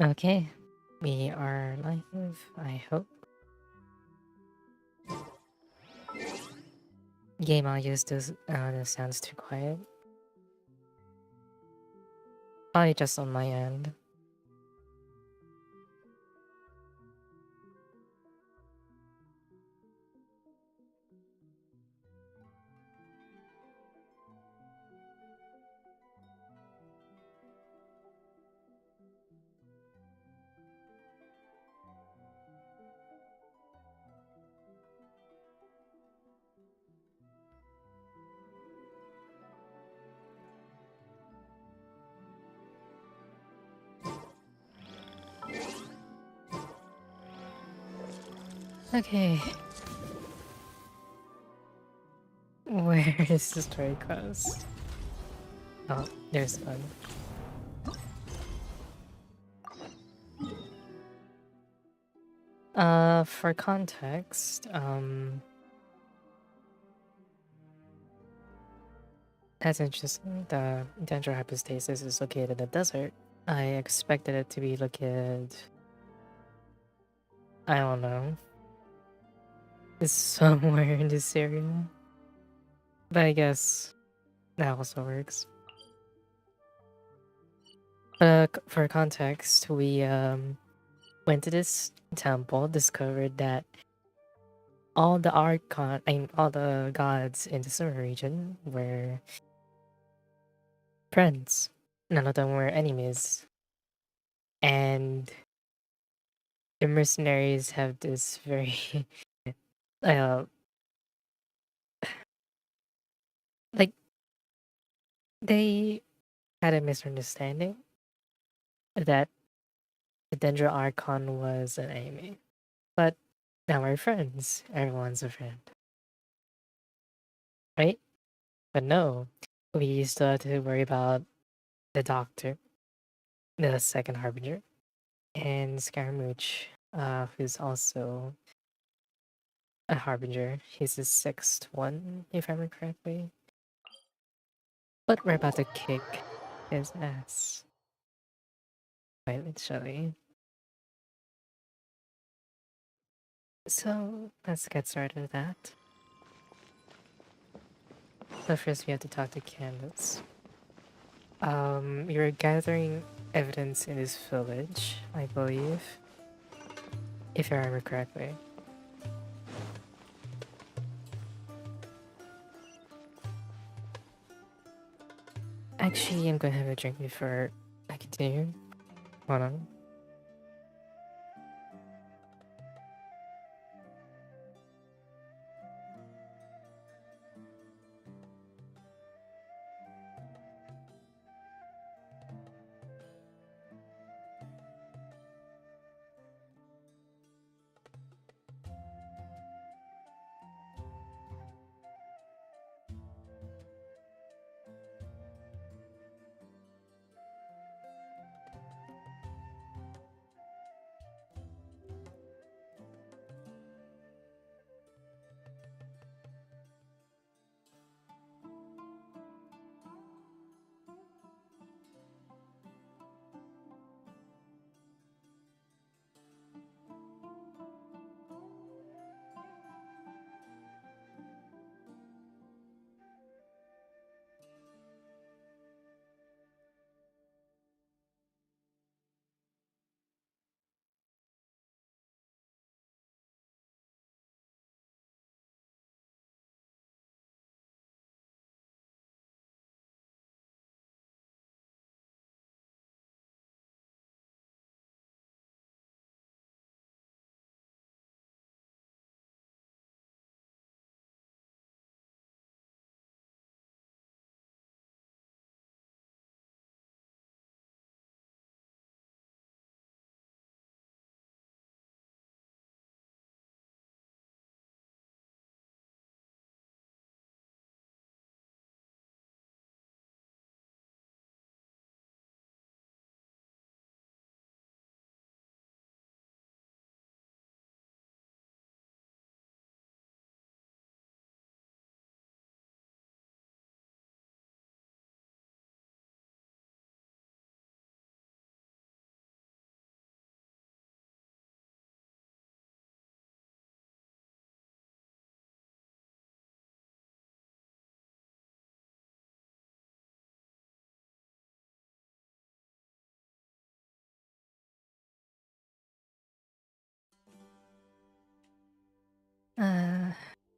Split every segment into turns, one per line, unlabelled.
Okay, we are live, I hope. Game audio sounds too quiet. Probably just on my end. Okay. Where is the story quest? Oh, there's one. For context, that's interesting. The dendro hypostasis is located in the desert. I expected it to be located, I don't know, somewhere in this area. But I guess that also works. For context, we went to this temple, discovered that all the Archon, all the gods in the summer region were friends. None of them were enemies. And the mercenaries have this very, uh, like, they had a misunderstanding that the Dendro Archon was an enemy. But now we're friends. Everyone's a friend. Right? But no, we still have to worry about the doctor, the second harbinger, and Scaramouche, who's also a harbinger. He's the sixth one, if I remember correctly. But we're about to kick his ass. Quite literally. So let's get started with that. But first we have to talk to Candace. You're gathering evidence in this village, I believe. If I remember correctly. Actually, I'm gonna have a drink before I continue. Hold on.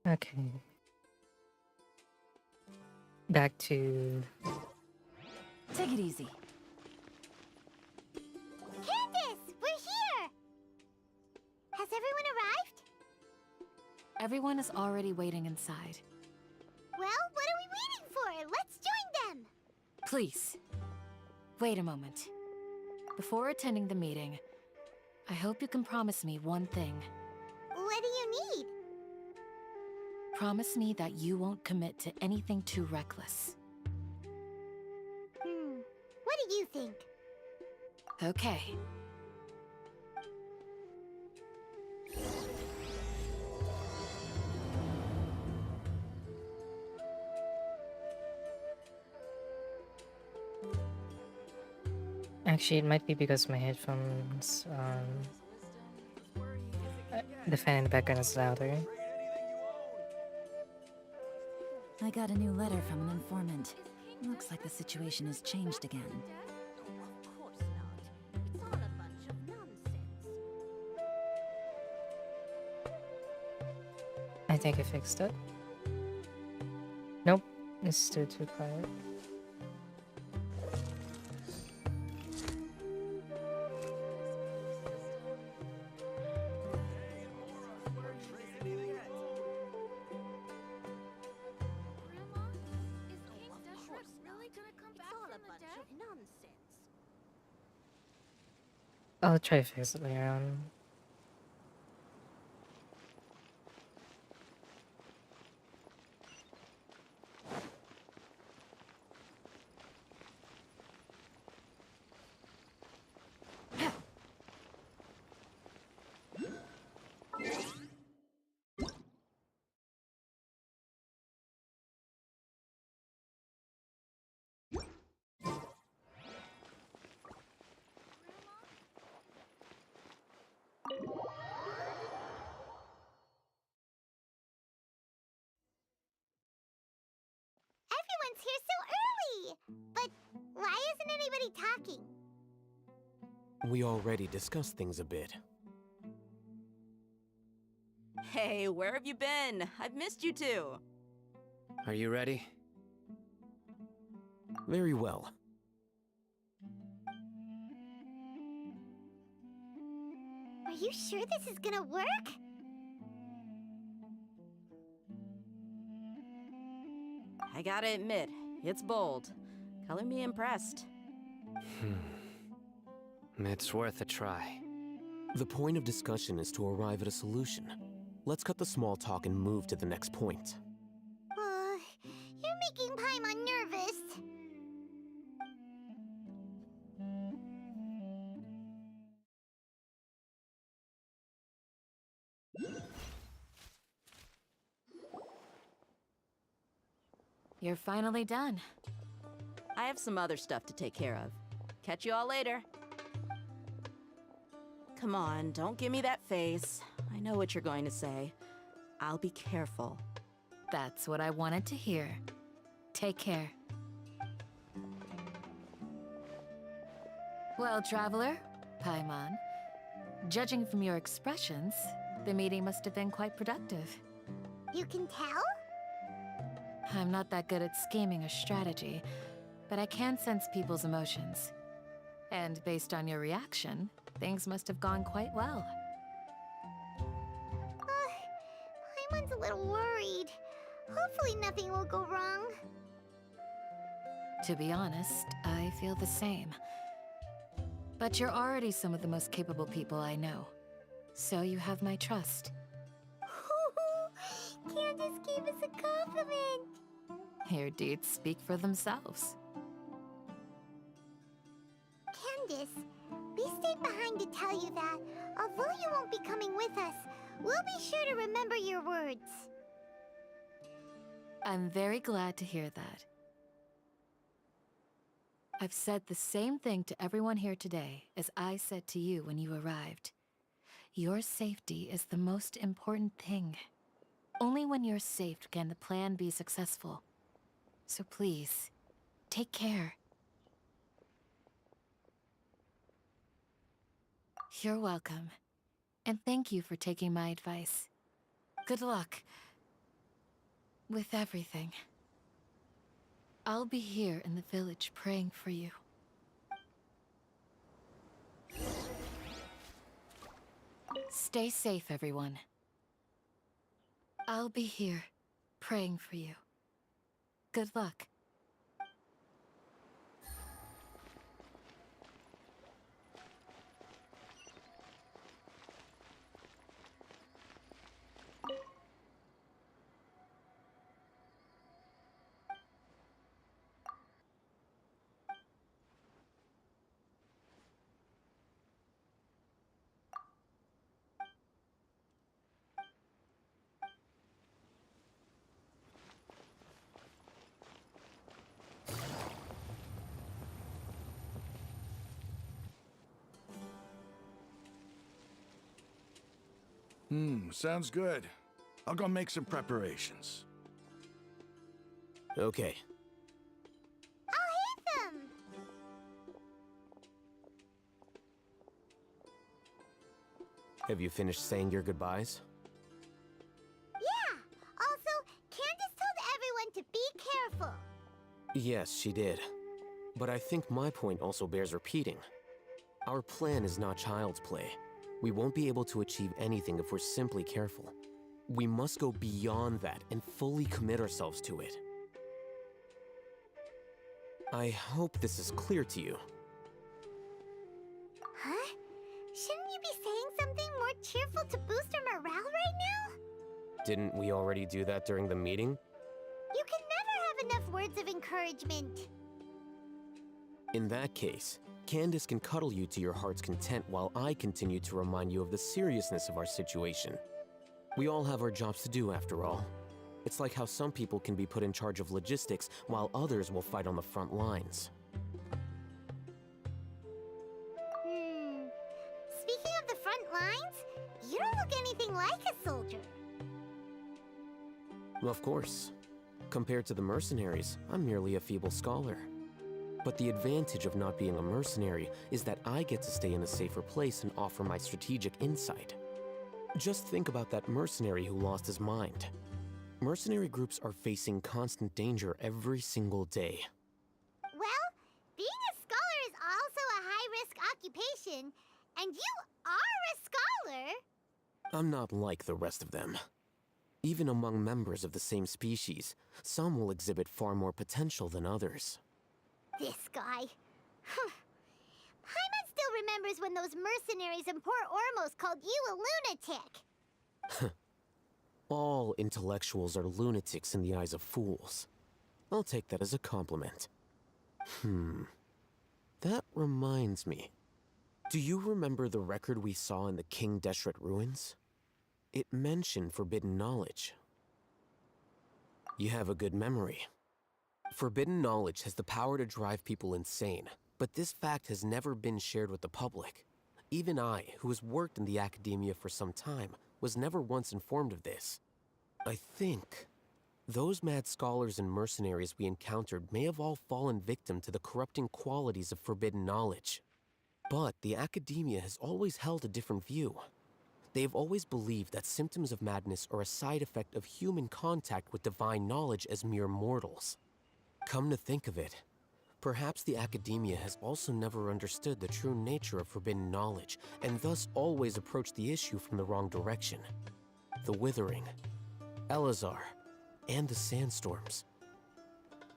Okay. Back to...
Take it easy.
Candace, we're here! Has everyone arrived?
Everyone is already waiting inside.
Well, what are we waiting for? Let's join them!
Please, wait a moment. Before attending the meeting, I hope you can promise me one thing.
What do you need?
Promise me that you won't commit to anything too reckless.
What do you think?
Okay.
Actually, it might be because my headphones, the fan in the background is louder.
I got a new letter from an informant. Looks like the situation has changed again.
Of course not. It's all a bunch of nonsense.
I think I fixed it. Nope, it's still too quiet. I'll try to fix it later on.
Everyone's here so early! But why isn't anybody talking?
We already discussed things a bit.
Hey, where have you been? I've missed you too.
Are you ready?
Very well.
Are you sure this is gonna work?
I gotta admit, it's bold. Color me impressed.
It's worth a try.
The point of discussion is to arrive at a solution. Let's cut the small talk and move to the next point.
You're making Paimon nervous.
You're finally done.
I have some other stuff to take care of. Catch you all later. Come on, don't give me that face. I know what you're going to say. I'll be careful.
That's what I wanted to hear. Take care. Well, Traveler, Paimon, judging from your expressions, the meeting must have been quite productive.
You can tell?
I'm not that good at scheming or strategy, but I can sense people's emotions. And based on your reaction, things must have gone quite well.
Paimon's a little worried. Hopefully nothing will go wrong.
To be honest, I feel the same. But you're already some of the most capable people I know. So you have my trust.
Candace gave us a compliment.
Your deeds speak for themselves.
Candace, we stayed behind to tell you that, although you won't be coming with us, we'll be sure to remember your words.
I'm very glad to hear that. I've said the same thing to everyone here today as I said to you when you arrived. Your safety is the most important thing. Only when you're safe can the plan be successful. So please, take care. You're welcome. And thank you for taking my advice. Good luck. With everything. I'll be here in the village praying for you. Stay safe, everyone. I'll be here, praying for you. Good luck.
Sounds good. I'll go make some preparations.
Okay.
I'll hit them!
Have you finished saying your goodbyes?
Yeah! Also, Candace told everyone to be careful.
Yes, she did. But I think my point also bears repeating. Our plan is not child's play. We won't be able to achieve anything if we're simply careful. We must go beyond that and fully commit ourselves to it. I hope this is clear to you.
Huh? Shouldn't you be saying something more cheerful to boost our morale right now?
Didn't we already do that during the meeting?
You can never have enough words of encouragement.
In that case, Candace can cuddle you to your heart's content while I continue to remind you of the seriousness of our situation. We all have our jobs to do after all. It's like how some people can be put in charge of logistics while others will fight on the front lines.
Speaking of the front lines, you don't look anything like a soldier.
Of course. Compared to the mercenaries, I'm merely a feeble scholar. But the advantage of not being a mercenary is that I get to stay in a safer place and offer my strategic insight. Just think about that mercenary who lost his mind. Mercenary groups are facing constant danger every single day.
Well, being a scholar is also a high-risk occupation, and you are a scholar.
I'm not like the rest of them. Even among members of the same species, some will exhibit far more potential than others.
This guy. Paimon still remembers when those mercenaries in Port Ormos called you a lunatic.
All intellectuals are lunatics in the eyes of fools. I'll take that as a compliment. That reminds me. Do you remember the record we saw in the King Deshret ruins? It mentioned forbidden knowledge. You have a good memory. Forbidden knowledge has the power to drive people insane, but this fact has never been shared with the public. Even I, who has worked in the academia for some time, was never once informed of this. I think those mad scholars and mercenaries we encountered may have all fallen victim to the corrupting qualities of forbidden knowledge. But the academia has always held a different view. They have always believed that symptoms of madness are a side effect of human contact with divine knowledge as mere mortals. Come to think of it, perhaps the academia has also never understood the true nature of forbidden knowledge, and thus always approached the issue from the wrong direction. The Withering, Elazar, and the sandstorms.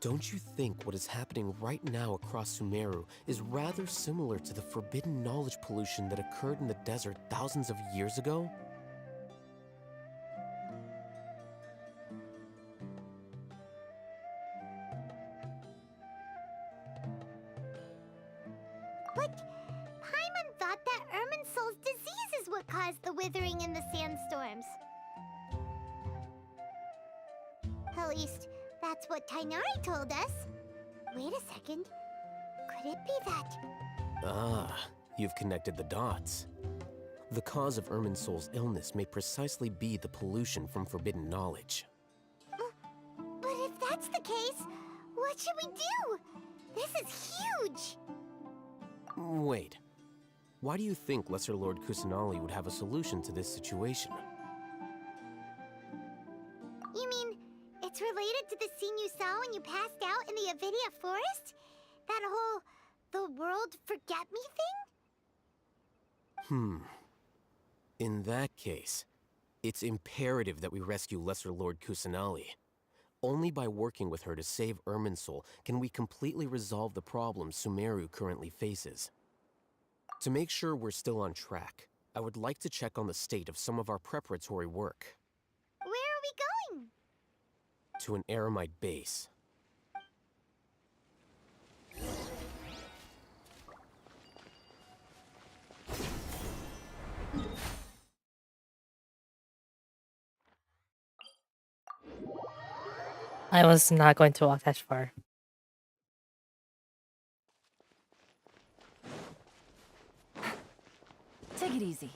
Don't you think what is happening right now across Sumeru is rather similar to the forbidden knowledge pollution that occurred in the desert thousands of years ago?
But Paimon thought that Irminsul's disease is what caused the withering in the sandstorms. At least, that's what Tainari told us. Wait a second. Could it be that...
Ah, you've connected the dots. The cause of Irminsul's illness may precisely be the pollution from forbidden knowledge.
But if that's the case, what should we do? This is huge!
Wait. Why do you think Lesser Lord Kusanali would have a solution to this situation?
You mean, it's the Avidia Forest? That whole the world forget me thing?
In that case, it's imperative that we rescue Lesser Lord Kusanali. Only by working with her to save Irminsul can we completely resolve the problems Sumeru currently faces. To make sure we're still on track, I would like to check on the state of some of our preparatory work.
Where are we going?
To an Eremite base.
I was not going to walk that far.
Take it easy.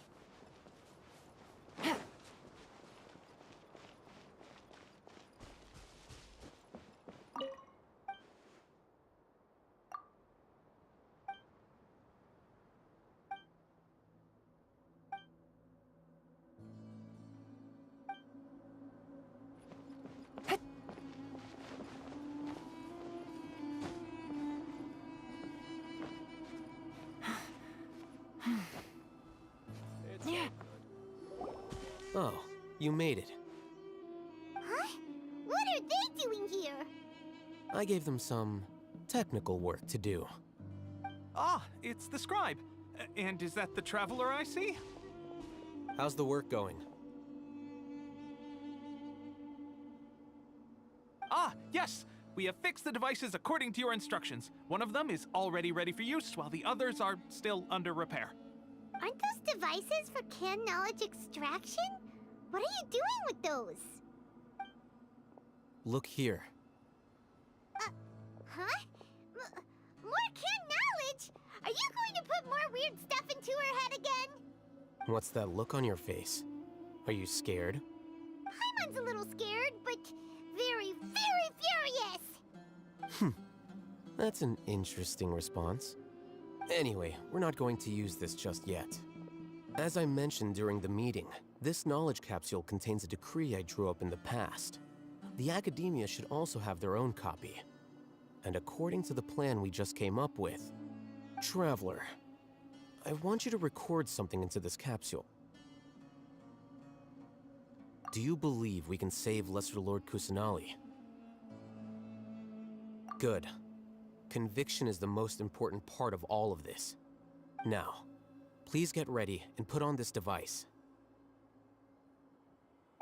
Oh, you made it.
Huh? What are they doing here?
I gave them some technical work to do.
Ah, it's the scribe. And is that the traveler I see?
How's the work going?
Ah, yes! We have fixed the devices according to your instructions. One of them is already ready for use, while the others are still under repair.
Aren't those devices for can knowledge extraction? What are you doing with those?
Look here.
Huh? More can knowledge? Are you going to put more weird stuff into her head again?
What's that look on your face? Are you scared?
Paimon's a little scared, but very, very furious!
That's an interesting response. Anyway, we're not going to use this just yet. As I mentioned during the meeting, this knowledge capsule contains a decree I drew up in the past. The academia should also have their own copy. And according to the plan we just came up with, Traveler, I want you to record something into this capsule. Do you believe we can save Lesser Lord Kusanali? Good. Conviction is the most important part of all of this. Now, please get ready and put on this device.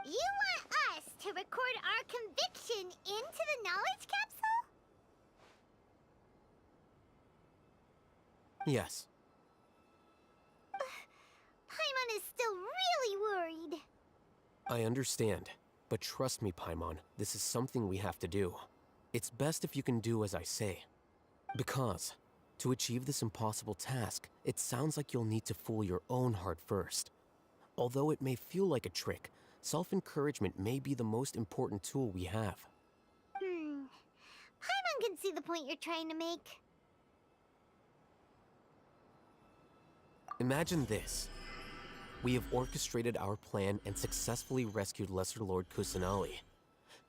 You want us to record our conviction into the knowledge capsule?
Yes.
Paimon is still really worried.
I understand, but trust me, Paimon, this is something we have to do. It's best if you can do as I say. Because, to achieve this impossible task, it sounds like you'll need to fool your own heart first. Although it may feel like a trick, self-encouragement may be the most important tool we have.
Paimon can see the point you're trying to make.
Imagine this. We have orchestrated our plan and successfully rescued Lesser Lord Kusanali.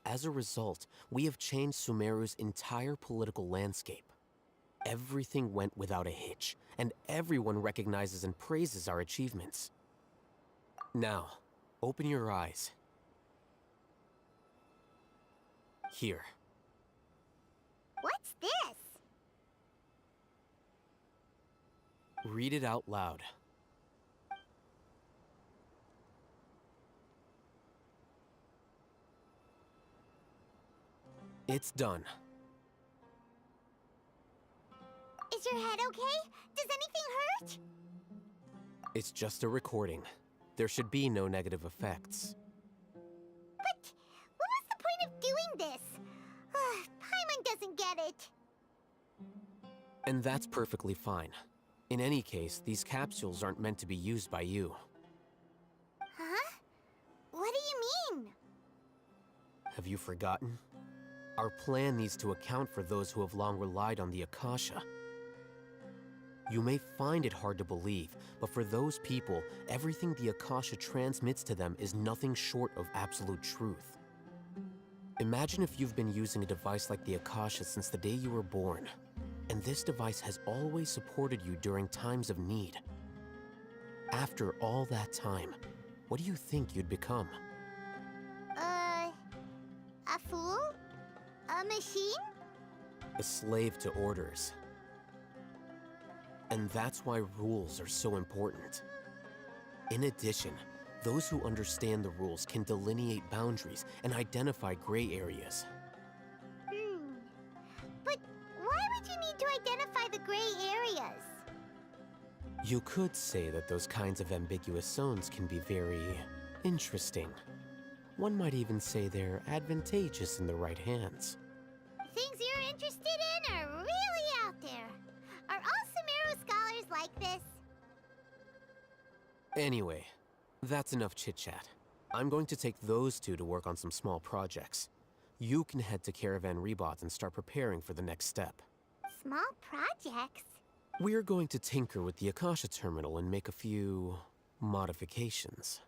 As a result, we have changed Sumeru's entire political landscape. Everything went without a hitch, and everyone recognizes and praises our achievements. Now, open your eyes. Here.
What's this?
Read it out loud. It's done.
Is your head okay? Does anything hurt?
It's just a recording. There should be no negative effects.
But what was the point of doing this? Paimon doesn't get it.
And that's perfectly fine. In any case, these capsules aren't meant to be used by you.
Huh? What do you mean?
Have you forgotten? Our plan needs to account for those who have long relied on the Akasha. You may find it hard to believe, but for those people, everything the Akasha transmits to them is nothing short of absolute truth. Imagine if you've been using a device like the Akasha since the day you were born, and this device has always supported you during times of need. After all that time, what do you think you'd become?
A fool? A machine?
A slave to orders. And that's why rules are so important. In addition, those who understand the rules can delineate boundaries and identify gray areas.
But why would you need to identify the gray areas?
You could say that those kinds of ambiguous zones can be very interesting. One might even say they're advantageous in the right hands.
Things you're interested in are really out there. Are all Sumeru scholars like this?
Anyway, that's enough chit-chat. I'm going to take those two to work on some small projects. You can head to Caravan Rebot and start preparing for the next step.
Small projects?
We're going to tinker with the Akasha terminal and make a few modifications.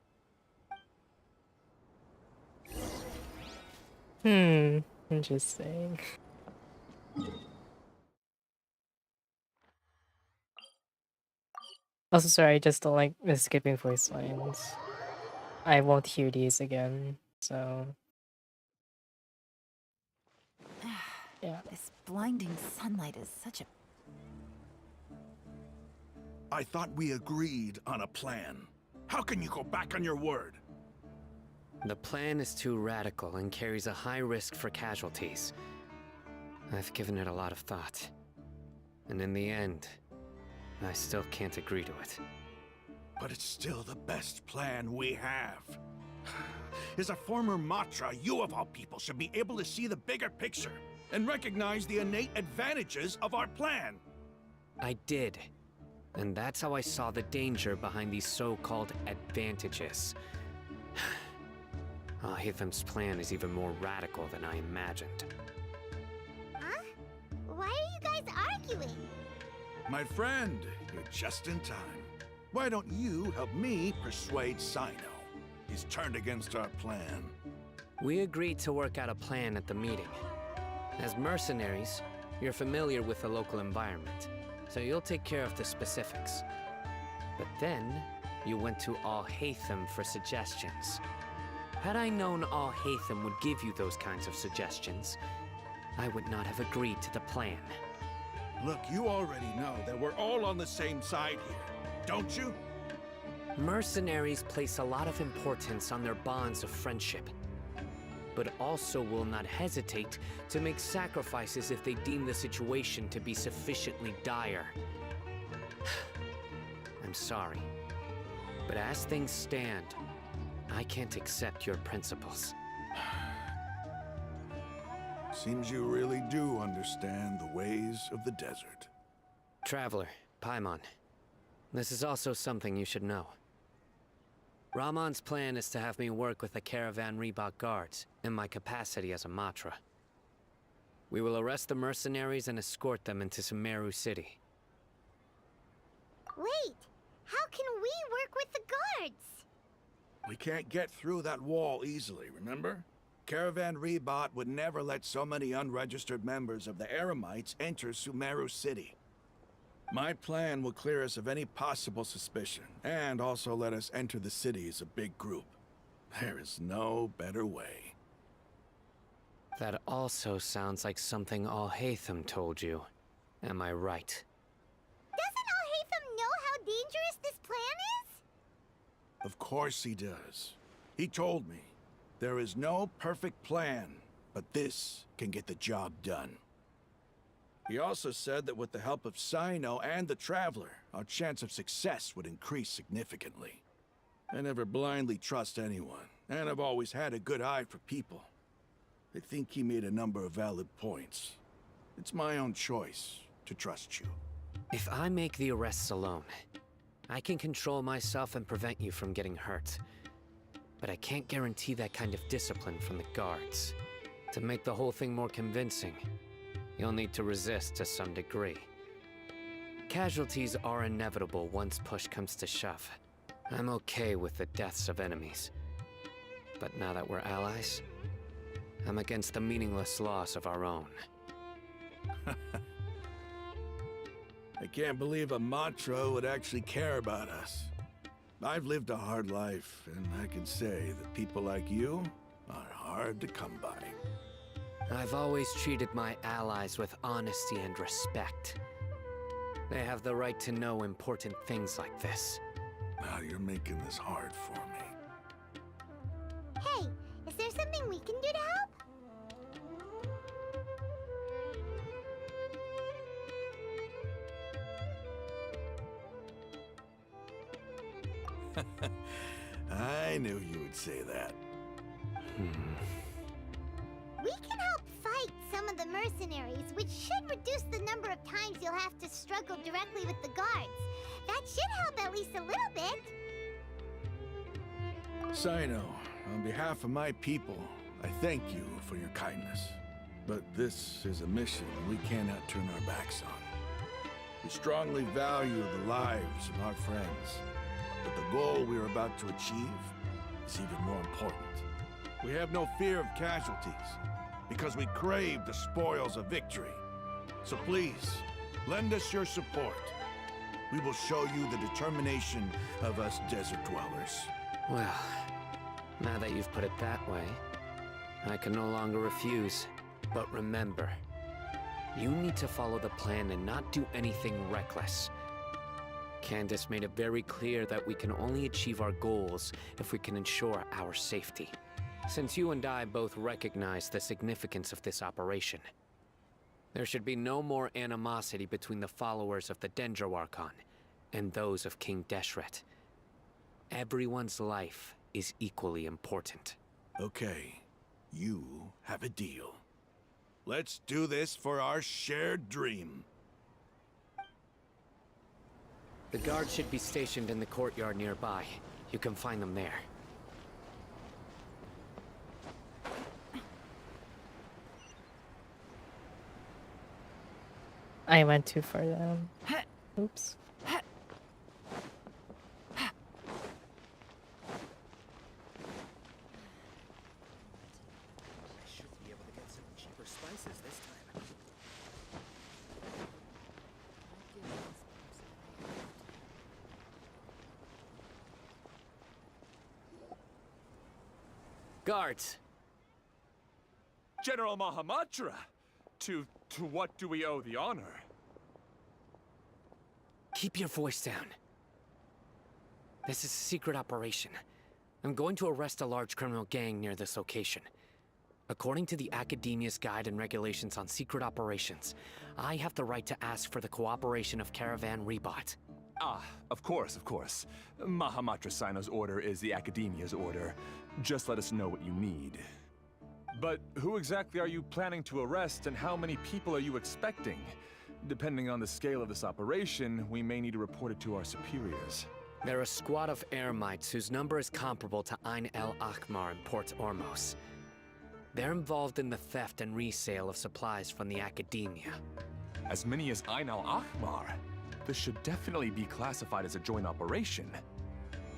Interesting. Also, sorry, I just don't like the skipping voice lines. I won't hear these again, so yeah.
This blinding sunlight is such a...
I thought we agreed on a plan. How can you go back on your word?
The plan is too radical and carries a high risk for casualties. I've given it a lot of thought. And in the end, I still can't agree to it.
But it's still the best plan we have. As a former Matra, you of all people should be able to see the bigger picture and recognize the innate advantages of our plan.
I did. And that's how I saw the danger behind these so-called advantages. Hitham's plan is even more radical than I imagined.
Huh? Why are you guys arguing?
My friend, you're just in time. Why don't you help me persuade Sino? He's turned against our plan.
We agreed to work out a plan at the meeting. As mercenaries, you're familiar with the local environment, so you'll take care of the specifics. But then, you went to Al-Haytham for suggestions. Had I known Al-Haytham would give you those kinds of suggestions, I would not have agreed to the plan.
Look, you already know that we're all on the same side here, don't you?
Mercenaries place a lot of importance on their bonds of friendship, but also will not hesitate to make sacrifices if they deem the situation to be sufficiently dire. I'm sorry, but as things stand, I can't accept your principles.
Seems you really do understand the ways of the desert.
Traveler, Paimon, this is also something you should know. Ramon's plan is to have me work with the Caravan Rebot guards in my capacity as a Matra. We will arrest the mercenaries and escort them into Sumeru City.
Wait, how can we work with the guards?
We can't get through that wall easily, remember? Caravan Rebot would never let so many unregistered members of the Eremites enter Sumeru City. My plan will clear us of any possible suspicion, and also let us enter the city as a big group. There is no better way.
That also sounds like something Al-Haytham told you. Am I right?
Doesn't Al-Haytham know how dangerous this plan is?
Of course he does. He told me, there is no perfect plan, but this can get the job done. He also said that with the help of Sino and the Traveler, our chance of success would increase significantly. I never blindly trust anyone, and I've always had a good eye for people. I think he made a number of valid points. It's my own choice to trust you.
If I make the arrests alone, I can control myself and prevent you from getting hurt. But I can't guarantee that kind of discipline from the guards. To make the whole thing more convincing, you'll need to resist to some degree. Casualties are inevitable once push comes to shove. I'm okay with the deaths of enemies. But now that we're allies, I'm against the meaningless laws of our own.
I can't believe a Matra would actually care about us. I've lived a hard life, and I can say that people like you are hard to come by.
I've always treated my allies with honesty and respect. They have the right to know important things like this.
Now you're making this hard for me.
Hey, is there something we can do to help?
I knew you would say that.
We can help fight some of the mercenaries, which should reduce the number of times you'll have to struggle directly with the guards. That should help at least a little bit.
Sino, on behalf of my people, I thank you for your kindness. But this is a mission we cannot turn our backs on. We strongly value the lives of our friends, but the goal we are about to achieve is even more important. We have no fear of casualties, because we crave the spoils of victory. So please, lend us your support. We will show you the determination of us desert dwellers.
Well, now that you've put it that way, I can no longer refuse. But remember, you need to follow the plan and not do anything reckless. Candace made it very clear that we can only achieve our goals if we can ensure our safety. Since you and I both recognize the significance of this operation, there should be no more animosity between the followers of the Dendro Archon and those of King Deshret. Everyone's life is equally important.
Okay, you have a deal. Let's do this for our shared dream.
The guards should be stationed in the courtyard nearby. You can find them there.
I went too far down. Oops.
Guards!
General Mahamatra! To what do we owe the honor?
Keep your voice down. This is a secret operation. I'm going to arrest a large criminal gang near this location. According to the Academia's Guide and Regulations on Secret Operations, I have the right to ask for the cooperation of Caravan Rebot.
Ah, of course, of course. Mahamatra Sino's order is the Academia's order. Just let us know what you need. But who exactly are you planning to arrest, and how many people are you expecting? Depending on the scale of this operation, we may need to report it to our superiors.
They're a squad of Eremites whose number is comparable to Ain el Akhmar in Port Ormos. They're involved in the theft and resale of supplies from the Academia.
As many as Ain al Akhmar? This should definitely be classified as a joint operation.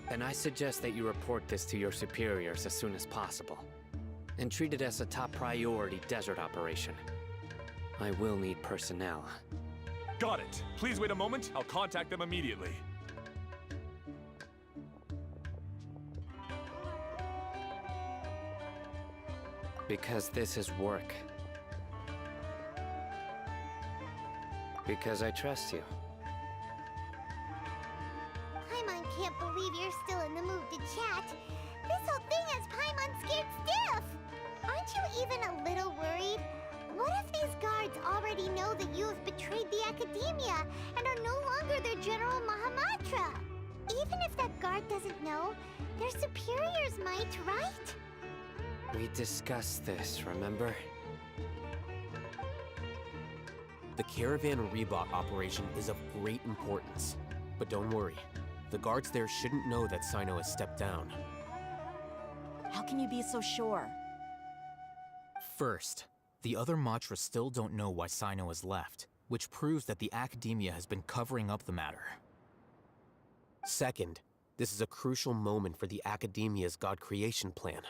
Then I suggest that you report this to your superiors as soon as possible, and treat it as a top priority desert operation. I will need personnel.
Got it. Please wait a moment. I'll contact them immediately.
Because this is work. Because I trust you.
Paimon can't believe you're still in the mood to chat. This whole thing has Paimon scared stiff. Aren't you even a little worried? What if these guards already know that you have betrayed the Academia and are no longer their General Mahamatra? Even if that guard doesn't know, their superiors might, right?
We discussed this, remember?
The Caravan Rebot operation is of great importance. But don't worry, the guards there shouldn't know that Sino has stepped down.
How can you be so sure?
First, the other Matras still don't know why Sino has left, which proves that the Academia has been covering up the matter.
Second, this is a crucial moment for the Academia's God creation plan.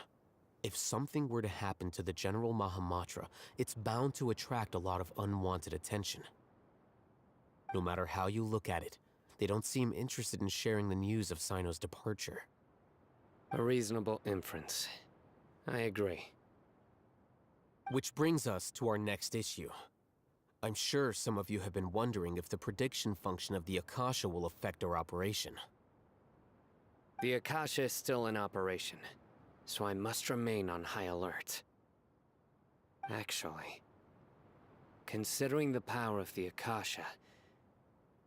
If something were to happen to the General Mahamatra, it's bound to attract a lot of unwanted attention. No matter how you look at it, they don't seem interested in sharing the news of Sino's departure.
A reasonable inference. I agree.
Which brings us to our next issue. I'm sure some of you have been wondering if the prediction function of the Akasha will affect our operation.
The Akasha is still in operation, so I must remain on high alert. Actually, considering the power of the Akasha,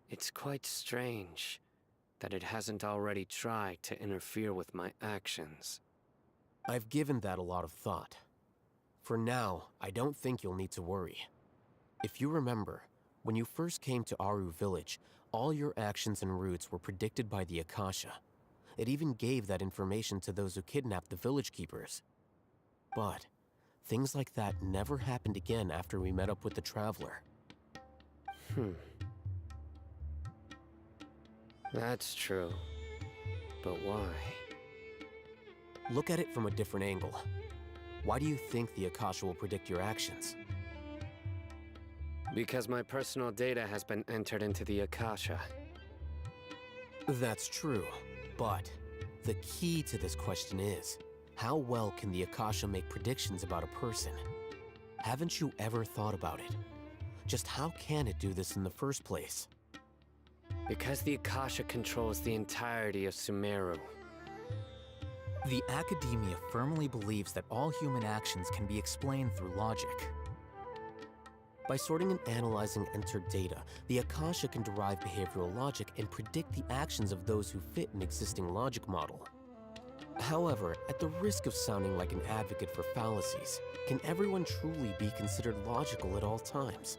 it's quite strange that it hasn't already tried to interfere with my actions.
I've given that a lot of thought. For now, I don't think you'll need to worry. If you remember, when you first came to Aru Village, all your actions and routes were predicted by the Akasha. It even gave that information to those who kidnapped the village keepers. But things like that never happened again after we met up with the Traveler.
That's true. But why?
Look at it from a different angle. Why do you think the Akasha will predict your actions?
Because my personal data has been entered into the Akasha.
That's true, but the key to this question is, how well can the Akasha make predictions about a person? Haven't you ever thought about it? Just how can it do this in the first place?
Because the Akasha controls the entirety of Sumeru.
The Academia firmly believes that all human actions can be explained through logic.
By sorting and analyzing entered data, the Akasha can derive behavioral logic and predict the actions of those who fit an existing logic model. However, at the risk of sounding like an advocate for fallacies, can everyone truly be considered logical at all times?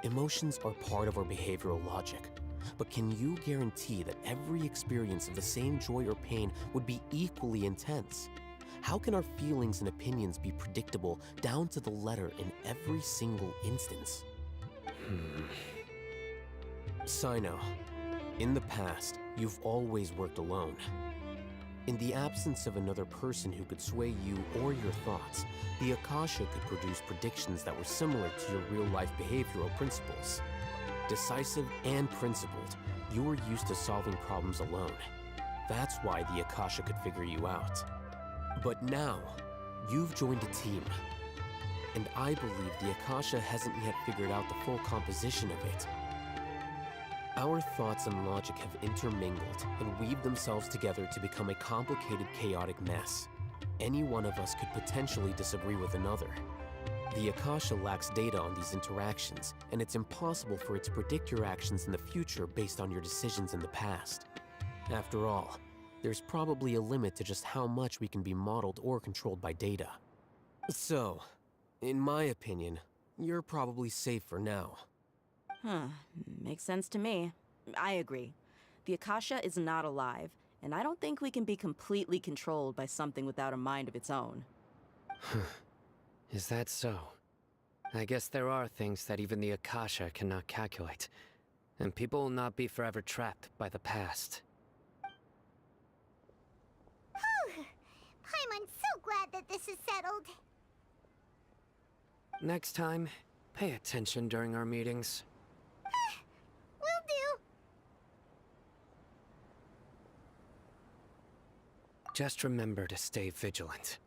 Emotions are part of our behavioral logic, but can you guarantee that every experience of the same joy or pain would be equally intense? How can our feelings and opinions be predictable down to the letter in every single instance? Sino, in the past, you've always worked alone. In the absence of another person who could sway you or your thoughts, the Akasha could produce predictions that were similar to your real-life behavioral principles. Decisive and principled, you were used to solving problems alone. That's why the Akasha could figure you out. But now, you've joined a team. And I believe the Akasha hasn't yet figured out the full composition of it. Our thoughts and logic have intermingled and weaved themselves together to become a complicated, chaotic mess. Any one of us could potentially disagree with another. The Akasha lacks data on these interactions, and it's impossible for it to predict your actions in the future based on your decisions in the past. After all, there's probably a limit to just how much we can be modeled or controlled by data. So, in my opinion, you're probably safe for now.
Makes sense to me. I agree. The Akasha is not alive, and I don't think we can be completely controlled by something without a mind of its own.
Is that so? I guess there are things that even the Akasha cannot calculate, and people will not be forever trapped by the past.
Paimon's so glad that this is settled.
Next time, pay attention during our meetings.
Will do.
Just remember to stay vigilant.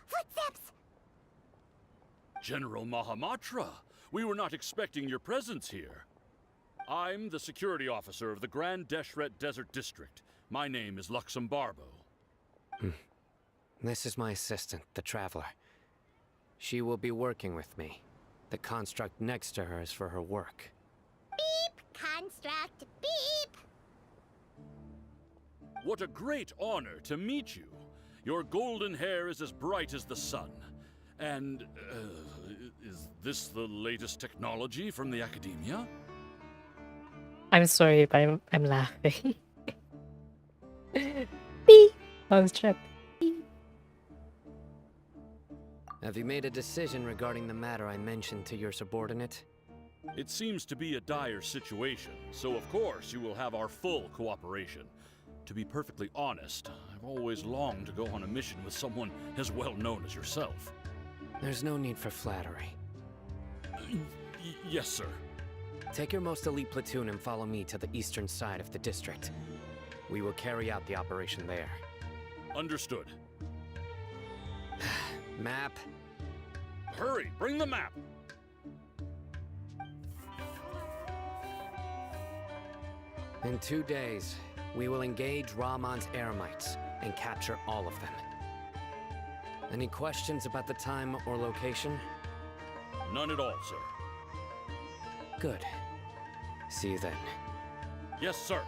Footsteps!
General Mahamatra, we were not expecting your presence here. I'm the security officer of the Grand Deshret Desert District. My name is Luxembarbo.
This is my assistant, the Traveler. She will be working with me. The construct next to her is for her work.
Beep! Construct, beep!
What a great honor to meet you. Your golden hair is as bright as the sun. And, is this the latest technology from the Academia?
I'm sorry, but I'm laughing. Beep! I was trapped.
Have you made a decision regarding the matter I mentioned to your subordinate?
It seems to be a dire situation, so of course you will have our full cooperation. To be perfectly honest, I've always longed to go on a mission with someone as well known as yourself.
There's no need for flattery.
Yes, sir.
Take your most elite platoon and follow me to the eastern side of the district. We will carry out the operation there.
Understood.
Map.
Hurry, bring the map!
In 2 days, we will engage Rahman's Eremites and capture all of them. Any questions about the time or location?
None at all, sir.
Good. See you then.
Yes, sir.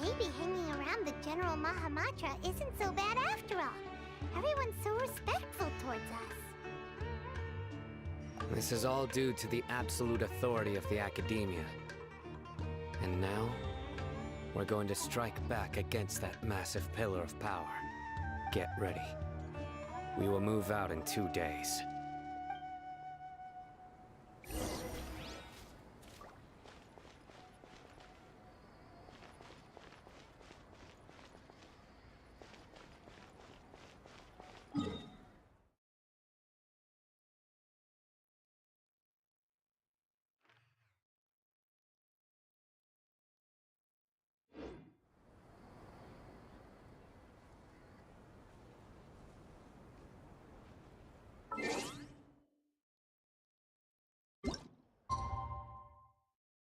Maybe hanging around the General Mahamatra isn't so bad after all. Everyone's so respectful towards us.
This is all due to the absolute authority of the Academia. And now, we're going to strike back against that massive pillar of power. Get ready. We will move out in 2 days.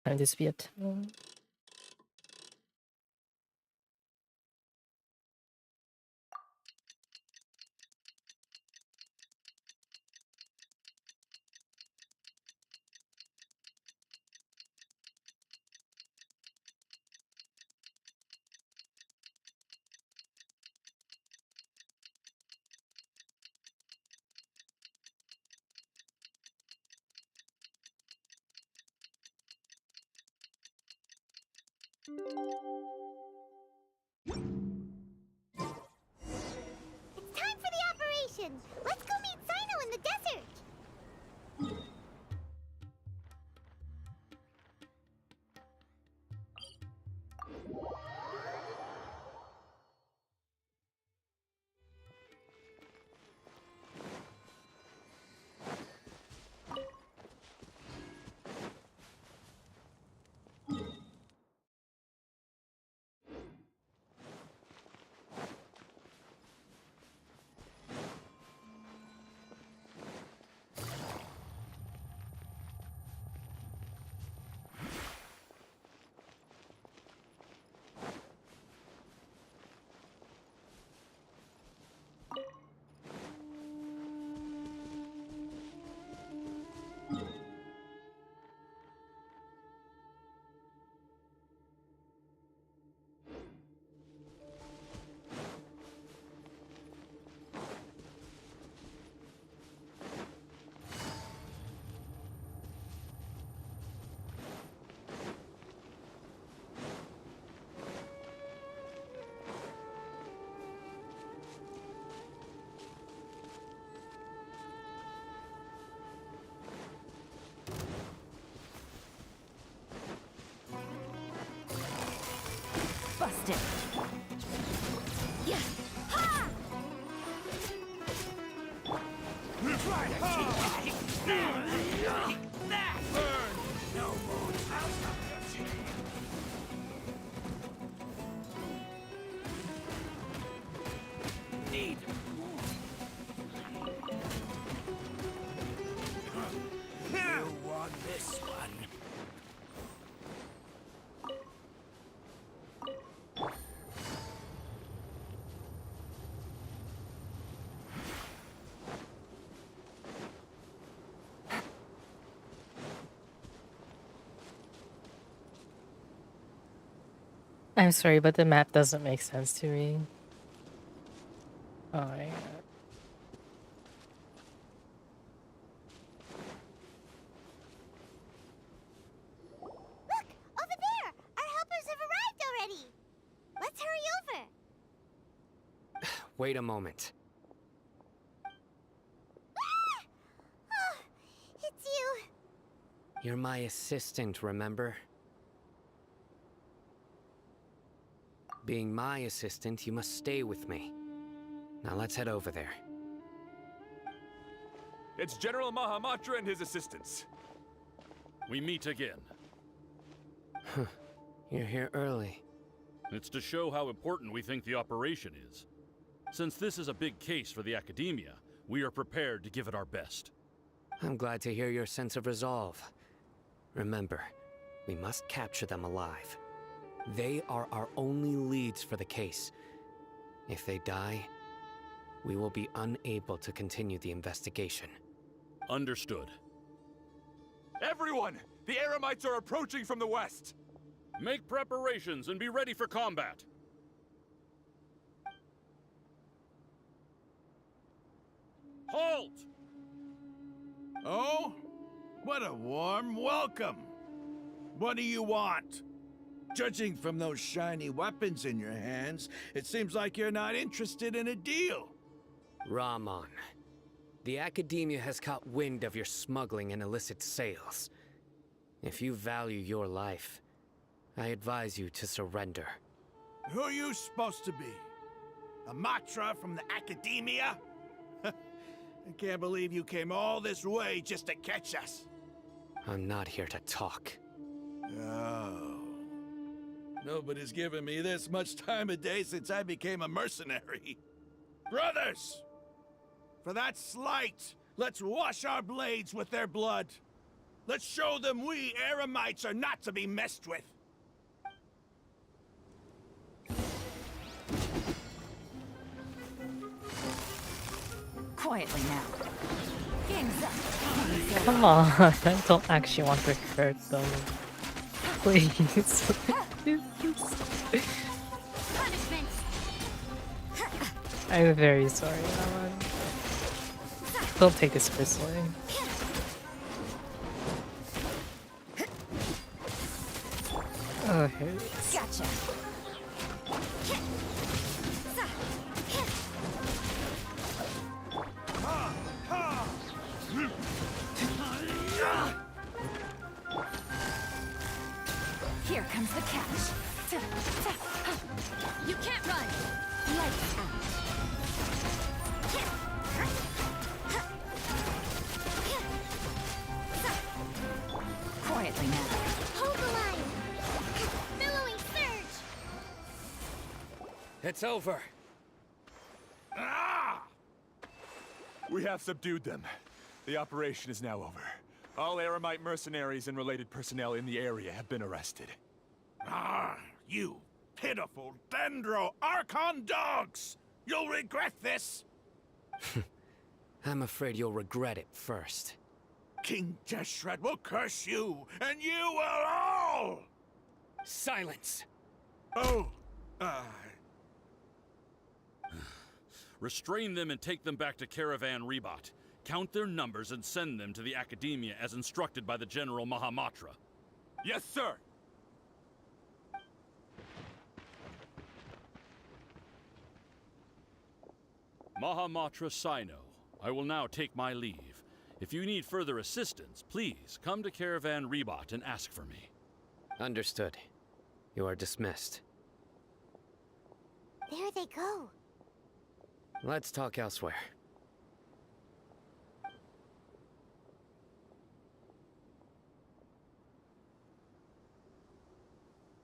Time to speed.
It's time for the operation! Let's go meet Sino in the desert!
Busted!
Yeah! Ha!
Need you want this one?
I'm sorry, but the map doesn't make sense to me. Oh my god.
Look! Over there! Our helpers have arrived already! Let's hurry over!
Wait a moment.
Ah! Oh, it's you.
You're my assistant, remember? Being my assistant, you must stay with me. Now let's head over there.
It's General Mahamatra and his assistants.
We meet again.
You're here early.
It's to show how important we think the operation is. Since this is a big case for the Academia, we are prepared to give it our best.
I'm glad to hear your sense of resolve. Remember, we must capture them alive. They are our only leads for the case. If they die, we will be unable to continue the investigation.
Understood.
Everyone! The Eremites are approaching from the west!
Make preparations and be ready for combat. Halt!
Oh? What a warm welcome! What do you want? Judging from those shiny weapons in your hands, it seems like you're not interested in a deal.
Rahman, the Academia has caught wind of your smuggling and illicit sales. If you value your life, I advise you to surrender.
Who are you supposed to be? A Matra from the Academia? I can't believe you came all this way just to catch us.
I'm not here to talk.
Oh. Nobody's given me this much time of day since I became a mercenary. Brothers! For that slight, let's wash our blades with their blood. Let's show them we Eremites are not to be messed with.
Quietly now. Game's up.
Come on, I don't actually want to hurt them. Please.
Punishment.
I'm very sorry, Alan. Don't take this personally. Oh, here it is.
Gotcha. Here comes the catch.
You can't run. Lights out.
Quietly now.
Hold the line. Billowing surge.
It's over.
Ah!
We have subdued them. The operation is now over. All Eremite mercenaries and related personnel in the area have been arrested.
Ah, you pitiful Dendro Archon dogs! You'll regret this!
I'm afraid you'll regret it first.
King Deshret will curse you, and you will all!
Silence!
Oh,
Restrain them and take them back to Caravan Rebot. Count their numbers and send them to the Academia as instructed by the General Mahamatra.
Yes, sir!
Mahamatra Sino, I will now take my leave. If you need further assistance, please come to Caravan Rebot and ask for me.
Understood. You are dismissed.
There they go.
Let's talk elsewhere.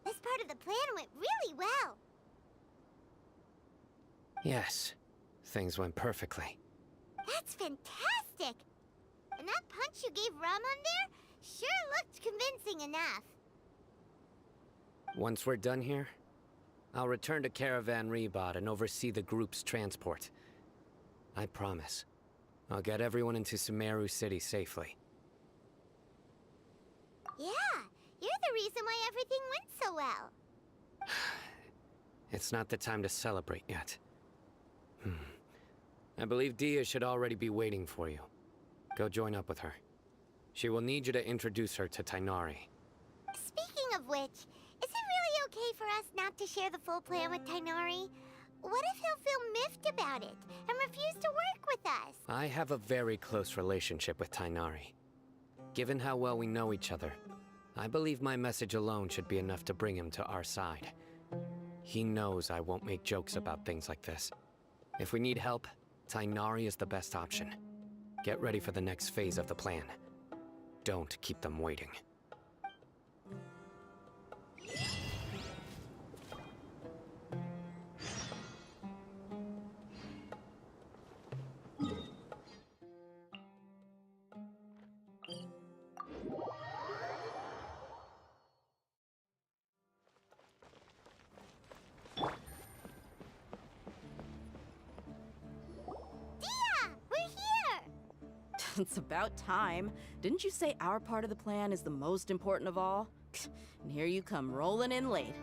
This part of the plan went really well.
Yes, things went perfectly.
That's fantastic. And that punch you gave Ramon there sure looked convincing enough.
Once we're done here, I'll return to Caravan Rebot and oversee the group's transport. I promise. I'll get everyone into Sumeru City safely.
Yeah, you're the reason why everything went so well.
It's not the time to celebrate yet. I believe Dia should already be waiting for you. Go join up with her. She will need you to introduce her to Tainari.
Speaking of which, is it really okay for us not to share the full plan with Tainari? What if he'll feel miffed about it and refuse to work with us?
I have a very close relationship with Tainari. Given how well we know each other, I believe my message alone should be enough to bring him to our side. He knows I won't make jokes about things like this. If we need help, Tighnari is the best option. Get ready for the next phase of the plan. Don't keep them waiting.
It's about time. Didn't you say our part of the plan is the most important of all? And here you come rolling in late.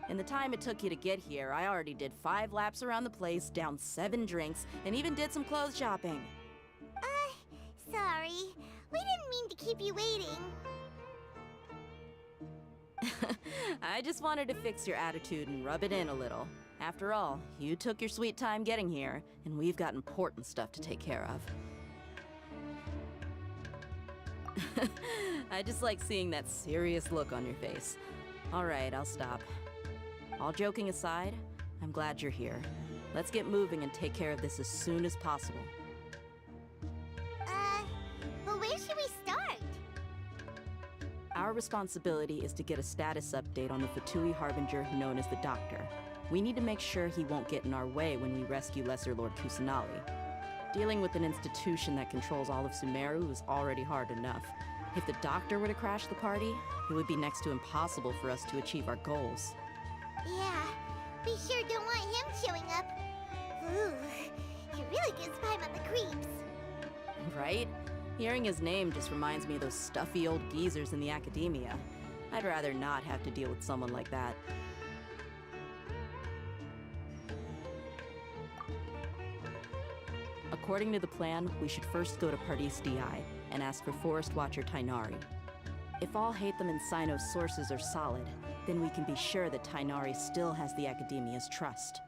In the time it took you to get here, I already did 5 laps around the place, downed 7 drinks, and even did some clothes shopping.
Sorry. We didn't mean to keep you waiting.
I just wanted to fix your attitude and rub it in a little. After all, you took your sweet time getting here, and we've got important stuff to take care of. I just like seeing that serious look on your face. All right, I'll stop. All joking aside, I'm glad you're here. Let's get moving and take care of this as soon as possible.
But where should we start?
Our responsibility is to get a status update on the Fatui Harbinger known as the Doctor. We need to make sure he won't get in our way when we rescue Lesser Lord Kusanali. Dealing with an institution that controls all of Sumeru is already hard enough. If the Doctor were to crash the party, it would be next to impossible for us to achieve our goals.
Yeah, we sure don't want him showing up. Ooh, it really gives Paimon the creeps.
Right? Hearing his name just reminds me of those stuffy old geezers in the academia. I'd rather not have to deal with someone like that. According to the plan, we should first go to Pardis DI and ask for Forest Watcher Tighnari. If all Hatham and Sino's sources are solid, then we can be sure that Tighnari still has the Academia's trust.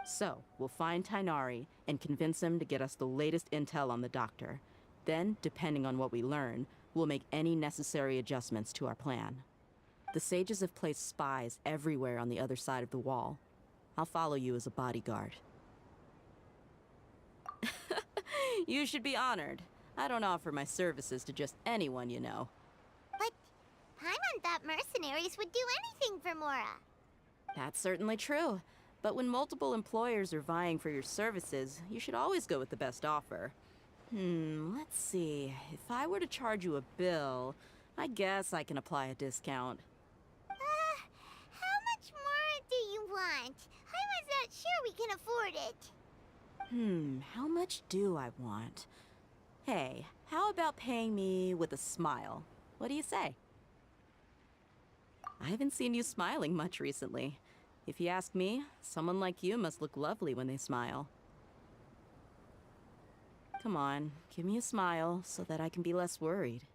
So, we'll find Tighnari and convince him to get us the latest intel on the Doctor. Then, depending on what we learn, we'll make any necessary adjustments to our plan. The sages have placed spies everywhere on the other side of the wall. I'll follow you as a bodyguard. You should be honored. I don't offer my services to just anyone, you know.
But Paimon thought mercenaries would do anything for Mora.
That's certainly true. But when multiple employers are vying for your services, you should always go with the best offer. Let's see. If I were to charge you a bill, I guess I can apply a discount.
How much more do you want? Paimon's not sure we can afford it.
How much do I want? Hey, how about paying me with a smile? What do you say? I haven't seen you smiling much recently. If you ask me, someone like you must look lovely when they smile. Come on, give me a smile so that I can be less worried.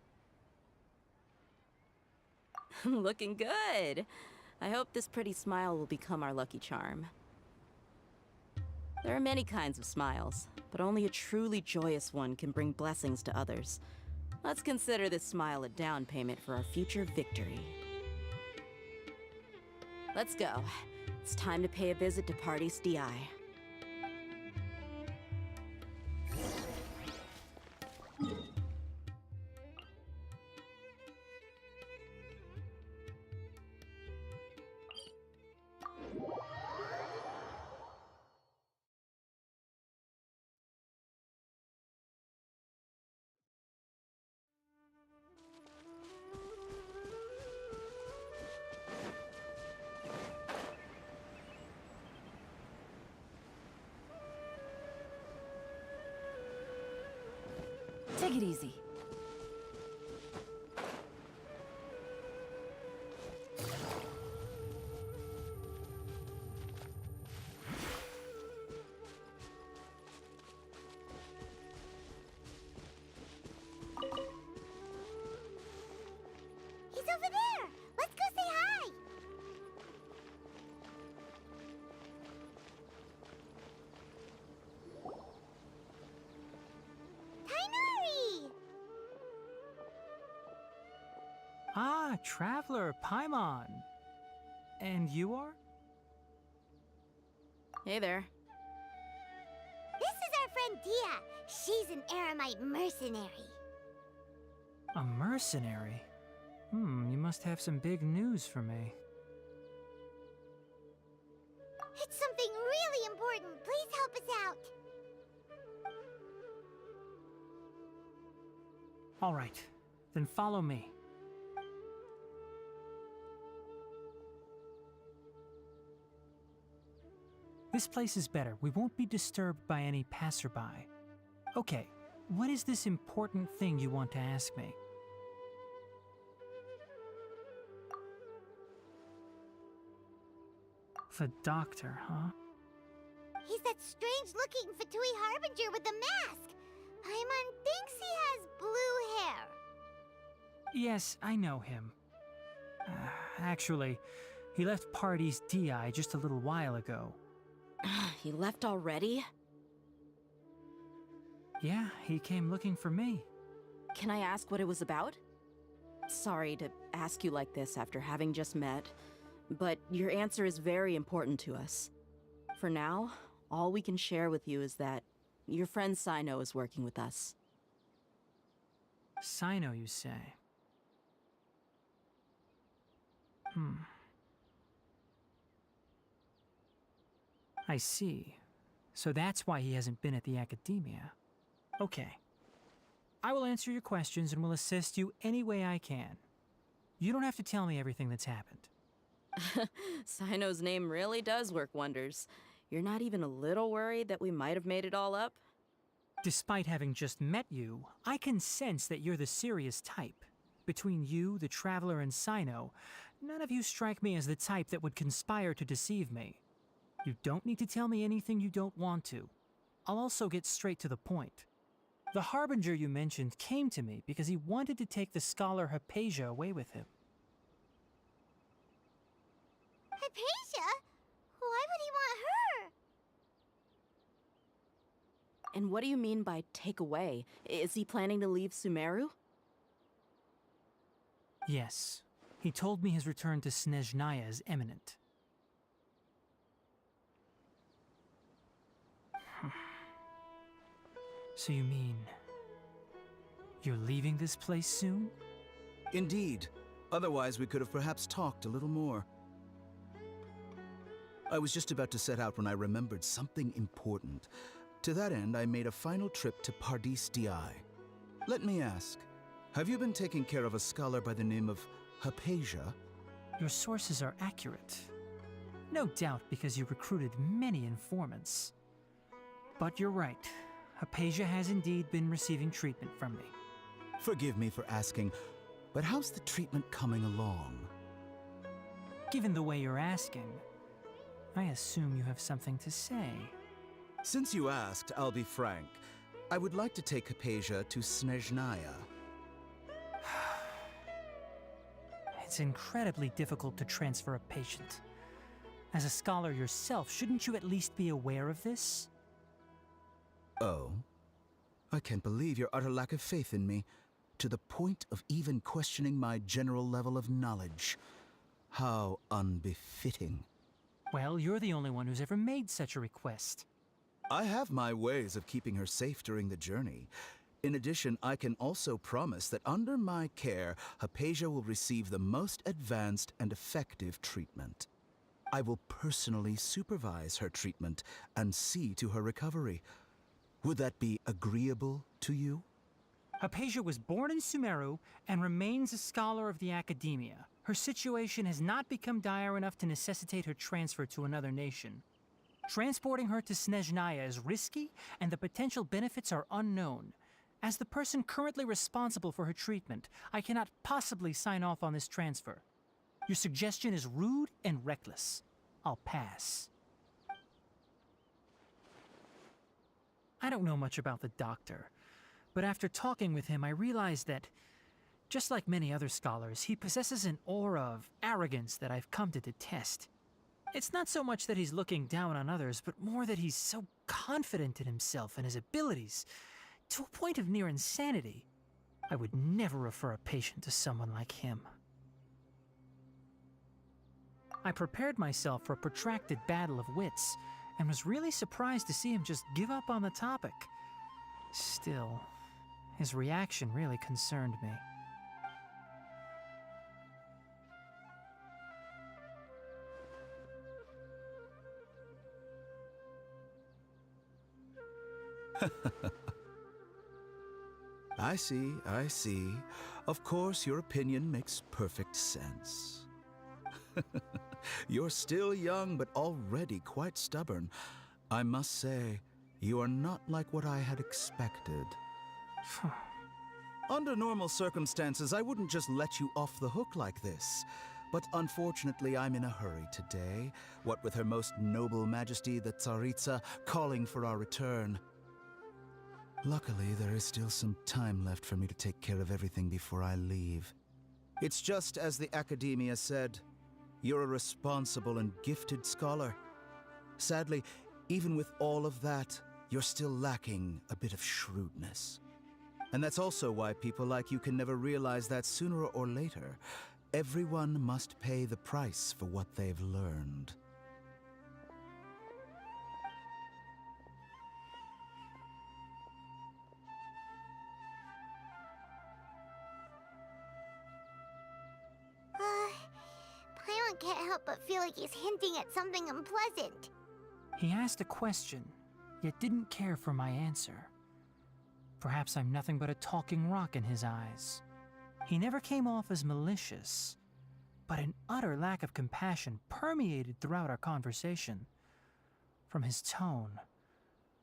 Looking good! I hope this pretty smile will become our lucky charm. There are many kinds of smiles, but only a truly joyous one can bring blessings to others. Let's consider this smile a down payment for our future victory. Let's go. It's time to pay a visit to Pardis DI.
Take it easy.
He's over there! Let's go say hi! Tighnari!
Ah, Traveler, Paimon. And you are?
Hey there.
This is our friend Dia. She's an Aramite mercenary.
A mercenary? You must have some big news for me.
It's something really important. Please help us out.
All right, then follow me. This place is better. We won't be disturbed by any passerby. Okay, what is this important thing you want to ask me? The doctor, huh?
He's that strange-looking Fatui Harbinger with the mask. Paimon thinks he has blue hair.
Yes, I know him. Actually, he left Party's DI just a little while ago.
He left already?
Yeah, he came looking for me.
Can I ask what it was about? Sorry to ask you like this after having just met, but your answer is very important to us. For now, all we can share with you is that your friend Sino is working with us.
Sino, you say? I see. So that's why he hasn't been at the academia. Okay. I will answer your questions and will assist you any way I can. You don't have to tell me everything that's happened.
Sino's name really does work wonders. You're not even a little worried that we might have made it all up?
Despite having just met you, I can sense that you're the serious type. Between you, the Traveler, and Sino, none of you strike me as the type that would conspire to deceive me. You don't need to tell me anything you don't want to. I'll also get straight to the point. The Harbinger you mentioned came to me because he wanted to take the scholar Hypatia away with him.
Hypatia? Why would he want her?
And what do you mean by take away? Is he planning to leave Sumeru?
Yes. He told me his return to Snezhnaya is imminent. So you mean... you're leaving this place soon?
Indeed. Otherwise, we could have perhaps talked a little more. I was just about to set out when I remembered something important. To that end, I made a final trip to Pardis Di. Let me ask, have you been taking care of a scholar by the name of Hypatia?
Your sources are accurate. No doubt because you recruited many informants. But you're right. Hypatia has indeed been receiving treatment from me.
Forgive me for asking, but how's the treatment coming along?
Given the way you're asking, I assume you have something to say.
Since you asked, I'll be frank. I would like to take Hypatia to Snezhnaya.
It's incredibly difficult to transfer a patient. As a scholar yourself, shouldn't you at least be aware of this?
Oh? I can't believe your utter lack of faith in me, to the point of even questioning my general level of knowledge. How unbefitting.
Well, you're the only one who's ever made such a request.
I have my ways of keeping her safe during the journey. In addition, I can also promise that under my care, Hypatia will receive the most advanced and effective treatment. I will personally supervise her treatment and see to her recovery. Would that be agreeable to you?
Hypatia was born in Sumeru and remains a scholar of the academia. Her situation has not become dire enough to necessitate her transfer to another nation. Transporting her to Snezhnaya is risky, and the potential benefits are unknown. As the person currently responsible for her treatment, I cannot possibly sign off on this transfer. Your suggestion is rude and reckless. I'll pass. I don't know much about the doctor, but after talking with him, I realized that, just like many other scholars, he possesses an aura of arrogance that I've come to detest. It's not so much that he's looking down on others, but more that he's so confident in himself and his abilities, to a point of near insanity. I would never refer a patient to someone like him. I prepared myself for a protracted battle of wits, and was really surprised to see him just give up on the topic. Still, his reaction really concerned me.
I see, I see. Of course, your opinion makes perfect sense. You're still young, but already quite stubborn. I must say, you are not like what I had expected. Under normal circumstances, I wouldn't just let you off the hook like this. But unfortunately, I'm in a hurry today, what with Her Most Noble Majesty the Tsaritsa calling for our return. Luckily, there is still some time left for me to take care of everything before I leave. It's just as the Academia said, you're a responsible and gifted scholar. Sadly, even with all of that, you're still lacking a bit of shrewdness. And that's also why people like you can never realize that sooner or later, everyone must pay the price for what they've learned.
Paimon can't help but feel like he's hinting at something unpleasant.
He asked a question, yet didn't care for my answer. Perhaps I'm nothing but a talking rock in his eyes. He never came off as malicious, but an utter lack of compassion permeated throughout our conversation. From his tone,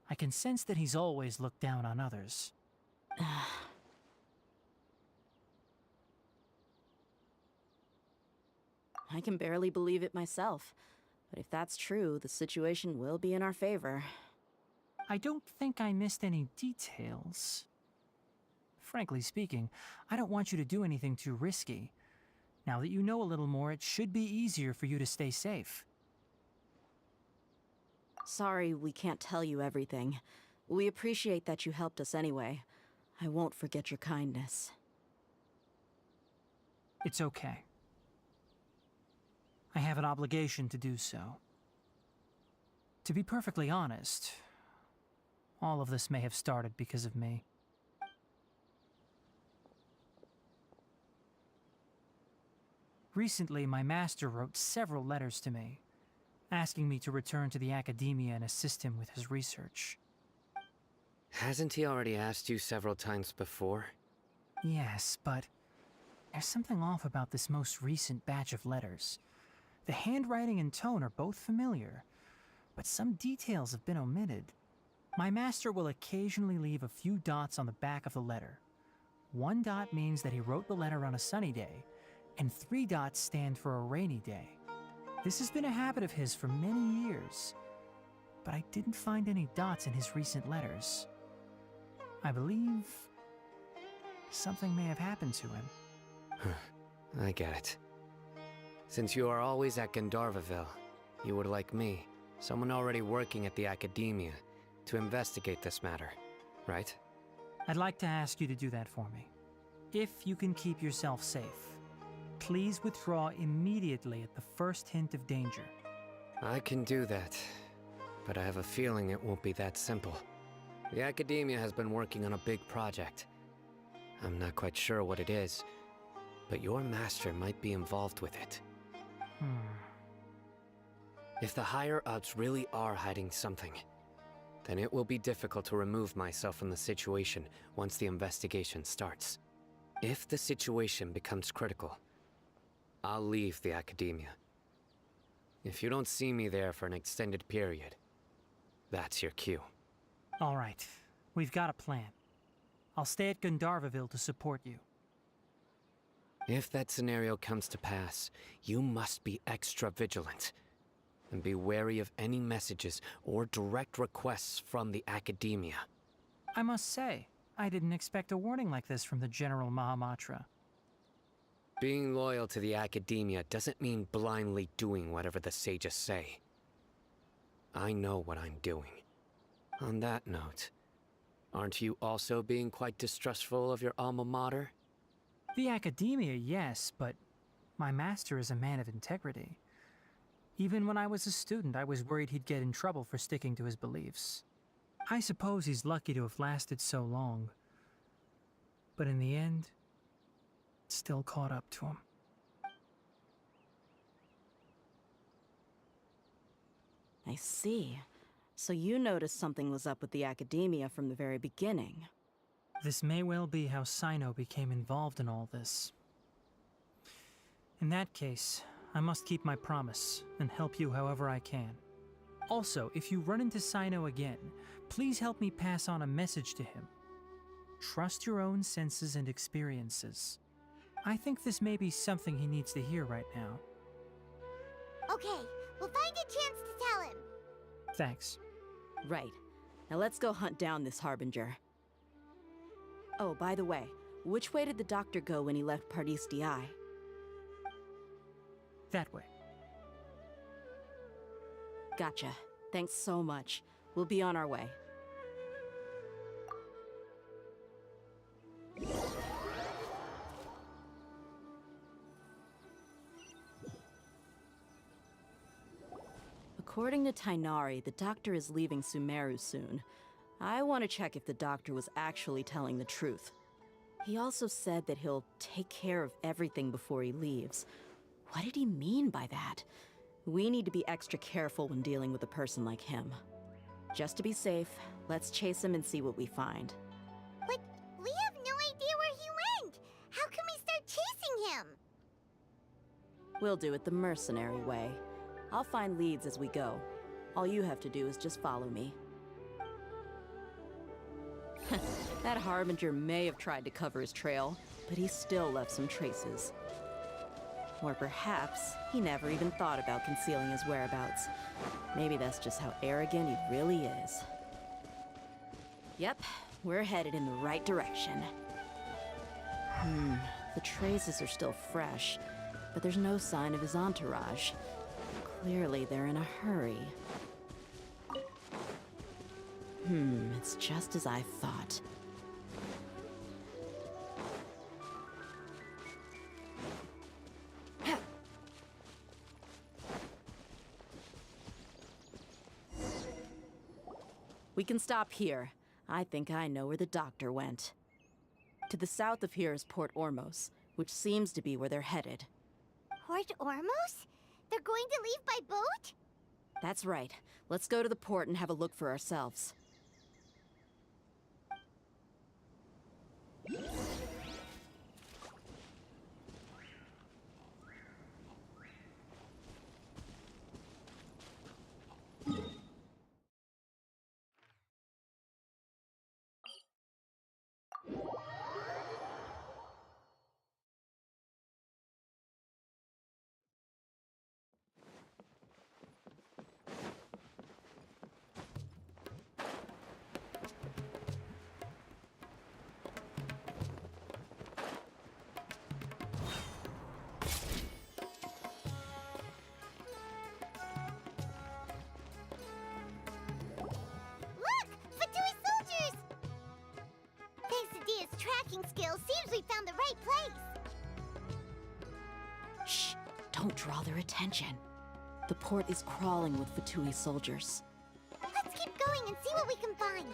I can sense that he's always looked down on others.
I can barely believe it myself. But if that's true, the situation will be in our favor.
I don't think I missed any details. Frankly speaking, I don't want you to do anything too risky. Now that you know a little more, it should be easier for you to stay safe.
Sorry we can't tell you everything. We appreciate that you helped us anyway. I won't forget your kindness.
It's okay. I have an obligation to do so. To be perfectly honest, all of this may have started because of me. Recently, my master wrote several letters to me, asking me to return to the Academia and assist him with his research.
Hasn't he already asked you several times before?
Yes, but there's something off about this most recent batch of letters. The handwriting and tone are both familiar, but some details have been omitted. My master will occasionally leave a few dots on the back of the letter. 1 dot means that he wrote the letter on a sunny day, and 3 dots stand for a rainy day. This has been a habit of his for many years, but I didn't find any dots in his recent letters. I believe something may have happened to him.
I get it. Since you are always at Gandharvaville, you would like me, someone already working at the Academia, to investigate this matter, right?
I'd like to ask you to do that for me. If you can keep yourself safe, please withdraw immediately at the first hint of danger.
I can do that, but I have a feeling it won't be that simple. The Academia has been working on a big project. I'm not quite sure what it is, but your master might be involved with it. If the higher-ups really are hiding something, then it will be difficult to remove myself from the situation once the investigation starts. If the situation becomes critical, I'll leave the Academia. If you don't see me there for an extended period, that's your cue.
All right, we've got a plan. I'll stay at Gandharvaville to support you.
If that scenario comes to pass, you must be extra vigilant. And be wary of any messages or direct requests from the Academia.
I must say, I didn't expect a warning like this from the General Mahamatra.
Being loyal to the Academia doesn't mean blindly doing whatever the sages say. I know what I'm doing. On that note, aren't you also being quite distrustful of your alma mater?
The Academia, yes, but my master is a man of integrity. Even when I was a student, I was worried he'd get in trouble for sticking to his beliefs. I suppose he's lucky to have lasted so long. But in the end, it still caught up to him.
I see. So you noticed something was up with the Academia from the very beginning.
This may well be how Sino became involved in all this. In that case, I must keep my promise and help you however I can. Also, if you run into Sino again, please help me pass on a message to him. Trust your own senses and experiences. I think this may be something he needs to hear right now.
Okay, we'll find a chance to tell him.
Thanks.
Right. Now let's go hunt down this Harbinger. Oh, by the way, which way did the doctor go when he left Paradis DI?
That way.
Gotcha. Thanks so much. We'll be on our way. According to Tainari, the doctor is leaving Sumeru soon. I want to check if the doctor was actually telling the truth. He also said that he'll take care of everything before he leaves. What did he mean by that? We need to be extra careful when dealing with a person like him. Just to be safe, let's chase him and see what we find.
But we have no idea where he went! How can we start chasing him?
We'll do it the mercenary way. I'll find leads as we go. All you have to do is just follow me. That Harbinger may have tried to cover his trail, but he still left some traces. Or perhaps he never even thought about concealing his whereabouts. Maybe that's just how arrogant he really is. Yep, we're headed in the right direction. The traces are still fresh, but there's no sign of his entourage. Clearly they're in a hurry. It's just as I thought. We can stop here. I think I know where the doctor went. To the south of here is Port Ormos, which seems to be where they're headed.
Port Ormos? They're going to leave by boat?
That's right. Let's go to the port and have a look for ourselves.
Skills seems we found the right place.
Shh! Don't draw their attention. The port is crawling with Fatui soldiers.
Let's keep going and see what we can find.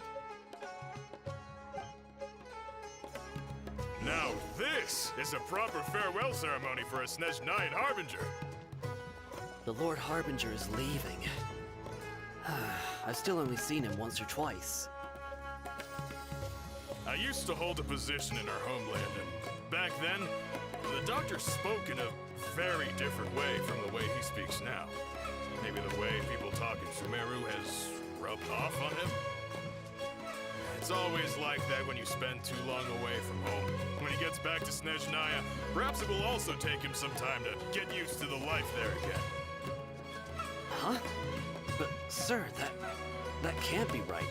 Now this is a proper farewell ceremony for a Snezhnaya Harbinger.
The Lord Harbinger is leaving. I've still only seen him once or twice.
I used to hold a position in our homeland, and back then, the doctor spoke in a very different way from the way he speaks now. Maybe the way people talk in Sumeru has rubbed off on him? It's always like that when you spend too long away from home. When he gets back to Snezhnaya, perhaps it will also take him some time to get used to the life there again.
Huh? But, sir, that can't be right.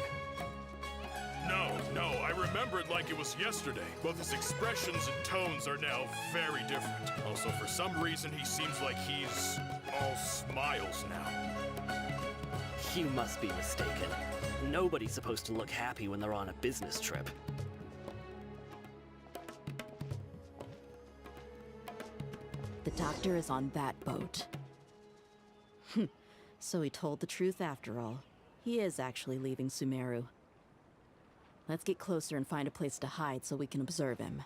No, I remember it like it was yesterday. Both his expressions and tones are now very different. Also, for some reason, he seems like he's all smiles now.
You must be mistaken. Nobody's supposed to look happy when they're on a business trip.
The doctor is on that boat. So he told the truth after all. He is actually leaving Sumeru. Let's get closer and find a place to hide so we can observe him.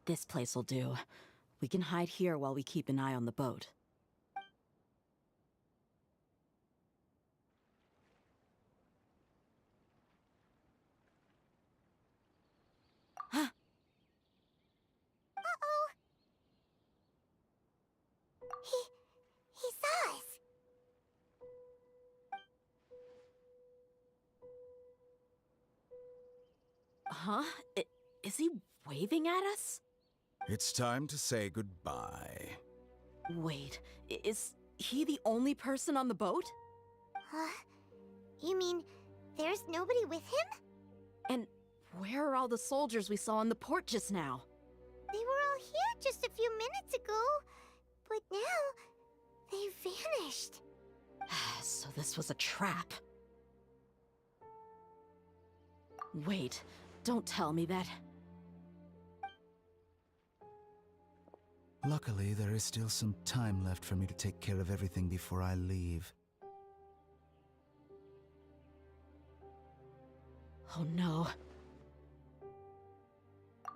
This place will do. We can hide here while we keep an eye on the boat.
Uh-oh! He saw us!
Huh? Is he waving at us?
It's time to say goodbye.
Wait, is he the only person on the boat?
Huh? You mean there's nobody with him?
And where are all the soldiers we saw in the port just now?
They were all here just a few minutes ago, but now they vanished.
So this was a trap. Wait, don't tell me that.
Luckily, there is still some time left for me to take care of everything before I leave.
Oh no.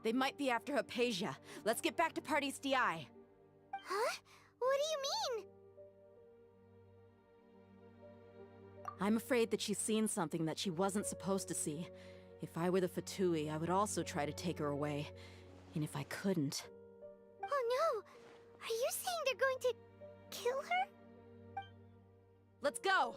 They might be after Hypatia. Let's get back to Party's DI.
Huh? What do you mean?
I'm afraid that she's seen something that she wasn't supposed to see. If I were the Fatui, I would also try to take her away. And if I couldn't...
Oh no! Are you saying they're going to kill her?
Let's go!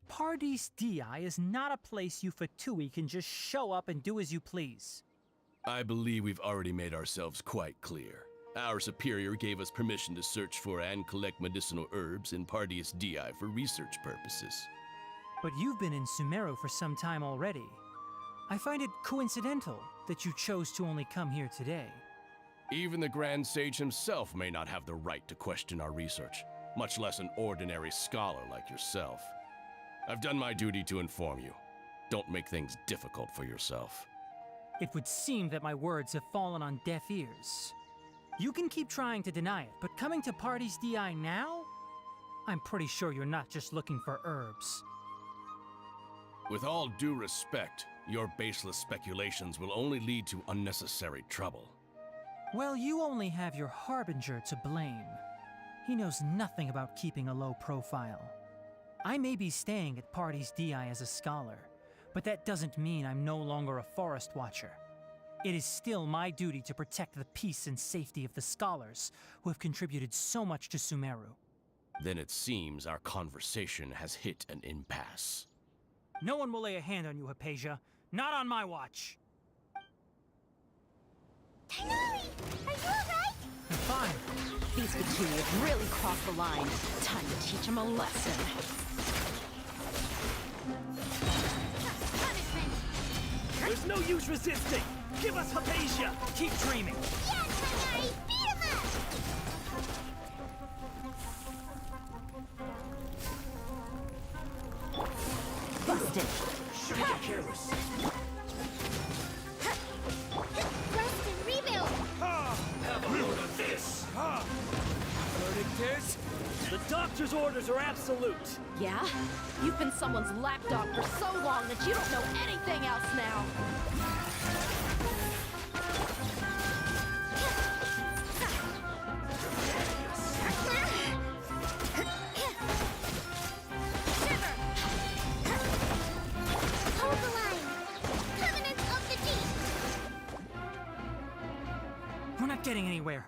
Pardees Di is not a place you Fatui can just show up and do as you please.
I believe we've already made ourselves quite clear. Our superior gave us permission to search for and collect medicinal herbs in Pardees Di for research purposes.
But you've been in Sumeru for some time already. I find it coincidental that you chose to only come here today.
Even the Grand Sage himself may not have the right to question our research, much less an ordinary scholar like yourself. I've done my duty to inform you. Don't make things difficult for yourself.
It would seem that my words have fallen on deaf ears. You can keep trying to deny it, but coming to Pardees Di now? I'm pretty sure you're not just looking for herbs.
With all due respect, your baseless speculations will only lead to unnecessary trouble.
Well, you only have your Harbinger to blame. He knows nothing about keeping a low profile. I may be staying at Pardees Di as a scholar, but that doesn't mean I'm no longer a forest watcher. It is still my duty to protect the peace and safety of the scholars who have contributed so much to Sumeru.
Then it seems our conversation has hit an impasse.
No one will lay a hand on you, Hypatia. Not on my watch.
Tighnari! Are you alright?
I'm fine.
These Fatui have really crossed the line. Time to teach them a lesson.
There's no use resisting! Give us Hypatia!
Keep dreaming!
Yeah, Tighnari! Beat him up!
Busted!
Should get careless.
Rest and rebuild!
Have a load of this! Verdict is, the doctor's orders are absolute.
Yeah? You've been someone's lapdog for so long that you don't know anything else now.
getting anywhere.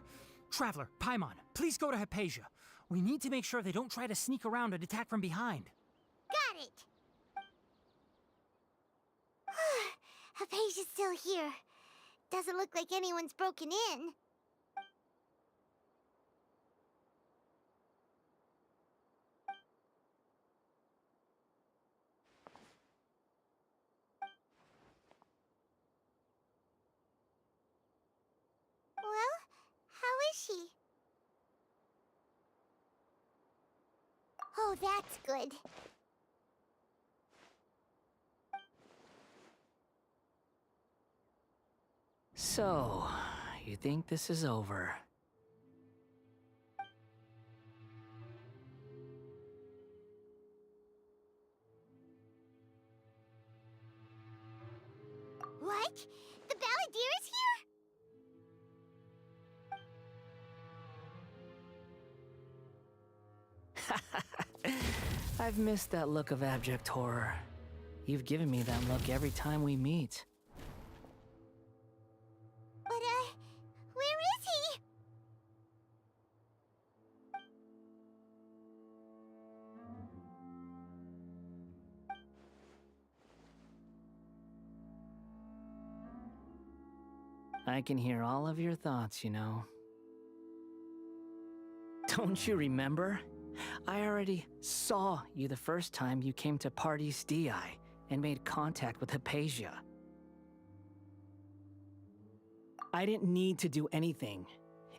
Traveler, Paimon, please go to Hypatia. We need to make sure they don't try to sneak around and attack from behind.
Got it! Hypatia's still here. Doesn't look like anyone's broken in. Well, how is she? Oh, that's good.
So, you think this is over?
What? The Balladeer is here?
I've missed that look of abject horror. You've given me that look every time we meet.
But, where is he?
I can hear all of your thoughts, you know. Don't you remember? I already saw you the first time you came to Party's DI and made contact with Hypatia. I didn't need to do anything.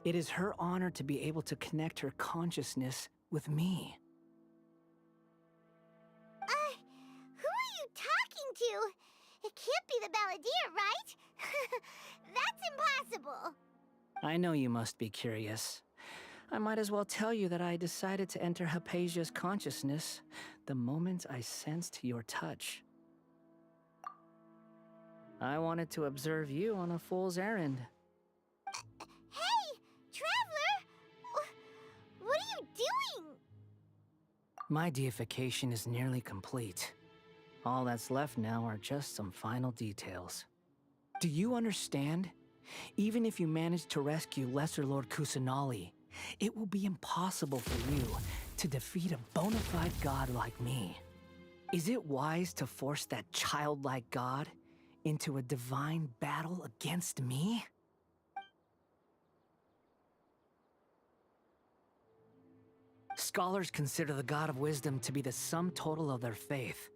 It is her honor to be able to connect her consciousness with me.
Who are you talking to? It can't be the Balladeer, right? That's impossible.
I know you must be curious. I might as well tell you that I decided to enter Hypatia's consciousness the moment I sensed your touch. I wanted to observe you on a fool's errand.
Hey, Traveler! What are you doing?
My deification is nearly complete. All that's left now are just some final details. Do you understand? Even if you manage to rescue Lesser Lord Kusanali, it will be impossible for you to defeat a bona fide god like me. Is it wise to force that childlike god into a divine battle against me? Scholars consider the god of wisdom to be the sum total of their faith.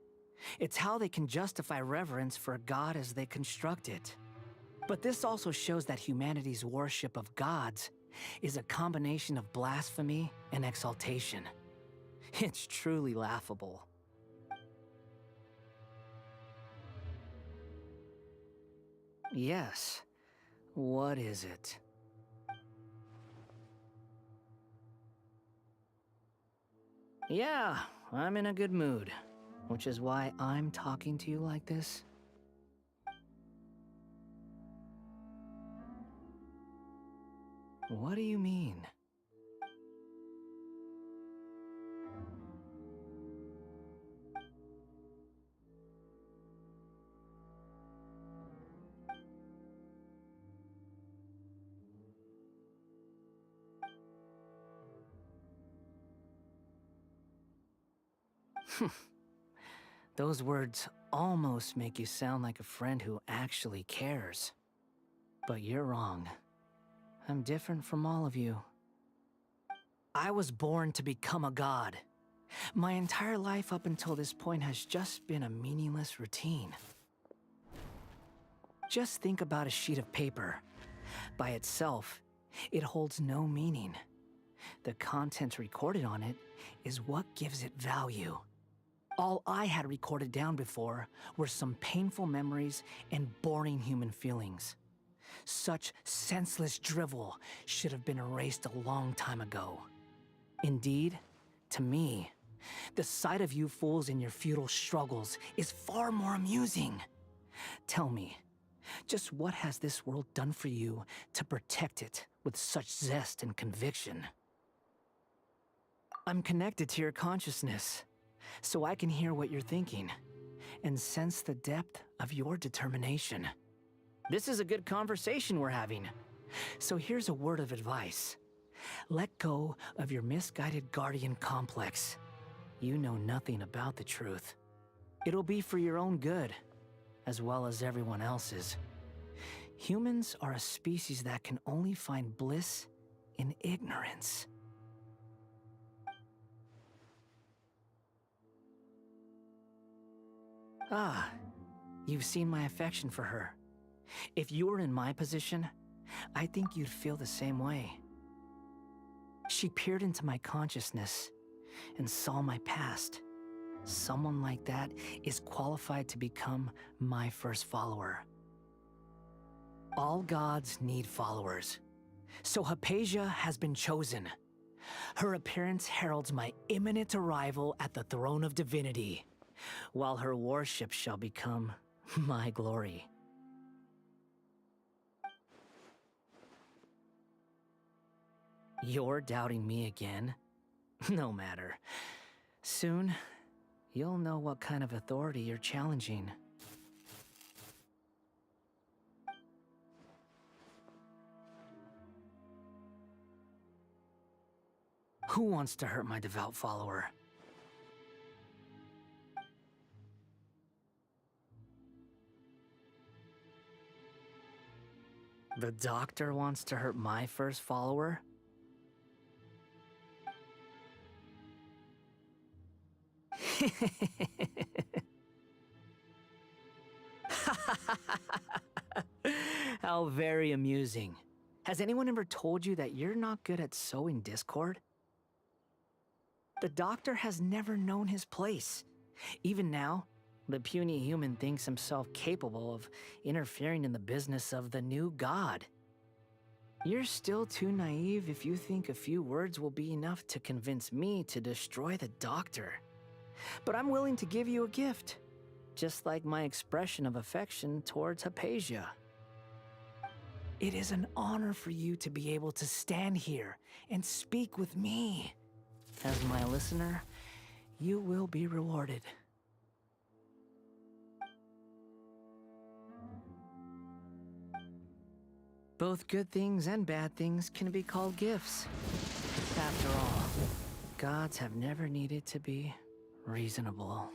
It's how they can justify reverence for a god as they construct it. But this also shows that humanity's worship of gods is a combination of blasphemy and exaltation. It's truly laughable. Yes. What is it? Yeah, I'm in a good mood, which is why I'm talking to you like this. What do you mean? Those words almost make you sound like a friend who actually cares. But you're wrong. I'm different from all of you. I was born to become a god. My entire life up until this point has just been a meaningless routine. Just think about a sheet of paper. By itself, it holds no meaning. The content recorded on it is what gives it value. All I had recorded down before were some painful memories and boring human feelings. Such senseless drivel should have been erased a long time ago. Indeed, to me, the sight of you fools in your futile struggles is far more amusing. Tell me, just what has this world done for you to protect it with such zest and conviction? I'm connected to your consciousness, so I can hear what you're thinking and sense the depth of your determination. This is a good conversation we're having. So here's a word of advice. Let go of your misguided guardian complex. You know nothing about the truth. It'll be for your own good, as well as everyone else's. Humans are a species that can only find bliss in ignorance. Ah, you've seen my affection for her. If you were in my position, I think you'd feel the same way. She peered into my consciousness and saw my past. Someone like that is qualified to become my first follower. All gods need followers. So Hypatia has been chosen. Her appearance heralds my imminent arrival at the throne of divinity, while her worship shall become my glory. You're doubting me again? No matter. Soon, you'll know what kind of authority you're challenging. Who wants to hurt my devout follower? The doctor wants to hurt my first follower? How very amusing. Has anyone ever told you that you're not good at sowing discord? The doctor has never known his place. Even now, the puny human thinks himself capable of interfering in the business of the new god. You're still too naive if you think a few words will be enough to convince me to destroy the doctor. But I'm willing to give you a gift, just like my expression of affection towards Hypatia. It is an honor for you to be able to stand here and speak with me. As my listener, you will be rewarded. Both good things and bad things can be called gifts. After all, gods have never needed to be reasonable.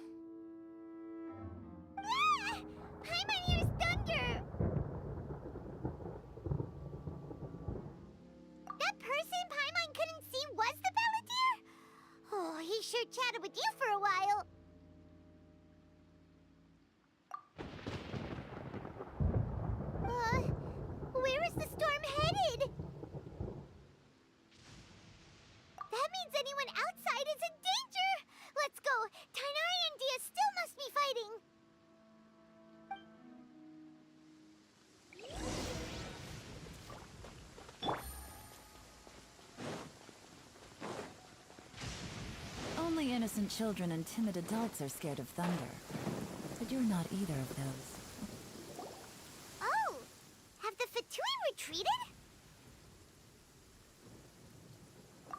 Ah! Paimon hears thunder! That person Paimon couldn't see was the Balladeer? Oh, he sure chatted with you for a while. Where is the storm headed? That means anyone outside is in danger! Let's go! Tighnari and Dia still must be fighting!
Only innocent children and timid adults are scared of thunder. But you're not either of those.
Oh! Have the Fatui retreated?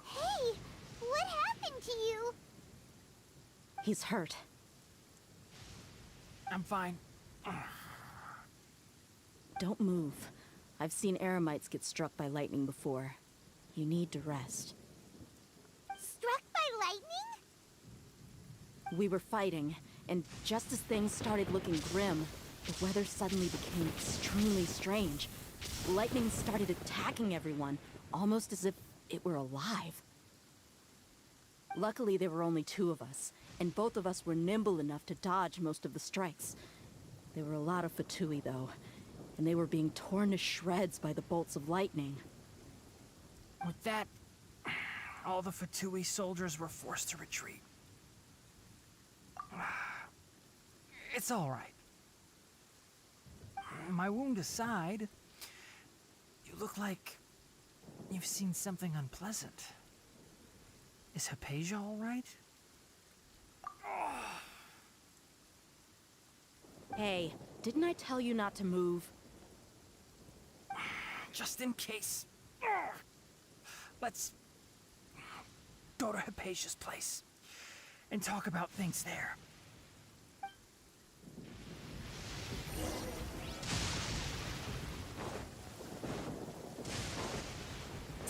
Hey! What happened to you?
He's hurt.
I'm fine.
Don't move. I've seen Eremites get struck by lightning before. You need to rest.
Struck by lightning?
We were fighting, and just as things started looking grim, the weather suddenly became extremely strange. Lightning started attacking everyone, almost as if it were alive. Luckily, there were only two of us, and both of us were nimble enough to dodge most of the strikes. There were a lot of Fatui, though, and they were being torn to shreds by the bolts of lightning.
With that, all the Fatui soldiers were forced to retreat. It's all right. My wound aside, you look like you've seen something unpleasant. Is Hypatia all right?
Hey, didn't I tell you not to move?
Just in case. Let's go to Hypatia's place and talk about things there.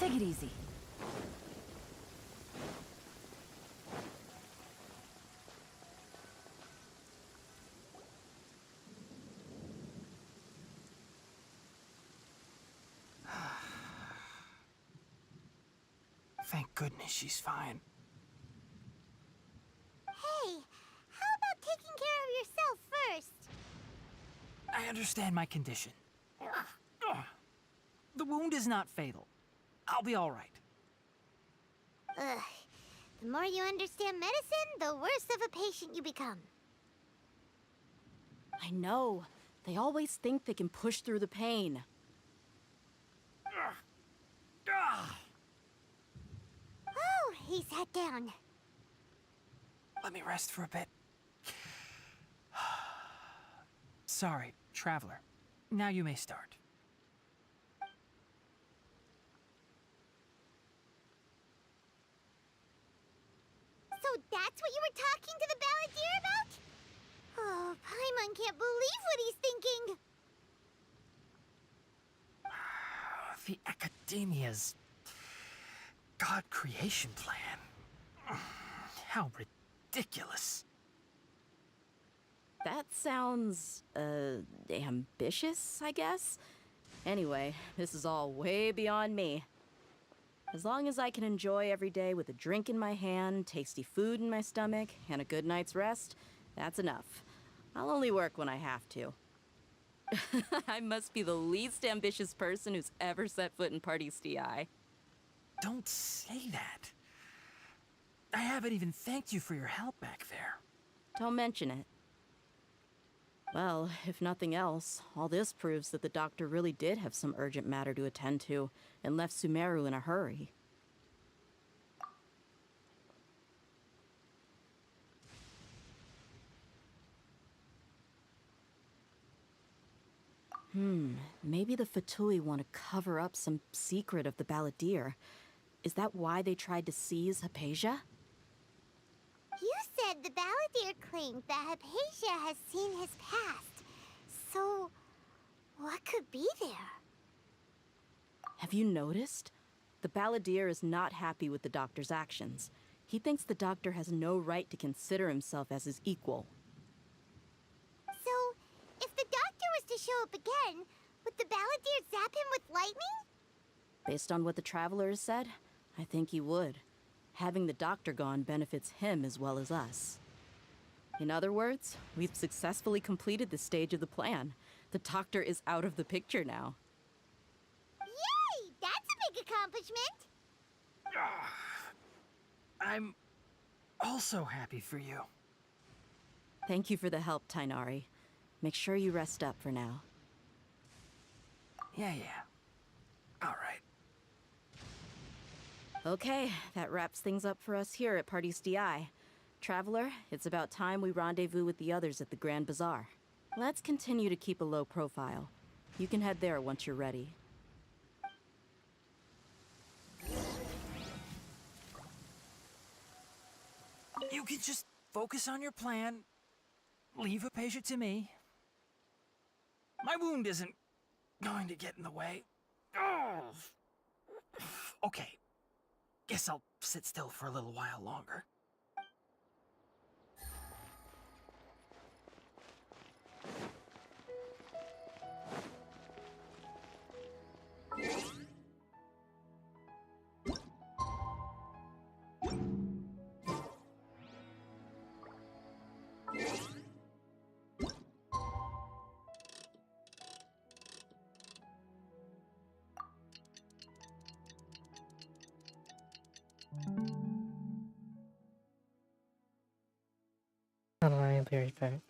Take it easy.
Thank goodness she's fine.
Hey, how about taking care of yourself first?
I understand my condition. The wound is not fatal. I'll be all right.
Ugh. The more you understand medicine, the worse of a patient you become.
I know. They always think they can push through the pain.
Oh, he sat down.
Let me rest for a bit. Sorry, traveler. Now you may start.
So that's what you were talking to the balladeer about? Oh, Paimon can't believe what he's thinking.
The Academia's God creation plan. How ridiculous.
That sounds, ambitious, I guess? Anyway, this is all way beyond me. As long as I can enjoy every day with a drink in my hand, tasty food in my stomach, and a good night's rest, that's enough. I'll only work when I have to. I must be the least ambitious person who's ever set foot in Party's DI.
Don't say that. I haven't even thanked you for your help back there.
Don't mention it. Well, if nothing else, all this proves that the doctor really did have some urgent matter to attend to and left Sumeru in a hurry. Maybe the Fatui want to cover up some secret of the balladeer. Is that why they tried to seize Hypatia?
You said the balladeer claimed that Hypatia has seen his past. So, what could be there?
Have you noticed? The balladeer is not happy with the doctor's actions. He thinks the doctor has no right to consider himself as his equal.
So, if the doctor was to show up again, would the balladeer zap him with lightning?
Based on what the traveler has said, I think he would. Having the doctor gone benefits him as well as us. In other words, we've successfully completed this stage of the plan. The doctor is out of the picture now.
Yay! That's a big accomplishment!
I'm also happy for you.
Thank you for the help, Tainari. Make sure you rest up for now.
Yeah. All right.
Okay, that wraps things up for us here at Party's DI. Traveler, it's about time we rendezvous with the others at the Grand Bazaar. Let's continue to keep a low profile. You can head there once you're ready.
You can just focus on your plan. Leave Hypatia to me. My wound isn't going to get in the way. Okay. Guess I'll sit still for a little while longer.
Alright, be right back.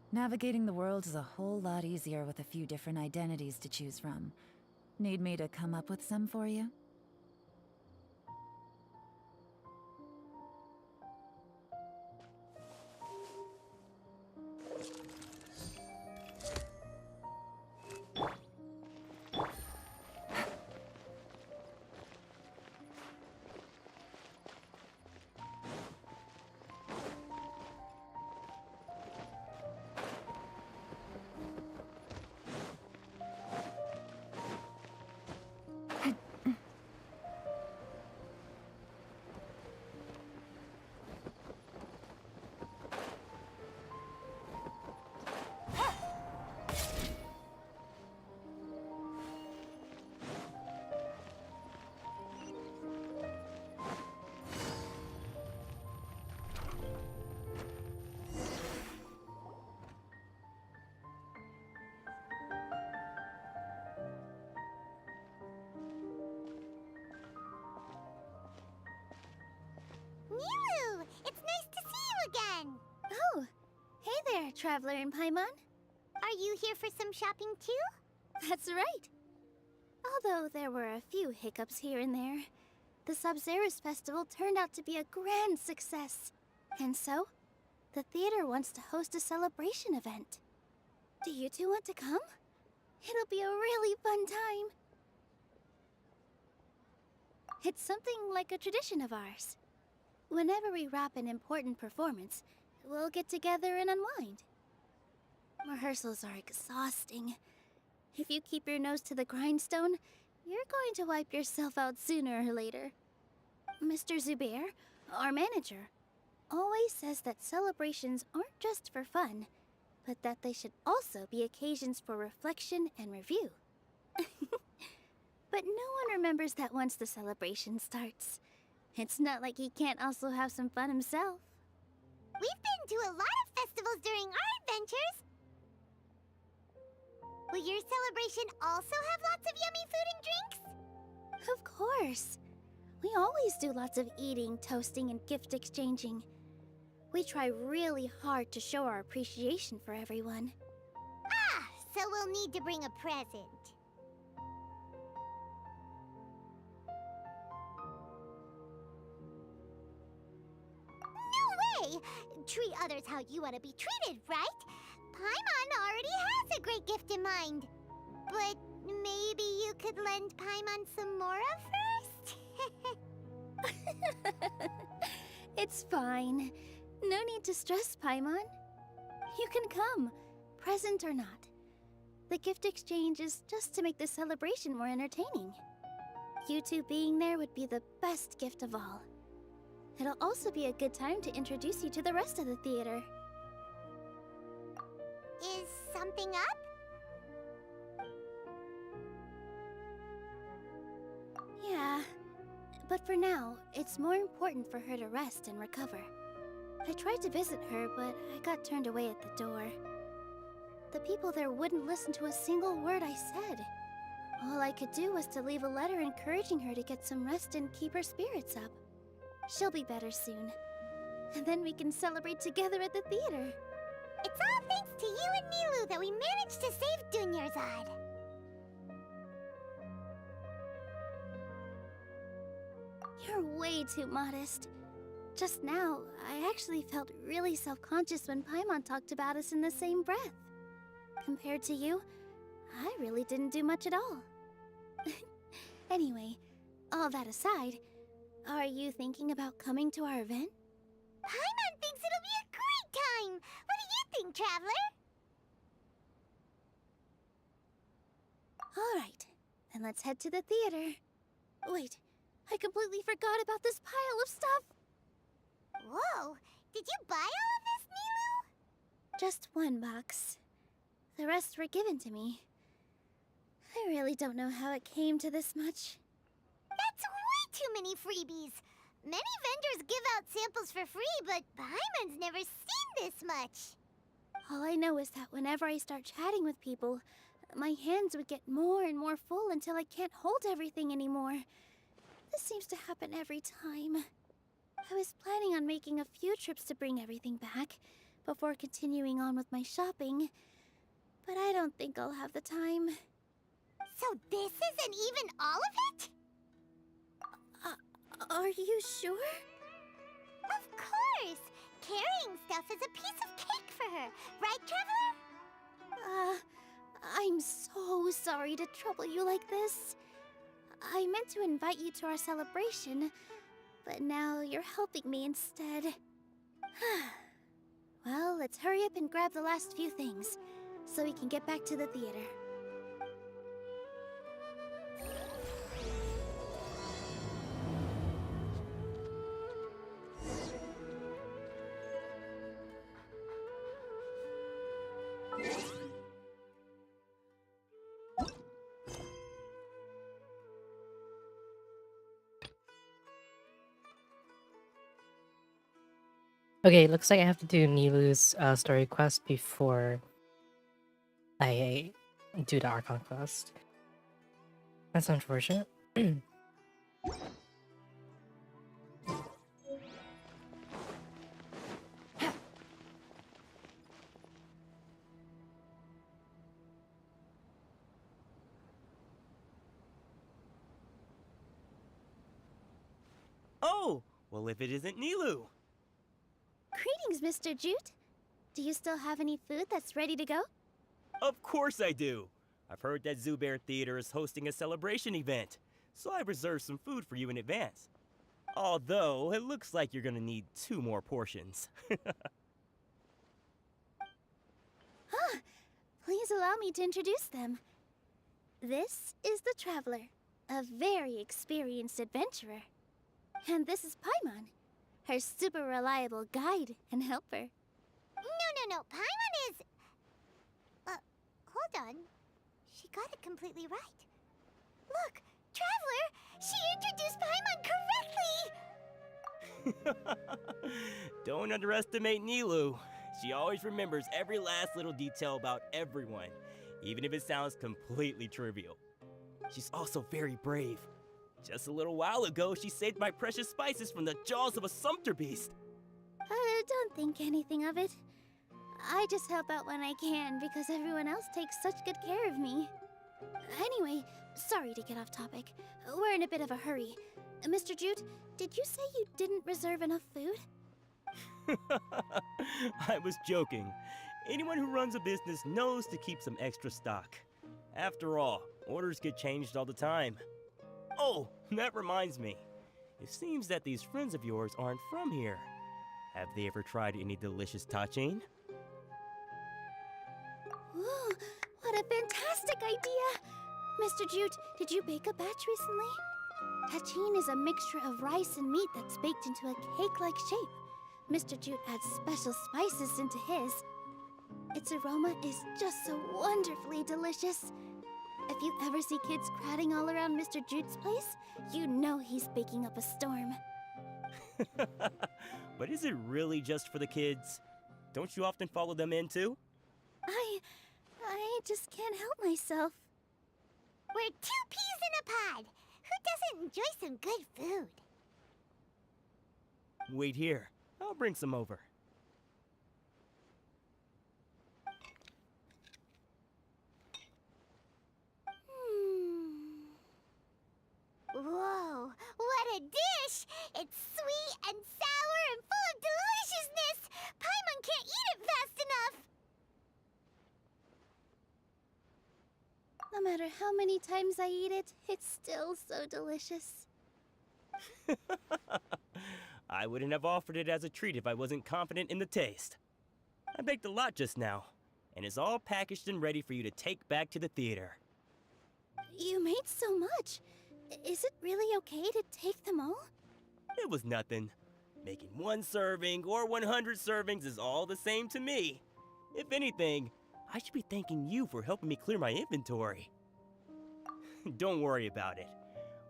Navigating the world is a whole lot easier with a few different identities to choose from. Need me to come up with some for you?
Nilu! It's nice to see you again! Oh, hey there, Traveler in Paimon. Are you here for some shopping too? That's right. Although there were a few hiccups here and there, the Sub-Zerus Festival turned out to be a grand success. And so, the theater wants to host a celebration event. Do you two want to come? It'll be a really fun time. It's something like a tradition of ours. Whenever we wrap an important performance, we'll get together and unwind. Rehearsals are exhausting. If you keep your nose to the grindstone, you're going to wipe yourself out sooner or later. Mr. Zubair, our manager, always says that celebrations aren't just for fun, but that they should also be occasions for reflection and review. But no one remembers that once the celebration starts. It's not like he can't also have some fun himself. We've been to a lot of festivals during our adventures. Will your celebration also have lots of yummy food and drinks? Of course. We always do lots of eating, toasting, and gift exchanging. We try really hard to show our appreciation for everyone. Ah, so we'll need to bring a present. No way! Treat others how you want to be treated, right? Paimon already has a great gift in mind. But maybe you could lend Paimon some more of hers? It's fine. No need to stress, Paimon. You can come, present or not. The gift exchange is just to make the celebration more entertaining. You two being there would be the best gift of all. It'll also be a good time to introduce you to the rest of the theater. Is something up? Yeah, but for now, it's more important for her to rest and recover. I tried to visit her, but I got turned away at the door. The people there wouldn't listen to a single word I said. All I could do was to leave a letter encouraging her to get some rest and keep her spirits up. She'll be better soon. And then we can celebrate together at the theater. It's all thanks to you and Nilu that we managed to save Dunyarzad. You're way too modest. Just now, I actually felt really self-conscious when Paimon talked about us in the same breath. Compared to you, I really didn't do much at all. Anyway, all that aside, are you thinking about coming to our event? Paimon thinks it'll be a great time! What do you think, Traveler? Alright, then let's head to the theater. Wait, I completely forgot about this pile of stuff! Whoa! Did you buy all of this, Nilu? Just one box. The rest were given to me. I really don't know how it came to this much. That's way too many freebies! Many vendors give out samples for free, but Paimon's never seen this much. All I know is that whenever I start chatting with people, my hands would get more and more full until I can't hold everything anymore. This seems to happen every time. I was planning on making a few trips to bring everything back, before continuing on with my shopping. But I don't think I'll have the time. So this isn't even all of it? Are you sure? Of course! Carrying stuff is a piece of cake for her, right, Traveler? I'm so sorry to trouble you like this. I meant to invite you to our celebration, but now you're helping me instead. Well, let's hurry up and grab the last few things, so we can get back to the theater.
Okay, looks like I have to do Nilu's story quest before I do the Archon quest. That's unfortunate.
Oh, well, if it isn't Nilu.
Greetings, Mr. Jute. Do you still have any food that's ready to go?
Of course I do. I've heard that Zubair Theater is hosting a celebration event, so I reserved some food for you in advance. Although, it looks like you're gonna need 2 more portions.
Please allow me to introduce them. This is the Traveler, a very experienced adventurer. And this is Paimon, her super reliable guide and helper. No, Paimon is... hold on. She got it completely right. Look, Traveler, she introduced Paimon correctly!
Don't underestimate Nilu. She always remembers every last little detail about everyone, even if it sounds completely trivial. She's also very brave. Just a little while ago, she saved my precious spices from the jaws of a sumpter beast.
Don't think anything of it. I just help out when I can because everyone else takes such good care of me. Anyway, sorry to get off topic. We're in a bit of a hurry. Mr. Jute, did you say you didn't reserve enough food?
I was joking. Anyone who runs a business knows to keep some extra stock. After all, orders get changed all the time. Oh, that reminds me. It seems that these friends of yours aren't from here. Have they ever tried any delicious tachin?
Ooh, what a fantastic idea! Mr. Jute, did you bake a batch recently? Tachin is a mixture of rice and meat that's baked into a cake-like shape. Mr. Jute adds special spices into his. Its aroma is just so wonderfully delicious. If you ever see kids crowding all around Mr. Jute's place, you know he's baking up a storm.
But is it really just for the kids? Don't you often follow them in too?
I just can't help myself. We're 2 peas in a pod. Who doesn't enjoy some good food?
Wait here. I'll bring some over.
Whoa, what a dish! It's sweet and sour and full of deliciousness! Paimon can't eat it fast enough! No matter how many times I eat it, it's still so delicious.
I wouldn't have offered it as a treat if I wasn't confident in the taste. I baked a lot just now, and it's all packaged and ready for you to take back to the theater.
You made so much. Is it really okay to take them all?
It was nothing. Making 1 serving or 100 servings is all the same to me. If anything, I should be thanking you for helping me clear my inventory. Don't worry about it.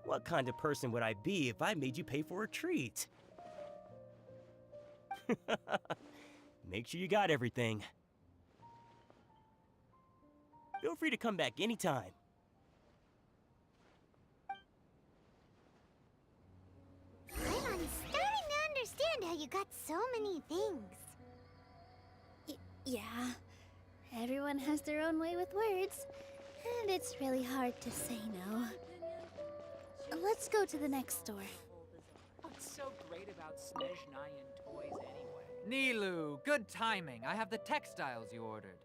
What kind of person would I be if I made you pay for a treat? Make sure you got everything. Feel free to come back anytime.
I'm starting to understand how you got so many things. Yeah, everyone has their own way with words, and it's really hard to say no. Let's go to the next store.
What's so great about Snezhnayan toys anyway? Nilu, good timing. I have the textiles you ordered.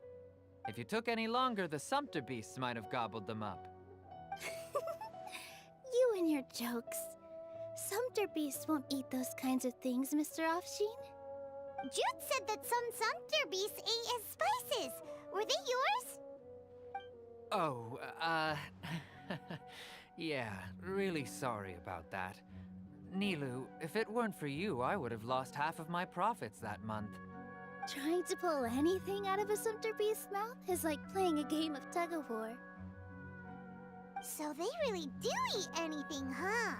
If you took any longer, the Sumpter beasts might have gobbled them up.
You and your jokes. Sumpter beasts won't eat those kinds of things, Mr. Offsheen. Jude said that some Sumpter beasts ate his spices. Were they yours?
Oh, yeah, really sorry about that. Nilu, if it weren't for you, I would have lost half of my profits that month.
Trying to pull anything out of a Sumpter beast's mouth is like playing a game of tug-of-war. So they really do eat anything, huh?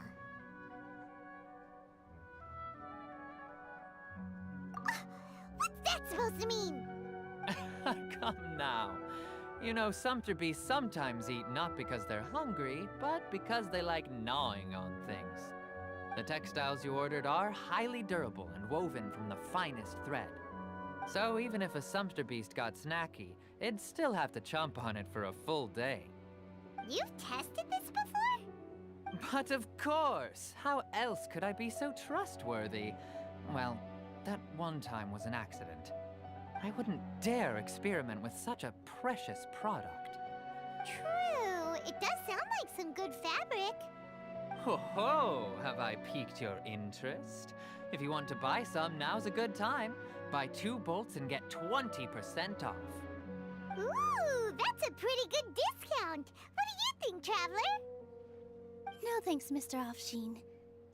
What's that supposed to mean?
Come now. You know, Sumpter beasts sometimes eat not because they're hungry, but because they like gnawing on things. The textiles you ordered are highly durable and woven from the finest thread. So even if a Sumpter beast got snacky, it'd still have to chomp on it for a full day.
You've tested this before?
But of course! How else could I be so trustworthy? Well, that one time was an accident. I wouldn't dare experiment with such a precious product.
True. It does sound like some good fabric.
Ho ho! Have I piqued your interest? If you want to buy some, now's a good time. Buy 2 bolts and get 20% off.
Ooh, that's a pretty good discount. What do you think, Traveler? No thanks, Mr. Offsheen.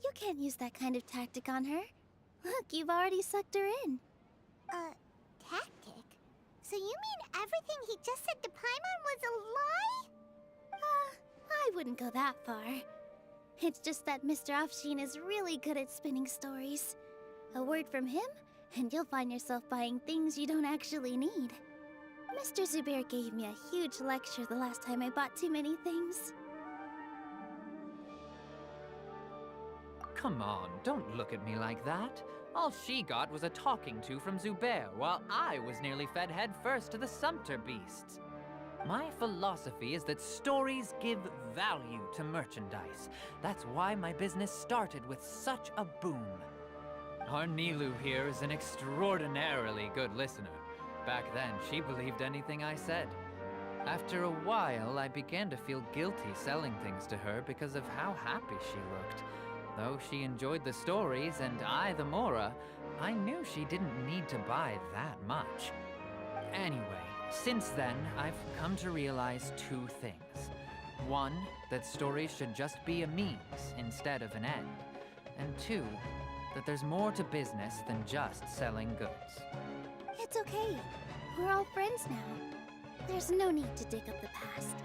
You can't use that kind of tactic on her. Look, you've already sucked her in. Tactic? So you mean everything he just said to Paimon was a lie? I wouldn't go that far. It's just that Mr. Offsheen is really good at spinning stories. A word from him, and you'll find yourself buying things you don't actually need. Mr. Zubair gave me a huge lecture the last time I bought too many things.
Come on, don't look at me like that. All she got was a talking to from Zubair, while I was nearly fed head first to the Sumpter beasts. My philosophy is that stories give value to merchandise. That's why my business started with such a boom. Our Nilu here is an extraordinarily good listener. Back then, she believed anything I said. After a while, I began to feel guilty selling things to her because of how happy she looked. Though she enjoyed the stories and I the Mora, I knew she didn't need to buy that much. Anyway, since then, I've come to realize 2 things. 1, that stories should just be a means instead of an end. And 2, that there's more to business than just selling goods.
It's okay. We're all friends now. There's no need to dig up the past.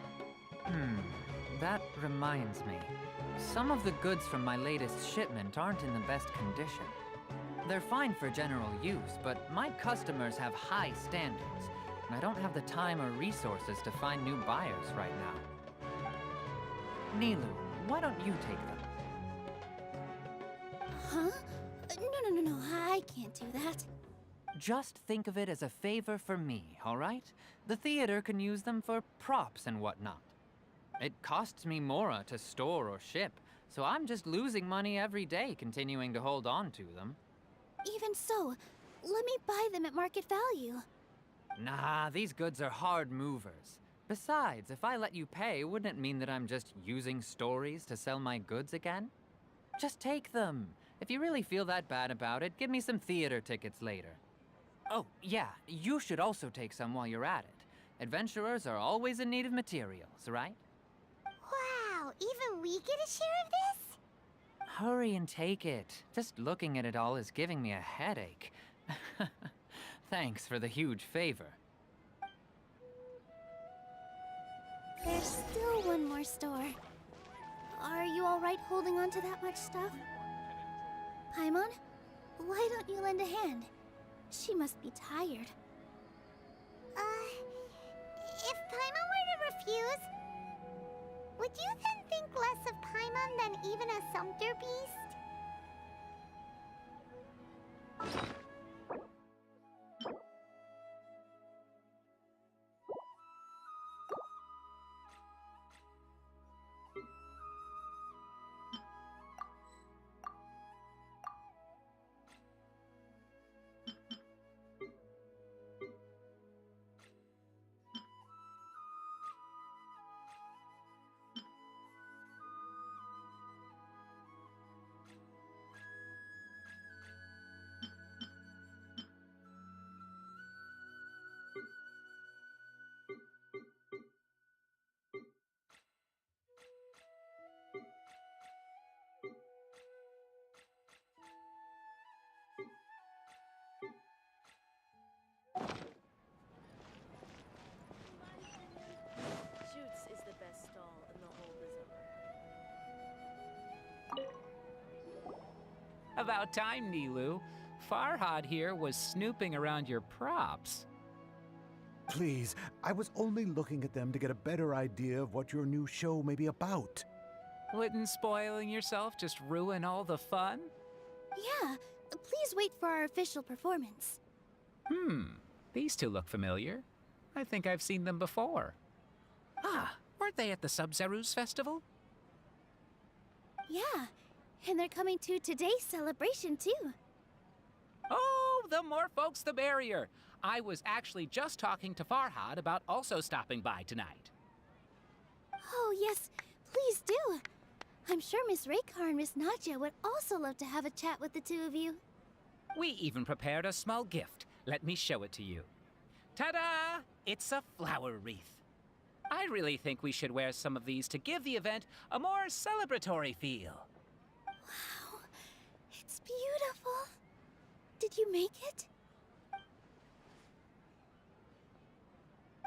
That reminds me. Some of the goods from my latest shipment aren't in the best condition. They're fine for general use, but my customers have high standards, and I don't have the time or resources to find new buyers right now. Nilu, why don't you take them?
Huh? No, I can't do that.
Just think of it as a favor for me, all right? The theater can use them for props and whatnot. It costs me Mora to store or ship, so I'm just losing money every day continuing to hold on to them.
Even so, let me buy them at market value.
Nah, these goods are hard movers. Besides, if I let you pay, wouldn't it mean that I'm just using stories to sell my goods again? Just take them. If you really feel that bad about it, give me some theater tickets later. Oh, yeah, you should also take some while you're at it. Adventurers are always in need of materials, right?
Wow, even we get a share of this?
Hurry and take it. Just looking at it all is giving me a headache. Thanks for the huge favor.
There's still one more store. Are you alright holding on to that much stuff? Paimon, why don't you lend a hand? She must be tired. If Paimon were to refuse, would you then think less of Paimon than even a Sumpter beast?
About time, Nilu. Farhad here was snooping around your props.
Please, I was only looking at them to get a better idea of what your new show may be about.
Wouldn't spoiling yourself just ruin all the fun?
Yeah, please wait for our official performance.
These two look familiar. I think I've seen them before. Ah, weren't they at the Sub-Zerus festival?
Yeah, and they're coming to today's celebration too.
Oh, the more folks the merrier. I was actually just talking to Farhad about also stopping by tonight.
Oh yes, please do. I'm sure Miss Raykar and Miss Nadja would also love to have a chat with the two of you.
We even prepared a small gift. Let me show it to you. Ta-da! It's a flower wreath. I really think we should wear some of these to give the event a more celebratory feel.
Wow, it's beautiful. Did you make it?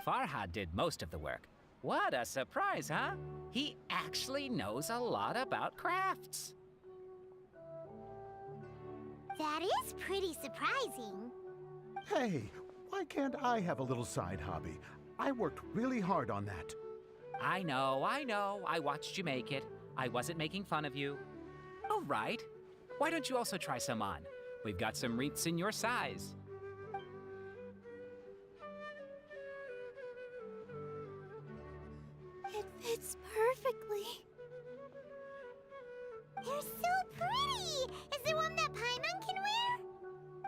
Farhad did most of the work. What a surprise, huh? He actually knows a lot about crafts.
That is pretty surprising.
Hey, why can't I have a little side hobby? I worked really hard on that.
I know. I watched you make it. I wasn't making fun of you. All right. Why don't you also try some on? We've got some wreaths in your size.
It fits perfectly.
They're so pretty! Is there one that Paimon can wear?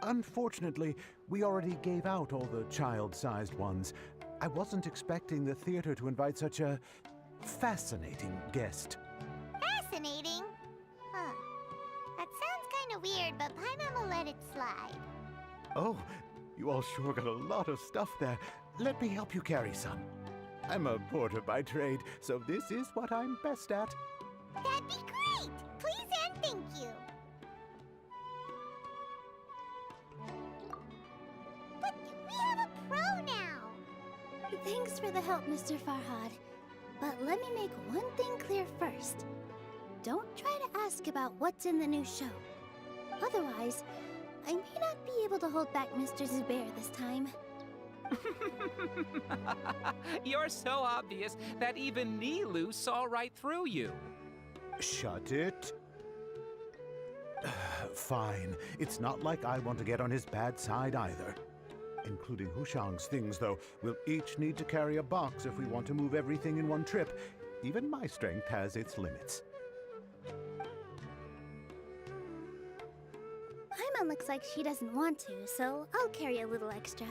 Unfortunately, we already gave out all the child-sized ones. I wasn't expecting the theater to invite such a fascinating guest.
Fascinating? Huh. That sounds kinda weird, but Paimon will let it slide.
Oh, you all sure got a lot of stuff there. Let me help you carry some. I'm a porter by trade, so this is what I'm best at.
That'd be great! Please and thank you. But we have a pro now!
Thanks for the help, Mr. Farhad. But let me make one thing clear first. Don't try to ask about what's in the new show. Otherwise, I may not be able to hold back Mr. Zubair this time.
You're so obvious that even Nilu saw right through you.
Shut it. Fine. It's not like I want to get on his bad side either. Including Hushang's things, though. We'll each need to carry a box if we want to move everything in one trip. Even my strength has its limits.
Paimon looks like she doesn't want to, so I'll carry a little extra.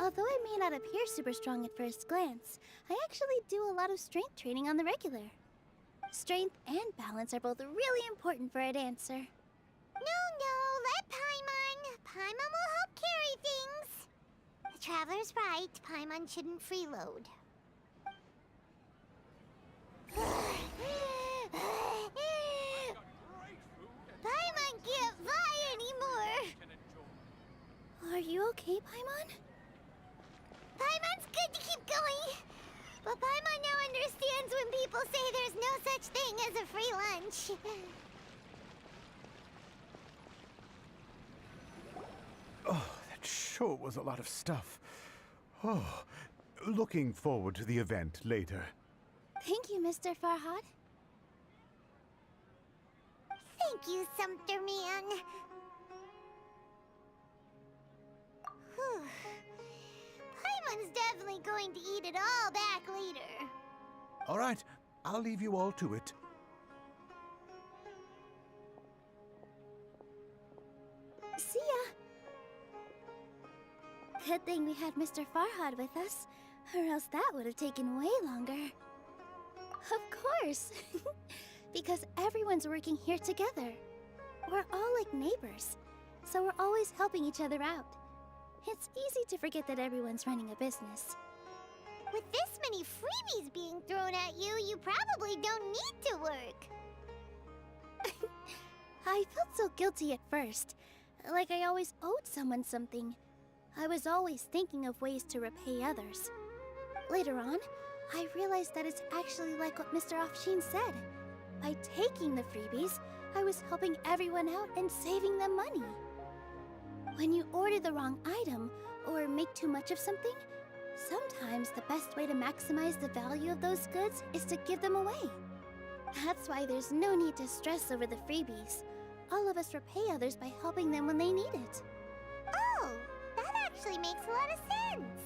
Although I may not appear super strong at first glance, I actually do a lot of strength training on the regular. Strength and balance are both really important for a dancer.
No, let Paimon. Paimon will help carry things. The Traveler's right. Paimon shouldn't freeload. Paimon can't fly anymore.
Are you okay, Paimon?
Paimon's good to keep going. But Paimon now understands when people say there's no such thing as a free lunch.
Oh, that sure was a lot of stuff. Oh, looking forward to the event later.
Thank you, Mr. Farhad.
Thank you, Sumpter Man. Whew. Paimon's definitely going to eat it all back later.
All right, I'll leave you all to it.
See ya. Good thing we had Mr. Farhad with us, or else that would have taken way longer. Of course. Because everyone's working here together. We're all like neighbors, so we're always helping each other out. It's easy to forget that everyone's running a business.
With this many freebies being thrown at you, you probably don't need to work.
I felt so guilty at first, like I always owed someone something. I was always thinking of ways to repay others. Later on, I realized that it's actually like what Mr. Afshin said. By taking the freebies, I was helping everyone out and saving them money. When you order the wrong item or make too much of something, sometimes the best way to maximize the value of those goods is to give them away. That's why there's no need to stress over the freebies. All of us repay others by helping them when they need it.
Oh, that actually makes a lot of sense.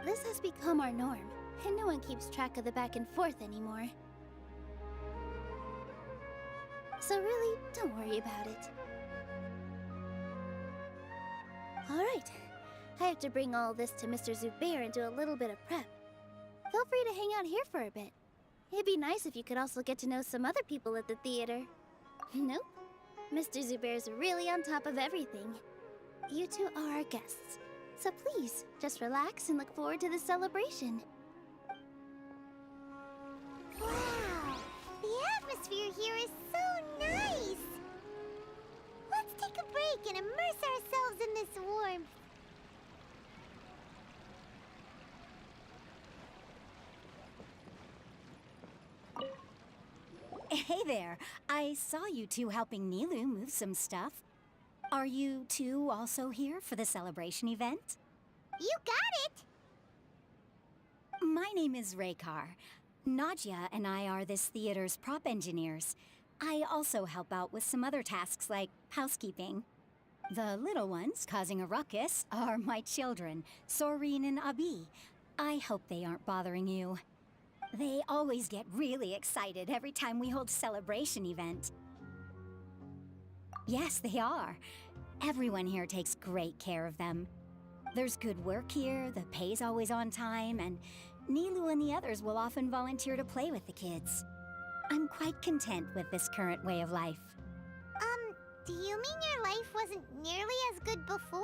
This has become our norm, and no one keeps track of the back and forth anymore. So really, don't worry about it. Alright, I have to bring all this to Mr. Zubair and do a little bit of prep. Feel free to hang out here for a bit. It'd be nice if you could also get to know some other people at the theater. Nope. Mr. Zubair's really on top of everything. You two are our guests, so please, just relax and look forward to the celebration.
Wow, the atmosphere here is so nice. Let's take a break and immerse ourselves in this warmth.
Hey there. I saw you two helping Nilu move some stuff. Are you two also here for the celebration event?
You got it!
My name is Raykar. Nadia and I are this theater's prop engineers. I also help out with some other tasks like housekeeping. The little ones causing a ruckus are my children, Soreen and Abi. I hope they aren't bothering you. They always get really excited every time we hold a celebration event. Yes, they are. Everyone here takes great care of them. There's good work here, the pay's always on time, and Nilu and the others will often volunteer to play with the kids. I'm quite content with this current way of life.
Do you mean your life wasn't nearly as good before?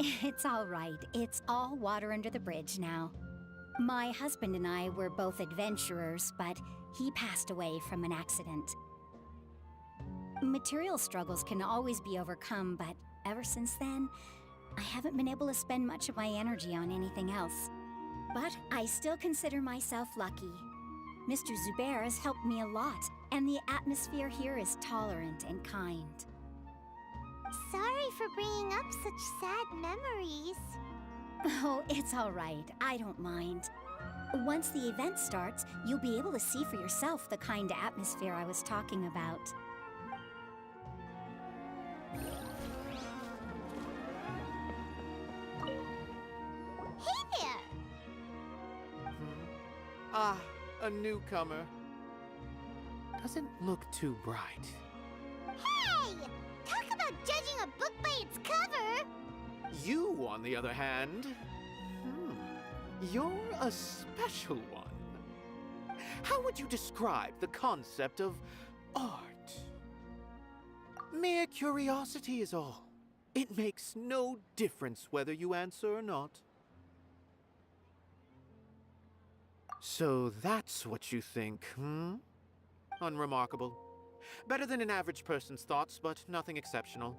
It's all right. It's all water under the bridge now. My husband and I were both adventurers, but he passed away from an accident. Material struggles can always be overcome, but ever since then, I haven't been able to spend much of my energy on anything else. But I still consider myself lucky. Mr. Zubair has helped me a lot, and the atmosphere here is tolerant and kind.
Sorry for bringing up such sad memories.
Oh, it's all right. I don't mind. Once the event starts, you'll be able to see for yourself the kind of atmosphere I was talking about.
Hey there!
Ah, a newcomer. Doesn't look too bright.
Hey! Talk about judging a book by its cover!
You, on the other hand, you're a special one. How would you describe the concept of art? Mere curiosity is all. It makes no difference whether you answer or not. So that's what you think, Unremarkable. Better than an average person's thoughts, but nothing exceptional.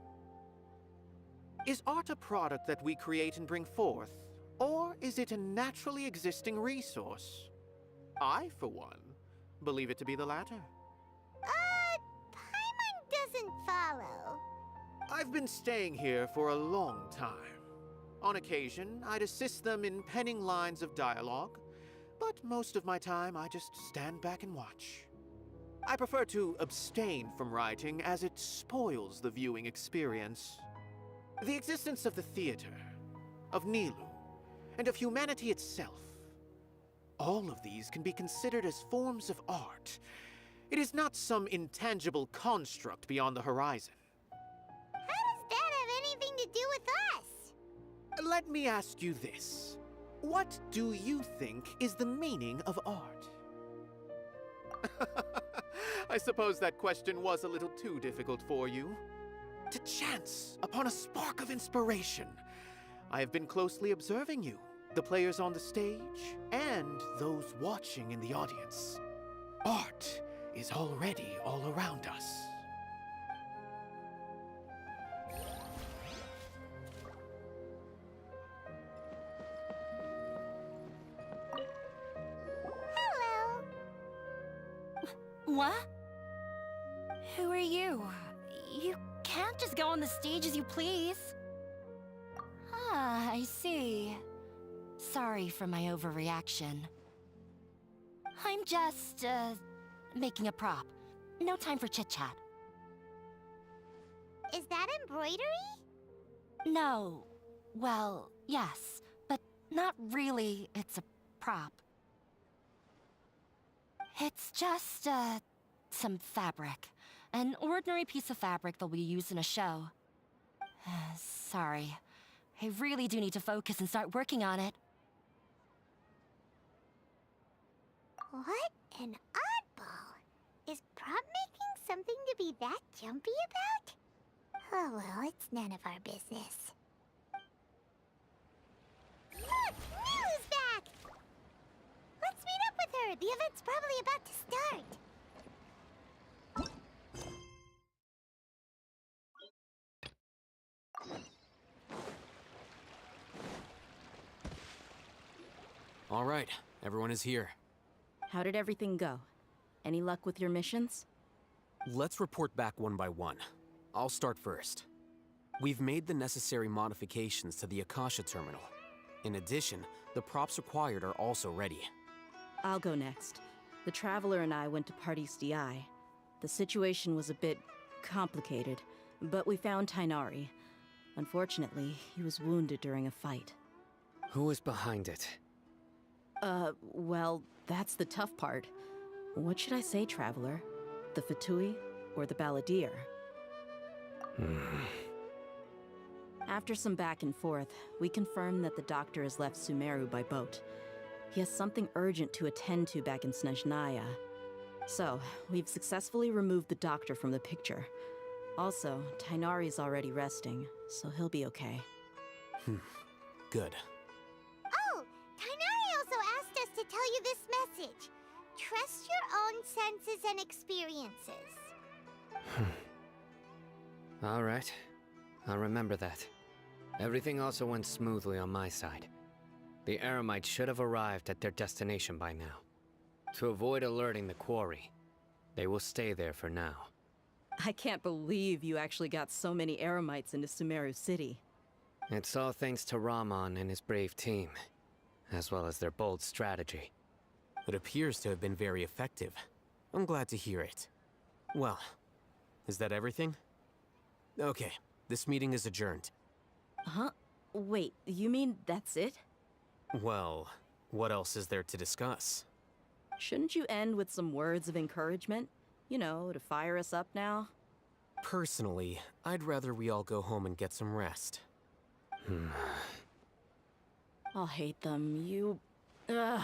Is art a product that we create and bring forth, or is it a naturally existing resource? I, for one, believe it to be the latter.
Paimon doesn't follow.
I've been staying here for a long time. On occasion, I'd assist them in penning lines of dialogue, but most of my time I just stand back and watch. I prefer to abstain from writing as it spoils the viewing experience. The existence of the theater, of Nilu, and of humanity itself. All of these can be considered as forms of art. It is not some intangible construct beyond the horizon.
How does that have anything to do with us?
Let me ask you this. What do you think is the meaning of art? I suppose that question was a little too difficult for you. To chance upon a spark of inspiration. I have been closely observing you, the players on the stage, and those watching in the audience. Art is already all around us.
Hello.
What? Who are you? You can't just go on the stage as you please. Ah, I see. Sorry for my overreaction. I'm just, making a prop. No time for chit-chat.
Is that embroidery?
No. Well, yes, but not really. It's a prop. It's just, some fabric. An ordinary piece of fabric that'll be used in a show. Sorry. I really do need to focus and start working on it.
What an oddball. Is prop making something to be that jumpy about? Oh well, it's none of our business. Look! Nilu's back! Let's meet up with her! The event's probably about to start!
All right, everyone is here.
How did everything go? Any luck with your missions?
Let's report back one by one. I'll start first. We've made the necessary modifications to the Akasha terminal. In addition, the props required are also ready.
I'll go next. The Traveler and I went to Party's DI. The situation was a bit complicated, but we found Tainari. Unfortunately, he was wounded during a fight.
Who is behind it?
Well, that's the tough part. What should I say, Traveler? The Fatui or the Balladeer? After some back and forth, we confirmed that the doctor has left Sumeru by boat. He has something urgent to attend to back in Snezhnaya. So, we've successfully removed the doctor from the picture. Also, Tainari's already resting, so he'll be okay.
Good.
Oh! Tainari also asked us to tell you this message. Trust your own senses and experiences.
All right. I'll remember that. Everything also went smoothly on my side. The Eremites should have arrived at their destination by now. To avoid alerting the quarry, they will stay there for now.
I can't believe you actually got so many Eremites into Sumeru City.
It's all thanks to Rahman and his brave team, as well as their bold strategy.
It appears to have been very effective. I'm glad to hear it. Well, is that everything? Okay, this meeting is adjourned.
Huh? Wait, you mean that's it?
Well, what else is there to discuss?
Shouldn't you end with some words of encouragement? You know, to fire us up now?
Personally, I'd rather we all go home and get some rest.
I'll hate them, you... Ugh.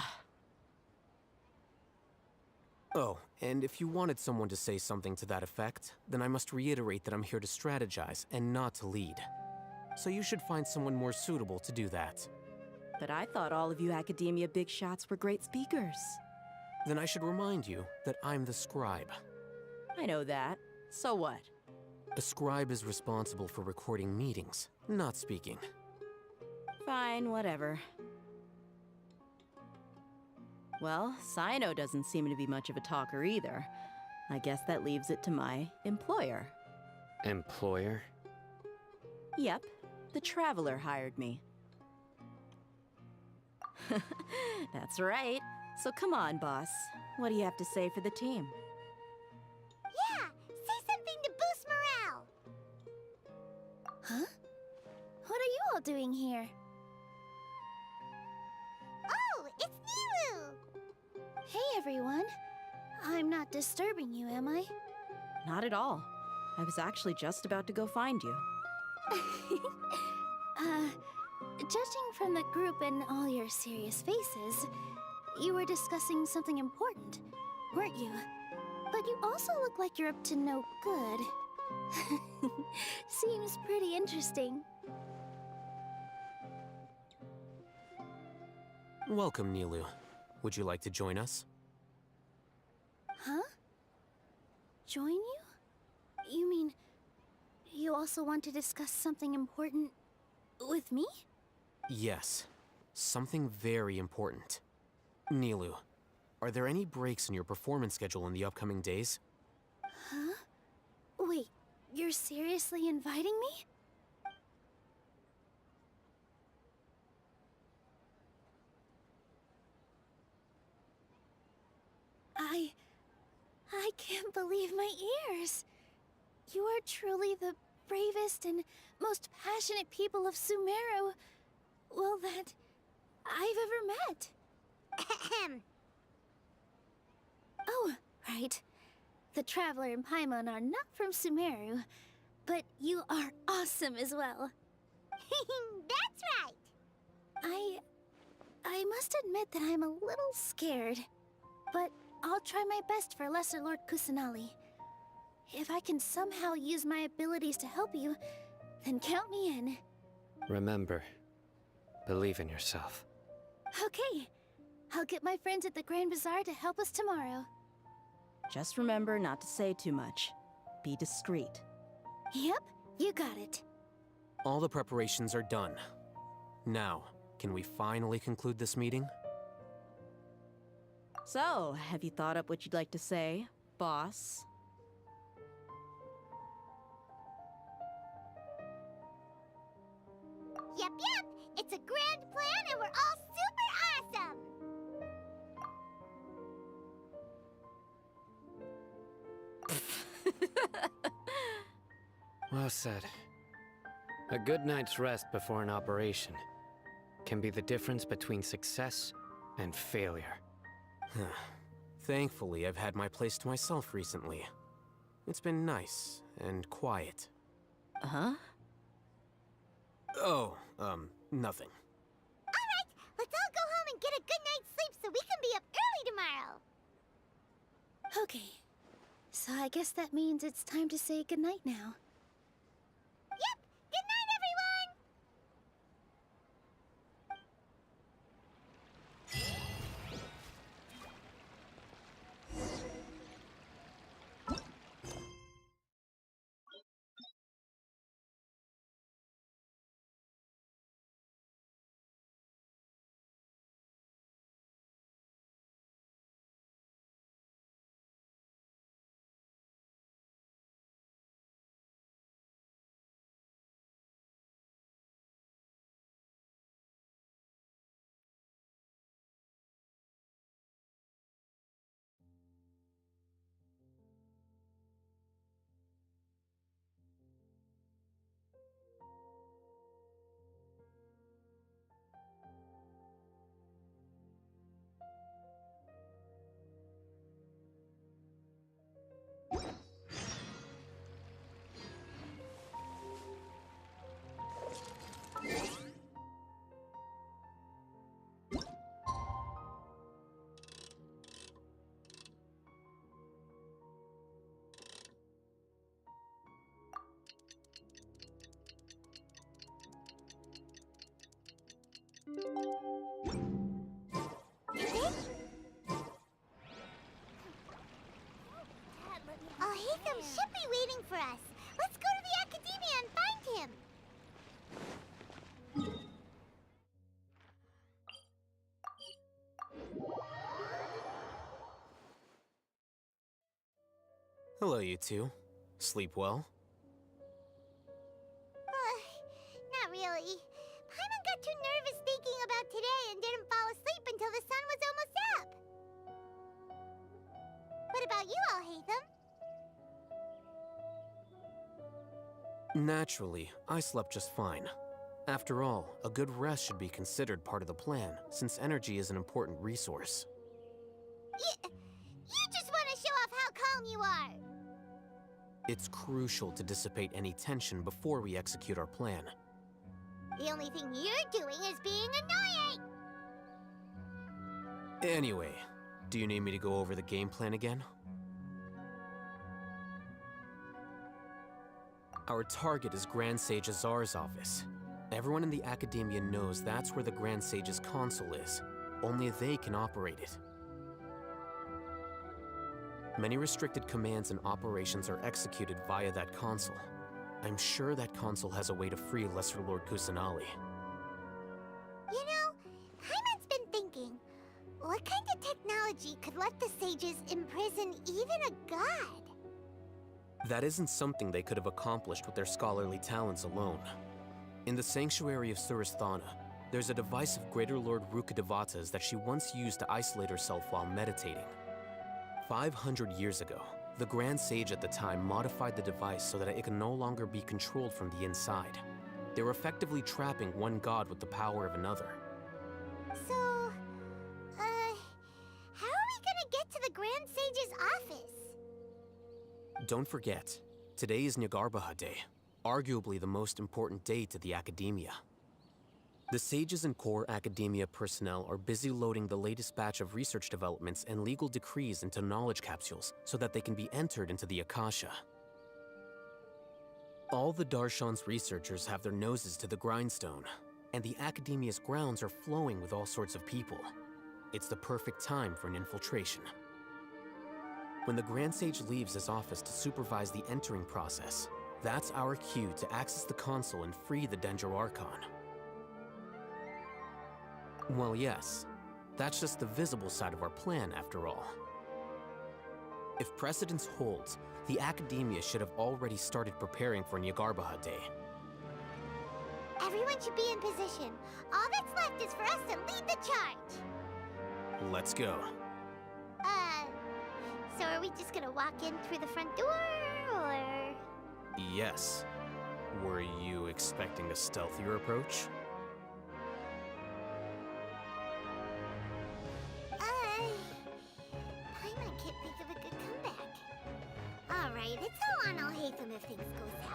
Oh, and if you wanted someone to say something to that effect, then I must reiterate that I'm here to strategize and not to lead. So you should find someone more suitable to do that.
But I thought all of you Academia big shots were great speakers.
Then I should remind you that I'm the scribe.
I know that. So what?
A scribe is responsible for recording meetings, not speaking.
Fine, whatever. Well, Sino doesn't seem to be much of a talker either. I guess that leaves it to my employer.
Employer?
Yep, the Traveler hired me. That's right. So come on, boss. What do you have to say for the team?
Yeah! Say something to boost morale!
Huh? What are you all doing here?
Oh, it's Nilu!
Hey, everyone. I'm not disturbing you, am I?
Not at all. I was actually just about to go find you.
Judging from the group and all your serious faces, you were discussing something important, weren't you? But you also look like you're up to no good. Seems pretty interesting.
Welcome, Nilu. Would you like to join us?
Huh? Join you? You mean, you also want to discuss something important with me?
Yes. Something very important. Nilu, Are there any breaks in your performance schedule in the upcoming days?
Huh? Wait, you're seriously inviting me? I can't believe my ears. You are truly the bravest and most passionate people of Sumeru, well, that I've ever met.
Ahem.
Oh, right. The Traveler and Paimon are not from Sumeru, but you are awesome as well.
That's right!
I must admit that I'm a little scared, but I'll try my best for Lesser Lord Kusanali. If I can somehow use my abilities to help you, then count me in.
Remember, believe in yourself.
Okay, I'll get my friends at the Grand Bazaar to help us tomorrow.
Just remember not to say too much. Be discreet.
Yep, you got it.
All the preparations are done. Now, can we finally conclude this meeting?
So, have you thought up what you'd like to say, boss?
Yep, it's a grand plan and we're all super awesome!
Well said. A good night's rest before an operation can be the difference between success and failure.
Thankfully, I've had my place to myself recently. It's been nice and quiet.
Huh?
Oh, nothing.
Alright, let's all go home and get a good night's sleep so we can be up early tomorrow!
Okay, so I guess that means it's time to say goodnight now.
Yep! Good night, everyone! Haytham should be waiting for us. Let's go to the Academia and find him.
Hello, you two. Sleep well?
Not really. Paimon got too nervous thinking about today and didn't fall asleep until the sun was almost up. What about you all, Haytham?
Naturally, I slept just fine. After all, a good rest should be considered part of the plan, since energy is an important resource.
You just want to show off how calm you are.
It's crucial to dissipate any tension before we execute our plan.
The only thing you're doing is being annoying.
Anyway, do you need me to go over the game plan again? Our target is Grand Sage Azar's office. Everyone in the Academia knows that's where the Grand Sage's console is. Only they can operate it. Many restricted commands and operations are executed via that console. I'm sure that console has a way to free Lesser Lord Kusanali.
You know, Paimon's been thinking, what kind of technology could let the sages imprison even a god?
That isn't something they could have accomplished with their scholarly talents alone. In the sanctuary of Suristhana, there's a device of Greater Lord Rukkhadevata's that she once used to isolate herself while meditating. 500 years ago, the Grand Sage at the time modified the device so that it could no longer be controlled from the inside. They were effectively trapping one god with the power of another.
So, how are we gonna get to the Grand Sage's office?
Don't forget, today is Nyagarbha Day, arguably the most important day to the Academia. The sages and core Academia personnel are busy loading the latest batch of research developments and legal decrees into knowledge capsules so that they can be entered into the Akasha. All the Darshan's researchers have their noses to the grindstone, and the Academia's grounds are flowing with all sorts of people. It's the perfect time for an infiltration. When the Grand Sage leaves his office to supervise the entering process, that's our cue to access the console and free the Dendro Archon. Well, yes, that's just the visible side of our plan, after all. If precedence holds, the Academia should have already started preparing for Nyagarbha Day.
Everyone should be in position. All that's left is for us to lead the charge.
Let's go.
So are we just gonna walk in through the front door, or...?
Yes. Were you expecting a stealthier approach?
Paimon can't think of a good comeback. Alright, it's all on Alhaitham if things go south.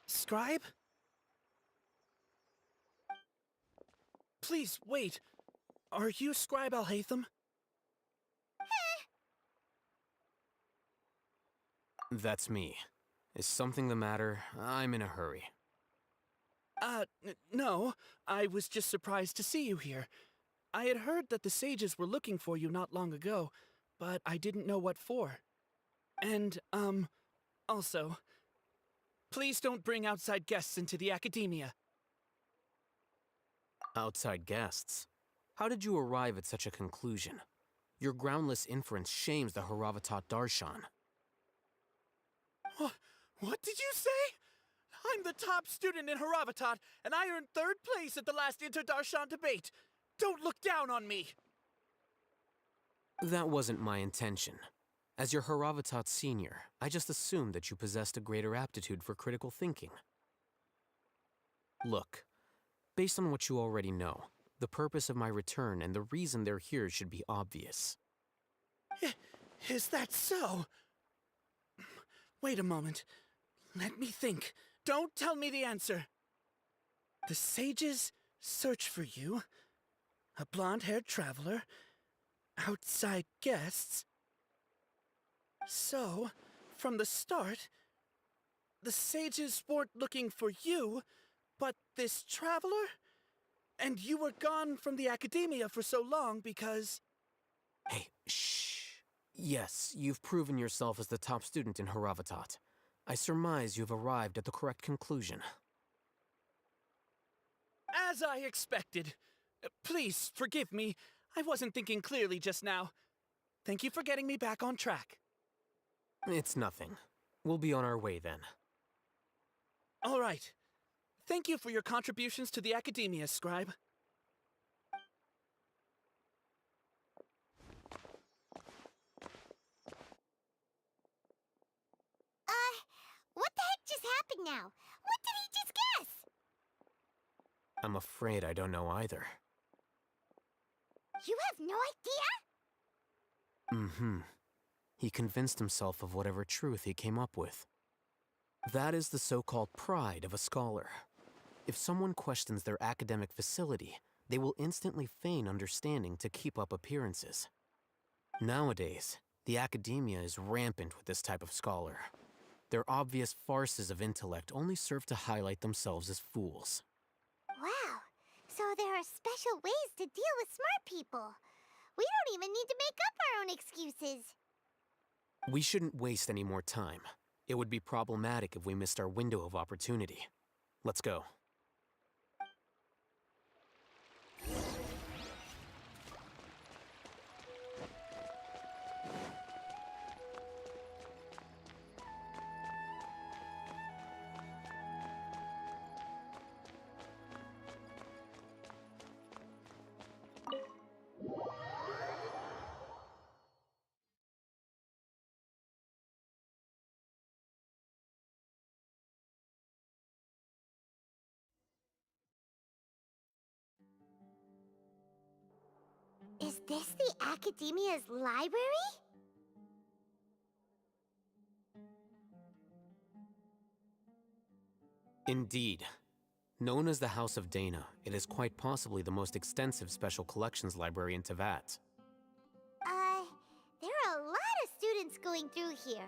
Scribe? Please, wait. Are you Scribe Alhaitham?
That's me. Is something the matter? I'm in a hurry.
No. I was just surprised to see you here. I had heard that the sages were looking for you not long ago, but I didn't know what for. And, also, please don't bring outside guests into the Academia.
Outside guests? How did you arrive at such a conclusion? Your groundless inference shames the Haravatat Darshan.
What did you say? I'm the top student in Haravatat, and I earned 3rd place at the last Inter-Darshan debate. Don't look down on me!
That wasn't my intention. As your Haravatat senior, I just assumed that you possessed a greater aptitude for critical thinking. Look, based on what you already know, the purpose of my return and the reason they're here should be obvious.
Is that so? Wait a moment. Let me think. Don't tell me the answer. The sages search for you. A blonde-haired traveler. Outside guests. So, from the start, the sages weren't looking for you, but this traveler? And you were gone from the Academia for so long because...
Hey, shh. Yes, you've proven yourself as the top student in Haravatat. I surmise you've arrived at the correct conclusion.
As I expected. Please, forgive me. I wasn't thinking clearly just now. Thank you for getting me back on track.
It's nothing. We'll be on our way then.
All right. Thank you for your contributions to the Academia, Scribe.
happened now? What did he just guess?
I'm afraid I don't know either.
You have no idea?
Mm-hmm. He convinced himself of whatever truth he came up with. That is the so-called pride of a scholar. If someone questions their academic facility, they will instantly feign understanding to keep up appearances. Nowadays, the academia is rampant with this type of scholar. Their obvious farces of intellect only serve to highlight themselves as fools.
Wow, so there are special ways to deal with smart people. We don't even need to make up our own excuses.
We shouldn't waste any more time. It would be problematic if we missed our window of opportunity. Let's go.
Is this the Academia's library?
Indeed. Known as the House of Dana, it is quite possibly the most extensive special collections library in Teyvat.
There are a lot of students going through here.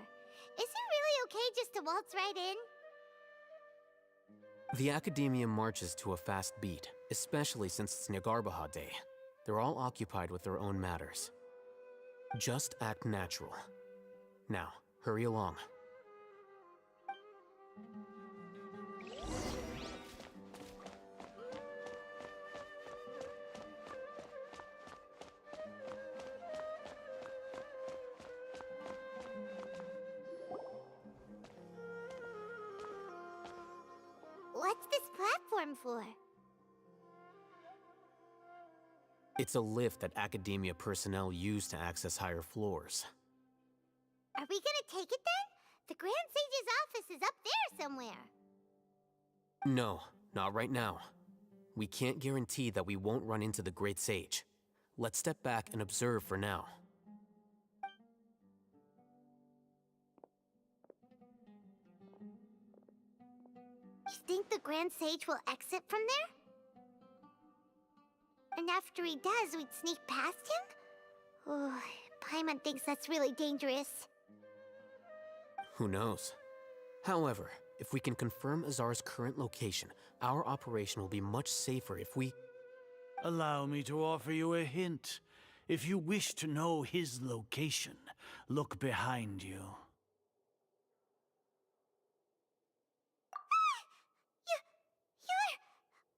Is it really okay just to waltz right in?
The Academia marches to a fast beat, especially since it's Nagarbaha Day. They're all occupied with their own matters. Just act natural. Now, hurry along.
What's this platform for?
It's a lift that Academia personnel use to access higher floors.
Are we gonna take it then? The Grand Sage's office is up there somewhere.
No, not right now. We can't guarantee that we won't run into the Great Sage. Let's step back and observe for now.
You think the Grand Sage will exit from there? And after he does, we'd sneak past him? Oh, Paimon thinks that's really dangerous.
Who knows? However, if we can confirm Azar's current location, our operation will be much safer if we...
Allow me to offer you a hint. If you wish to know his location, look behind you.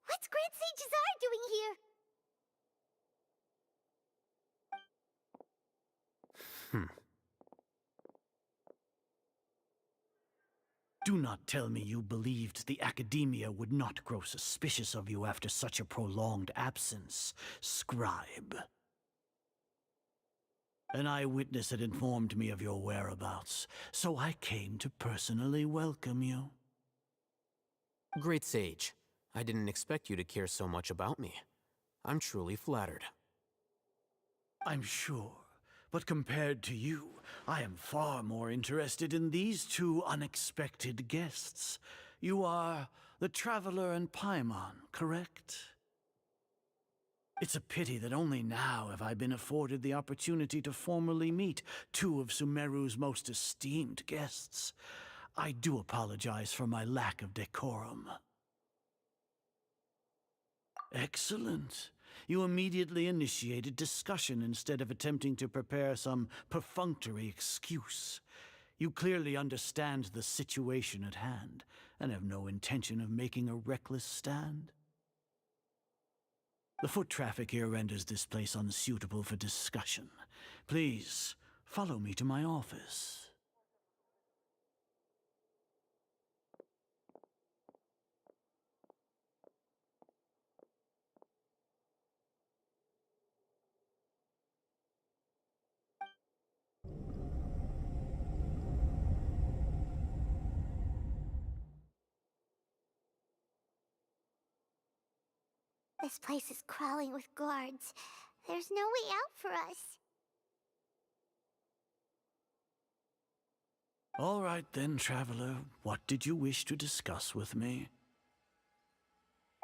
What's Grand Sage Azar doing here?
Do not tell me you believed the Academia would not grow suspicious of you after such a prolonged absence, scribe. An eyewitness had informed me of your whereabouts, so I came to personally welcome you.
Great Sage, I didn't expect you to care so much about me. I'm truly flattered.
I'm sure, but compared to you, I am far more interested in these two unexpected guests. You are the Traveler and Paimon, correct? It's a pity that only now have I been afforded the opportunity to formally meet two of Sumeru's most esteemed guests. I do apologize for my lack of decorum. Excellent. You immediately initiated discussion instead of attempting to prepare some perfunctory excuse. You clearly understand the situation at hand, and have no intention of making a reckless stand. The foot traffic here renders this place unsuitable for discussion. Please, follow me to my office.
This place is crawling with guards. There's no way out for us.
All right then, traveler. What did you wish to discuss with me?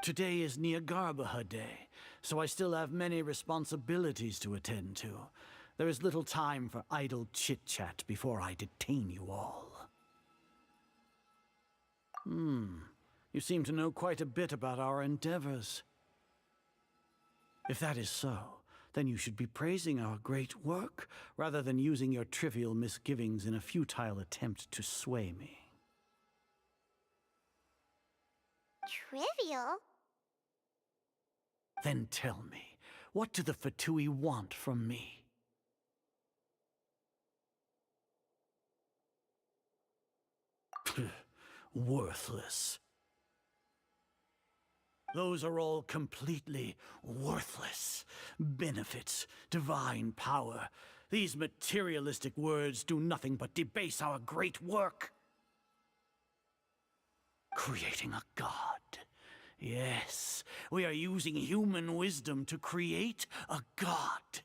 Today is Niagarbaha Day, so I still have many responsibilities to attend to. There is little time for idle chit-chat before I detain you all. You seem to know quite a bit about our endeavors. If that is so, then you should be praising our great work, rather than using your trivial misgivings in a futile attempt to sway me.
Trivial?
Then tell me, what do the Fatui want from me? Worthless. Those are all completely worthless. Benefits, divine power. These materialistic words do nothing but debase our great work. Creating a god. Yes, we are using human wisdom to create a god.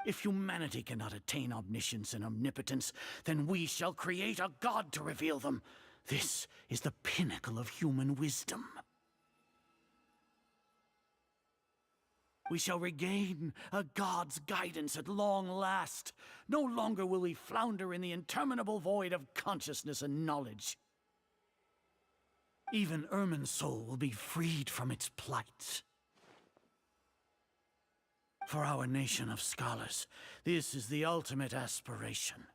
If humanity cannot attain omniscience and omnipotence, then we shall create a god to reveal them. This is the pinnacle of human wisdom. We shall regain a god's guidance at long last. No longer will we flounder in the interminable void of consciousness and knowledge. Even Irminsul will be freed from its plight. For our nation of scholars, this is the ultimate aspiration.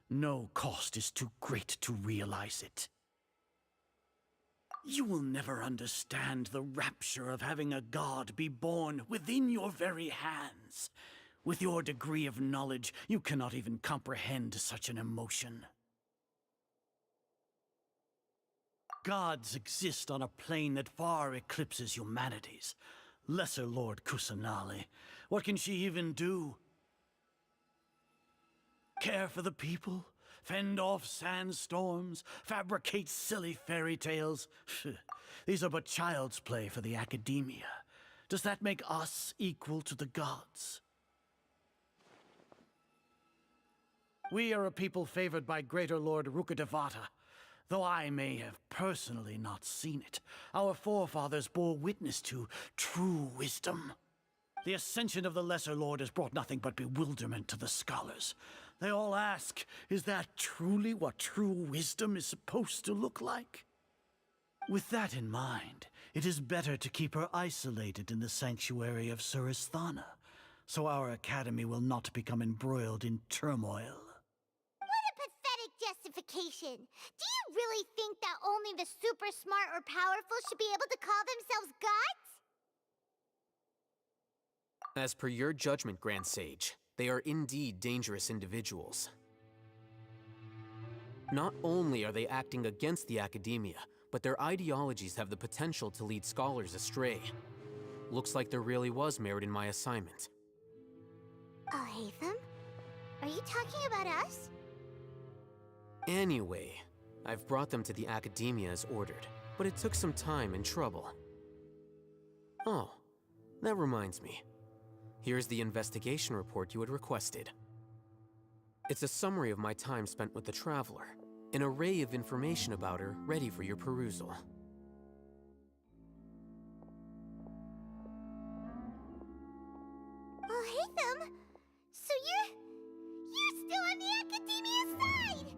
No cost is too great to realize it. You will never understand the rapture of having a god be born within your very hands. With your degree of knowledge, you cannot even comprehend such an emotion. Gods exist on a plane that far eclipses humanity's. Lesser Lord Kusanali, what can she even do? Care for the people? Fend off sandstorms? Fabricate silly fairy tales? These are but child's play for the academia. Does that make us equal to the gods? We are a people favored by Greater Lord Rukadevata. Though I may have personally not seen it, our forefathers bore witness to true wisdom. The ascension of the Lesser Lord has brought nothing but bewilderment to the scholars. They all ask, is that truly what true wisdom is supposed to look like? With that in mind, it is better to keep her isolated in the sanctuary of Surasthana, so our academy will not become embroiled in turmoil.
What a pathetic justification! Do you really think that only the super smart or powerful should be able to call themselves gods?
As per your judgment, Grand Sage, they are indeed dangerous individuals. Not only are they acting against the academia, but their ideologies have the potential to lead scholars astray. Looks like there really was merit in my assignment.
Alhaitham? Are you talking about us?
Anyway, I've brought them to the academia as ordered, but it took some time and trouble. Oh, that reminds me. Here's the investigation report you had requested. It's a summary of my time spent with the Traveler, an array of information about her ready for your perusal.
Alhaitham? So you're still on the academia side!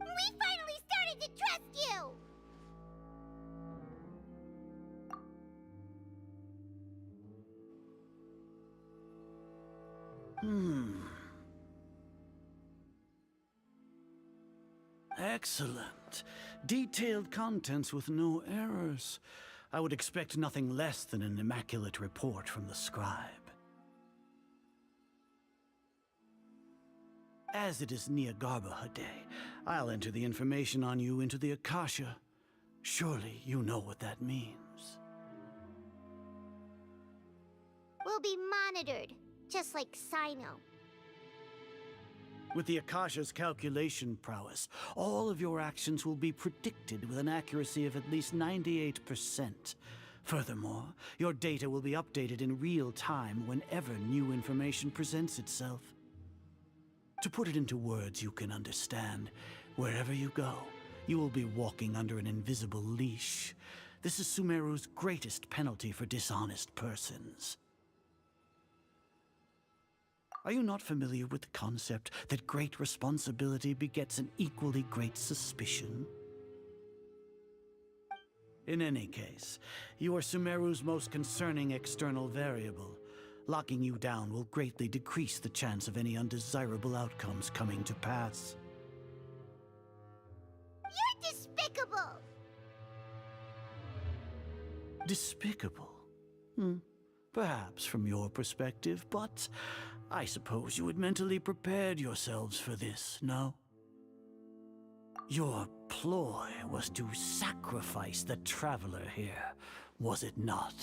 We finally started to trust you!
Excellent. Detailed contents with no errors. I would expect nothing less than an immaculate report from the scribe. As it is Niagarbaha Day, I'll enter the information on you into the Akasha. Surely you know what that means.
We'll be monitored, just like Sino.
With the Akasha's calculation prowess, all of your actions will be predicted with an accuracy of at least 98%. Furthermore, your data will be updated in real time whenever new information presents itself. To put it into words you can understand, wherever you go, you will be walking under an invisible leash. This is Sumeru's greatest penalty for dishonest persons. Are you not familiar with the concept that great responsibility begets an equally great suspicion? In any case, you are Sumeru's most concerning external variable. Locking you down will greatly decrease the chance of any undesirable outcomes coming to pass.
You're despicable!
Despicable? Perhaps from your perspective, but I suppose you had mentally prepared yourselves for this, no? Your ploy was to sacrifice the Traveler here, was it not?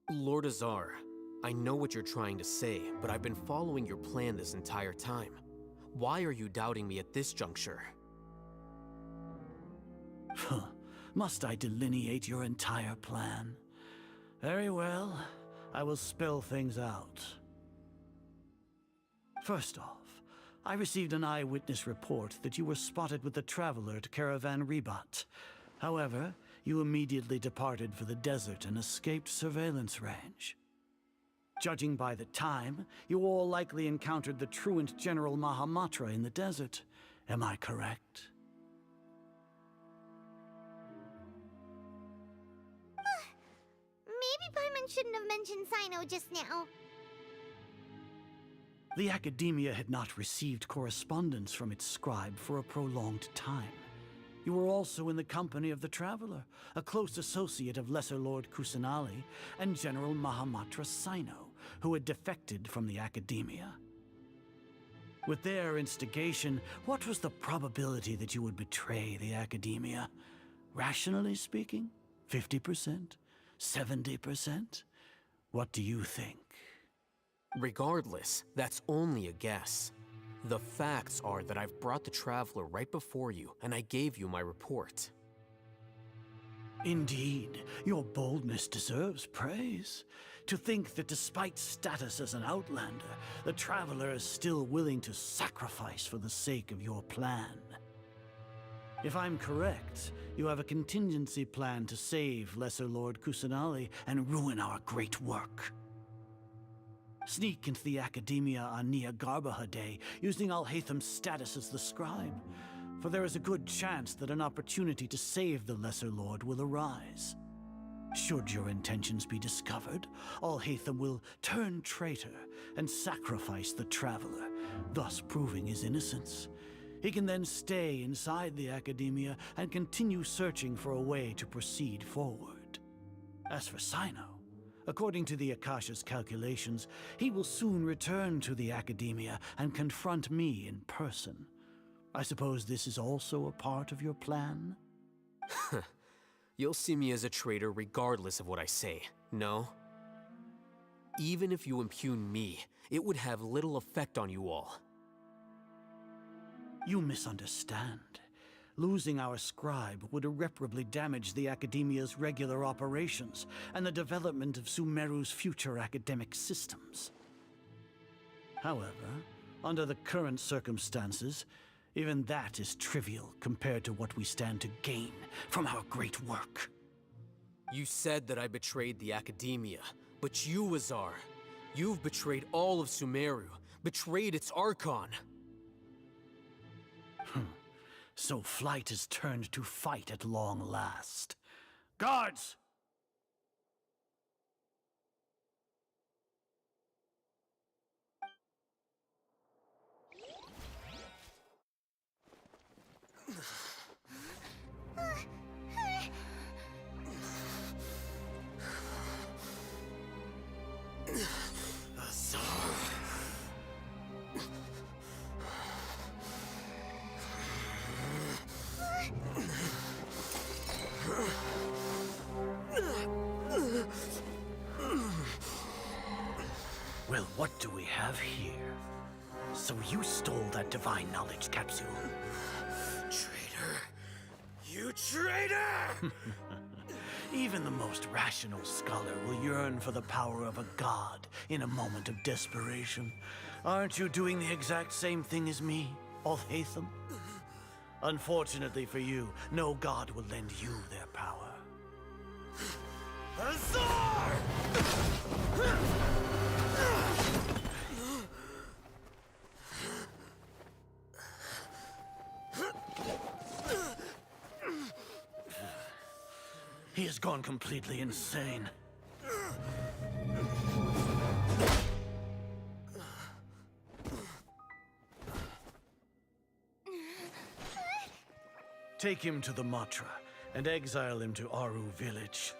Lord Azar, I know what you're trying to say, but I've been following your plan this entire time. Why are you doubting me at this juncture?
Must I delineate your entire plan? Very well, I will spell things out. First off, I received an eyewitness report that you were spotted with the Traveler at Caravan Ribat. However, you immediately departed for the desert and escaped surveillance range. Judging by the time, you all likely encountered the truant General Mahamatra in the desert. Am I correct?
Maybe Paimon shouldn't have mentioned Sino just now.
The Academia had not received correspondence from its scribe for a prolonged time. You were also in the company of the Traveler, a close associate of Lesser Lord Kusanali and General Mahamatra Sino, who had defected from the Academia. With their instigation, what was the probability that you would betray the Academia? Rationally speaking, 50%? 70%? What do you think?
Regardless, that's only a guess. The facts are that I've brought the Traveler right before you, and I gave you my report.
Indeed, your boldness deserves praise. To think that despite status as an outlander, the Traveler is still willing to sacrifice for the sake of your plan. If I'm correct, you have a contingency plan to save Lesser Lord Kusanali and ruin our great work. Sneak into the Academia on Nia Garbaha Day, using Alhaitham's status as the scribe, for there is a good chance that an opportunity to save the Lesser Lord will arise. Should your intentions be discovered, Alhaitham will turn traitor and sacrifice the Traveler, thus proving his innocence. He can then stay inside the Academia and continue searching for a way to proceed forward. As for Sino, according to the Akasha's calculations, he will soon return to the Academia and confront me in person. I suppose this is also a part of your plan?
You'll see me as a traitor regardless of what I say, no? Even if you impugn me, it would have little effect on you all.
You misunderstand. Losing our scribe would irreparably damage the Academia's regular operations and the development of Sumeru's future academic systems. However, under the current circumstances, even that is trivial compared to what we stand to gain from our great work.
You said that I betrayed the Academia, but you, Azar, you've betrayed all of Sumeru, betrayed its Archon.
So flight has turned to fight at long last. Guards! have here. So you stole that divine knowledge capsule.
Traitor! You traitor!
Even the most rational scholar will yearn for the power of a god in a moment of desperation. Aren't you doing the exact same thing as me, Alhaitham? Unfortunately for you, no god will lend you their power.
Azar!
He has gone completely insane. Take him to the Matra and exile him to Aru village.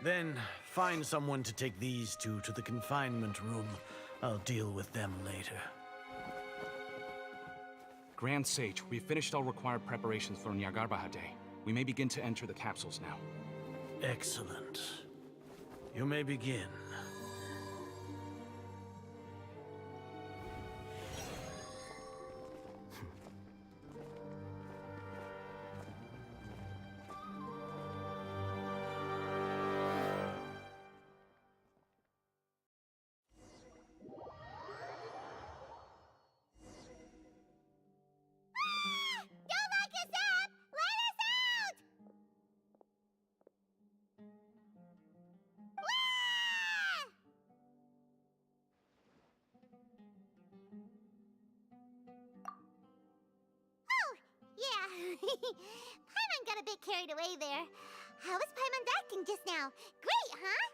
Then find someone to take these two to the confinement room. I'll deal with them later.
Grand Sage, we've finished all required preparations for Nyagarbahade. We may begin to enter the capsules now.
Excellent. You may begin.
Paimon got a bit carried away there. How was Paimon acting just now? Great, huh?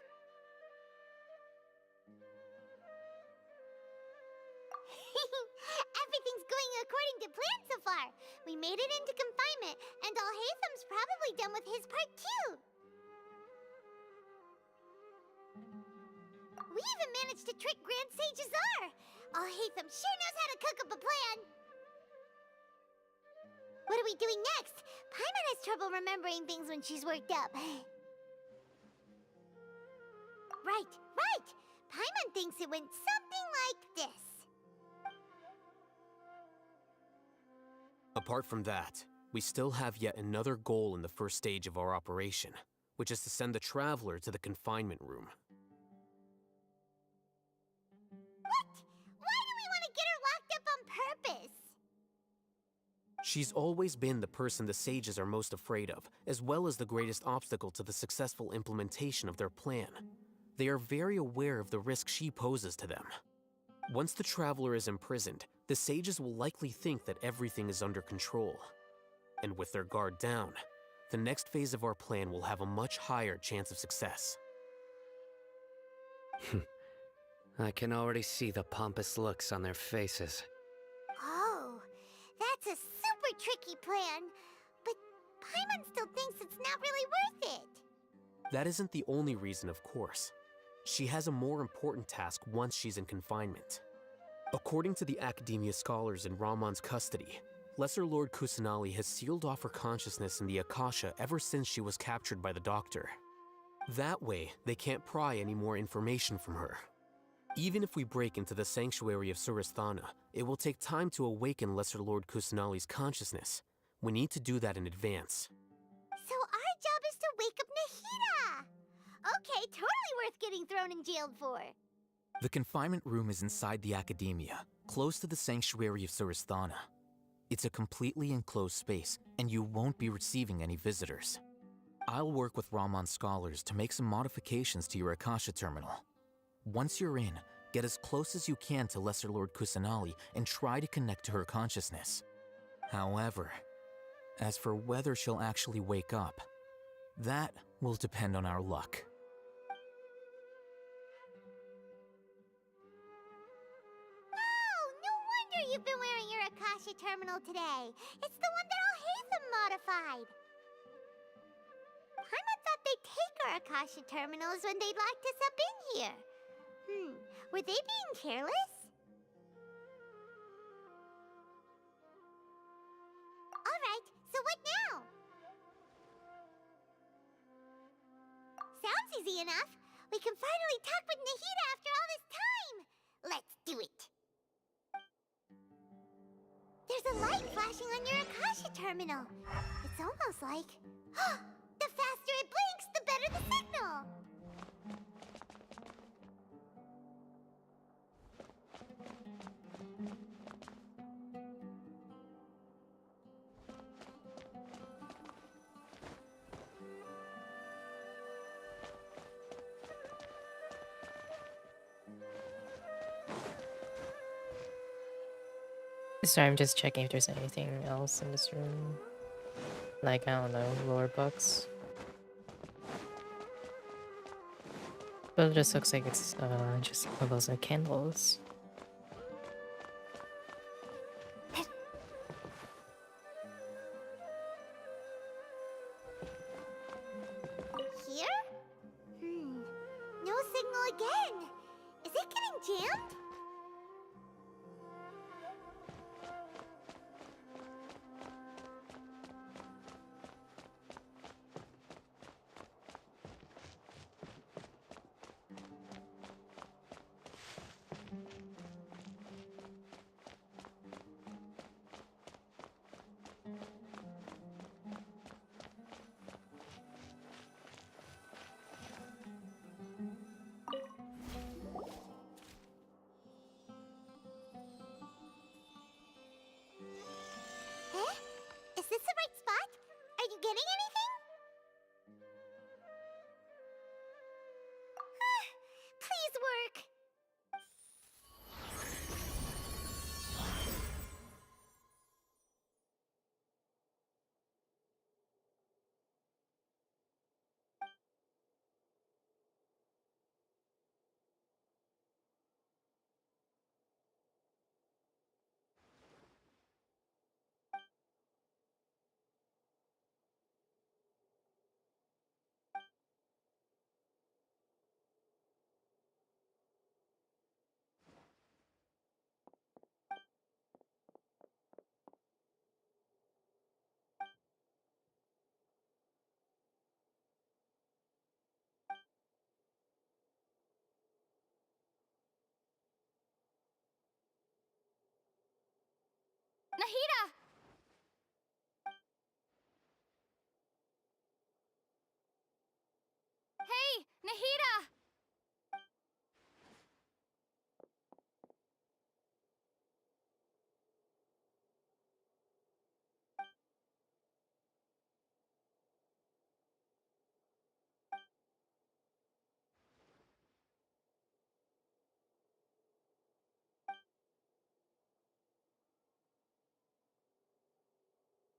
Everything's going according to plan so far. We made it into confinement, and Alhaitham's probably done with his part too. We even managed to trick Grand Sage Azar. Alhaitham sure knows how to cook up a plan. What are we doing next? Paimon has trouble remembering things when she's worked up. Right. Paimon thinks it went something like this.
Apart from that, we still have yet another goal in the first stage of our operation, which is to send the Traveler to the confinement room.
What? Why do we want to get her locked up on purpose?
She's always been the person the sages are most afraid of, as well as the greatest obstacle to the successful implementation of their plan. They are very aware of the risk she poses to them. Once the Traveler is imprisoned, the sages will likely think that everything is under control. And with their guard down, the next phase of our plan will have a much higher chance of success.
I can already see the pompous looks on their faces.
Oh, that's a super tricky plan. But Paimon still thinks it's not really worth it.
That isn't the only reason, of course. She has a more important task once she's in confinement. According to the Academia scholars in Ramon's custody, Lesser Lord Kusanali has sealed off her consciousness in the Akasha ever since she was captured by the Doctor. That way, they can't pry any more information from her. Even if we break into the sanctuary of Suristhana, it will take time to awaken Lesser Lord Kusanali's consciousness. We need to do that in advance.
So our job is to wake up Nahida! Okay, totally worth getting thrown in jail for.
The confinement room is inside the Academia, close to the sanctuary of Suristhana. It's a completely enclosed space, and you won't be receiving any visitors. I'll work with Ramon's scholars to make some modifications to your Akasha terminal. Once you're in, get as close as you can to Lesser Lord Kusanali and try to connect to her consciousness. However, as for whether she'll actually wake up, that will depend on our luck.
You've been wearing your Akasha terminal today. It's the one that Alhaitham modified. Paimon thought they'd take our Akasha terminals when they locked us up in here. Were they being careless? Alright, so what now? Sounds easy enough. We can finally talk with Nahida after all this time. Let's do flashing on your Akasha terminal. It's almost like... the faster it blinks, the better the signal!
Sorry, I'm just checking if there's anything else in this room. Like, I don't know, lore books. But it just looks like it's just one of those candles.
Here? No signal again. Is it getting jammed? Eh? Is this the right spot? Are you getting anything? Please work.
Nahida! Hey, Nahida!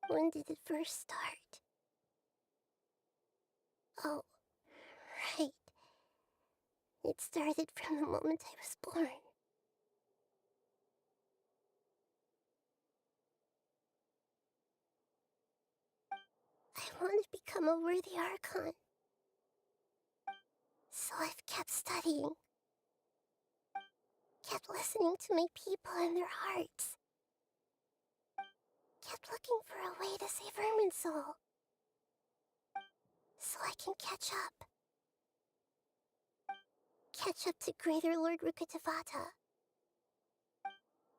When did it first start? Oh, right. It started from the moment I was born. I want to become a worthy Archon. So I've kept studying. Kept listening to my people and their hearts. Kept looking for a way to save Irminsul. So I can catch up. Catch up to Greater Lord Rukkhadevata.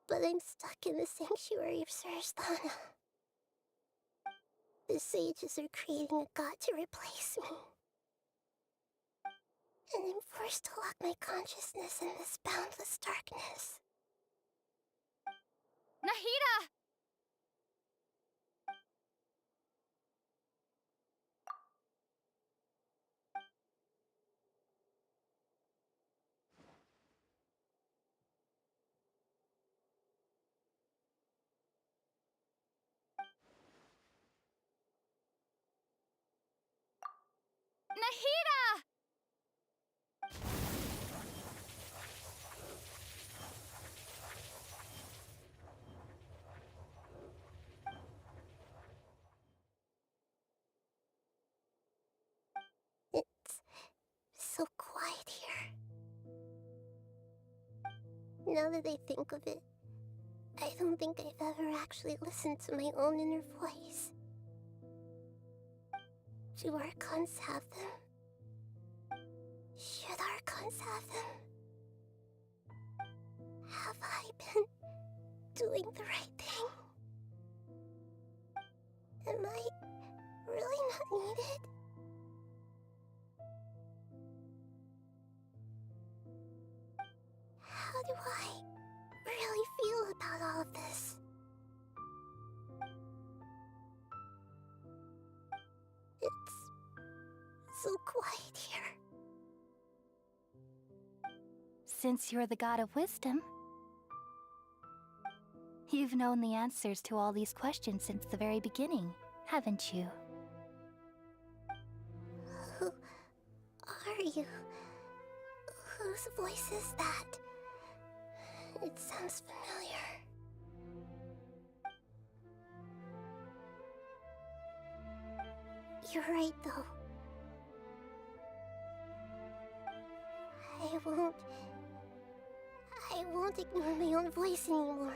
But I'm stuck in the sanctuary of Surasthana. The sages are creating a god to replace me. And I'm forced to lock my consciousness in this boundless darkness.
Nahida! Nahida!
It's so quiet here. Now that I think of it, I don't think I've ever actually listened to my own inner voice. Do Archons have them? Should Archons have them? Have I been doing the right thing? not needed. How do I really feel about all of this? It's so quiet here.
Since you're the god of wisdom, you've known the answers to all these questions since the very beginning, haven't you?
Who are you? Whose voice is that? It sounds familiar. You're right, though. I won't ignore my own voice anymore.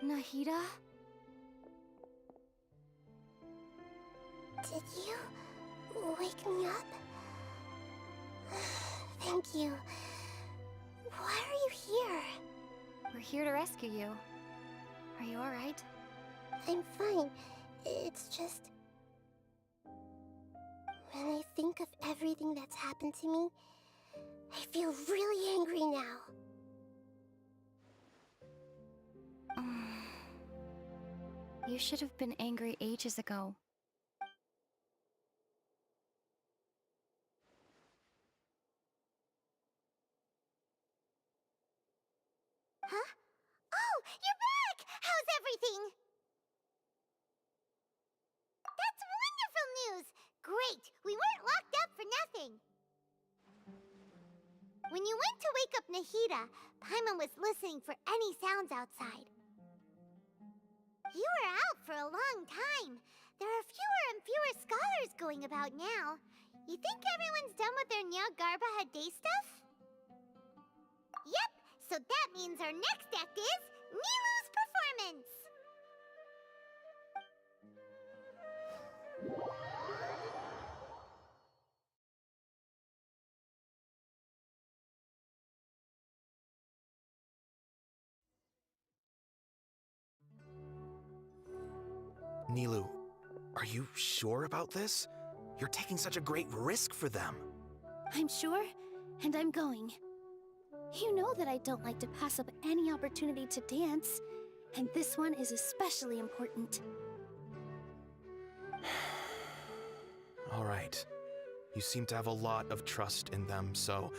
Nahida?
Did you wake me up? Thank you. Why are you here?
We're here to rescue you. Are you alright?
I'm fine. It's just... when I think of everything that's happened to me, I feel really angry now.
You should have been angry ages ago.
Huh? Oh, you're back! How's everything? That's wonderful news! Great! We weren't locked up for nothing! When you went to wake up Nahida, Paimon was listening for any sounds outside. You were out for a long time. There are fewer and fewer scholars going about now. You think everyone's done with their Nyagarbha Day stuff? Yep, so that means our next act is Nilu's performance!
Nilu, are you sure about this? You're taking such a great risk for them.
I'm sure, and I'm going. You know that I don't like to pass up any opportunity to dance, and this one is especially important.
All right. You seem to have a lot of trust in them, so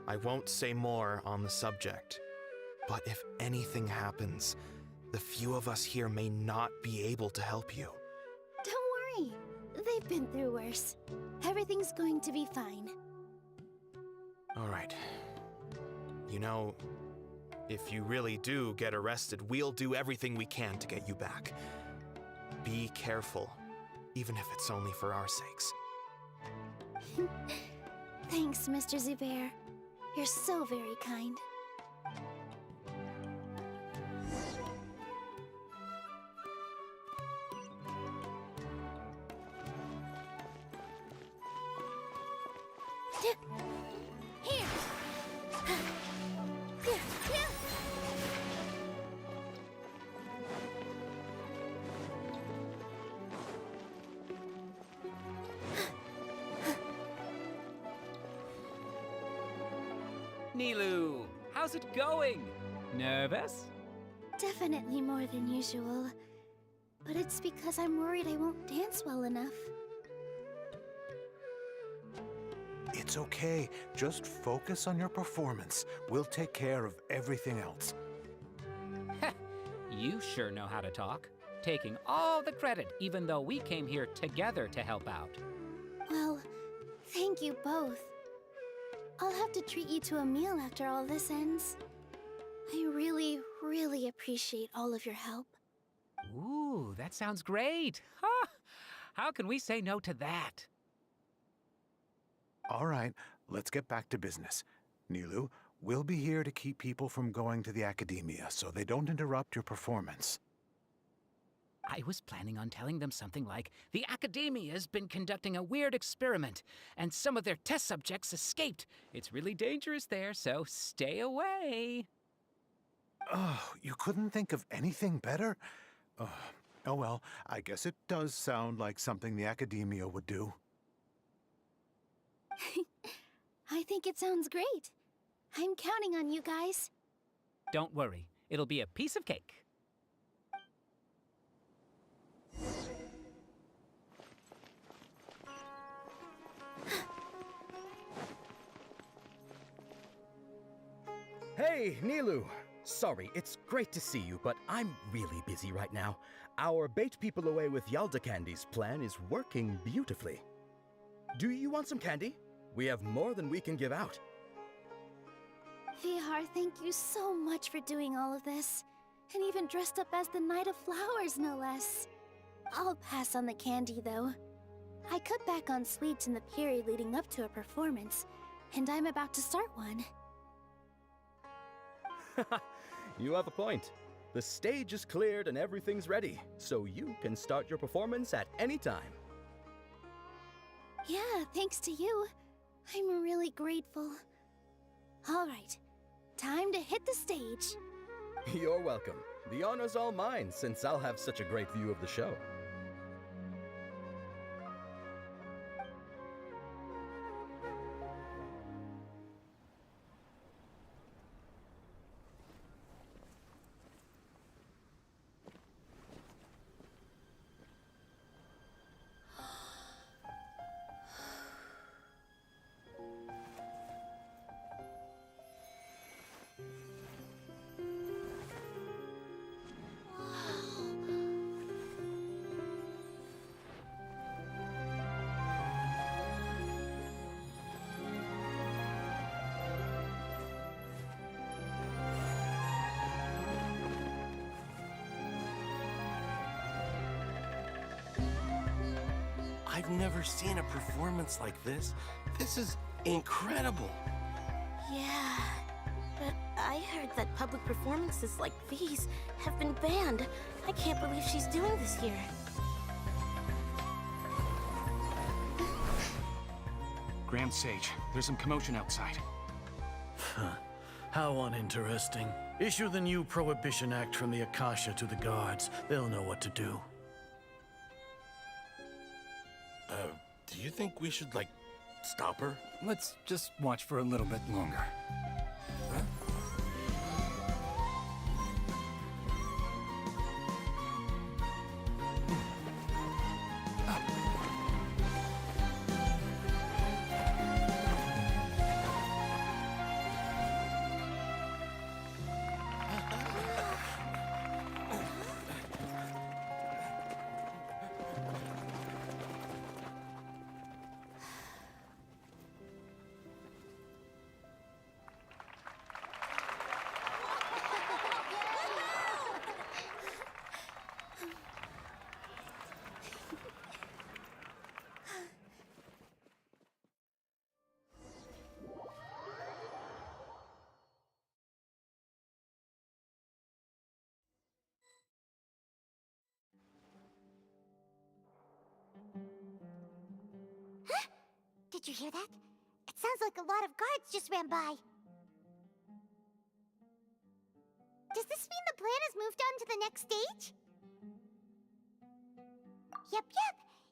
I won't say more on the subject. But if anything happens, the few of us here may not be able to help you.
Don't worry. They've been through worse. Everything's going to be fine.
All right. You know, if you really do get arrested, we'll do everything we can to get you back. Be careful, even if it's only for our sakes.
Thanks, Mr. Zubair. You're so very kind. Here!
Nilu, how's it going? Nervous?
Definitely more than usual. But it's because I'm worried I won't dance well enough.
It's okay. Just focus on your performance. We'll take care of everything else.
You sure know how to talk. Taking all the credit, even though we came here together to help out.
Well, thank you both. I'll have to treat you to a meal after all this ends. I really, really appreciate all of your help.
Ooh, that sounds great. Ha! How can we say no to that?
All right, let's get back to business. Nilu, we'll be here to keep people from going to the academia so they don't interrupt your performance.
I was planning on telling them something like, the Academia's been conducting a weird experiment, and some of their test subjects escaped. It's really dangerous there, so stay away.
Oh, you couldn't think of anything better? Oh well, I guess it does sound like something the Academia would do.
I think it sounds great. I'm counting on you guys.
Don't worry, it'll be a piece of cake.
Hey, Nilu! Sorry, it's great to see you, but I'm really busy right now. Our Bait People Away with Yalda Candies plan is working beautifully. Do you want some candy? We have more than we can give out.
Vihar, thank you so much for doing all of this. And even dressed up as the Knight of Flowers, no less. I'll pass on the candy, though. I cut back on sweets in the period leading up to a performance, and I'm about to start one.
You have a point. The stage is cleared and everything's ready, so you can start your performance at any time.
Yeah, thanks to you. I'm really grateful. All right, time to hit the stage.
You're welcome. The honor's all mine, since I'll have such a great view of the show.
I've never seen a performance like this. This is incredible.
Yeah, but I heard that public performances like these have been banned. I can't believe she's doing this here.
Grand Sage, there's some commotion outside.
How uninteresting. Issue the new Prohibition Act from the Akasha to the guards. They'll know what to do.
Do you think we should, like, stop her?
Let's just watch for a little bit longer.
Did you hear that? It sounds like a lot of guards just ran by. Does this mean the plan has moved on to the next stage? Yep.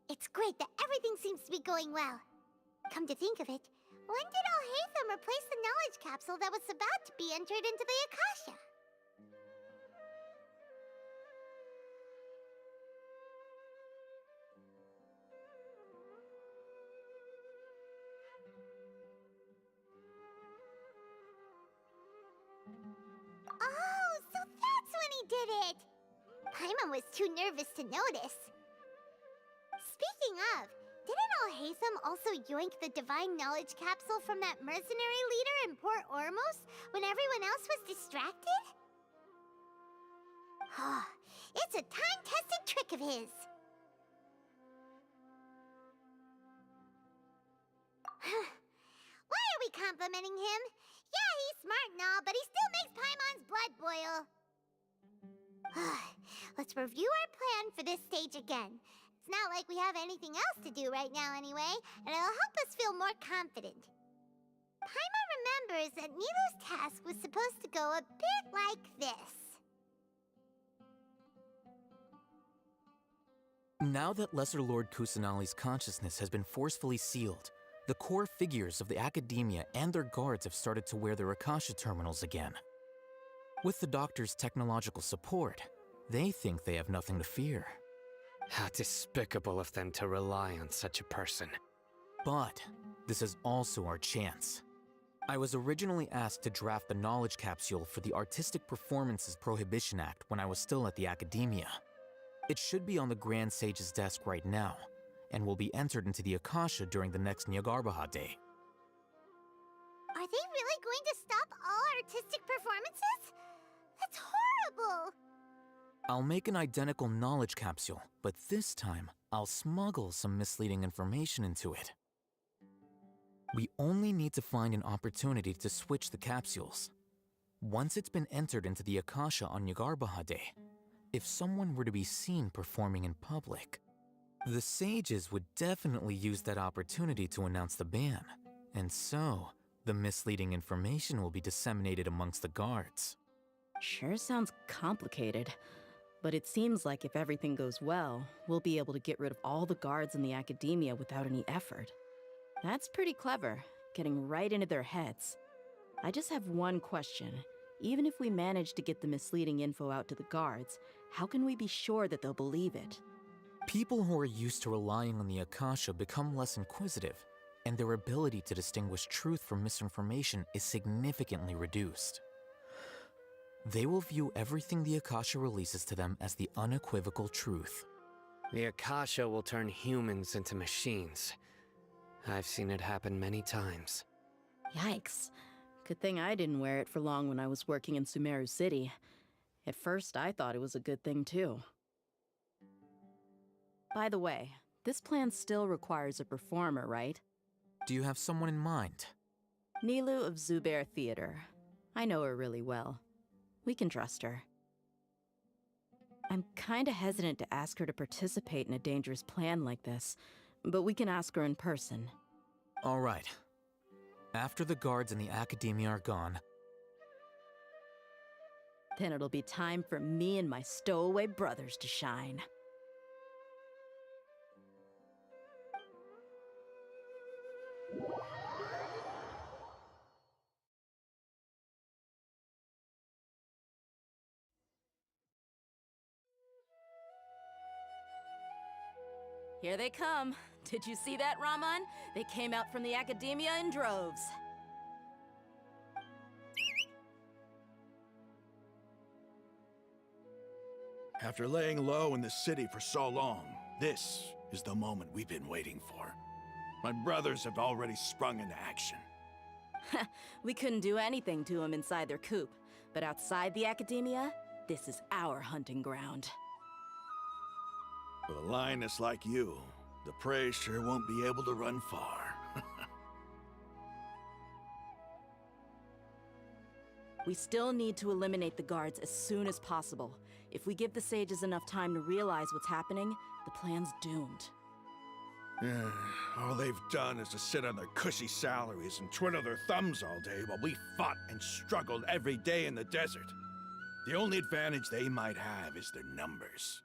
It's great that everything seems to be going well. Come to think of it, when did Alhaitham replace the knowledge capsule that was about to be entered into the Akasha? Oh, so that's when he did it! Paimon was too nervous to notice. Speaking of, didn't Alhaitham also yoink the divine knowledge capsule from that mercenary leader in Port Ormos when everyone else was distracted? It's a time-tested trick of his. Why are we complimenting him? Yeah, he's smart and all, but he still makes Paimon's blood boil. Let's review our plan for this stage again. It's not like we have anything else to do right now anyway, and it'll help us feel more confident. Paimon remembers that Nilu's task was supposed to go a bit like this.
Now that Lesser Lord Kusanali's consciousness has been forcefully sealed, the core figures of the Academia and their guards have started to wear their Akasha terminals again. With the Doctor's technological support, they think they have nothing to fear.
How despicable of them to rely on such a person.
But this is also our chance. I was originally asked to draft the knowledge capsule for the Artistic Performances Prohibition Act when I was still at the Academia. It should be on the Grand Sage's desk right now, and will be entered into the Akasha during the next Nyargarbaha Day.
Are they really going to stop all artistic performances? That's horrible!
I'll make an identical knowledge capsule, but this time, I'll smuggle some misleading information into it. We only need to find an opportunity to switch the capsules. Once it's been entered into the Akasha on Nyargarbaha Day, if someone were to be seen performing in public, the sages would definitely use that opportunity to announce the ban, and so the misleading information will be disseminated amongst the guards.
Sure sounds complicated, but it seems like if everything goes well, we'll be able to get rid of all the guards in the Academia without any effort. That's pretty clever, getting right into their heads. I just have one question. Even if we manage to get the misleading info out to the guards, how can we be sure that they'll believe it?
People who are used to relying on the Akasha become less inquisitive, and their ability to distinguish truth from misinformation is significantly reduced. They will view everything the Akasha releases to them as the unequivocal truth.
The Akasha will turn humans into machines. I've seen it happen many times.
Yikes. Good thing I didn't wear it for long when I was working in Sumeru City. At first, I thought it was a good thing too. By the way, this plan still requires a performer, right?
Do you have someone in mind?
Nilu of Zubair Theater. I know her really well. We can trust her. I'm kinda hesitant to ask her to participate in a dangerous plan like this, but we can ask her in person.
All right. After the guards in the Academia are gone,
then it'll be time for me and my stowaway brothers to shine. Here they come. Did you see that, Raman? They came out from the Academia in droves.
After laying low in the city for so long, this is the moment we've been waiting for. My brothers have already sprung into action.
We couldn't do anything to them inside their coop, but outside the Academia, this is our hunting ground.
With a lioness like you, the prey sure won't be able to run far.
We still need to eliminate the guards as soon as possible. If we give the sages enough time to realize what's happening, the plan's doomed.
All they've done is to sit on their cushy salaries and twiddle their thumbs all day while we fought and struggled every day in the desert. The only advantage they might have is their numbers.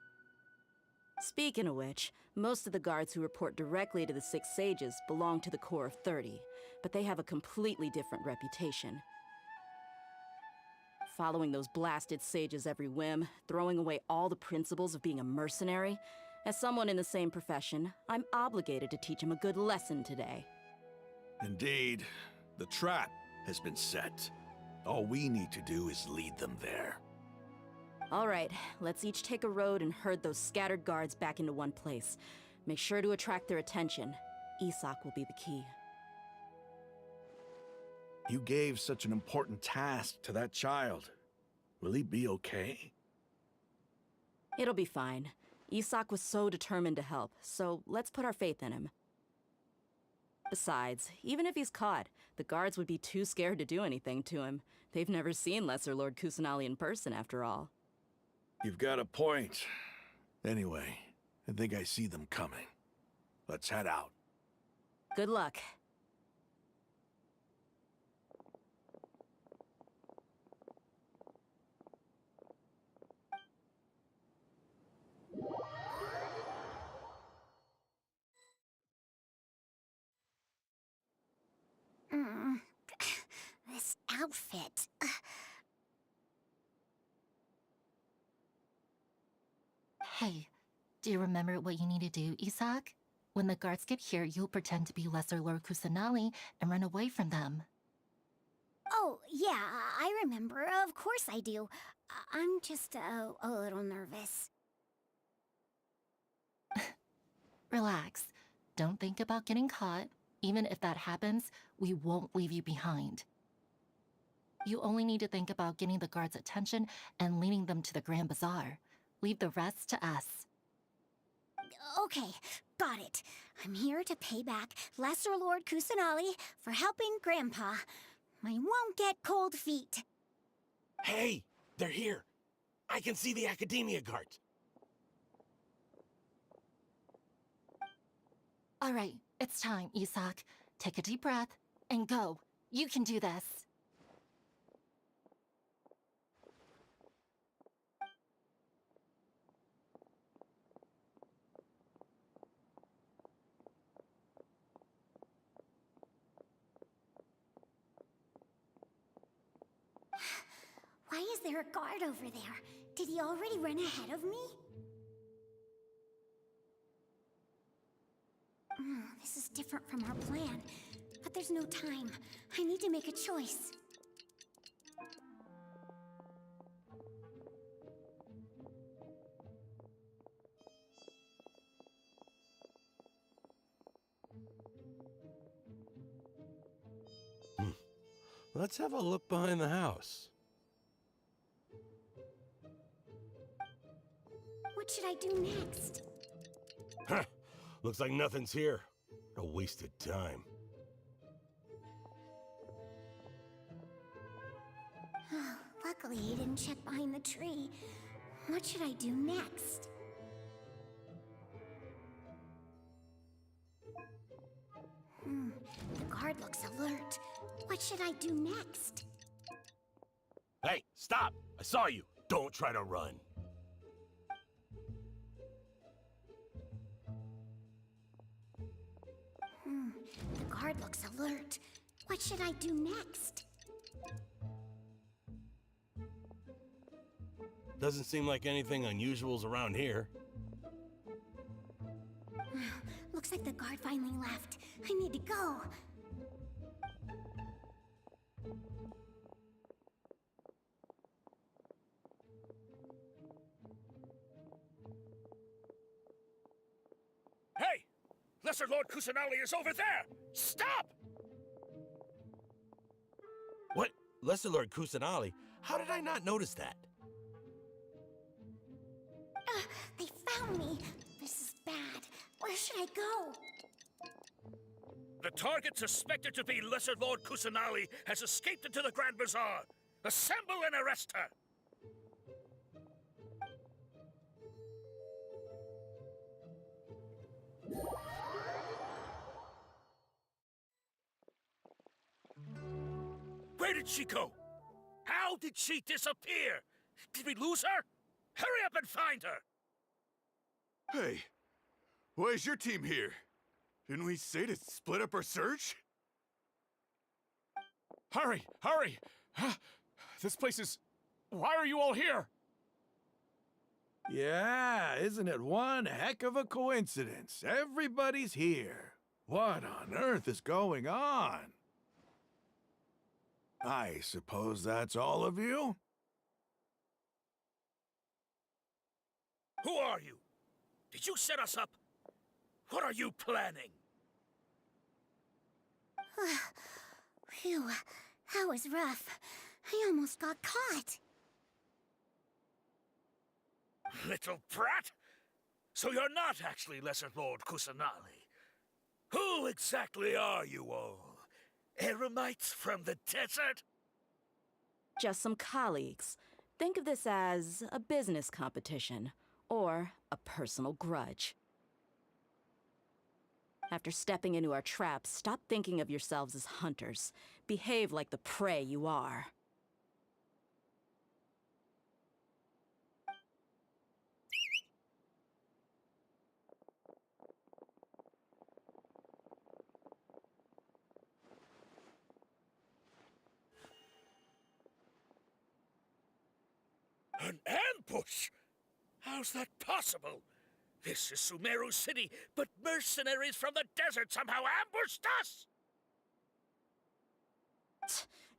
Speaking of which, most of the guards who report directly to the Six Sages belong to the Corps of 30, but they have a completely different reputation. Following those blasted sages every whim, throwing away all the principles of being a mercenary. As someone in the same profession, I'm obligated to teach them a good lesson today.
Indeed, the trap has been set. All we need to do is lead them there.
All right, let's each take a road and herd those scattered guards back into one place. Make sure to attract their attention. Isak will be the key.
You gave such an important task to that child. Will he be okay?
It'll be fine. Isak was so determined to help, so let's put our faith in him. Besides, even if he's caught, the guards would be too scared to do anything to him. They've never seen Lesser Lord Kusanali in person, after all.
You've got a point. Anyway, I think I see them coming. Let's head out.
Good luck.
This outfit.
Hey, do you remember what you need to do, Isak? When the guards get here, you'll pretend to be Lesser Lord Kusanali and run away from them.
Oh, yeah, I remember. Of course I do. I'm just a little nervous.
Relax. Don't think about getting caught. Even if that happens, we won't leave you behind. You only need to think about getting the guards' attention and leading them to the Grand Bazaar. Leave the rest to us.
Okay, got it. I'm here to pay back Lesser Lord Kusanali for helping Grandpa. I won't get cold feet.
Hey, they're here. I can see the Academia guards.
All right, it's time, Isak. Take a deep breath and go. You can do this.
Why is there a guard over there? Did he already run ahead of me? This is different from our plan, but there's no time. I need to make a choice.
Let's have a look behind the house.
What should I do next?
Huh. Looks like nothing's here. A wasted time.
Luckily, he didn't check behind the tree. What should I do next? The guard looks alert. What should I do next?
Hey, stop! I saw you. Don't try to run.
The guard looks alert. What should I do next?
Doesn't seem like anything unusual's around here.
Looks like the guard finally left. I need to go.
Hey! Lesser Lord Kusanali is over there! Stop!
What? Lesser Lord Kusanali? How did I not notice that?
They found me. This is bad. Where should I go?
The target suspected to be Lesser Lord Kusanali has escaped into the Grand Bazaar. Assemble and arrest her! Where did she go? How did she disappear? Did we lose her? Hurry up and find her!
Hey, why is your team here? Didn't we say to split up our search?
Hurry! Hurry! This place is... Why are you all here?
Yeah, isn't it one heck of a coincidence? Everybody's here. What on earth is going on? I suppose that's all of you?
Who are you? Did you set us up? What are you planning?
Phew, that was rough. I almost got caught.
Little brat! So you're not actually Lesser Lord Kusanali. Who exactly are you all? Eremites from the desert?
Just some colleagues. Think of this as a business competition, or a personal grudge. After stepping into our traps, stop thinking of yourselves as hunters. Behave like the prey you are.
An ambush? How's that possible? This is Sumeru City, but mercenaries from the desert somehow ambushed us!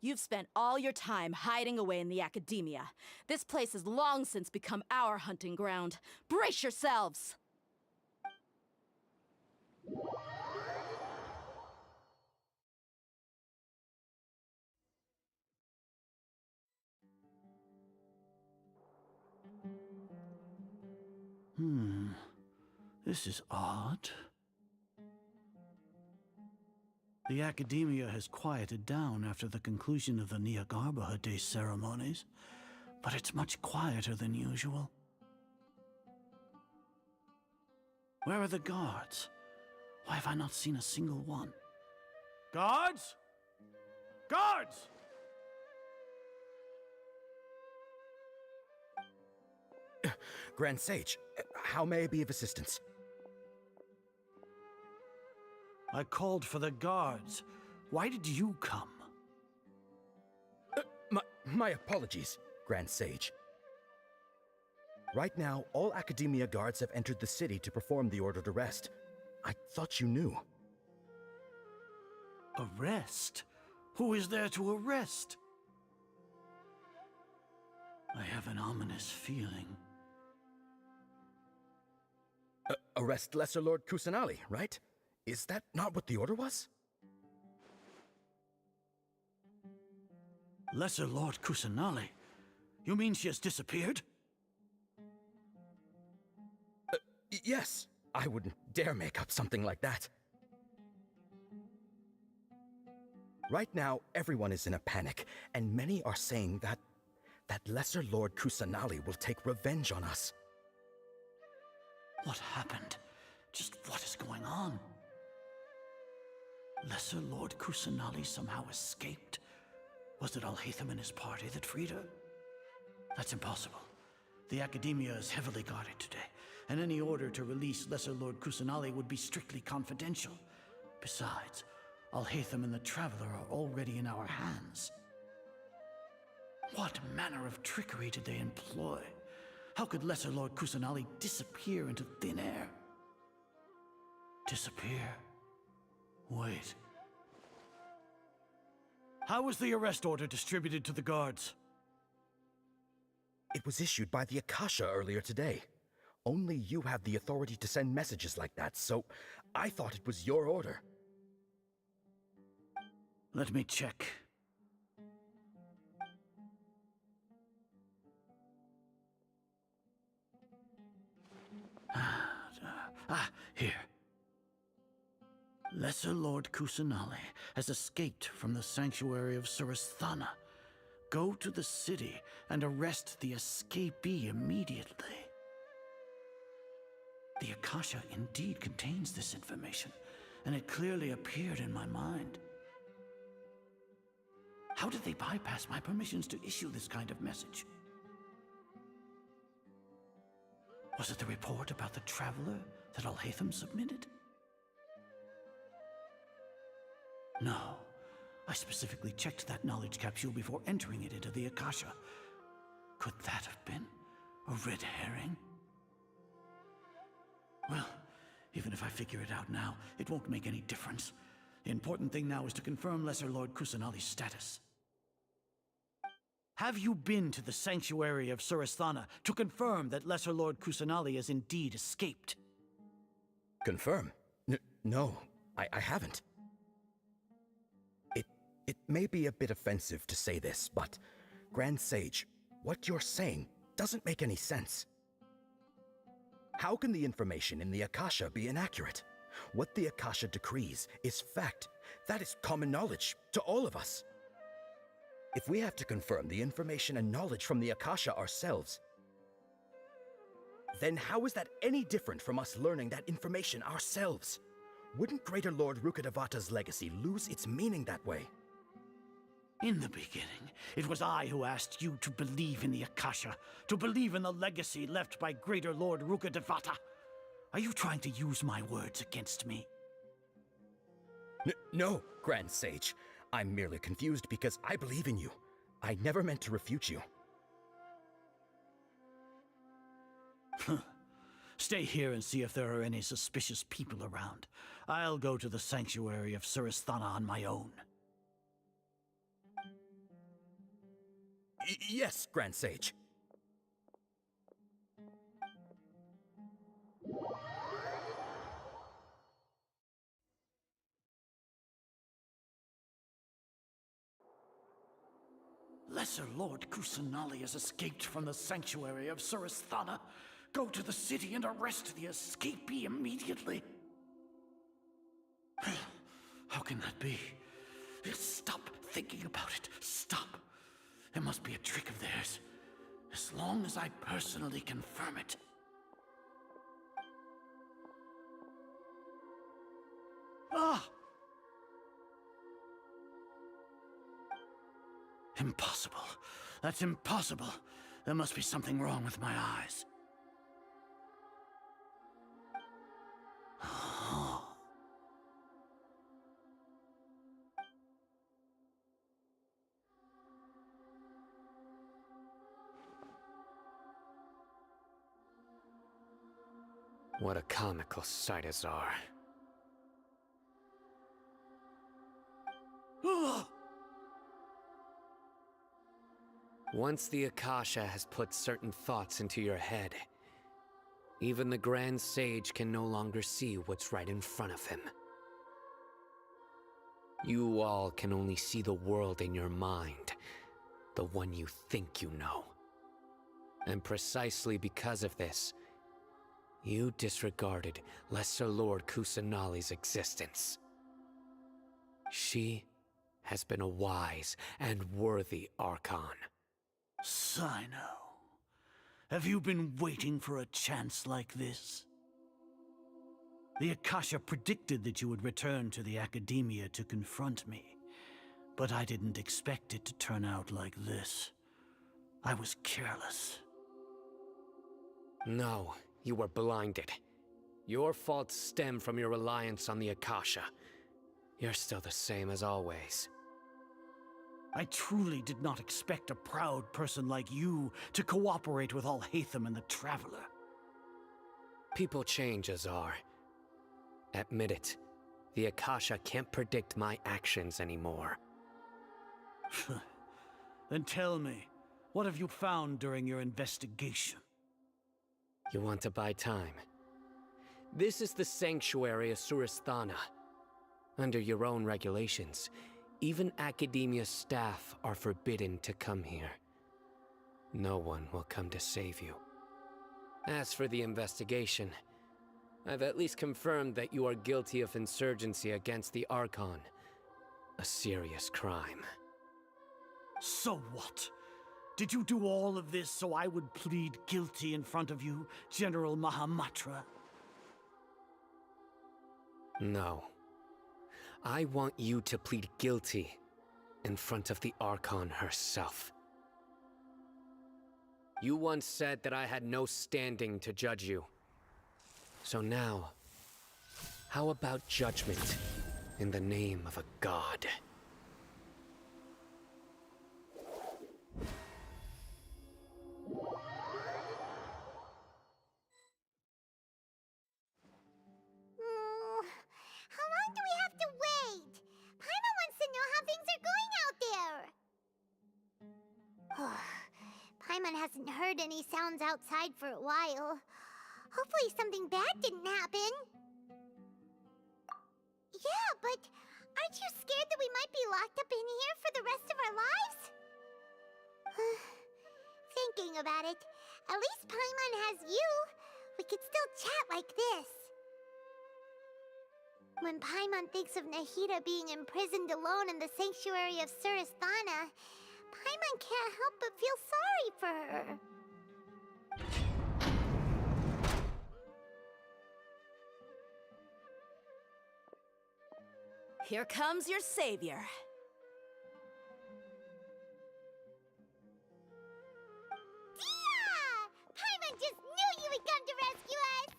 You've spent all your time hiding away in the academia. This place has long since become our hunting ground. Brace yourselves!
This is odd. The academia has quieted down after the conclusion of the Niagarbaha Day ceremonies, but it's much quieter than usual. Where are the guards? Why have I not seen a single one? Guards? Guards!
Grand Sage, how may I be of assistance?
I called for the guards. Why did you come?
My apologies, Grand Sage. Right now, all Academia guards have entered the city to perform the ordered arrest. I thought you knew.
Arrest? Who is there to arrest? I have an ominous feeling.
Arrest Lesser Lord Kusanali, right? Is that not what the order was?
Lesser Lord Kusanali? You mean she has disappeared?
Yes. I wouldn't dare make up something like that. Right now, everyone is in a panic, and many are saying that Lesser Lord Kusanali will take revenge on us.
What happened? Just what is going on? Lesser Lord Kusanali somehow escaped? Was it Alhaitham and his party that freed her? That's impossible. The Academia is heavily guarded today, and any order to release Lesser Lord Kusanali would be strictly confidential. Besides, Alhaitham and the Traveler are already in our hands. What manner of trickery did they employ? How could Lesser Lord Kusanali disappear into thin air? Disappear? Wait. How was the arrest order distributed to the guards?
It was issued by the Akasha earlier today. Only you have the authority to send messages like that, so I thought it was your order.
Let me check. Here. Lesser Lord Kusanali has escaped from the sanctuary of Surasthana. Go to the city and arrest the escapee immediately. The Akasha indeed contains this information, and it clearly appeared in my mind. How did they bypass my permissions to issue this kind of message? Was it the report about the Traveler that Alhaitham submitted? No. I specifically checked that knowledge capsule before entering it into the Akasha. Could that have been a red herring? Well, even if I figure it out now, it won't make any difference. The important thing now is to confirm Lesser Lord Kusanali's status. Have you been to the sanctuary of Surasthana to confirm that Lesser Lord Kusanali has indeed escaped?
Confirm? No, I haven't. It may be a bit offensive to say this, but Grand Sage, what you're saying doesn't make any sense. How can the information in the Akasha be inaccurate? What the Akasha decrees is fact. That is common knowledge to all of us. If we have to confirm the information and knowledge from the Akasha ourselves, then how is that any different from us learning that information ourselves? Wouldn't Greater Lord Rukkhadevata's legacy lose its meaning that way?
In the beginning, it was I who asked you to believe in the Akasha, to believe in the legacy left by Greater Lord Rukkhadevata. Are you trying to use my words against me?
No, Grand Sage. I'm merely confused because I believe in you. I never meant to refute you.
Stay here and see if there are any suspicious people around. I'll go to the sanctuary of Surasthana on my own.
Yes, Grand Sage.
Lesser Lord Kusanali has escaped from the sanctuary of Surasthana. Go to the city and arrest the escapee immediately. How can that be? Stop thinking about it. Stop. It must be a trick of theirs. As long as I personally confirm it. Ah! Impossible. That's impossible. There must be something wrong with my eyes.
What a comical sight, Azar. Once the Akasha has put certain thoughts into your head, even the Grand Sage can no longer see what's right in front of him. You all can only see the world in your mind, the one you think you know. And precisely because of this, you disregarded Lesser Lord Kusanali's existence. She has been a wise and worthy Archon.
Sino, have you been waiting for a chance like this? The Akasha predicted that you would return to the Academia to confront me, but I didn't expect it to turn out like this. I was careless.
No, you were blinded. Your faults stem from your reliance on the Akasha. You're still the same as always.
I truly did not expect a proud person like you to cooperate with Alhaitham and the Traveler.
People change, Azar. Admit it. The Akasha can't predict my actions anymore.
Then tell me, what have you found during your investigation?
You want to buy time? This is the sanctuary of Surasthana. Under your own regulations, even Academia staff are forbidden to come here. No one will come to save you. As for the investigation, I've at least confirmed that you are guilty of insurgency against the Archon. A serious crime.
So what? Did you do all of this so I would plead guilty in front of you, General Mahamatra?
No. I want you to plead guilty in front of the Archon herself. You once said that I had no standing to judge you. So now, how about judgment in the name of a god?
How long do we have to wait? Paimon wants to know how things are going out there. Paimon hasn't heard any sounds outside for a while. Hopefully something bad didn't happen. Yeah, but aren't you scared that we might be locked up in here for the rest of our lives? Thinking about it, at least Paimon has you. We could still chat like this. When Paimon thinks of Nahida being imprisoned alone in the sanctuary of Surasthana, Paimon can't help but feel sorry for her.
Here comes your savior.
Dia! Paimon just knew you would come to rescue us!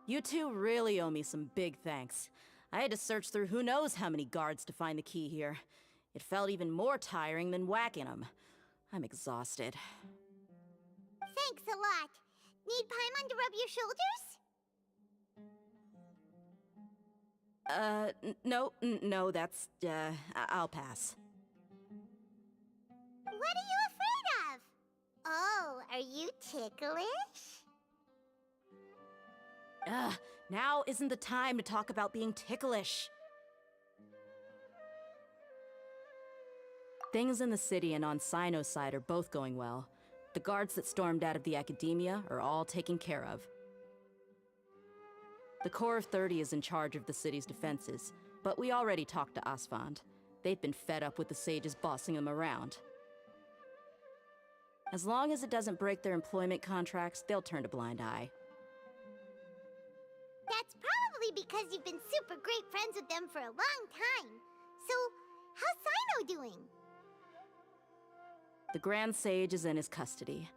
You two really owe me some big thanks. I had to search through who knows how many guards to find the key here. It felt even more tiring than whacking them. I'm exhausted.
Thanks a lot. Need Paimon to rub your shoulders?
No, that's, I'll pass.
What are you afraid of? Oh, are you ticklish?
Now isn't the time to talk about being ticklish. Things in the city and on Sino's side are both going well. The guards that stormed out of the academia are all taken care of. The Corps of 30 is in charge of the city's defenses, but we already talked to Asfand. They've been fed up with the sages bossing them around. As long as it doesn't break their employment contracts, they'll turn a blind eye.
That's probably because you've been super great friends with them for a long time. So, how's Sino doing?
The Grand Sage is in his custody.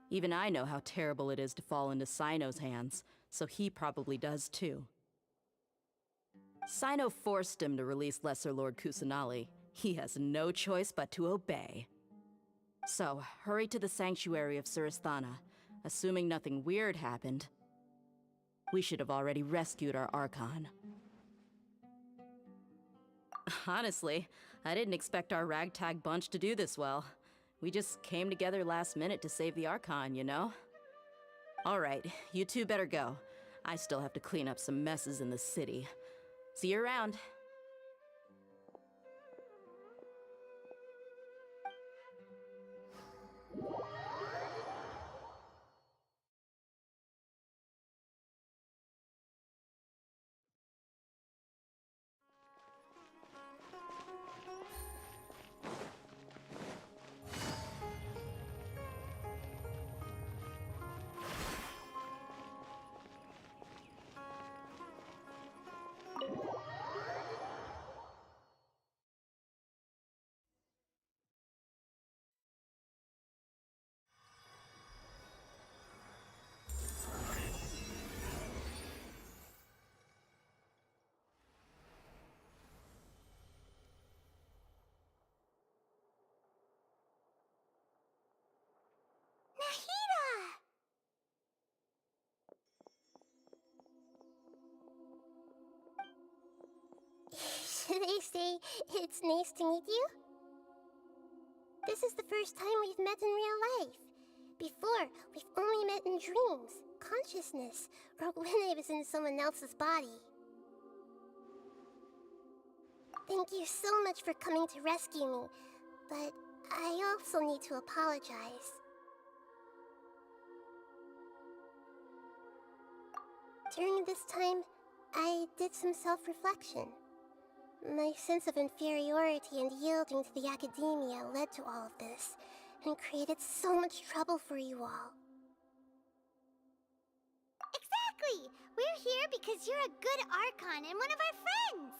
Even I know how terrible it is to fall into Sino's hands, so he probably does too. Sino forced him to release Lesser Lord Kusanali. He has no choice but to obey. So, hurry to the sanctuary of Surasthana. Assuming nothing weird happened, we should have already rescued our Archon. Honestly, I didn't expect our ragtag bunch to do this well. We just came together last minute to save the Archon, you know? Alright, you two better go. I still have to clean up some messes in the city. See you around.
Should I say it's nice to meet you? This is the first time we've met in real life. Before, we've only met in dreams, consciousness, or when I was in someone else's body. Thank you so much for coming to rescue me, but I also need to apologize. During this time, I did some self-reflection. My sense of inferiority and yielding to the academia led to all of this, and created so much trouble for you all. Exactly! We're here because you're a good Archon and one of our friends!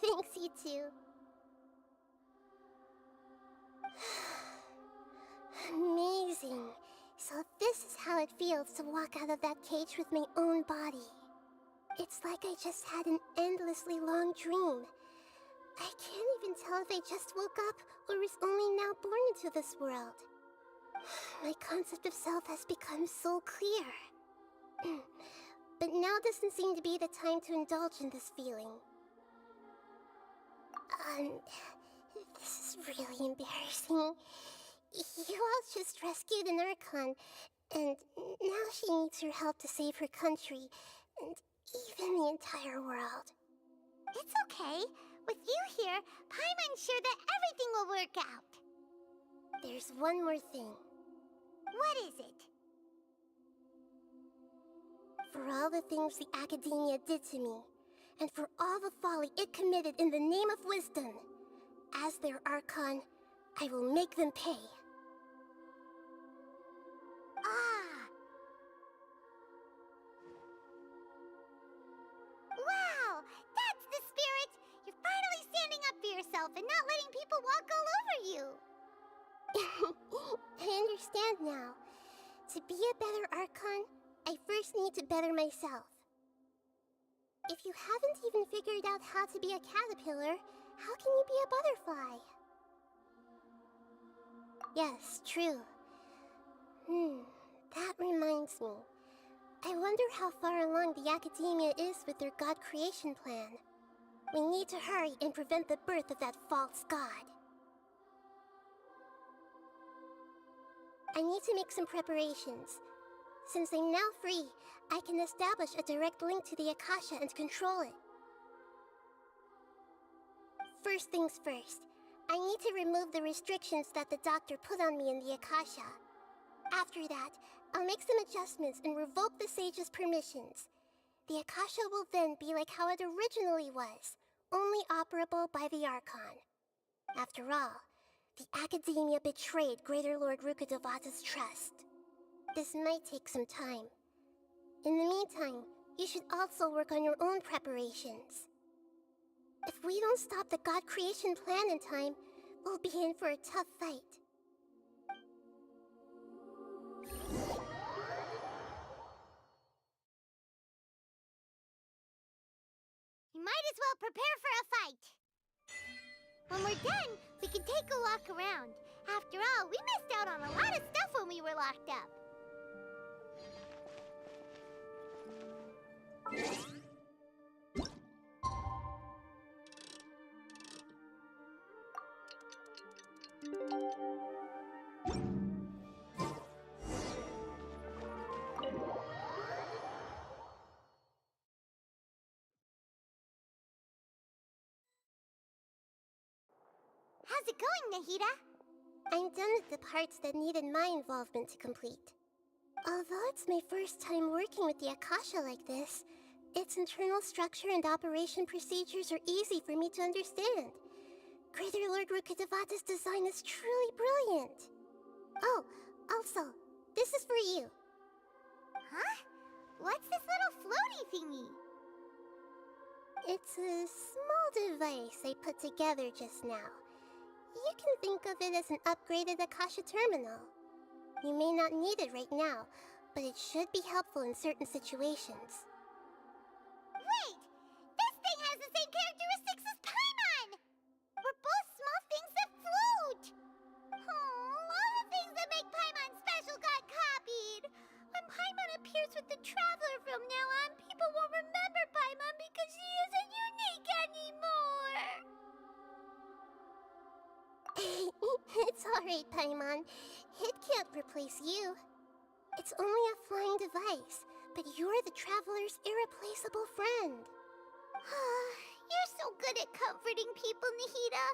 Thanks, you too. Amazing. So this is how it feels to walk out of that cage with my own body. It's like I just had an endlessly long dream. I can't even tell if I just woke up or was only now born into this world. My concept of self has become so clear. But now doesn't seem to be the time to indulge in this feeling. This is really embarrassing. You all just rescued an Archon, and now she needs your help to save her country, and even the entire world. It's okay. With you here, Paimon's sure that everything will work out. There's one more thing. What is it? for all the things the Academia did to me, and for all the folly it committed in the name of wisdom. As their Archon, I will make them pay. Ah! Wow! That's the spirit! You're finally standing up for yourself and not letting people walk all over you! I understand now. To be a better Archon, I first need to better myself. If you haven't even figured out how to be a caterpillar, how can you be a butterfly? Yes, true. That reminds me. I wonder how far along the Academia is with their god creation plan. We need to hurry and prevent the birth of that false god. I need to make some preparations. Since I'm now free, I can establish a direct link to the Akasha and control it. First things first, I need to remove the restrictions that the doctor put on me in the Akasha. After that, I'll make some adjustments and revoke the sage's permissions. The Akasha will then be like how it originally was, only operable by the Archon. After all, the Academia betrayed Greater Lord Rukkhadevata's trust. This might take some time. In the meantime, you should also work on your own preparations. If we don't stop the god creation plan in time, we'll be in for a tough fight. You might as well prepare for a fight. When we're done, we can take a walk around. After all, we missed out on a lot of stuff when we were locked up. How's it going, Nahida? I'm done with the parts that needed my involvement to complete. Although it's my first time working with the Akasha like this, its internal structure and operation procedures are easy for me to understand. Greater Lord Rukkhadevata's design is truly brilliant. Oh, also, this is for you. Huh? What's this little floaty thingy? It's a small device I put together just now. You can think of it as an upgraded Akasha terminal. You may not need it right now, but it should be helpful in certain situations. Wait! This thing has the same characteristics as Paimon! We're both small things that float! All the things that make Paimon special got copied! When Paimon appears with the Traveler from now on, people won't remember Paimon because she isn't unique anymore! It's alright, Paimon. It can't replace you. It's only a flying device, but you're the Traveler's irreplaceable friend. You're so good at comforting people, Nahida.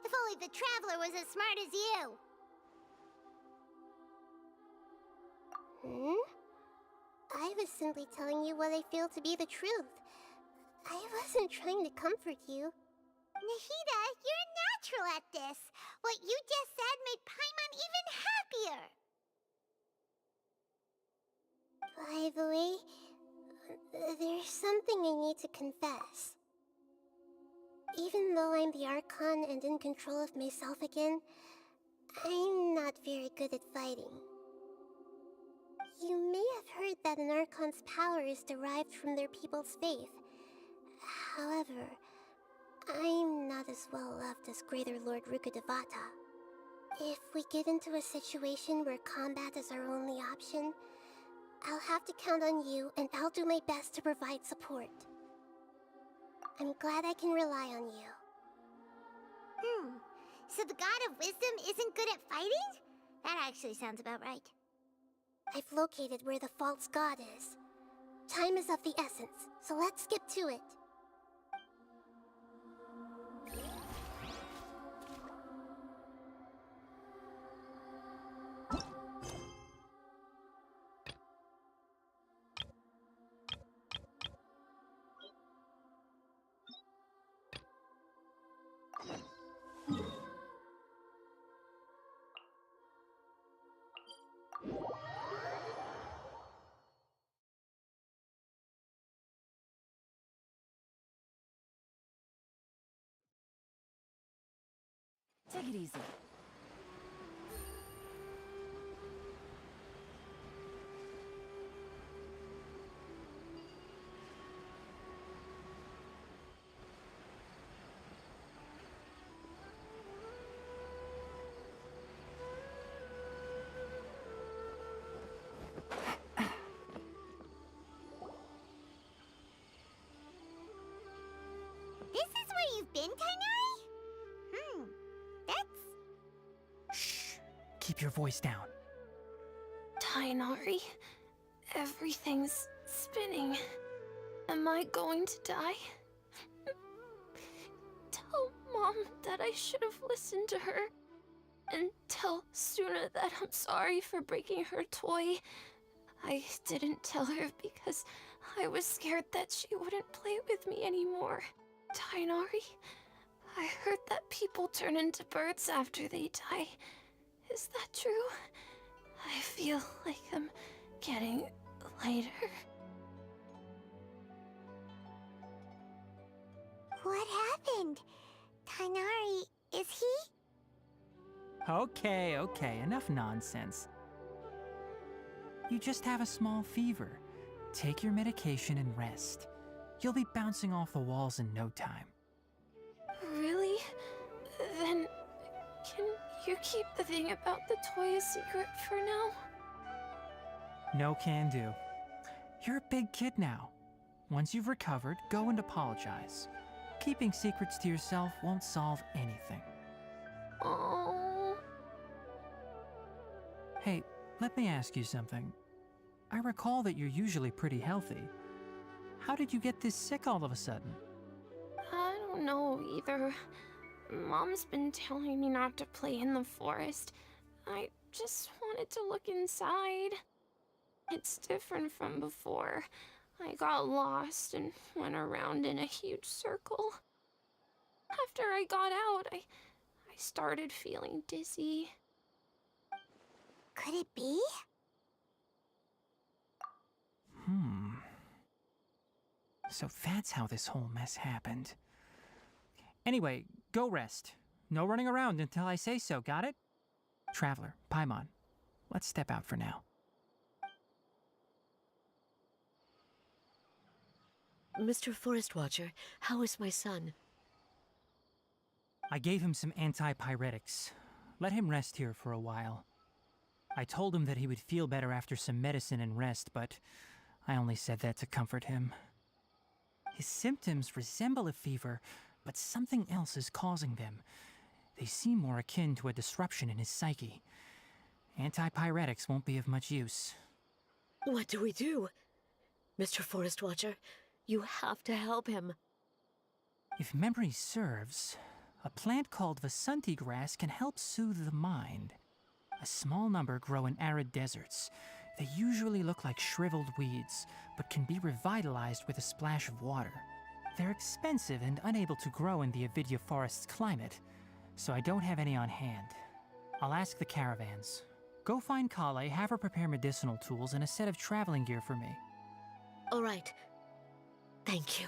If only the Traveler was as smart as you. I was simply telling you what I feel to be the truth. I wasn't trying to comfort you. Nahida, you're natural at this. What you just said made Paimon even happier. By the way, there's something I need to confess. Even though I'm the Archon and in control of myself again, I'm not very good at fighting. You may have heard that an Archon's power is derived from their people's faith. However, I'm not as well loved as Greater Lord Rukkhadevata. If we get into a situation where combat is our only option, I'll have to count on you, and I'll do my best to provide support. I'm glad I can rely on you. So the God of Wisdom isn't good at fighting? That actually sounds about right. I've located where the false god is. Time is of the essence, so let's skip to it.
Take it easy.
This is where you've been, Tainari? That's...
Shh. Keep your voice down.
Tainari, everything's spinning. Am I going to die? Tell Mom that I should have listened to her. And tell Suna that I'm sorry for breaking her toy. I didn't tell her because I was scared that she wouldn't play with me anymore. Tainari, I heard that people turn into birds after they die. Is that true? I feel like I'm getting lighter.
What happened? Tainari, is he?
Okay, enough nonsense. You just have a small fever. Take your medication and rest. You'll be bouncing off the walls in no time.
Really? Then, can you keep the thing about the toy a secret for now?
No can do. You're a big kid now. Once you've recovered, go and apologize. Keeping secrets to yourself won't solve anything.
Oh.
Hey, let me ask you something. I recall that you're usually pretty healthy. How did you get this sick all of a sudden?
I don't know either. Mom's been telling me not to play in the forest. I just wanted to look inside. It's different from before. I got lost and went around in a huge circle. After I got out, I started feeling dizzy.
Could it be?
So that's how this whole mess happened. Anyway, go rest. No running around until I say so, got it? Traveler, Paimon, let's step out for now.
Mr. Forest Watcher, how is my son?
I gave him some antipyretics. Let him rest here for a while. I told him that he would feel better after some medicine and rest, but I only said that to comfort him. His symptoms resemble a fever, but something else is causing them. They seem more akin to a disruption in his psyche. Antipyretics won't be of much use.
What do we do? Mr. Forest Watcher, you have to help him.
If memory serves, a plant called Vasanti grass can help soothe the mind. A small number grow in arid deserts. They usually look like shriveled weeds, but can be revitalized with a splash of water. They're expensive and unable to grow in the Avidya forest's climate, so I don't have any on hand. I'll ask the caravans. Go find Kale, have her prepare medicinal tools and a set of traveling gear for me.
All right. Thank you.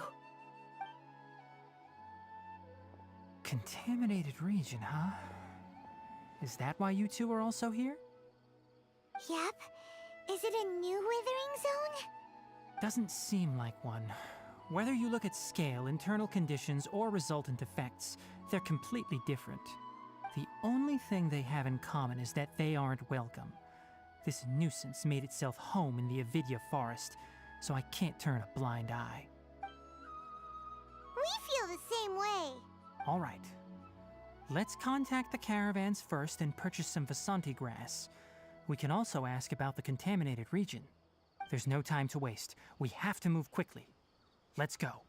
Contaminated region, huh? Is that why you two are also here?
Yep. Is it a new withering zone?
Doesn't seem like one. Whether you look at scale, internal conditions, or resultant effects, they're completely different. The only thing they have in common is that they aren't welcome. This nuisance made itself home in the Avidya forest, so I can't turn a blind eye.
We feel the same way.
All right. Let's contact the caravans first and purchase some Vasanti grass. We can also ask about the contaminated region. There's no time to waste. We have to move quickly. Let's go.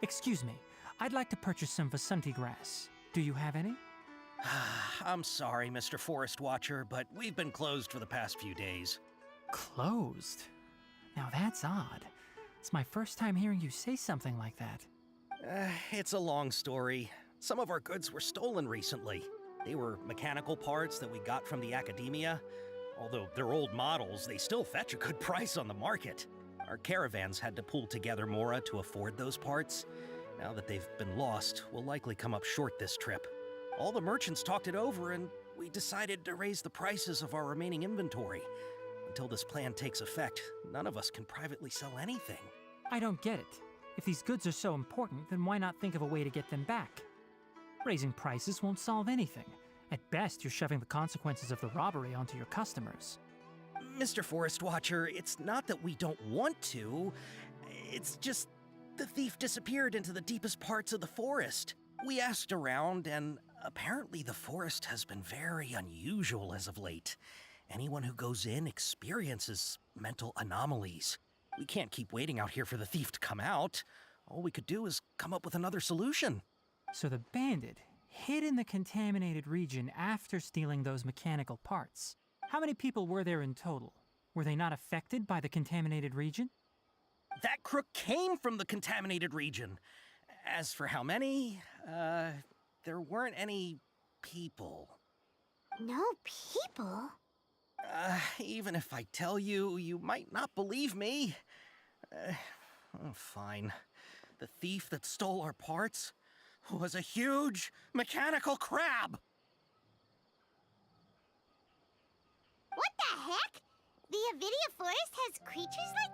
Excuse me, I'd like to purchase some Vasanti grass. Do you have any?
I'm sorry, Mr. Forest Watcher, but we've been closed for the past few days.
Closed? Now that's odd. It's my first time hearing you say something like that.
It's a long story. Some of our goods were stolen recently. They were mechanical parts that we got from the academia. Although they're old models, they still fetch a good price on the market. Our caravans had to pull together Mora to afford those parts. Now that they've been lost, we'll likely come up short this trip. All the merchants talked it over, and we decided to raise the prices of our remaining inventory. Until this plan takes effect, none of us can privately sell anything.
I don't get it. If these goods are so important, then why not think of a way to get them back? Raising prices won't solve anything. At best, you're shoving the consequences of the robbery onto your customers.
Mr. Forest Watcher, it's not that we don't want to. It's just the thief disappeared into the deepest parts of the forest. We asked around, and apparently the forest has been very unusual as of late. Anyone who goes in experiences mental anomalies. We can't keep waiting out here for the thief to come out. All we could do is come up with another solution.
So the bandit hid in the contaminated region after stealing those mechanical parts. How many people were there in total? Were they not affected by the contaminated region?
That crook came from the contaminated region. As for how many, there weren't any people.
No people?
Even if I tell you, you might not believe me. Fine. The thief that stole our parts was a huge mechanical crab!
What the heck? The Avidia Forest has creatures like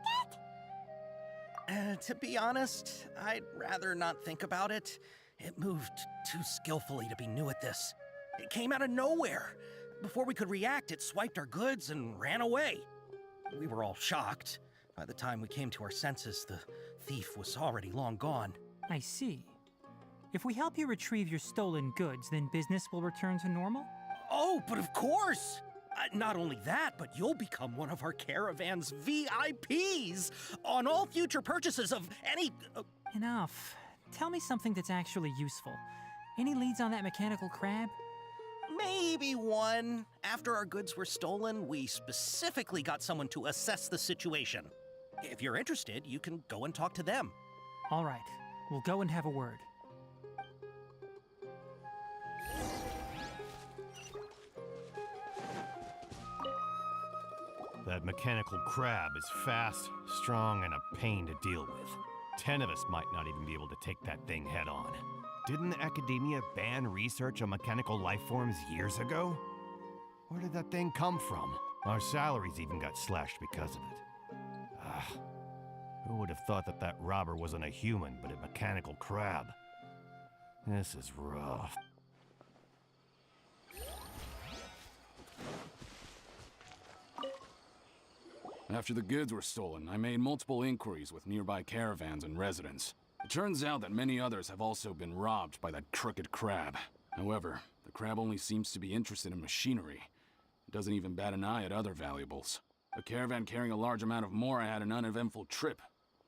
that?
To be honest, I'd rather not think about it. It moved too skillfully to be new at this. It came out of nowhere. Before we could react, it swiped our goods and ran away. We were all shocked. By the time we came to our senses, the thief was already long gone.
I see. If we help you retrieve your stolen goods, then business will return to normal?
Oh, but of course! Not only that, but you'll become one of our caravan's VIPs on all future purchases of any...
Enough. Tell me something that's actually useful. Any leads on that mechanical crab?
Maybe one. After our goods were stolen, we specifically got someone to assess the situation. If you're interested, you can go and talk to them.
All right. We'll go and have a word.
That mechanical crab is fast, strong, and a pain to deal with. 10 of us might not even be able to take that thing head on. Didn't the academia ban research on mechanical life forms years ago? Where did that thing come from? Our salaries even got slashed because of it. Who would have thought that that robber wasn't a human, but a mechanical crab? This is rough.
After the goods were stolen, I made multiple inquiries with nearby caravans and residents. It turns out that many others have also been robbed by that crooked crab. However, the crab only seems to be interested in machinery. It doesn't even bat an eye at other valuables. A caravan carrying a large amount of Mora had an uneventful trip,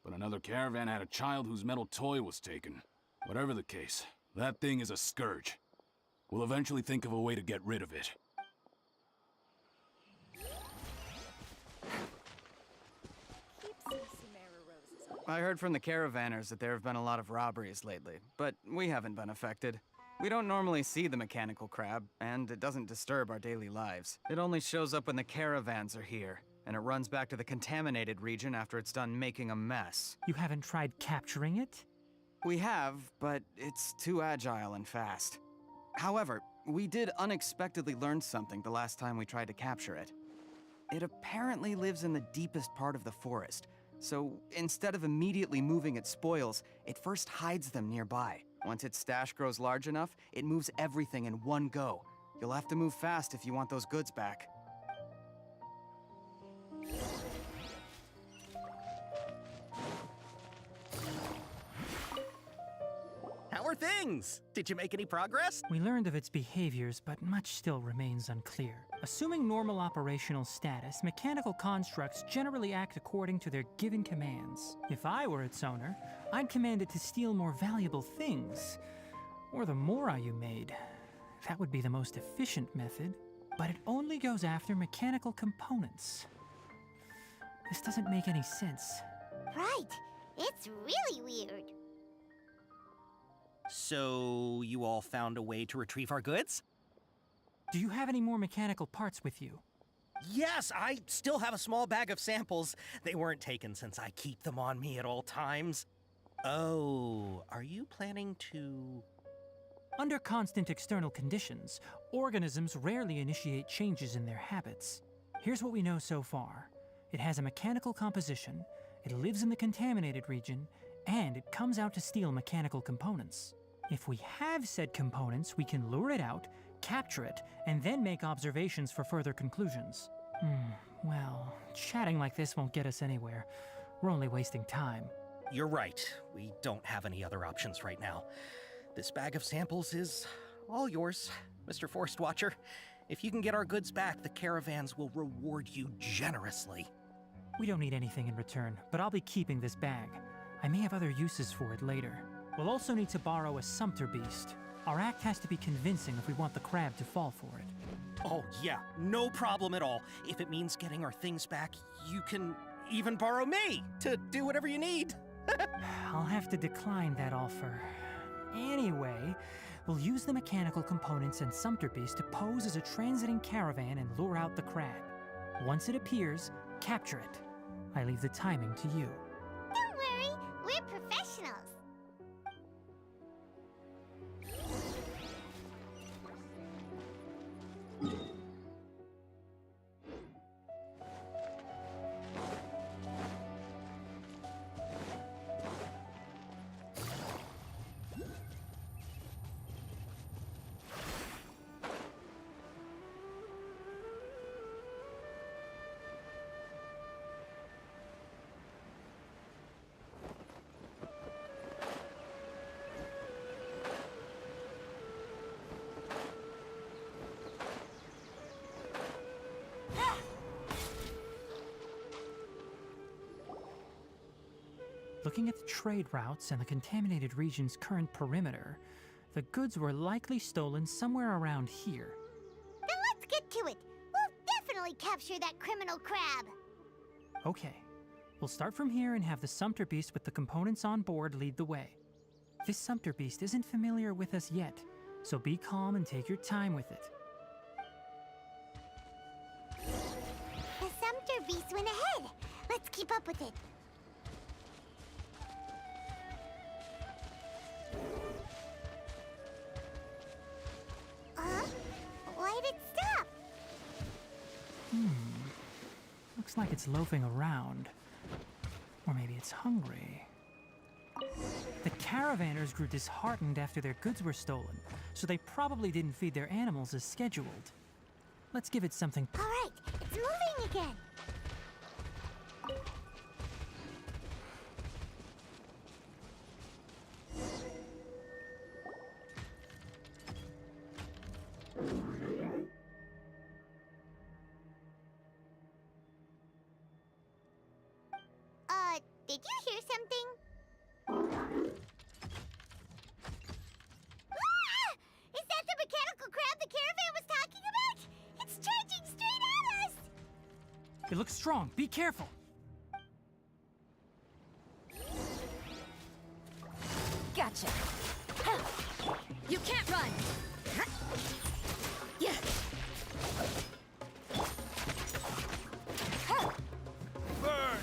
but another caravan had a child whose metal toy was taken. Whatever the case, that thing is a scourge. We'll eventually think of a way to get rid of it.
I heard from the caravanners that there have been a lot of robberies lately, but we haven't been affected. We don't normally see the mechanical crab, and it doesn't disturb our daily lives. It only shows up when the caravans are here, and it runs back to the contaminated region after it's done making a mess.
You haven't tried capturing it?
We have, but it's too agile and fast. However, we did unexpectedly learn something the last time we tried to capture it. It apparently lives in the deepest part of the forest, so instead of immediately moving its spoils, it first hides them nearby. Once its stash grows large enough, it moves everything in one go. You'll have to move fast if you want those goods back.
How are Sure things! Did you make any progress?
We learned of its behaviors, but much still remains unclear. Assuming normal operational status, mechanical constructs generally act according to their given commands. If I were its owner, I'd command it to steal more valuable things. Or the mora you made. That would be the most efficient method, but it only goes after mechanical components. This doesn't make any sense.
Right. It's really weird.
So, you all found a way to retrieve our goods?
Do you have any more mechanical parts with you?
Yes, I still have a small bag of samples. They weren't taken since I keep them on me at all times. Oh, are you planning to...
Under constant external conditions, organisms rarely initiate changes in their habits. Here's what we know so far. It has a mechanical composition, it lives in the contaminated region, and it comes out to steal mechanical components. If we have said components, we can lure it out, capture it, and then make observations for further conclusions. Well, chatting like this won't get us anywhere. We're only wasting time.
You're right. We don't have any other options right now. This bag of samples is all yours, Mr. Forest Watcher. If you can get our goods back, the caravans will reward you generously.
We don't need anything in return, but I'll be keeping this bag. I may have other uses for it later. We'll also need to borrow a sumpter beast. Our act has to be convincing if we want the crab to fall for it.
Oh yeah, no problem at all. If it means getting our things back, you can even borrow me to do whatever you need.
I'll have to decline that offer. Anyway, we'll use the mechanical components and sumpter beast to pose as a transiting caravan and lure out the crab. Once it appears, capture it. I leave the timing to you.
Don't worry, we're professionals.
Looking at the trade routes and the contaminated region's current perimeter, the goods were likely stolen somewhere around here.
Then let's get to it. We'll definitely capture that criminal crab.
Okay, we'll start from here and have the sumpter beast with the components on board lead the way. This sumpter beast isn't familiar with us yet, so be calm and take your time with it.
The sumpter beast went ahead. Let's keep up with it. Why'd it stop?
Looks like it's loafing around. Or maybe it's hungry. The caravanners grew disheartened after their goods were stolen, so they probably didn't feed their animals as scheduled. Let's give it something.
All right, it's moving again. Did you hear something? Ah! Is that the mechanical crab the caravan was talking about? It's charging straight at us!
It looks strong. Be careful.
Gotcha. You can't run. Yeah.
Burn!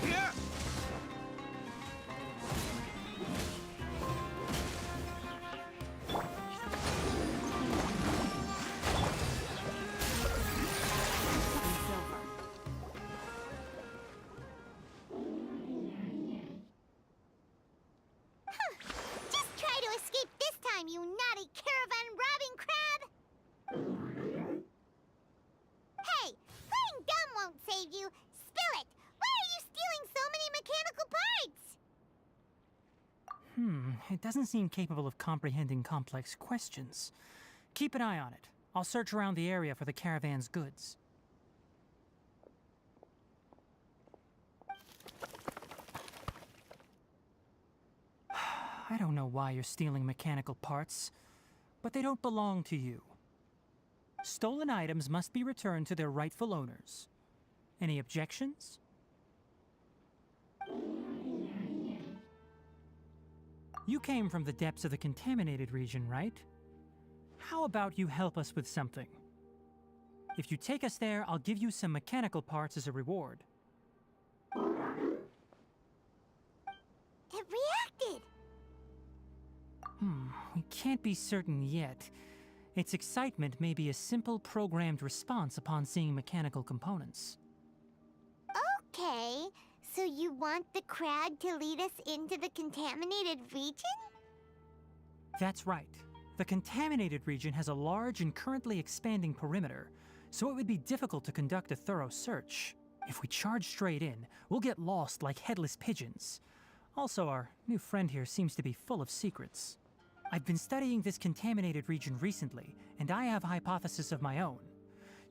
Here!
It doesn't seem capable of comprehending complex questions. Keep an eye on it. I'll search around the area for the caravan's goods. I don't know why you're stealing mechanical parts, but they don't belong to you. Stolen items must be returned to their rightful owners. Any objections? You came from the depths of the contaminated region, right? How about you help us with something? If you take us there, I'll give you some mechanical parts as a reward.
It reacted!
We can't be certain yet. Its excitement may be a simple programmed response upon seeing mechanical components.
Okay, so you want the crab to lead us into the contaminated region?
That's right. The contaminated region has a large and currently expanding perimeter, so it would be difficult to conduct a thorough search. If we charge straight in, we'll get lost like headless pigeons. Also, our new friend here seems to be full of secrets. I've been studying this contaminated region recently, and I have a hypothesis of my own.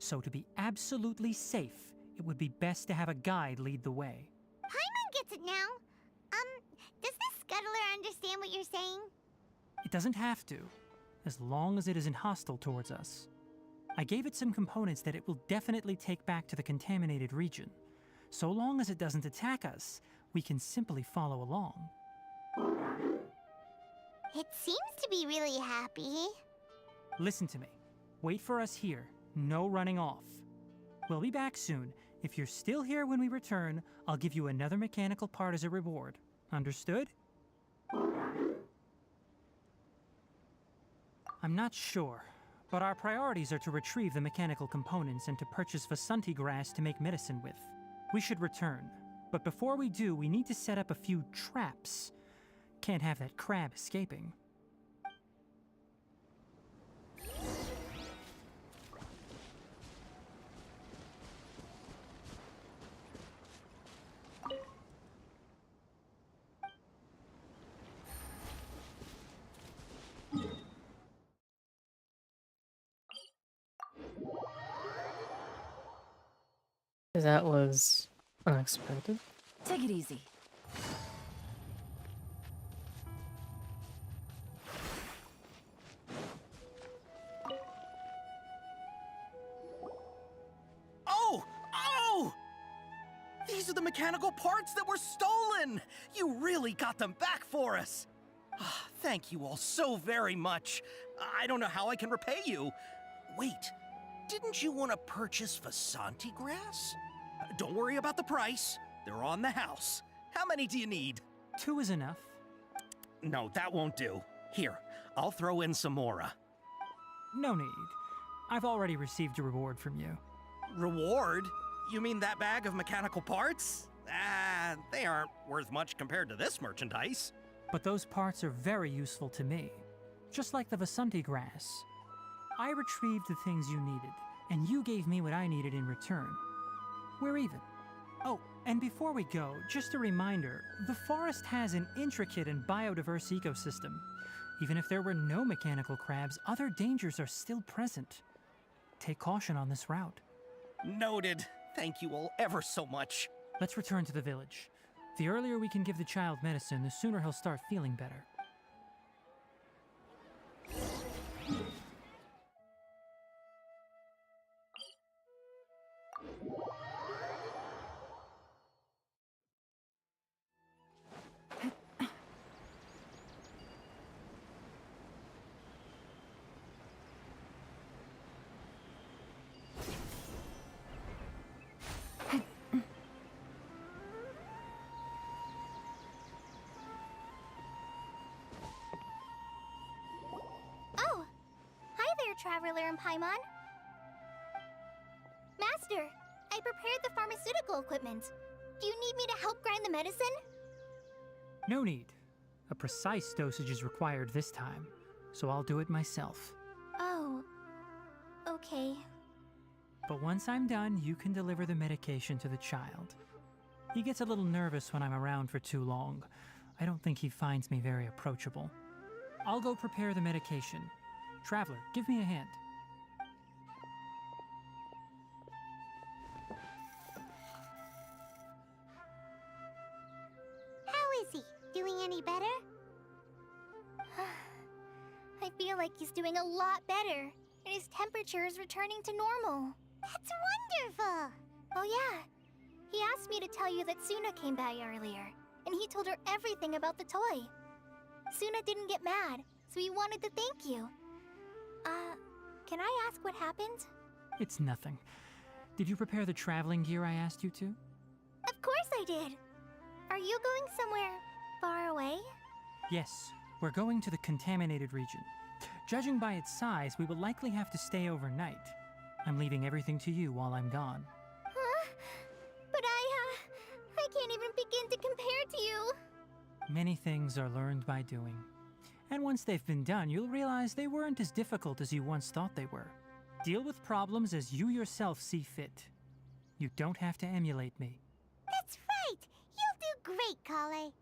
So to be absolutely safe, it would be best to have a guide lead the way.
Paimon gets it now. Does the scuttler understand what you're saying?
It doesn't have to, as long as it isn't hostile towards us. I gave it some components that it will definitely take back to the contaminated region. So long as it doesn't attack us, we can simply follow along.
It seems to be really happy.
Listen to me. Wait for us here. No running off. We'll be back soon. If you're still here when we return, I'll give you another mechanical part as a reward. Understood? I'm not sure, but our priorities are to retrieve the mechanical components and to purchase Vasanti grass to make medicine with. We should return, but before we do, we need to set up a few traps. Can't have that crab escaping.
That was unexpected.
Take it easy.
Oh! These are the mechanical parts that were stolen! You really got them back for us! Thank you all so very much. I don't know how I can repay you. Wait, didn't you want to purchase Vasanti grass? Don't worry about the price. They're on the house. How many do you need?
2 is enough.
No, that won't do. Here, I'll throw in some more.
No need. I've already received a reward from you.
Reward? You mean that bag of mechanical parts? They aren't worth much compared to this merchandise.
But those parts are very useful to me. Just like the Vasanti grass. I retrieved the things you needed, and you gave me what I needed in return. We're even. Oh, and before we go, just a reminder, the forest has an intricate and biodiverse ecosystem. Even if there were no mechanical crabs, other dangers are still present. Take caution on this route.
Noted. Thank you all ever so much.
Let's return to the village. The earlier we can give the child medicine, the sooner he'll start feeling better.
Oh! Hi there, Traveler and Paimon. Master, I prepared the pharmaceutical equipment. Do you need me to help grind the medicine?
No need. A precise dosage is required this time, so I'll do it myself.
Oh, okay.
But once I'm done, you can deliver the medication to the child. He gets a little nervous when I'm around for too long. I don't think he finds me very approachable. I'll go prepare the medication. Traveler, give me a hand.
How is he? Doing any better? I feel like he's doing a lot better, and his temperature is returning to normal. That's wonderful! Oh yeah, he asked me to tell you that Suna came by earlier, and he told her everything about the toy. Suna didn't get mad, so he wanted to thank you. Can I ask what happened?
It's nothing. Did you prepare the traveling gear I asked you to?
Of course I did! Are you going somewhere far away?
Yes, we're going to the contaminated region. Judging by its size, we will likely have to stay overnight. I'm leaving everything to you while I'm gone.
Huh? But I can't even begin to compare to you.
Many things are learned by doing. And once they've been done, you'll realize they weren't as difficult as you once thought they were. Deal with problems as you yourself see fit. You don't have to emulate me.
That's right! You'll do great, Kale.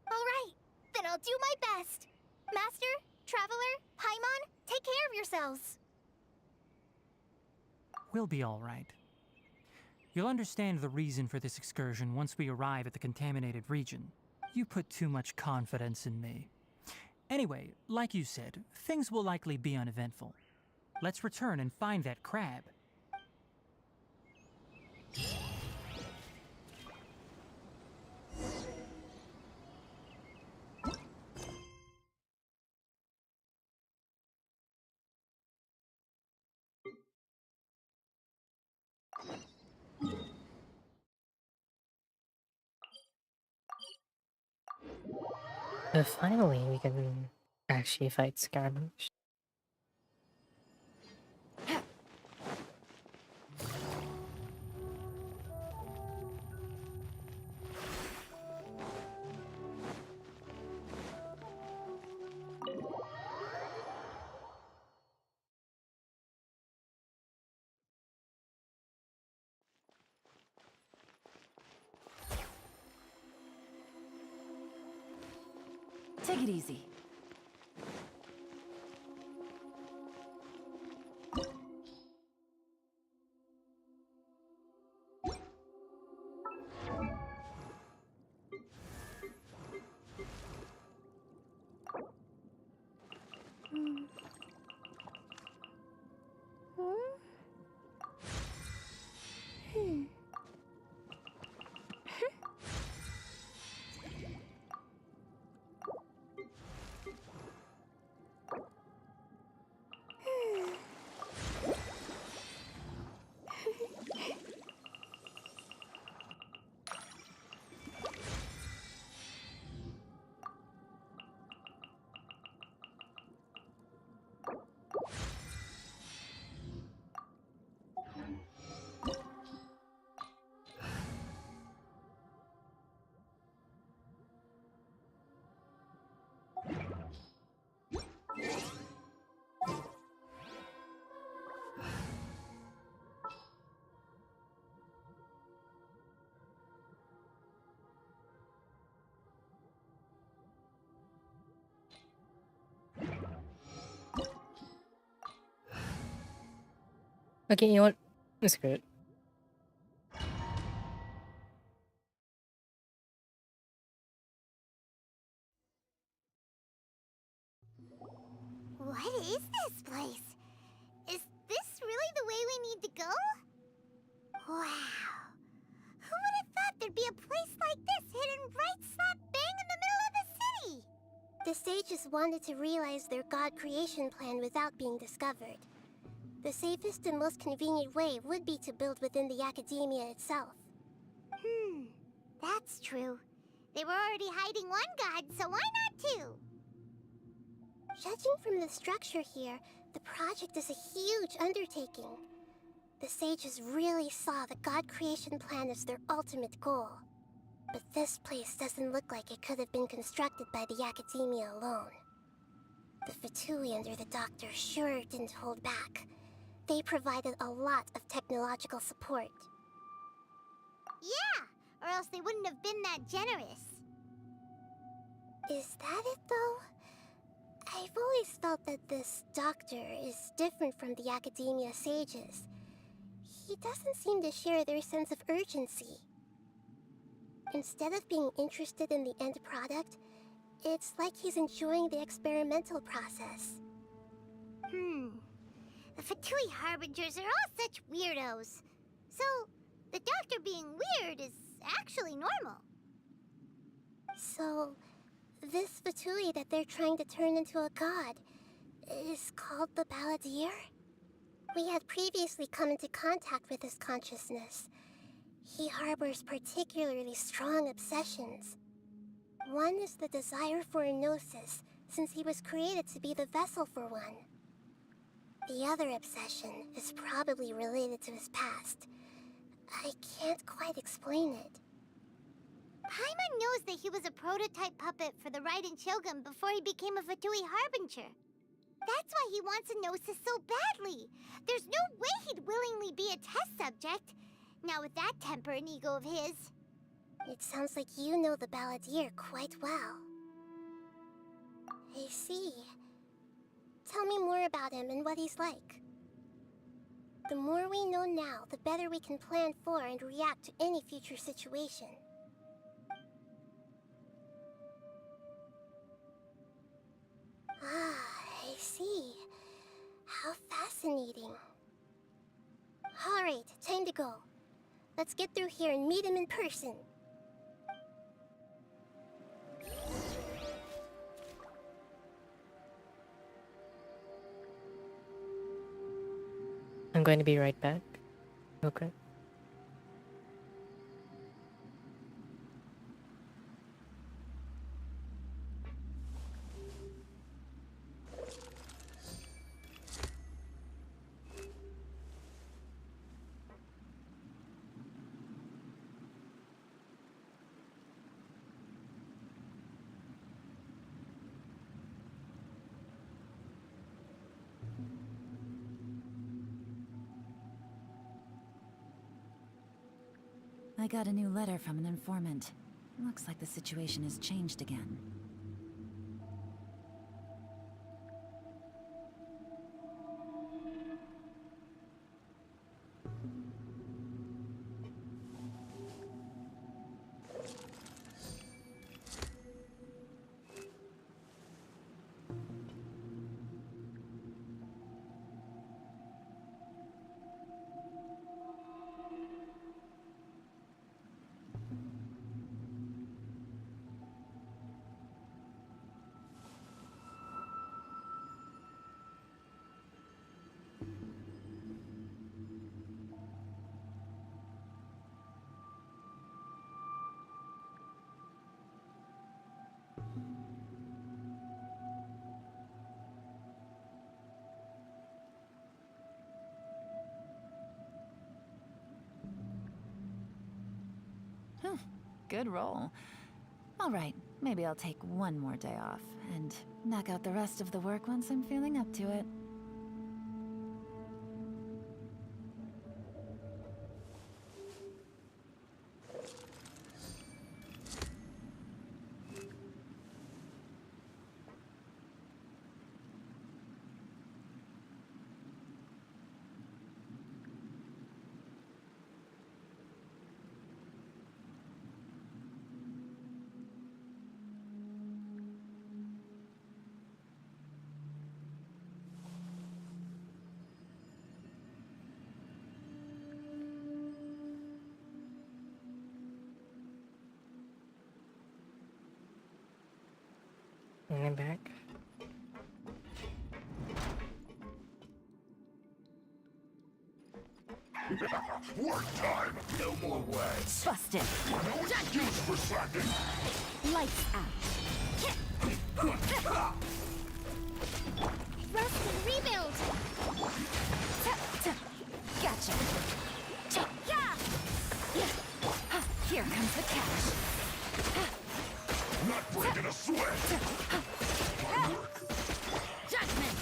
Alright, then I'll do my best. Master, Traveler, Paimon, take care of yourselves.
We'll be all right. You'll understand the reason for this excursion once we arrive at the contaminated region. You put too much confidence in me. Anyway, like you said, things will likely be uneventful. Let's return and find that crab.
Finally, we can actually fight Scaramouche.
Take it easy.
Okay, you know what? Screw it.
What is this place? Is this really the way we need to go? Wow. Who would have thought there'd be a place like this hidden right slap bang in the middle of the city? The sages wanted to realize their god creation plan without being discovered. The safest and most convenient way would be to build within the academia itself. That's true. They were already hiding one god, so why not two? Judging from the structure here, the project is a huge undertaking. The sages really saw the god creation plan as their ultimate goal. But this place doesn't look like it could have been constructed by the academia alone. The Fatui under the Doctor sure didn't hold back. They provided a lot of technological support. Yeah, or else they wouldn't have been that generous. Is that it, though? I've always felt that this doctor is different from the Academia sages. He doesn't seem to share their sense of urgency. Instead of being interested in the end product, it's like he's enjoying the experimental process. The Fatui Harbingers are all such weirdos. So, the doctor being weird is actually normal. So, this Fatui that they're trying to turn into a god is called the Balladeer? We had previously come into contact with his consciousness. He harbors particularly strong obsessions. One is the desire for a gnosis, since he was created to be the vessel for one. The other obsession is probably related to his past. I can't quite explain it. Paimon knows that he was a prototype puppet for the Raiden Shogun before he became a Fatui Harbinger. That's why he wants a gnosis so badly. There's no way he'd willingly be a test subject. Not with that temper and ego of his. It sounds like you know the Balladeer quite well. I see. Tell me more about him and what he's like. The more we know now, the better we can plan for and react to any future situation. I see. How fascinating. Alright, time to go. Let's get through here and meet him in person.
I'm going to be right back. Okay.
I got a new letter from an informant. Looks like the situation has changed again. Good roll. All right, maybe I'll take one more day off and knock out the rest of the work once I'm feeling up to it. And I'm back.
Work time! No more words!
Busted!
No excuse for slacking!
Lights out!
Rust and rebuild!
Gotcha! Here comes the catch!
Not breaking a sweat!
Judgment!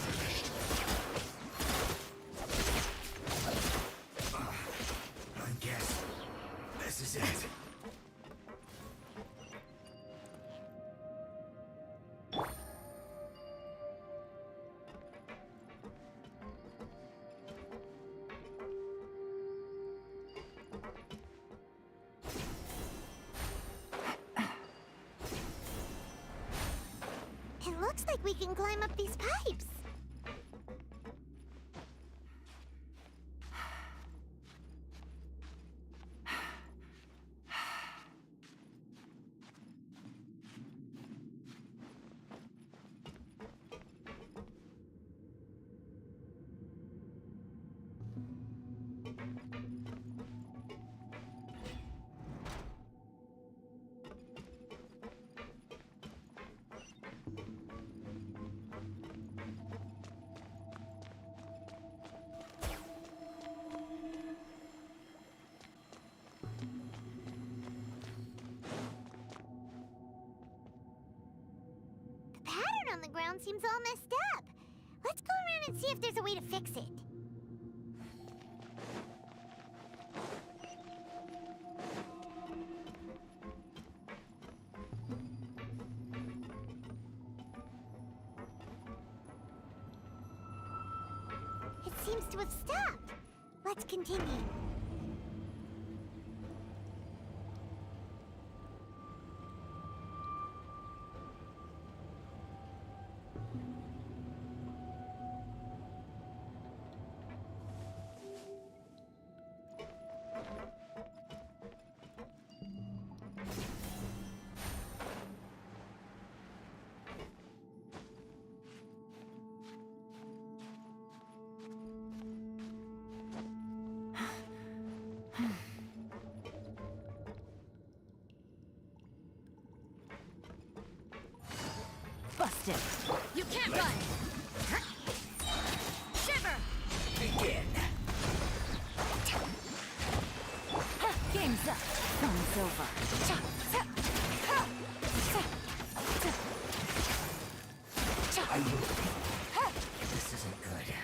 I guess this is it.
It looks like we can climb up these pipes. On the ground seems all messed up. Let's go around and see if there's a way to fix it. It seems to have stopped. Let's continue.
Busted.
You can't run! Shiver!
Begin!
Game's up. Fun's over.
This isn't good.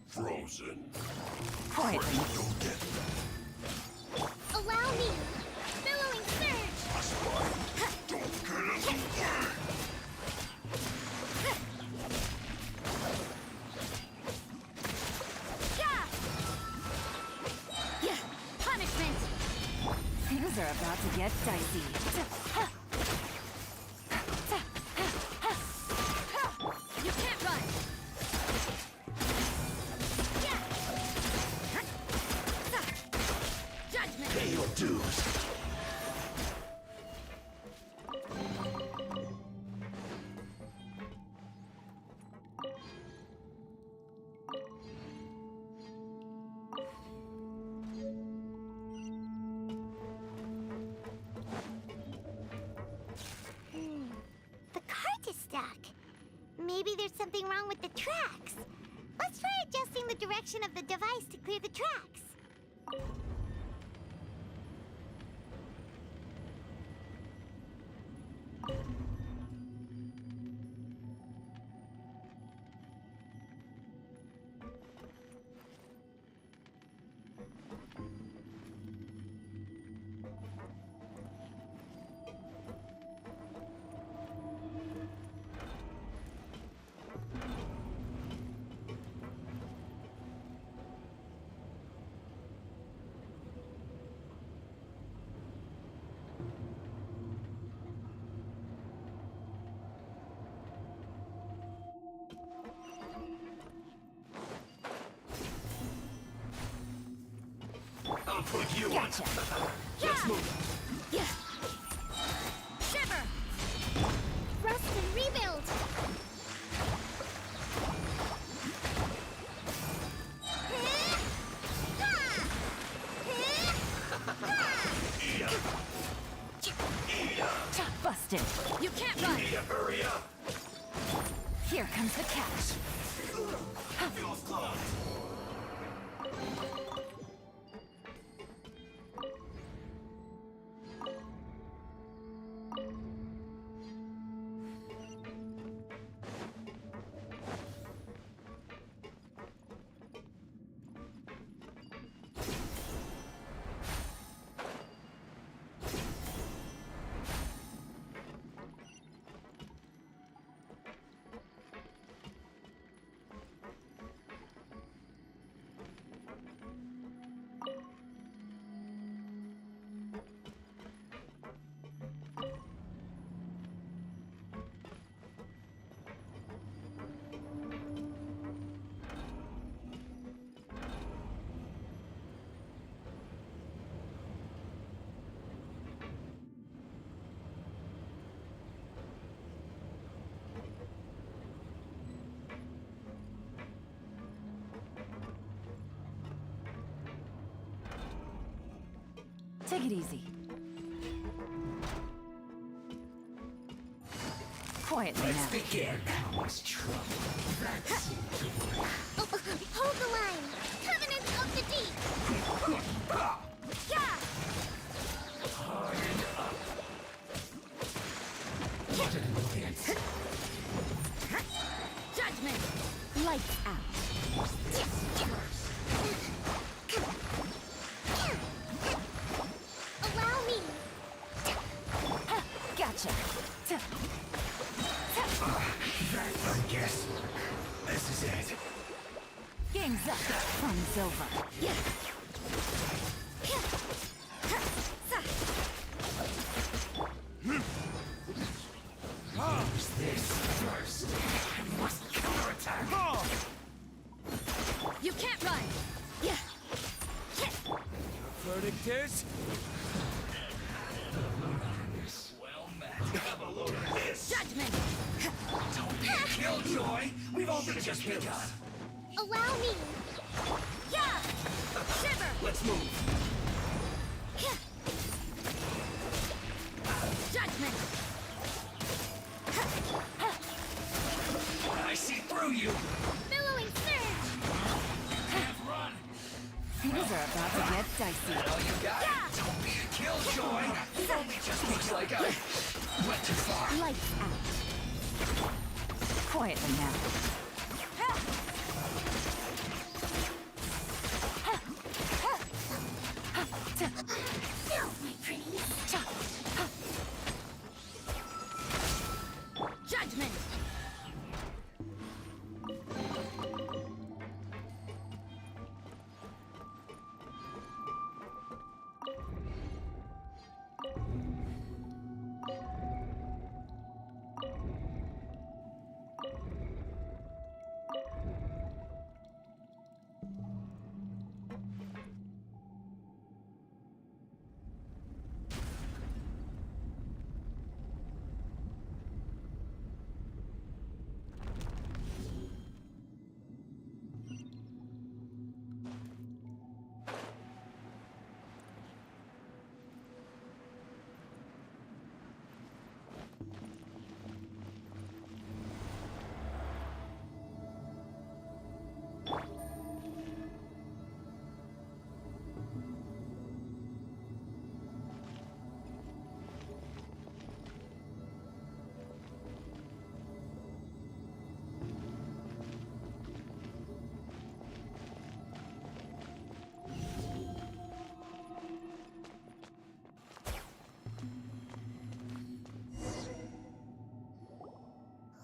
Frozen.
Quietly.
You'll get
Allow me. Billowing surge.
a spine. Don't get in the way.
Yeah! Punishment!
Things are about to get dicey.
You can't run! Judgment!
Pay your dues.
The cart is stuck. Maybe there's something wrong with the tracks. Let's try adjusting the direction of the device to clear the tracks.
I'll put you
Gotcha.
on. Let's move.
Yeah! Shiver!
Rust and rebuild.
Busted.
You can't run!
Need to hurry up.
Here comes the catch.
Feels close.
Take it easy. Quietly now.
Let's begin. How much trouble? That's
Hold the line! Covenants of the Deep! Yeah!
Harden up. What an audience.
Judgment! Lights out.
Allow me!
Gotcha.
I guess this is it.
Game's up. Fun's over.
Use this first. I must counterattack.
You can't run! Yeah!
Verdict is?
Well met. Have a load of this.
Judgment!
Don't be a killjoy. We've only just begun.
Allow me!
Yeah! Shiver!
Let's move.
Judgment!
I see through you.
Billowing surge!
Can't run.
Things are about to get dicey.
Well, you got it. Don't be a killjoy. It only just looks like I went too far.
Lights out.
Quietly now.
No, my pretty.
Judgment!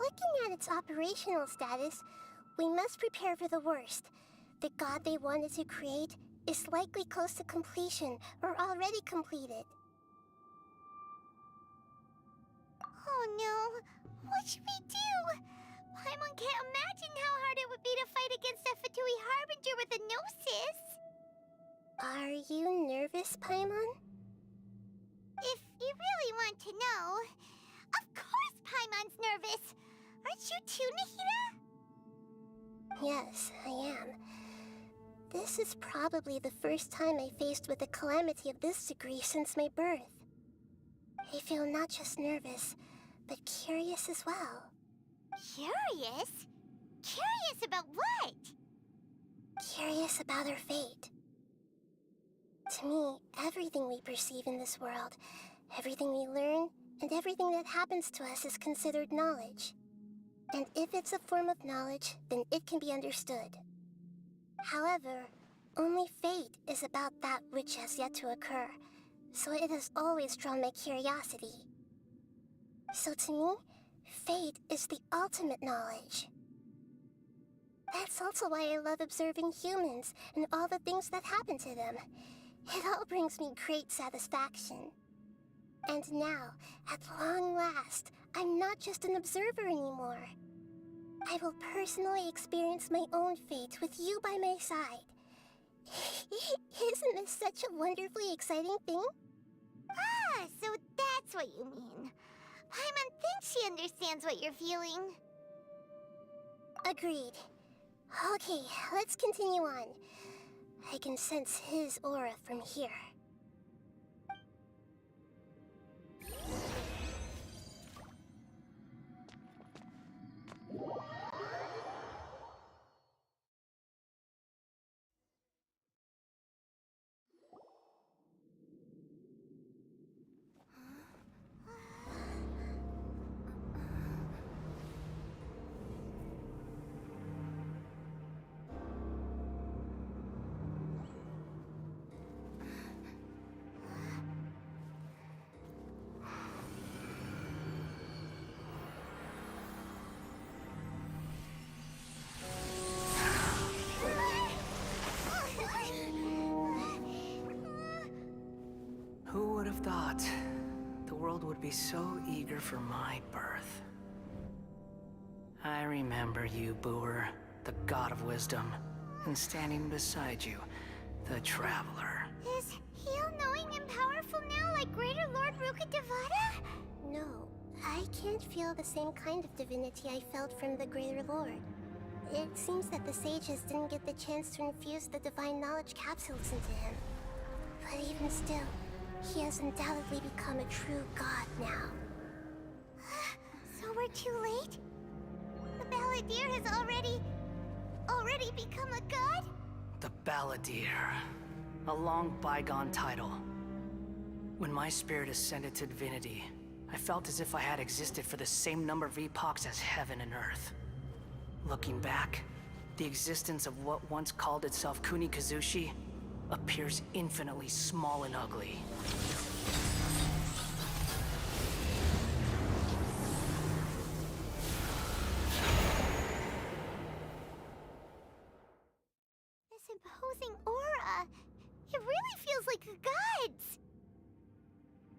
Looking at its operational status, we must prepare for the worst. The god they wanted to create is likely close to completion or already completed. Oh no! What should we do? Paimon can't imagine how hard it would be to fight against a Fatui Harbinger with a Gnosis! Are you nervous, Paimon? If you really want to know, of course Paimon's nervous! Aren't you too, Nahida? Yes, I am. This is probably the first time I faced with a calamity of this degree since my birth. I feel not just nervous, but curious as well. Curious? Curious about what? Curious about our fate. To me, everything we perceive in this world, everything we learn, and everything that happens to us is considered knowledge. And if it's a form of knowledge, then it can be understood. However, only fate is about that which has yet to occur, so it has always drawn my curiosity. So to me, fate is the ultimate knowledge. That's also why I love observing humans and all the things that happen to them. It all brings me great satisfaction. And now, at long last, I'm not just an observer anymore. I will personally experience my own fate with you by my side. Isn't this such a wonderfully exciting thing? Ah, so that's what you mean. Paimon thinks she understands what you're feeling. Agreed. Okay, let's continue on. I can sense his aura from here.
would be so eager for my birth. I remember you, Booer, the god of wisdom, and standing beside you, the traveler.
Is he all-knowing and powerful now, like Greater Lord Rukkhadevata? No, I can't feel the same kind of divinity I felt from the Greater Lord. It seems that the sages didn't get the chance to infuse the divine knowledge capsules into him. But even still, he has undoubtedly become a true god now. So we're too late? The Balladeer has already become a god?
The Balladeer. A long bygone title. When my spirit ascended to divinity, I felt as if I had existed for the same number of epochs as heaven and earth. Looking back, the existence of what once called itself Kunikazushi appears infinitely small and ugly.
This imposing aura, it really feels like a god's!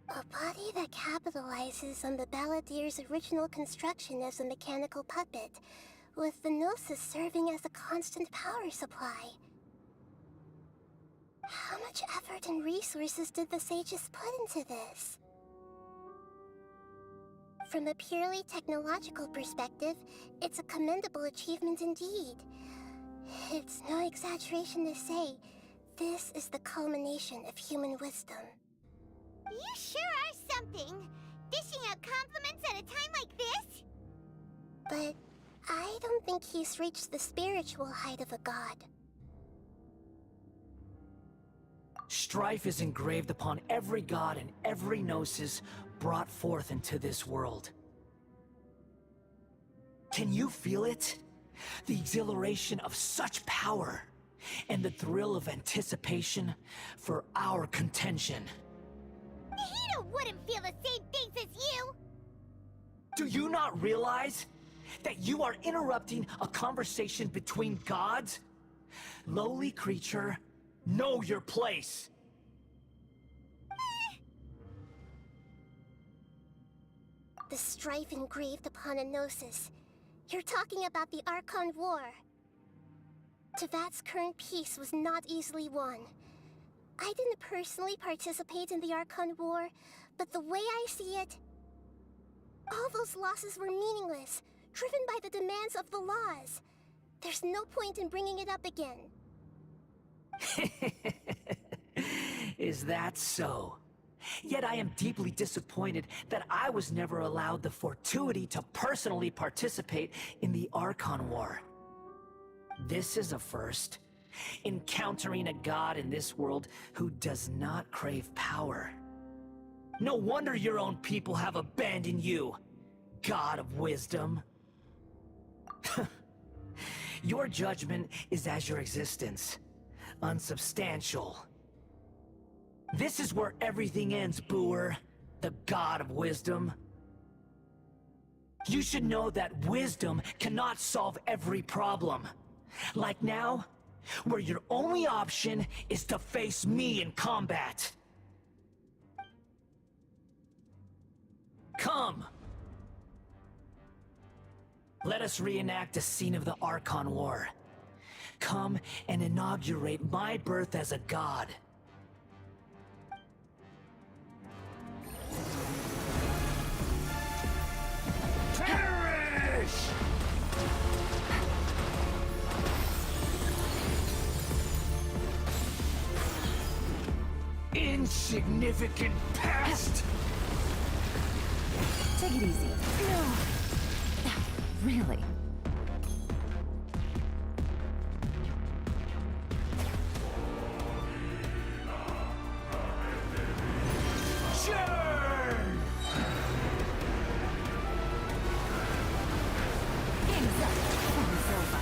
A body that capitalizes on the Balladeer's original construction as a mechanical puppet, with the Gnosis serving as a constant power supply. How much effort and resources did the sages put into this? From a purely technological perspective, it's a commendable achievement indeed. It's no exaggeration to say, this is the culmination of human wisdom. You sure are something! Dishing out compliments at a time like this? But I don't think he's reached the spiritual height of a god.
Strife is engraved upon every god and every gnosis brought forth into this world. Can you feel it? The exhilaration of such power, and the thrill of anticipation for our contention.
Nahida wouldn't feel the same things as you!
Do you not realize that you are interrupting a conversation between gods? Lowly creature, know your place!
The strife engraved upon a gnosis. You're talking about the Archon War. Tevat's current peace was not easily won. I didn't personally participate in the Archon War, but the way I see it, all those losses were meaningless, driven by the demands of the laws. There's no point in bringing it up again.
Is that so? Yet I am deeply disappointed that I was never allowed the fortuity to personally participate in the Archon War. This is a first. Encountering a god in this world who does not crave power. No wonder your own people have abandoned you, god of wisdom. Your judgment is as your existence, unsubstantial. This is where everything ends, Booer, the god of wisdom. You should know that wisdom cannot solve every problem. Like now, where your only option is to face me in combat. Come! Let us reenact a scene of the Archon War. Come and inaugurate my birth as a god. Perish! Insignificant past!
Take it easy. No. Really?
Churn!
Game's up. It's over.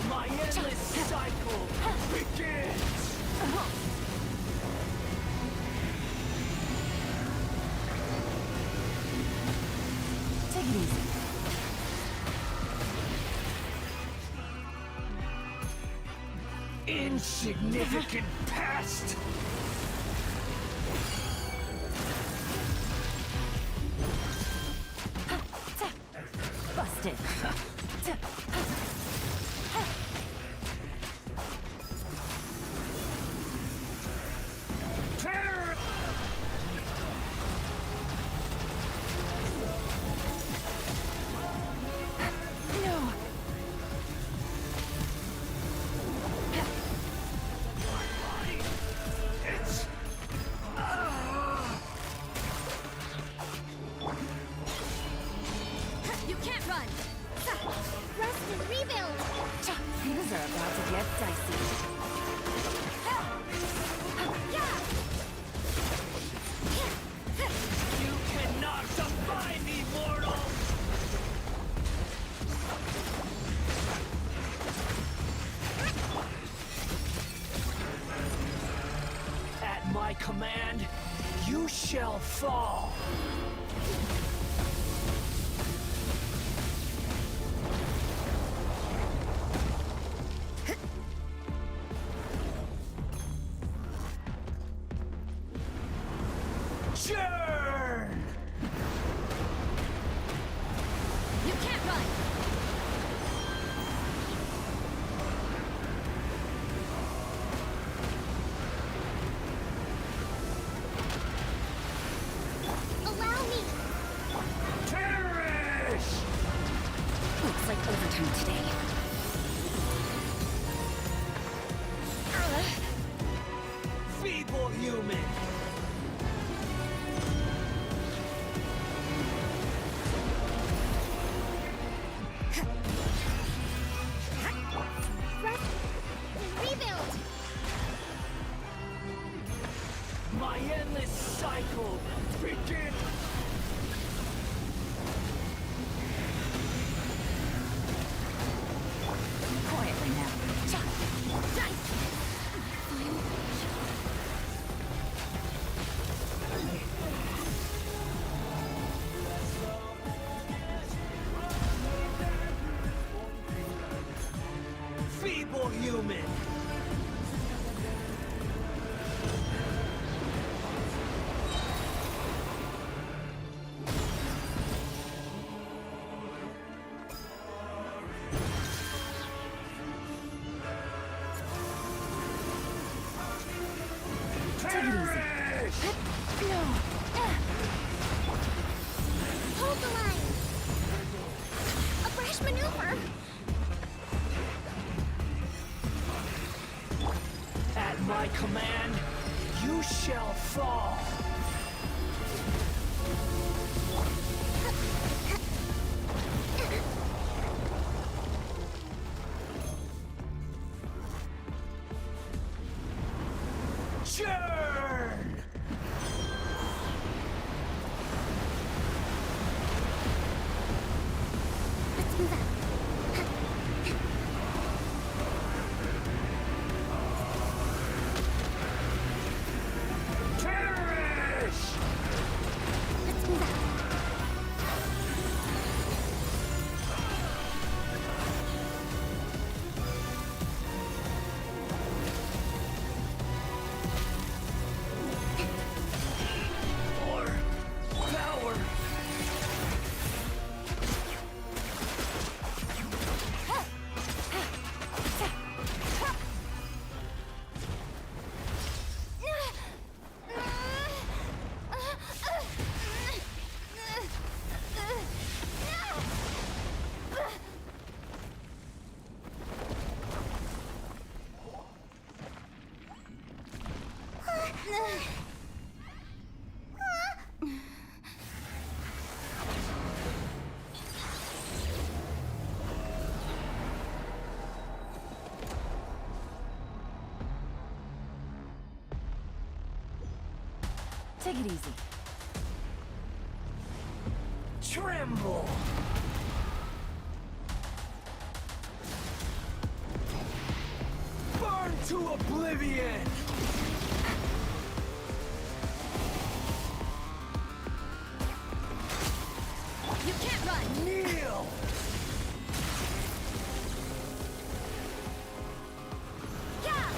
My endless cycle begins! insignificant pest!
Busted.
You can't run!
Rest and rebuild!
Things are about to get dicey.
You cannot defy me, mortal! At my command, you shall fall! Churn!
You can't run!
Allow me!
Terrorish!
Looks like overtime today.
Feeble human!
Rest and rebuild!
My endless cycle begins!
Quietly now.
Feeble human!
Hold the line! A brash maneuver!
At my command, you shall fall! Churn!
Let's move out.
Terrorish!
Let's move out.
More power!
Take it easy.
Tremble! Burn to oblivion!
You can't run!
Kneel!
Yeah!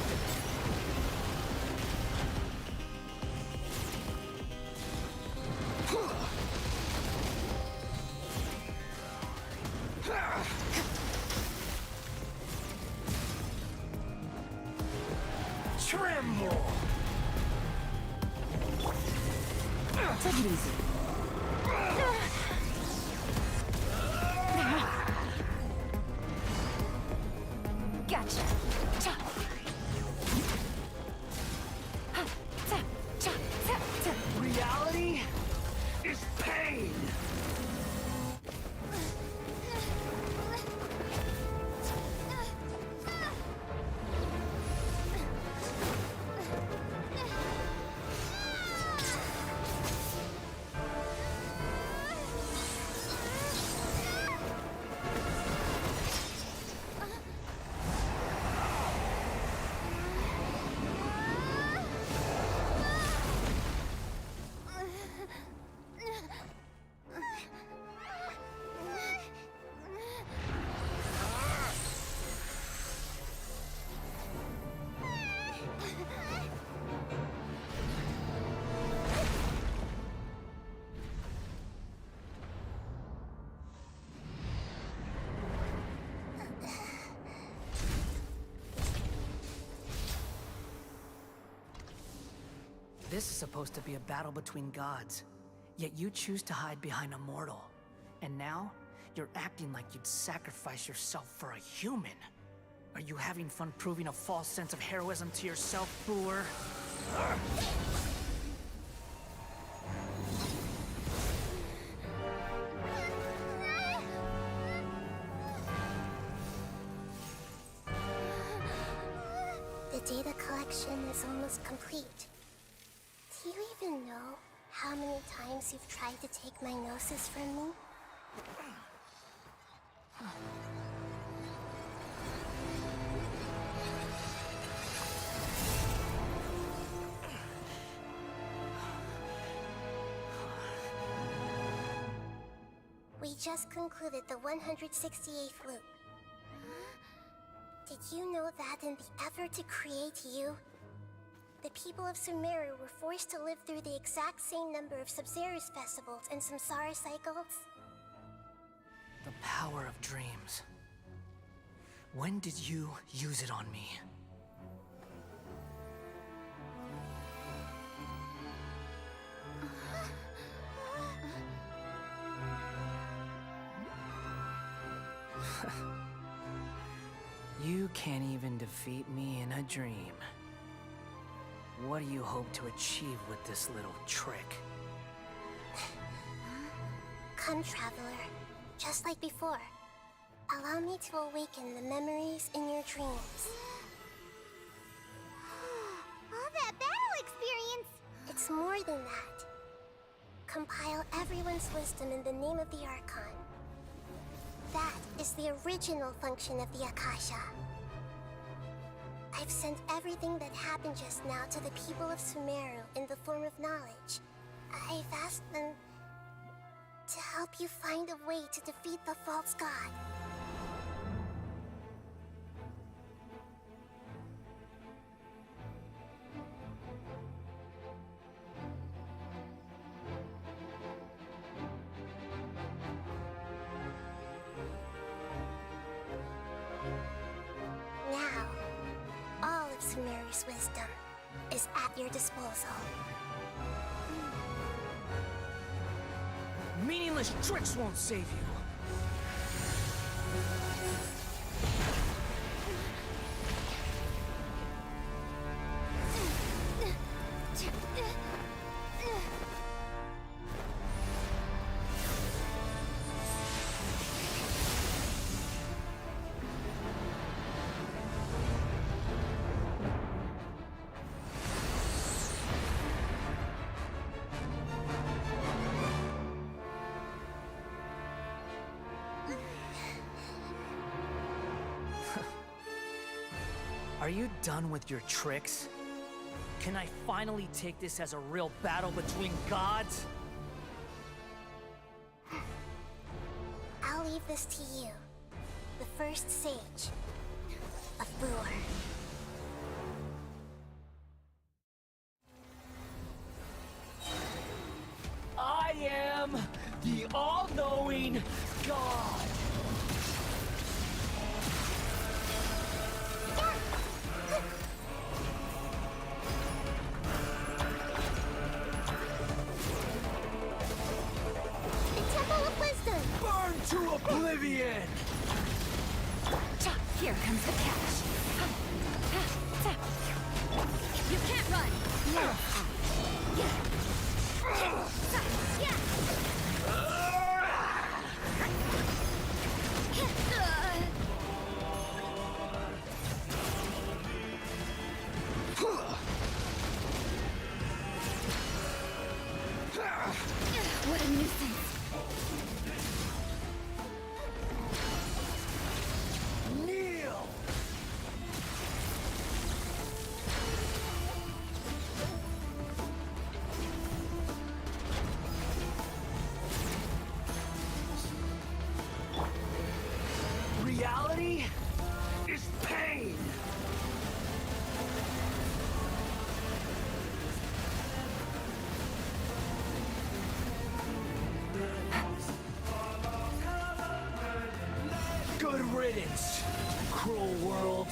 Take it easy. Gotcha. Cha. Ha. Ta. Cha. Ta. Ta.
Reality is pain! This is supposed to be a battle between gods, yet you choose to hide behind a mortal. And now, you're acting like you'd sacrifice yourself for a human. Are you having fun proving a false sense of heroism to yourself, Boor?
The data collection is almost complete. Do you even know how many times you've tried to take my gnosis from me? We just concluded the 168th loop. Did you know that in the effort to create you, the people of Sumeru were forced to live through the exact same number of Sub-Zerus festivals and Samsara cycles?
The power of dreams. When did you use it on me? You can't even defeat me in a dream. What do you hope to achieve with this little trick?
Come, Traveler. Just like before. Allow me to awaken the memories in your dreams.
All that battle experience!
It's more than that. Compile everyone's wisdom in the name of the Archon. That is the original function of the Akasha. I've sent everything that happened just now to the people of Sumeru in the form of knowledge. I've asked them to help you find a way to defeat the false god. Now, all of Sumeru's wisdom is at your disposal.
Meaningless tricks won't save you. Are you done with your tricks? Can I finally take this as a real battle between gods?
I'll leave this to you, the first sage of Boor.
I am the all-knowing God! oblivion!
Here comes the catch. You can't run. What a nuisance.
Kneel! Reality is pain! Good riddance, cruel world.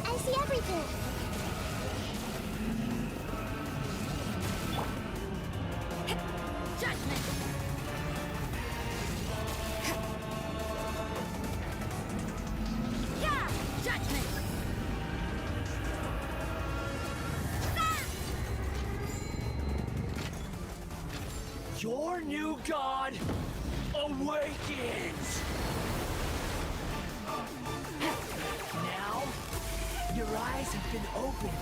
I see everything.
Judgment. Yeah, judgment.
Your new god awakens! Now, your eyes have been opened.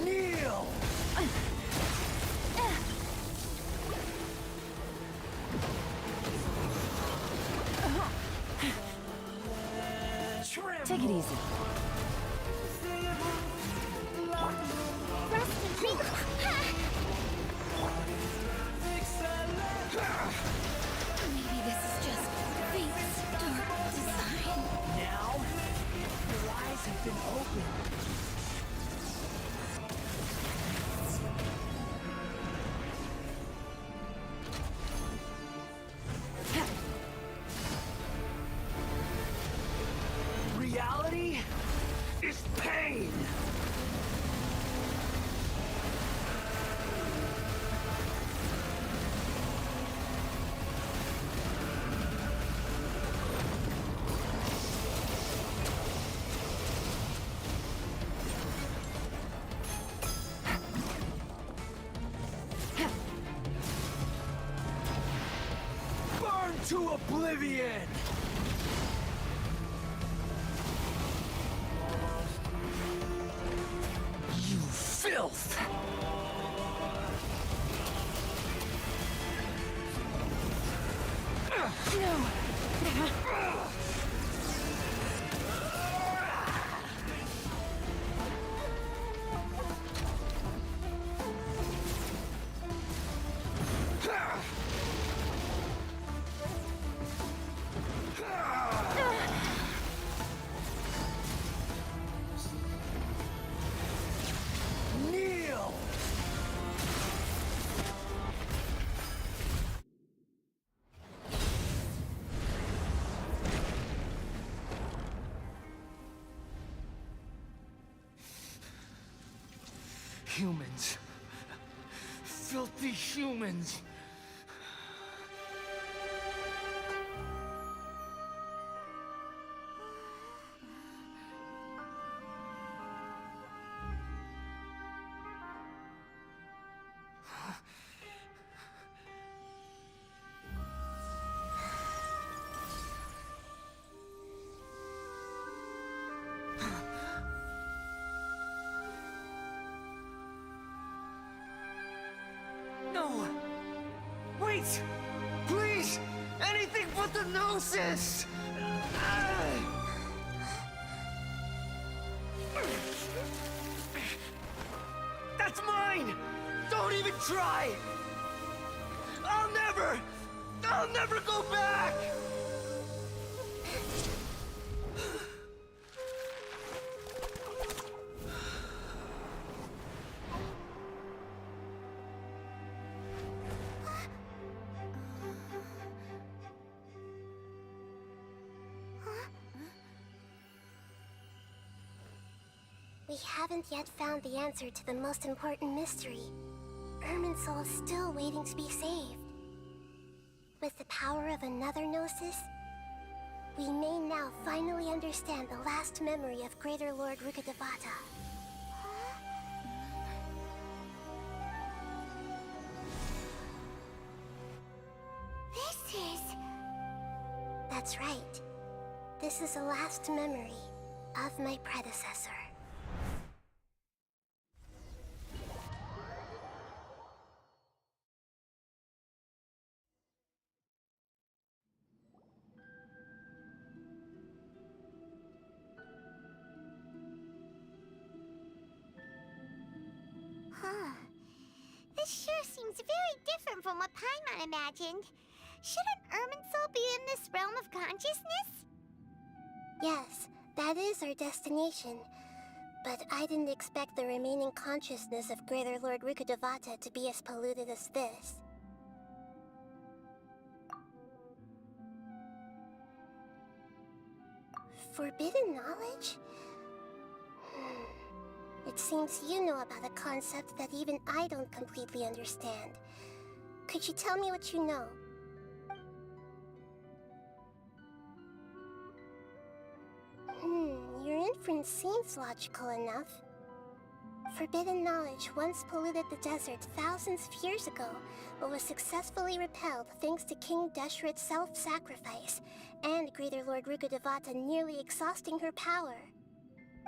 Kneel!
Take it easy.
Rest and drink.
Maybe this is just fate's dark design.
Now, your eyes have been opened. Reality is pain! Burn to oblivion! You filth! Kneel! Humans. Filthy humans. No! Wait! Please! Anything but the Gnosis! That's mine! Don't even try! I'll never go back!
haven't yet found the answer to the most important mystery. Irminsul is still waiting to be saved. With the power of another Gnosis, we may now finally understand the last memory of Greater Lord Rukkhadevata.
This is...
That's right. This is the last memory of my predecessor.
Huh. This sure seems very different from what Paimon imagined. Shouldn't Irminsul be in this realm of consciousness?
Yes, that is our destination. But I didn't expect the remaining consciousness of Greater Lord Rukkhadevata to be as polluted as this. Forbidden knowledge? It seems you know about a concept that even I don't completely understand. Could you tell me what you know? Your inference seems logical enough. Forbidden knowledge once polluted the desert thousands of years ago, but was successfully repelled thanks to King Deshret's self-sacrifice, and Greater Lord Rukkhadevata nearly exhausting her power.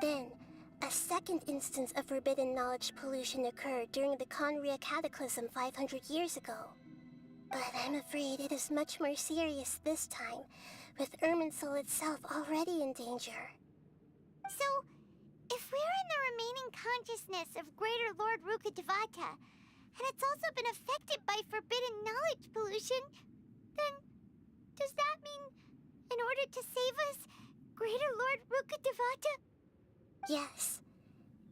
Then, a second instance of forbidden knowledge pollution occurred during the Conria Cataclysm 500 years ago. But I'm afraid it is much more serious this time, with Irminsul itself already in danger.
So, if we're in the remaining consciousness of Greater Lord Rukkhadevata, and it's also been affected by forbidden knowledge pollution, then does that mean, in order to save us, Greater Lord Rukkhadevata?
Yes.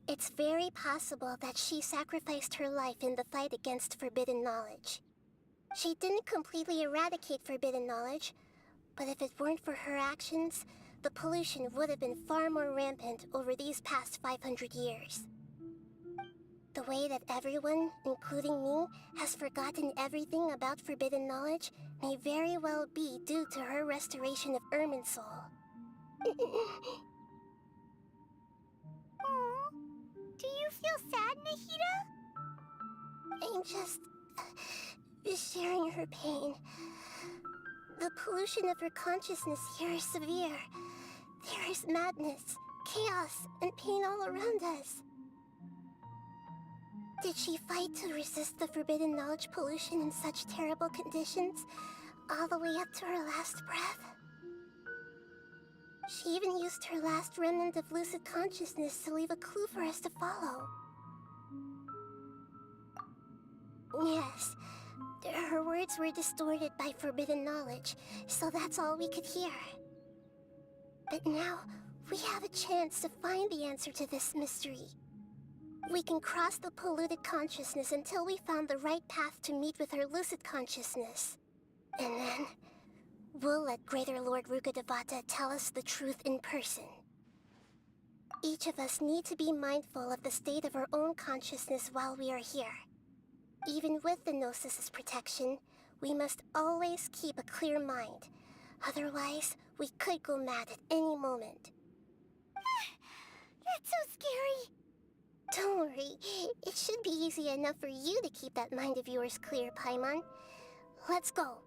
It's very possible that she sacrificed her life in the fight against forbidden knowledge. She didn't completely eradicate forbidden knowledge, but if it weren't for her actions, the pollution would have been far more rampant over these past 500 years. The way that everyone, including me, has forgotten everything about forbidden knowledge may very well be due to her restoration of Irminsul.
Aww. Do you feel sad, Nahida?
I'm just sharing her pain. The pollution of her consciousness here is severe. There is madness, chaos, and pain all around us. Did she fight to resist the forbidden knowledge pollution in such terrible conditions, all the way up to her last breath? She even used her last remnant of lucid consciousness to leave a clue for us to follow. Yes, her words were distorted by forbidden knowledge, so that's all we could hear. But now, we have a chance to find the answer to this mystery. We can cross the polluted consciousness until we found the right path to meet with her lucid consciousness. And then, we'll let Greater Lord Rukkhadevata tell us the truth in person. Each of us need to be mindful of the state of our own consciousness while we are here. Even with the Gnosis' protection, we must always keep a clear mind. Otherwise, we could go mad at any moment.
That's so scary.
Don't worry, it should be easy enough for you to keep that mind of yours clear, Paimon. Let's go.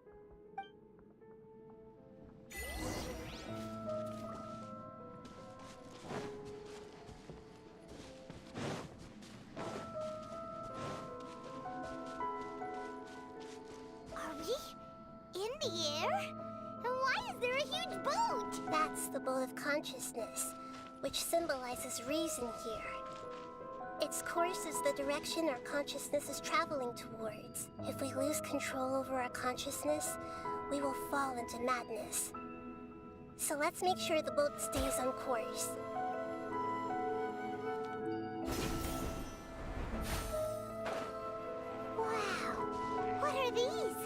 Are we in the air? And why is there a huge boat?
That's the boat of consciousness, which symbolizes reason here. Its course is the direction our consciousness is traveling towards. If we lose control over our consciousness, we will fall into madness. So let's make sure the boat stays on course.
Wow, what are these?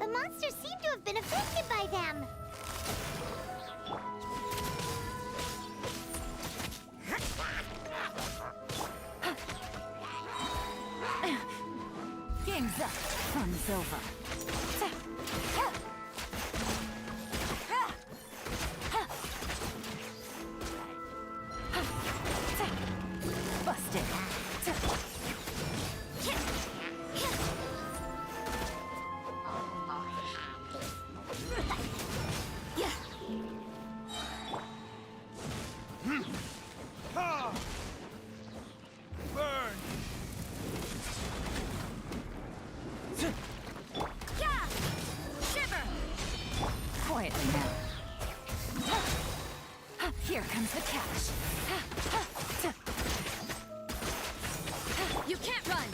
The monsters seem to have been affected by them.
Game's up. Fun's over. Busted.
Burn!
Shiver! Quietly now. Here comes the catch.
You can't run!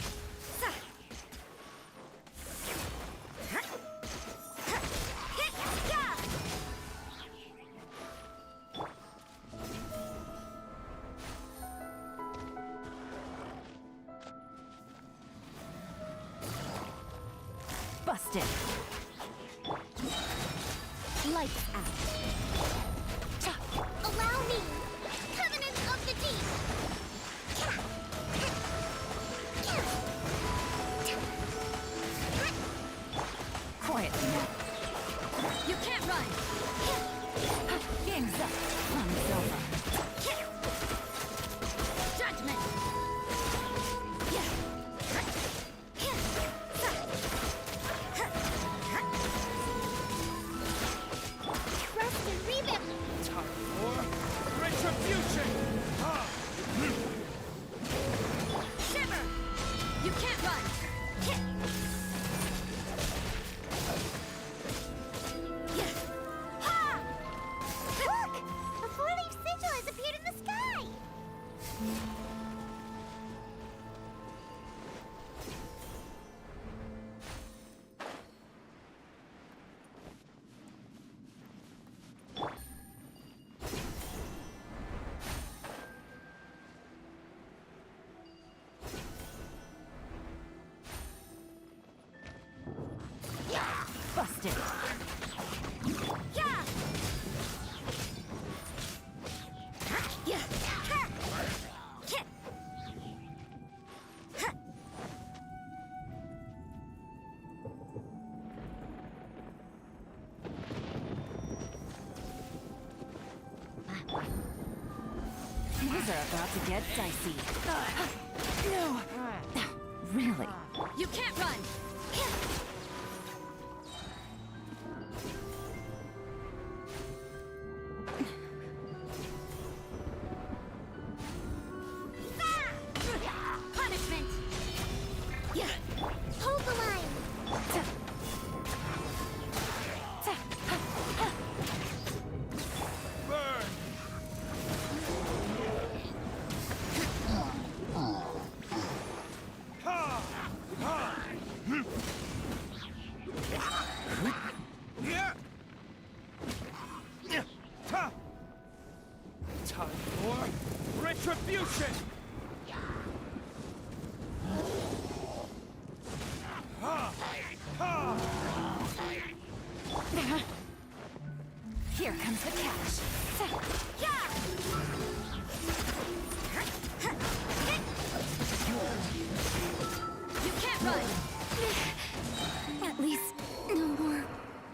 Busted.
Lights out.
Allow me! Covenant of the Deep!
Quietly now.
You can't run!
Game's up. Fun's over.
Judgment!
Rest and rebuild!
Time for retribution!
Shiver! You can't run!
Look! A four-leaf sigil has appeared in the sky!
Busted. Things are about to get dicey. No! Really?
You can't run! Punishment!
Hold the line!
Burn! Time for retribution!
Here comes the catch.
You can't run!
At least no more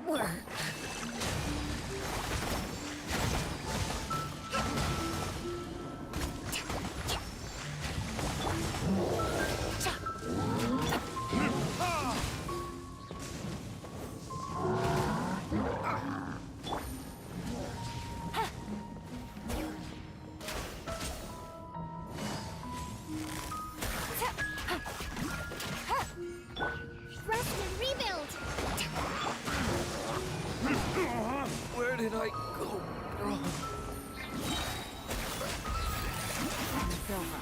work.
Rest and rebuild!
Where did I go wrong?
It's over.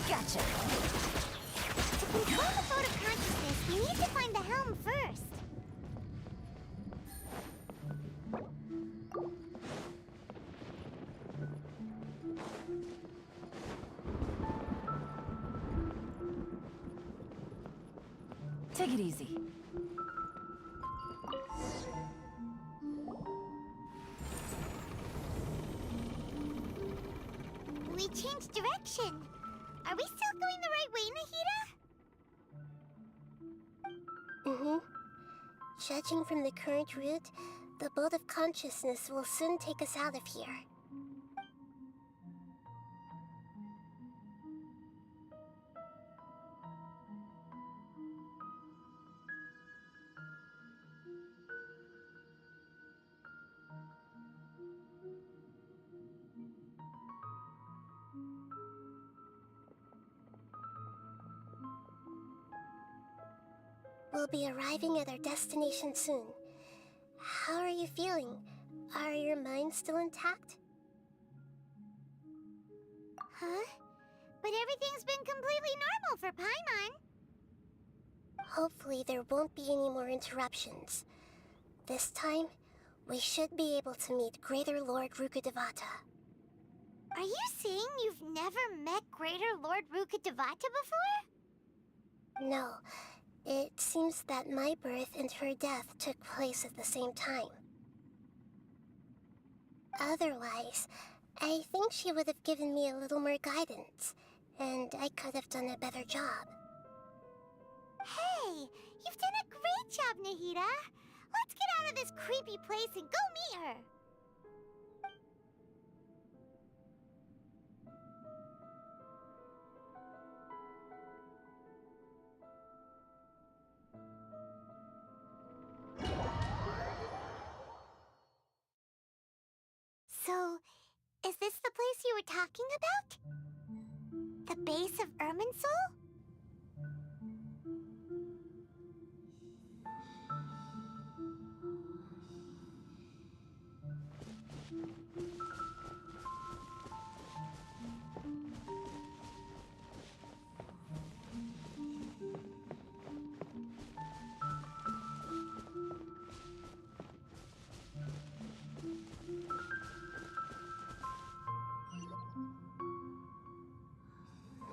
Gotcha.
To control the boat of consciousness, we need to find the helm first.
Take it easy.
they changed direction. Are we still going the right way, Nahida?
Mm-hmm. Judging from the current route, the boat of consciousness will soon take us out of here. We'll be arriving at our destination soon. How are you feeling? Are your minds still intact?
Huh? But everything's been completely normal for Paimon.
Hopefully there won't be any more interruptions. This time, we should be able to meet Greater Lord Rukkhadevata.
Are you saying you've never met Greater Lord Rukkhadevata before?
No. It seems that my birth and her death took place at the same time. Otherwise, I think she would have given me a little more guidance, and I could have done a better job.
Hey, you've done a great job, Nahida. Let's get out of this creepy place and go meet her. So, is this the place you were talking about? The base of Irminsul?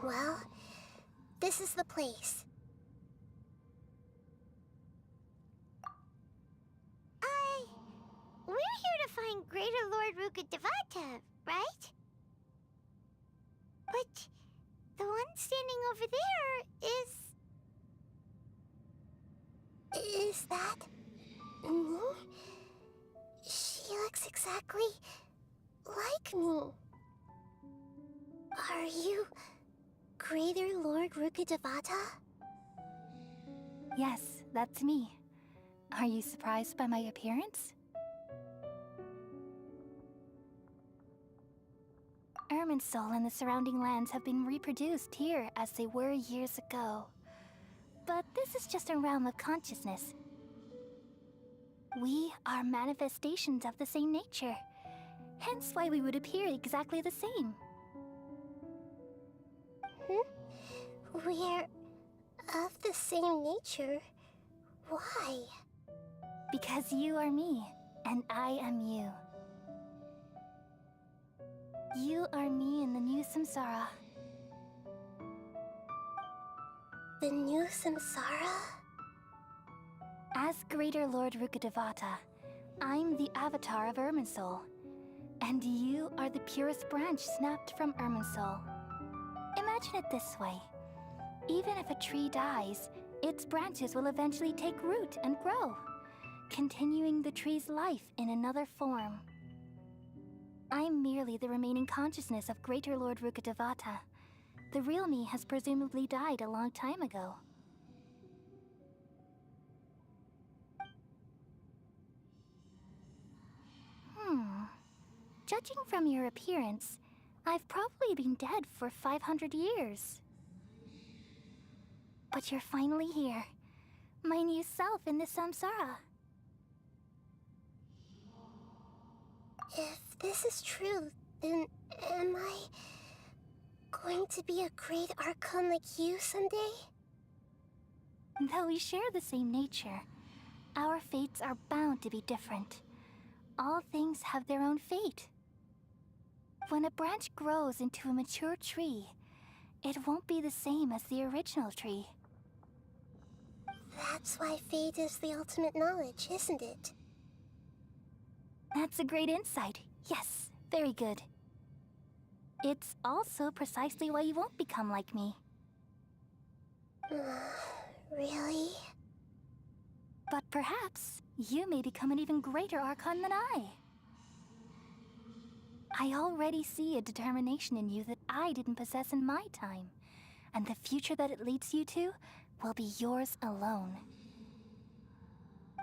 Well, this is the place.
We're here to find Greater Lord Rukkhadevata, right? But the one standing over there is...
Is that me? She looks exactly like me. Are you Greater Lord Rukkhadevata?
Yes, that's me. Are you surprised by my appearance? Irminsul and the surrounding lands have been reproduced here as they were years ago. But this is just a realm of consciousness. We are manifestations of the same nature, hence why we would appear exactly the same.
We're of the same nature. Why?
Because you are me, and I am you. You are me in the new samsara.
The new samsara?
As Greater Lord Rukkhadevata, I'm the avatar of Irminsul, and you are the purest branch snapped from Irminsul. Imagine it this way. Even if a tree dies, its branches will eventually take root and grow, continuing the tree's life in another form. I'm merely the remaining consciousness of Greater Lord Rukkhadevata. The real me has presumably died a long time ago. Judging from your appearance, I've probably been dead for 500 years. But you're finally here. My new self in the samsara.
If this is true, then am I going to be a great Archon like you someday?
Though we share the same nature, our fates are bound to be different. All things have their own fate. When a branch grows into a mature tree, it won't be the same as the original tree.
That's why fate is the ultimate knowledge, isn't it?
That's a great insight. Yes, very good.
It's also precisely why you won't become like me. Really? But perhaps you may become an even greater Archon than I. I already see a determination in you that I didn't possess in my time, and the future that it leads you to will be yours alone.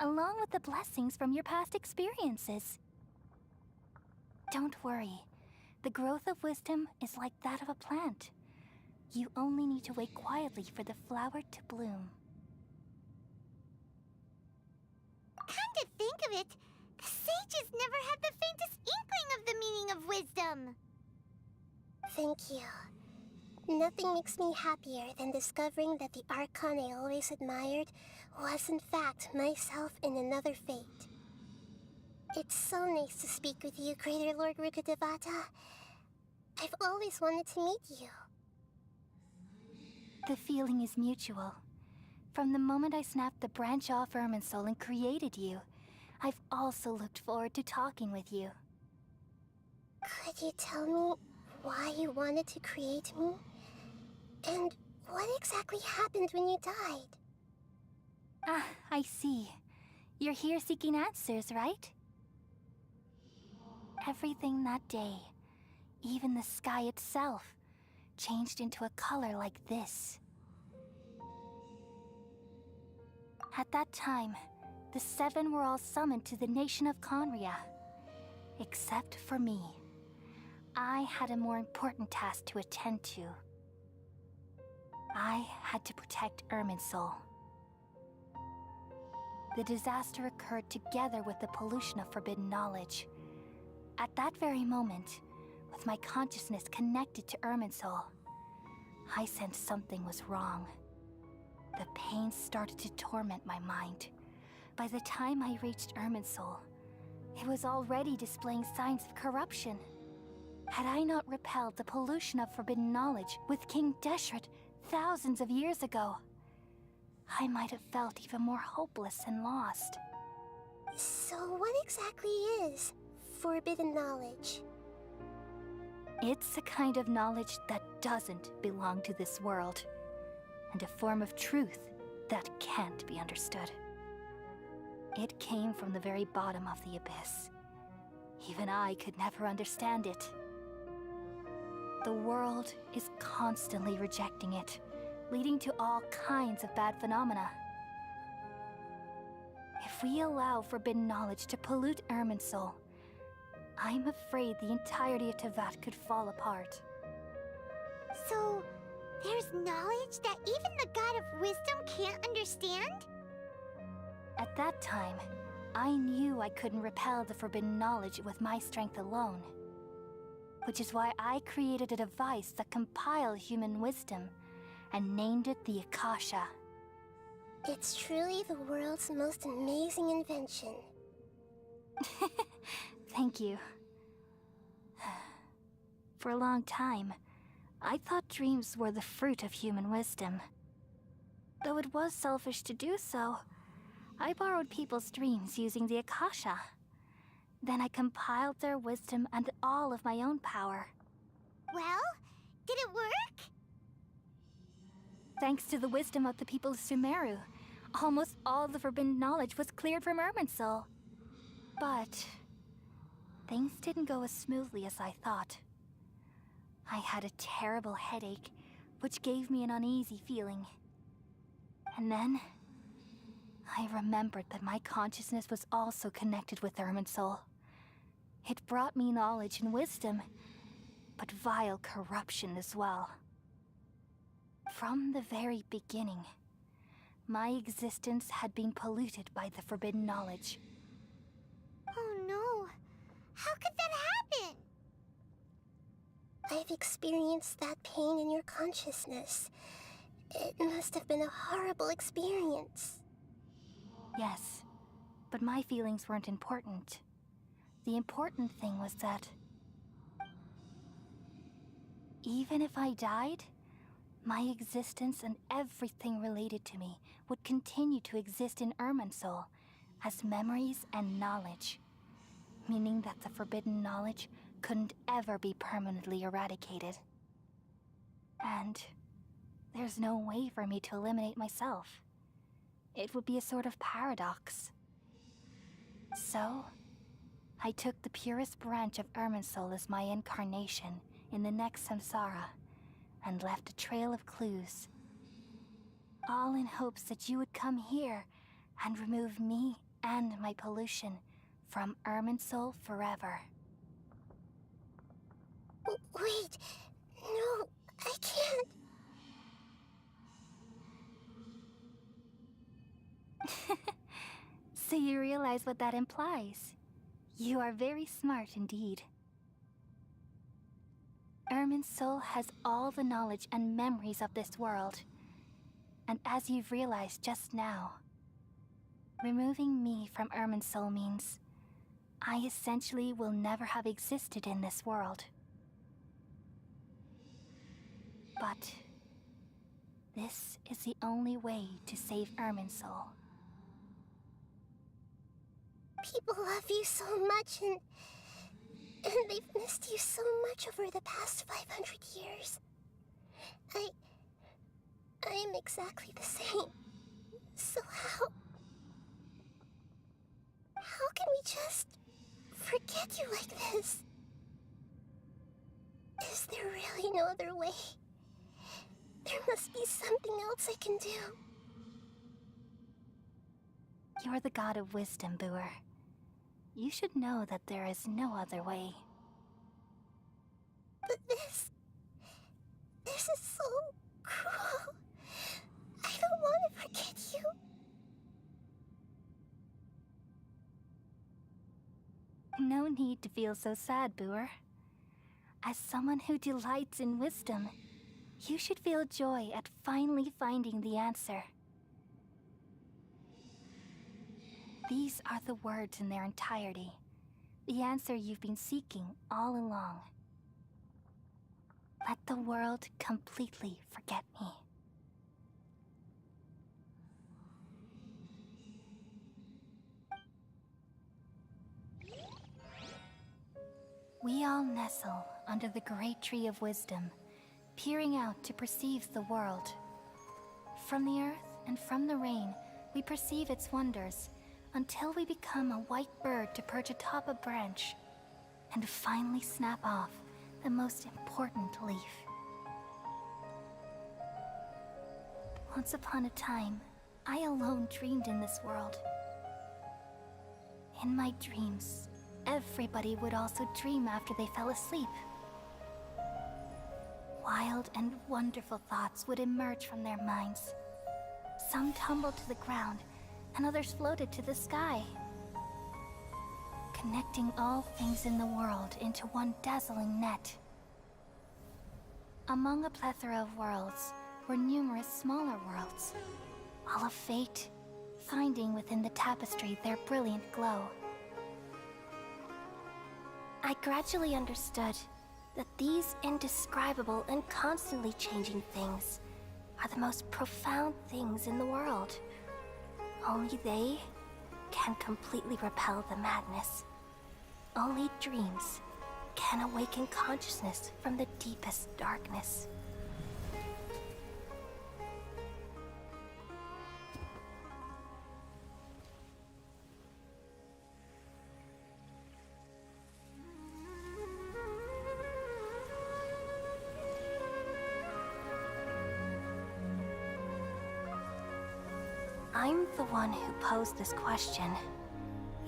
Along with the blessings from your past experiences. Don't worry. The growth of wisdom is like that of a plant. You only need to wait quietly for the flower to bloom.
Come to think of it, the sages never had the faintest inkling of the meaning of wisdom.
Thank you. Nothing makes me happier than discovering that the Archon I always admired was in fact myself in another fate. It's so nice to speak with you, Greater Lord Rukkhadevata. I've always wanted to meet you.
The feeling is mutual. From the moment I snapped the branch off Irminsul and created you, I've also looked forward to talking with you.
Could you tell me why you wanted to create me? And what exactly happened when you died?
Ah, I see. You're here seeking answers, right? Everything that day, even the sky itself, changed into a color like this. At that time, the seven were all summoned to the nation of Conria. Except for me. I had a more important task to attend to. I had to protect Irminsul. The disaster occurred together with the pollution of forbidden knowledge. At that very moment, with my consciousness connected to Irminsul, I sensed something was wrong. The pain started to torment my mind. By the time I reached Irminsul, it was already displaying signs of corruption. Had I not repelled the pollution of forbidden knowledge with King Deshret thousands of years ago, I might have felt even more hopeless and lost.
So what exactly is forbidden knowledge?
It's a kind of knowledge that doesn't belong to this world, and a form of truth that can't be understood. It came from the very bottom of the abyss. Even I could never understand it. The world is constantly rejecting it, leading to all kinds of bad phenomena. If we allow forbidden knowledge to pollute Irminsul, I'm afraid the entirety of Teyvat could fall apart.
So, there's knowledge that even the God of Wisdom can't understand?
At that time, I knew I couldn't repel the forbidden knowledge with my strength alone. Which is why I created a device that compiled human wisdom and named it the Akasha.
It's truly the world's most amazing invention.
Thank you. For a long time, I thought dreams were the fruit of human wisdom. Though it was selfish to do so, I borrowed people's dreams using the Akasha. Then I compiled their wisdom and all of my own power.
Well, did it work?
Thanks to the wisdom of the people of Sumeru, almost all the forbidden knowledge was cleared from Irminsul. But things didn't go as smoothly as I thought. I had a terrible headache, which gave me an uneasy feeling. And then I remembered that my consciousness was also connected with Irminsul. It brought me knowledge and wisdom, but vile corruption as well. From the very beginning, my existence had been polluted by the forbidden knowledge.
Oh no! How could that happen?
I've experienced that pain in your consciousness. It must have been a horrible experience.
Yes, but my feelings weren't important. The important thing was that even if I died, my existence and everything related to me would continue to exist in Irminsul as memories and knowledge, meaning that the forbidden knowledge
couldn't ever be permanently eradicated. And there's no way for me to eliminate myself. It would be a sort of paradox. So, I took the purest branch of Irminsul as my incarnation in the next samsara, and left a trail of clues. All in hopes that you would come here and remove me and my pollution from Irminsul forever.
Wait, no, I can't.
So you realize what that implies. You are very smart indeed. Irminsul has all the knowledge and memories of this world. And as you've realized just now, removing me from Irminsul means I essentially will never have existed in this world. But this is the only way to save Irminsul.
People love you so much, and they've missed you so much over the past 500 years. I am exactly the same. So how can we just forget you like this? Is there really no other way? There must be something else I can do.
You're the god of wisdom, Booer. You should know that there is no other way.
But this is so cruel. I don't want to forget you.
No need to feel so sad, Booer. As someone who delights in wisdom, you should feel joy at finally finding the answer. These are the words in their entirety. The answer you've been seeking all along. Let the world completely forget me. We all nestle under the great tree of wisdom, peering out to perceive the world. From the earth and from the rain, we perceive its wonders, until we become a white bird to perch atop a branch, and finally snap off the most important leaf. Once upon a time, I alone dreamed in this world. In my dreams, everybody would also dream after they fell asleep. Wild and wonderful thoughts would emerge from their minds. Some tumbled to the ground, and others floated to the sky, connecting all things in the world into one dazzling net. Among a plethora of worlds were numerous smaller worlds, all of fate, finding within the tapestry their brilliant glow. I gradually understood that these indescribable and constantly changing things are the most profound things in the world. Only they can completely repel the madness. Only dreams can awaken consciousness from the deepest darkness. I'm the one who posed this question,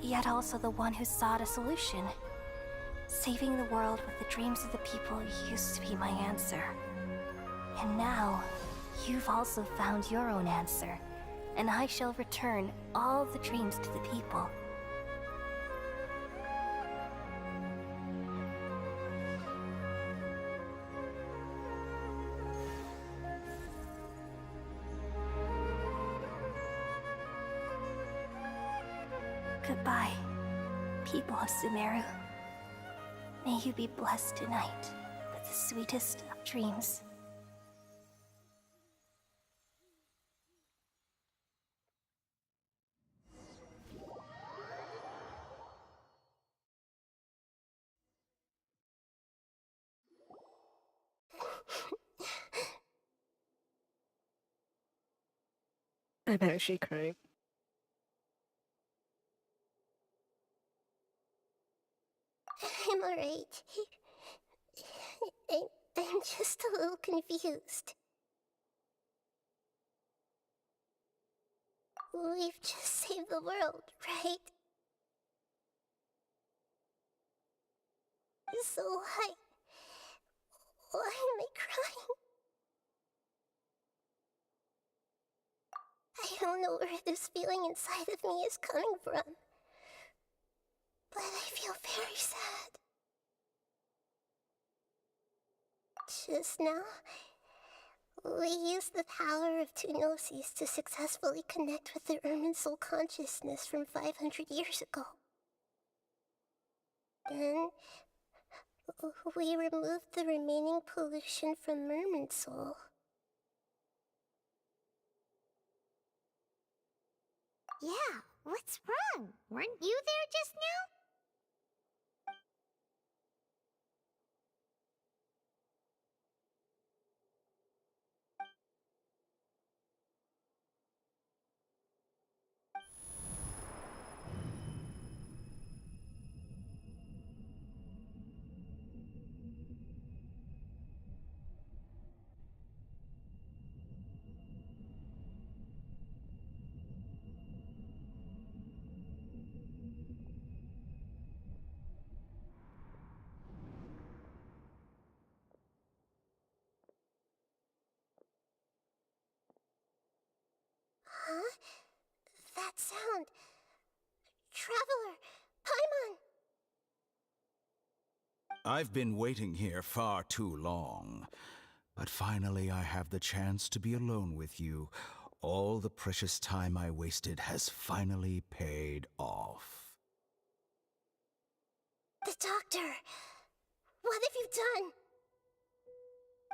yet also the one who sought a solution. Saving the world with the dreams of the people used to be my answer. And now, you've also found your own answer, and I shall return all the dreams to the people. Goodbye, people of Sumeru. May you be blessed tonight with the sweetest of dreams.
I'm actually crying.
I'm alright. I'm just a little confused. We've just saved the world, right? So why am I crying? I don't know where this feeling inside of me is coming from, but I feel very sad. Just now, we used the power of two gnosis to successfully connect with the Irminsul consciousness from 500 years ago. Then, we removed the remaining pollution from Irminsul.
Yeah, what's wrong? Weren't you there just now?
Huh? That sound. Traveler! Paimon!
I've been waiting here far too long. But finally I have the chance to be alone with you. All the precious time I wasted has finally paid off.
The doctor! What have you done?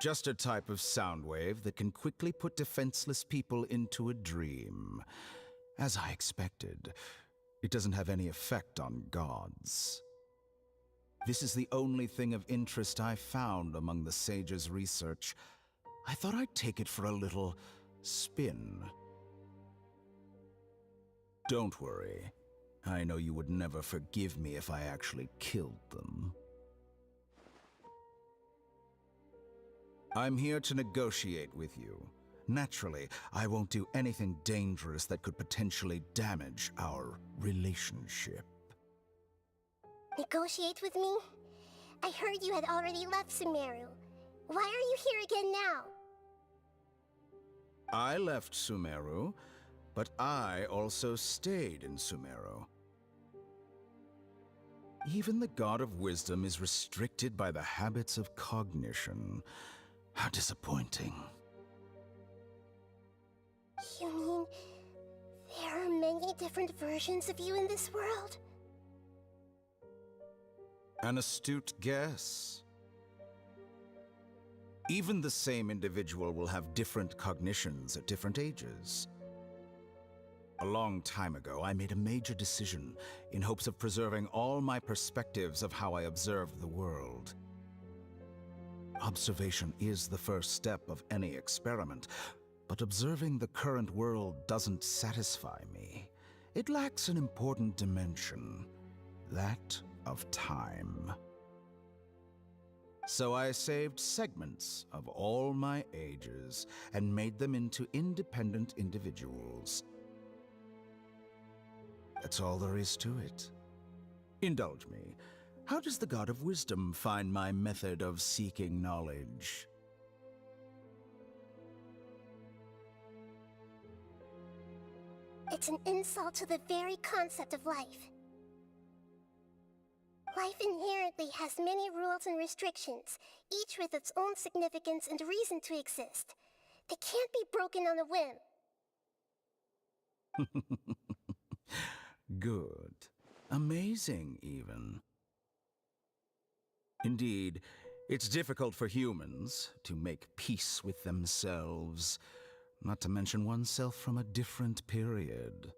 Just a type of sound wave that can quickly put defenseless people into a dream. As I expected, it doesn't have any effect on gods. This is the only thing of interest I found among the sage's research. I thought I'd take it for a little spin. Don't worry. I know you would never forgive me if I actually killed them. I'm here to negotiate with you. Naturally, I won't do anything dangerous that could potentially damage our relationship.
Negotiate with me? I heard you had already left Sumeru. Why are you here again now?
I left Sumeru, but I also stayed in Sumeru. Even the God of Wisdom is restricted by the habits of cognition. How disappointing.
You mean there are many different versions of you in this world?
An astute guess. Even the same individual will have different cognitions at different ages. A long time ago, I made a major decision in hopes of preserving all my perspectives of how I observed the world. Observation is the first step of any experiment, but observing the current world doesn't satisfy me. It lacks an important dimension, that of time. So I saved segments of all my ages and made them into independent individuals. That's all there is to it. Indulge me. How does the God of Wisdom find my method of seeking knowledge?
It's an insult to the very concept of life. Life inherently has many rules and restrictions, each with its own significance and reason to exist. They can't be broken on a whim.
Good. Amazing, even. Indeed, it's difficult for humans to make peace with themselves, not to mention oneself from a different period.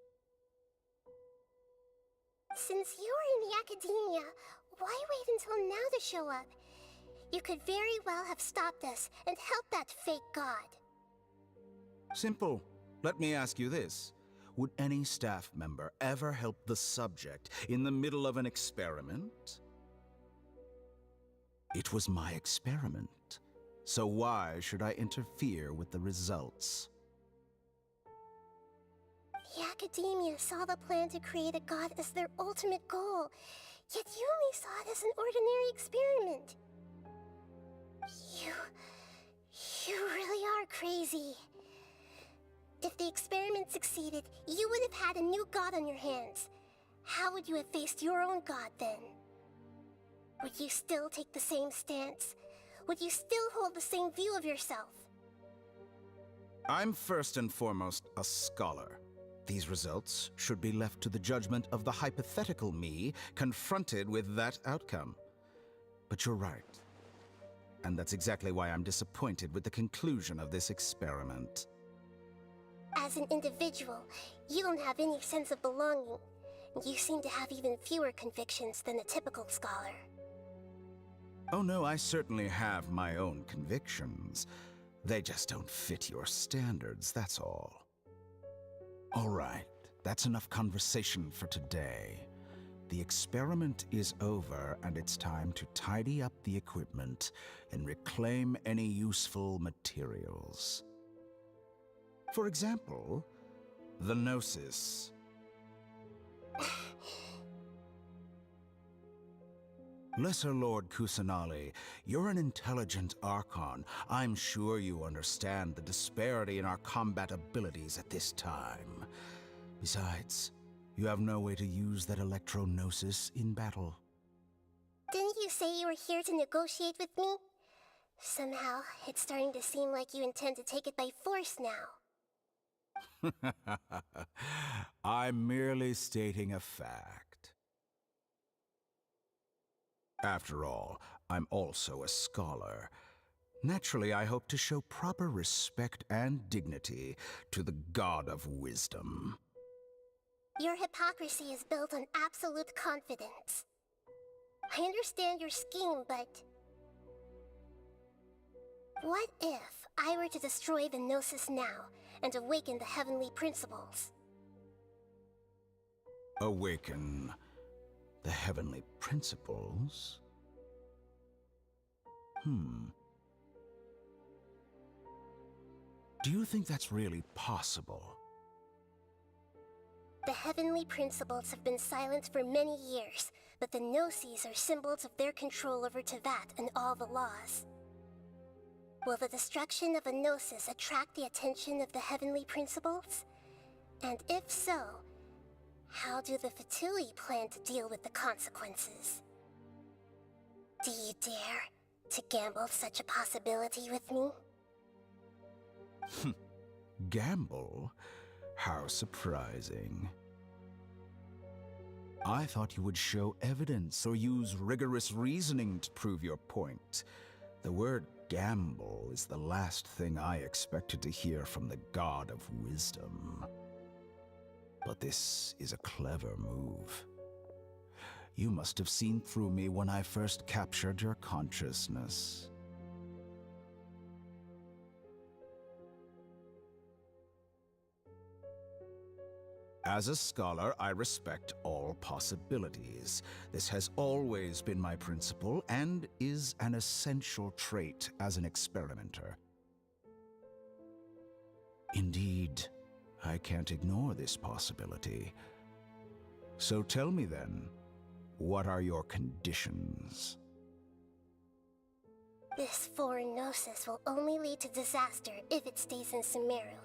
Since you were in the academia, why wait until now to show up? You could very well have stopped us and helped that fake god.
Simple. Let me ask you this. Would any staff member ever help the subject in the middle of an experiment? It was my experiment, so why should I interfere with the results?
The Academia saw the plan to create a god as their ultimate goal, yet you only saw it as an ordinary experiment. You really are crazy. If the experiment succeeded, you would have had a new god on your hands. How would you have faced your own god then? Would you still take the same stance? Would you still hold the same view of yourself?
I'm first and foremost a scholar. These results should be left to the judgment of the hypothetical me confronted with that outcome. But you're right. And that's exactly why I'm disappointed with the conclusion of this experiment.
As an individual, you don't have any sense of belonging. You seem to have even fewer convictions than a typical scholar.
Oh no, I certainly have my own convictions. They just don't fit your standards, that's all. All right, that's enough conversation for today. The experiment is over, and it's time to tidy up the equipment and reclaim any useful materials. For example, the Gnosis. Lesser Lord Kusanali, you're an intelligent Archon. I'm sure you understand the disparity in our combat abilities at this time. Besides, you have no way to use that Electro-Gnosis in battle.
Didn't you say you were here to negotiate with me? Somehow, it's starting to seem like you intend to take it by force now.
I'm merely stating a fact. After all, I'm also a scholar. Naturally, I hope to show proper respect and dignity to the God of Wisdom.
Your hypocrisy is built on absolute confidence. I understand your scheme, but... what if I were to destroy the Gnosis now and awaken the heavenly principles?
Awaken the heavenly principles? Do you think that's really possible?
The heavenly principles have been silent for many years, but the Gnosis are symbols of their control over Teyvat and all the laws. Will the destruction of a Gnosis attract the attention of the heavenly principles? And if so, how do the Fatui plan to deal with the consequences? Do you dare to gamble such a possibility with me?
Gamble? How surprising. I thought you would show evidence or use rigorous reasoning to prove your point. The word gamble is the last thing I expected to hear from the God of Wisdom. But this is a clever move. You must have seen through me when I first captured your consciousness. As a scholar, I respect all possibilities. This has always been my principle and is an essential trait as an experimenter. Indeed, I can't ignore this possibility. So tell me then, what are your conditions?
This foreign Gnosis will only lead to disaster if it stays in Sumeru.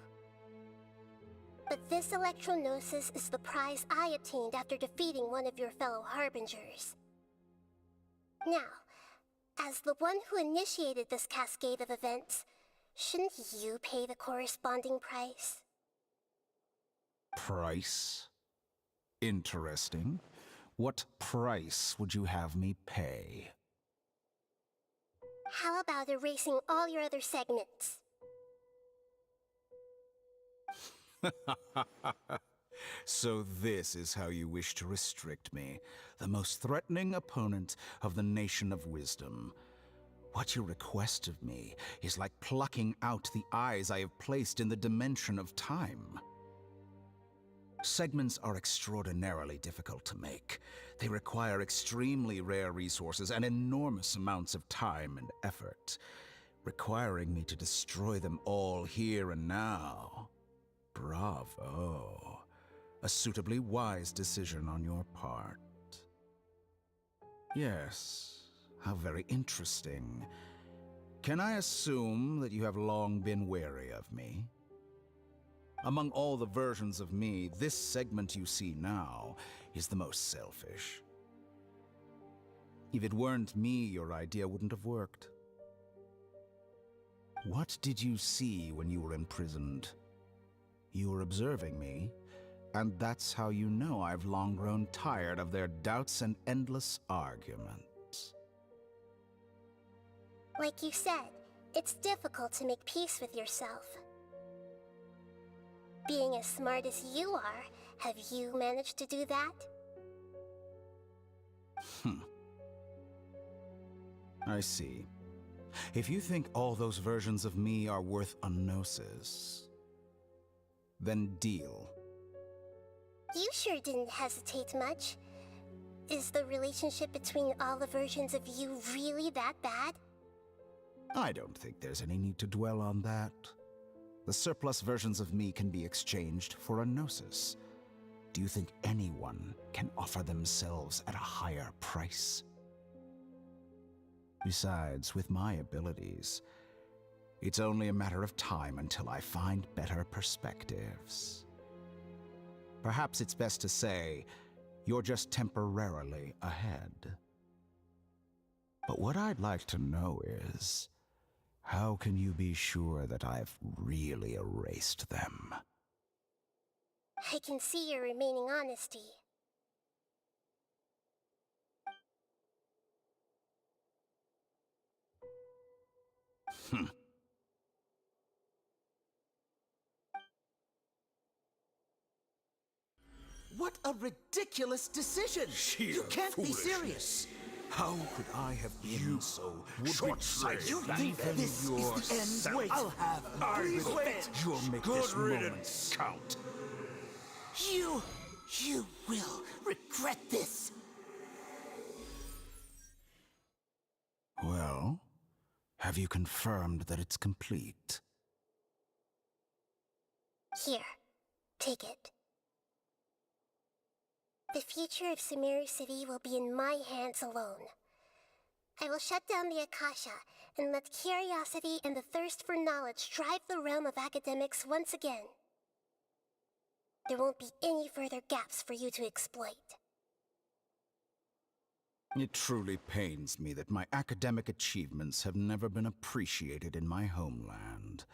But this Electro-Gnosis is the prize I obtained after defeating one of your fellow Harbingers. Now, as the one who initiated this cascade of events, shouldn't you pay the corresponding price?
Price? Interesting. What price would you have me pay?
How about erasing all your other segments?
So this is how you wish to restrict me, the most threatening opponent of the Nation of Wisdom. What you request of me is like plucking out the eyes I have placed in the dimension of time. Segments are extraordinarily difficult to make. They require extremely rare resources and enormous amounts of time and effort, requiring me to destroy them all here and now. Bravo. A suitably wise decision on your part. Yes, how very interesting. Can I assume that you have long been wary of me? Among all the versions of me, this segment you see now is the most selfish. If it weren't me, your idea wouldn't have worked. What did you see when you were imprisoned? You were observing me, and that's how you know I've long grown tired of their doubts and endless arguments.
Like you said, it's difficult to make peace with yourself. Being as smart as you are, have you managed to do that?
I see. If you think all those versions of me are worth a gnosis, then deal.
You sure didn't hesitate much. Is the relationship between all the versions of you really that bad?
I don't think there's any need to dwell on that. The surplus versions of me can be exchanged for a gnosis. Do you think anyone can offer themselves at a higher price? Besides, with my abilities, it's only a matter of time until I find better perspectives. Perhaps it's best to say, you're just temporarily ahead. But what I'd like to know is, how can you be sure that I've really erased them?
I can see your remaining honesty.
What a ridiculous decision! You can't be serious!
How could I have been so short-sighted?
You think this is the end? Wait, I'll have revenge!
You'll make this moment count.
You will regret this!
Well, have you confirmed that it's complete?
Here, take it. The future of Sumeru City will be in my hands alone. I will shut down the Akasha and let curiosity and the thirst for knowledge drive the realm of academics once again. There won't be any further gaps for you to exploit.
It truly pains me that my academic achievements have never been appreciated in my homeland.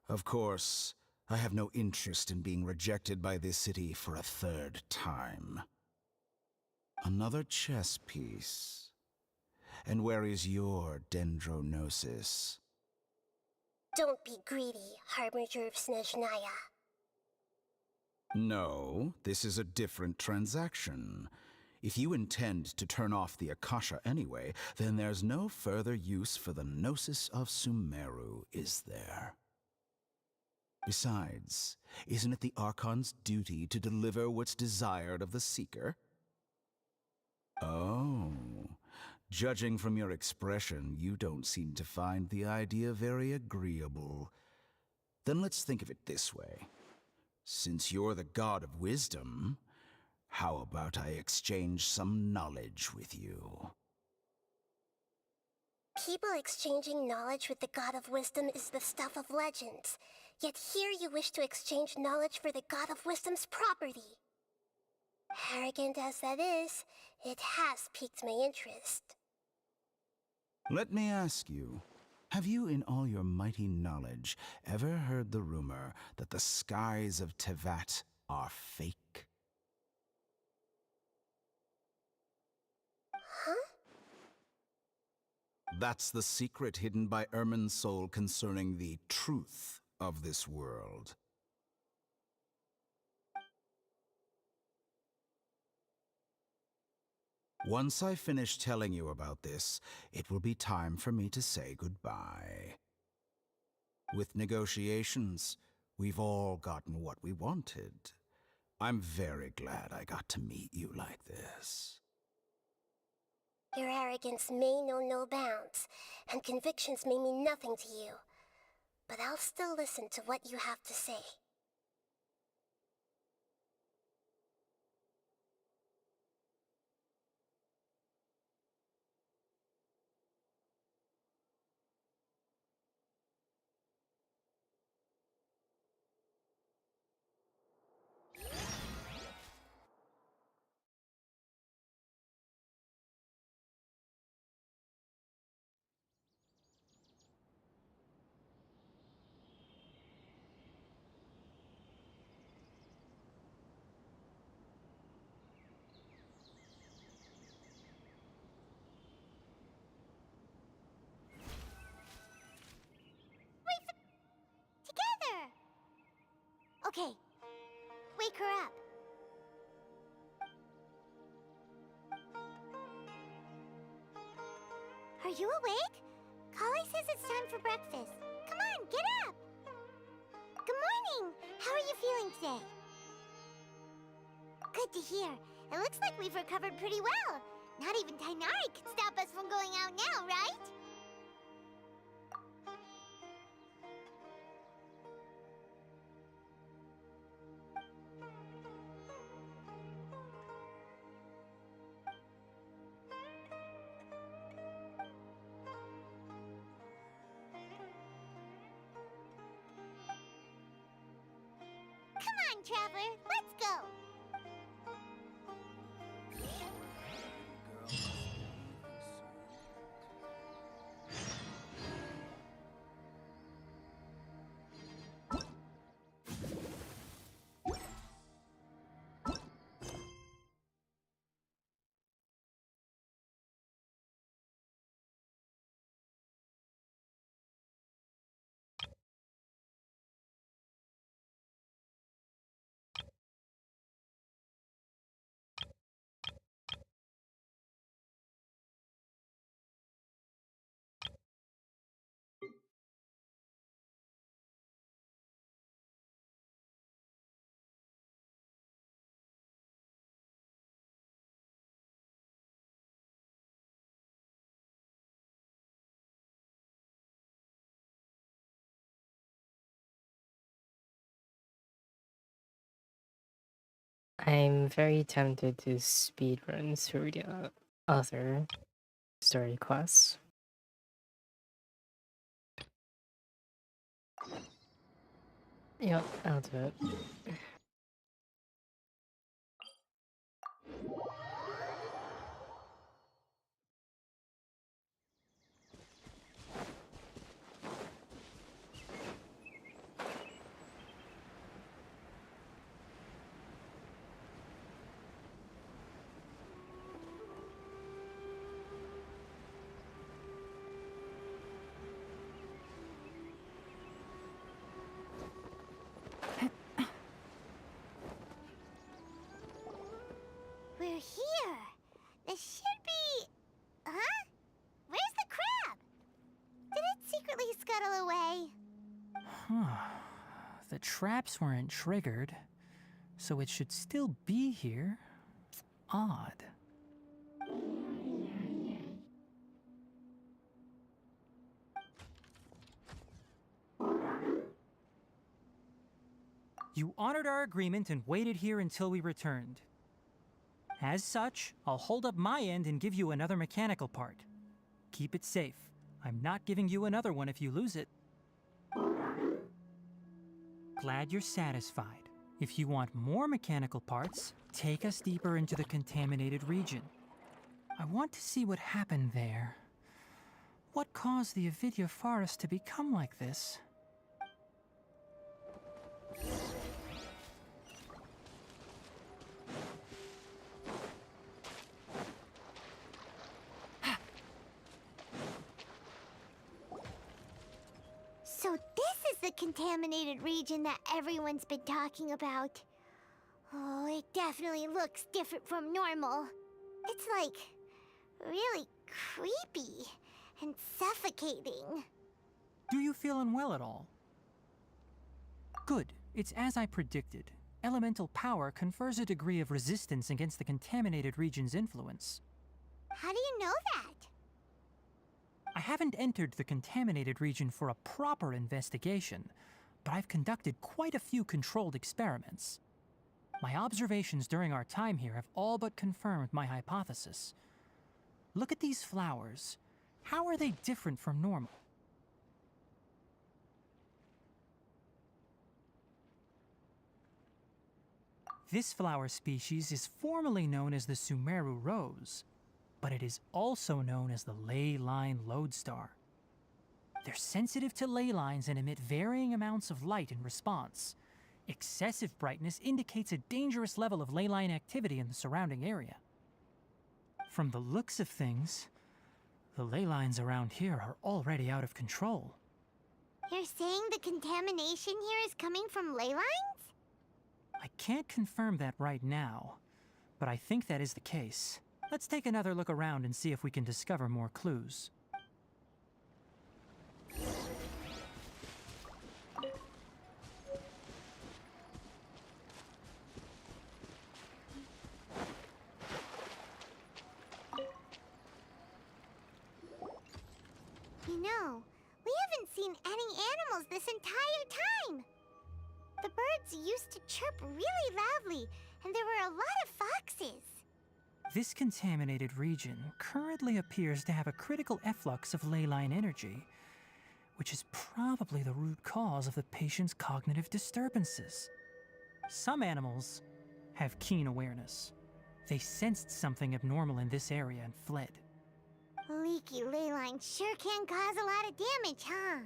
Of course, I have no interest in being rejected by this city for a third time. Another chess piece. And where is your dendronosis?
Don't be greedy, Harbinger of Snezhnaya.
No, this is a different transaction. If you intend to turn off the Akasha anyway, then there's no further use for the Gnosis of Sumeru, is there? Besides, isn't it the Archon's duty to deliver what's desired of the Seeker? Oh, judging from your expression, you don't seem to find the idea very agreeable. Then let's think of it this way. Since you're the god of wisdom, how about I exchange some knowledge with you?
People exchanging knowledge with the God of Wisdom is the stuff of legends. Yet here you wish to exchange knowledge for the God of Wisdom's property. Arrogant as that is, it has piqued my interest.
Let me ask you, have you in all your mighty knowledge ever heard the rumor that the skies of Tevat are fake?
Huh?
That's the secret hidden by Irminsul concerning the truth of this world. Once I finish telling you about this, it will be time for me to say goodbye. With negotiations, we've all gotten what we wanted. I'm very glad I got to meet you like this.
Your arrogance may know no bounds, and convictions may mean nothing to you. But I'll still listen to what you have to say.
Together! Okay, wake her up. Are you awake? Kali says it's time for breakfast. Come on, get up! Good morning! How are you feeling today? Good to hear. It looks like we've recovered pretty well. Not even Tainari can stop us from going out now, right? Come on, Traveler, let's go!
I'm very tempted to speedrun through the other story quests. Yep, I'll do it.
We're here. This should be... Huh? Where's the crab? Did it secretly scuttle away?
Huh. The traps weren't triggered, so it should still be here. Odd. You honored our agreement and waited here until we returned. As such, I'll hold up my end and give you another mechanical part. Keep it safe. I'm not giving you another one if you lose it. Glad you're satisfied. If you want more mechanical parts, take us deeper into the contaminated region. I want to see what happened there. What caused the Avidya forest to become like this?
So this is the contaminated region that everyone's been talking about. Oh, it definitely looks different from normal. It's like really creepy and suffocating.
Do you feel unwell at all? Good. It's as I predicted. Elemental power confers a degree of resistance against the contaminated region's influence.
How do you know that?
I haven't entered the contaminated region for a proper investigation, but I've conducted quite a few controlled experiments. My observations during our time here have all but confirmed my hypothesis. Look at these flowers. How are they different from normal? This flower species is formally known as the Sumeru rose, but it is also known as the ley line lodestar. They're sensitive to ley lines and emit varying amounts of light in response. Excessive brightness indicates a dangerous level of ley line activity in the surrounding area. From the looks of things, the ley lines around here are already out of control.
You're saying the contamination here is coming from ley lines?
I can't confirm that right now, but I think that is the case. Let's take another look around and see if we can discover more clues.
You know, we haven't seen any animals this entire time. The birds used to chirp really loudly, and there were a lot of foxes.
This contaminated region currently appears to have a critical efflux of ley line energy, which is probably the root cause of the patient's cognitive disturbances. Some animals have keen awareness. They sensed something abnormal in this area and fled.
Leaky ley lines sure can cause a lot of damage, huh?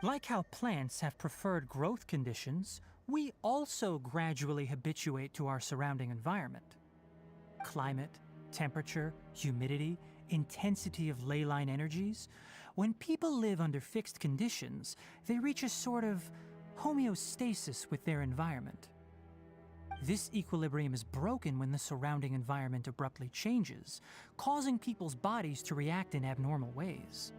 Like how plants have preferred growth conditions, we also gradually habituate to our surrounding environment. Climate, temperature, humidity, intensity of ley line energies. When people live under fixed conditions, they reach a sort of homeostasis with their environment. This equilibrium is broken when the surrounding environment abruptly changes, causing people's bodies to react in abnormal ways.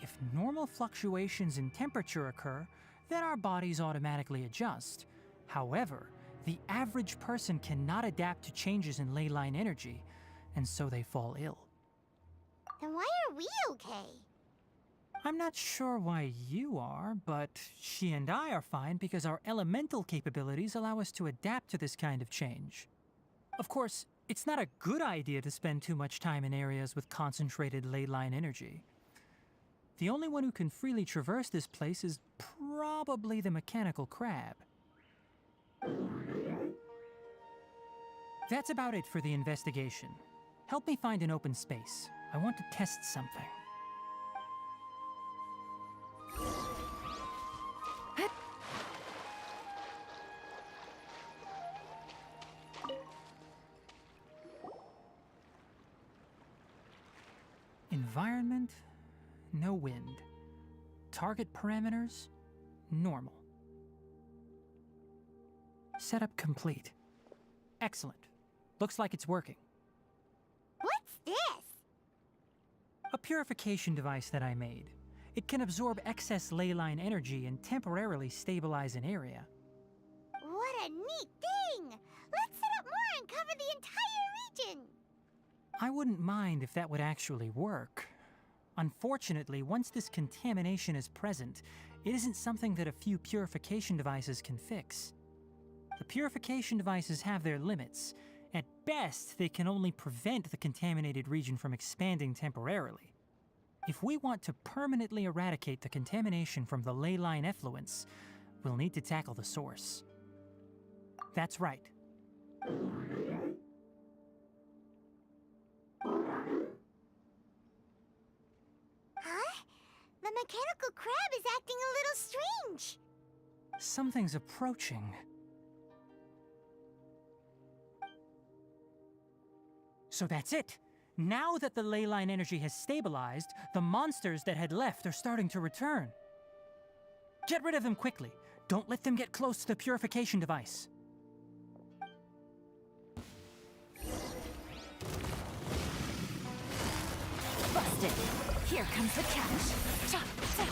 If normal fluctuations in temperature occur, then our bodies automatically adjust. However, the average person cannot adapt to changes in ley line energy, and so they fall ill.
Then why are we okay?
I'm not sure why you are, but she and I are fine because our elemental capabilities allow us to adapt to this kind of change. Of course, it's not a good idea to spend too much time in areas with concentrated ley line energy. The only one who can freely traverse this place is probably the mechanical crab. That's about it for the investigation. Help me find an open space. I want to test something. Environment, no wind. Target parameters, normal. Setup complete. Excellent. Looks like it's working.
What's this?
A purification device that I made. It can absorb excess ley line energy and temporarily stabilize an area.
What a neat thing! Let's set up more and cover the entire region!
I wouldn't mind if that would actually work. Unfortunately, once this contamination is present, it isn't something that a few purification devices can fix. The purification devices have their limits. At best, they can only prevent the contaminated region from expanding temporarily. If we want to permanently eradicate the contamination from the ley line effluents, we'll need to tackle the source. That's right.
Huh? The mechanical crab is acting a little strange.
Something's approaching. So that's it. Now that the ley line energy has stabilized, the monsters that had left are starting to return. Get rid of them quickly. Don't let them get close to the purification device.
Busted. Here comes the catch. Chop, chop.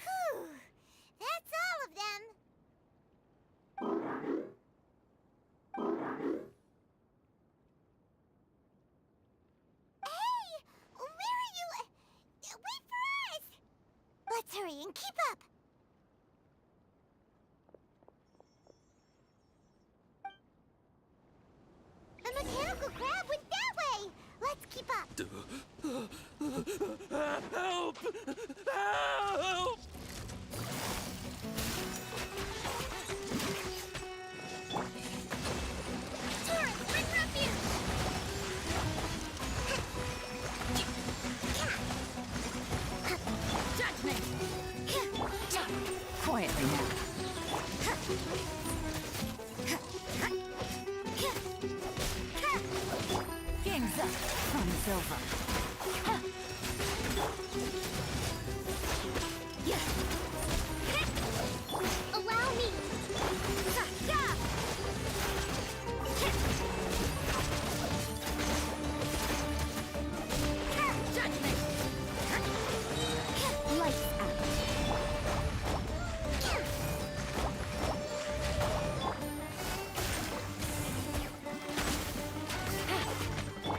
Whew. That's all of them. Hey! Where are you? Wait for us! Let's hurry and keep up. The mechanical crab went that way! Let's keep up!
Help! Help!
Torrent, bring refuge!
Judgment! Quietly now. Game's up. Fun's over.
Allow me!
Judgment! Lights out.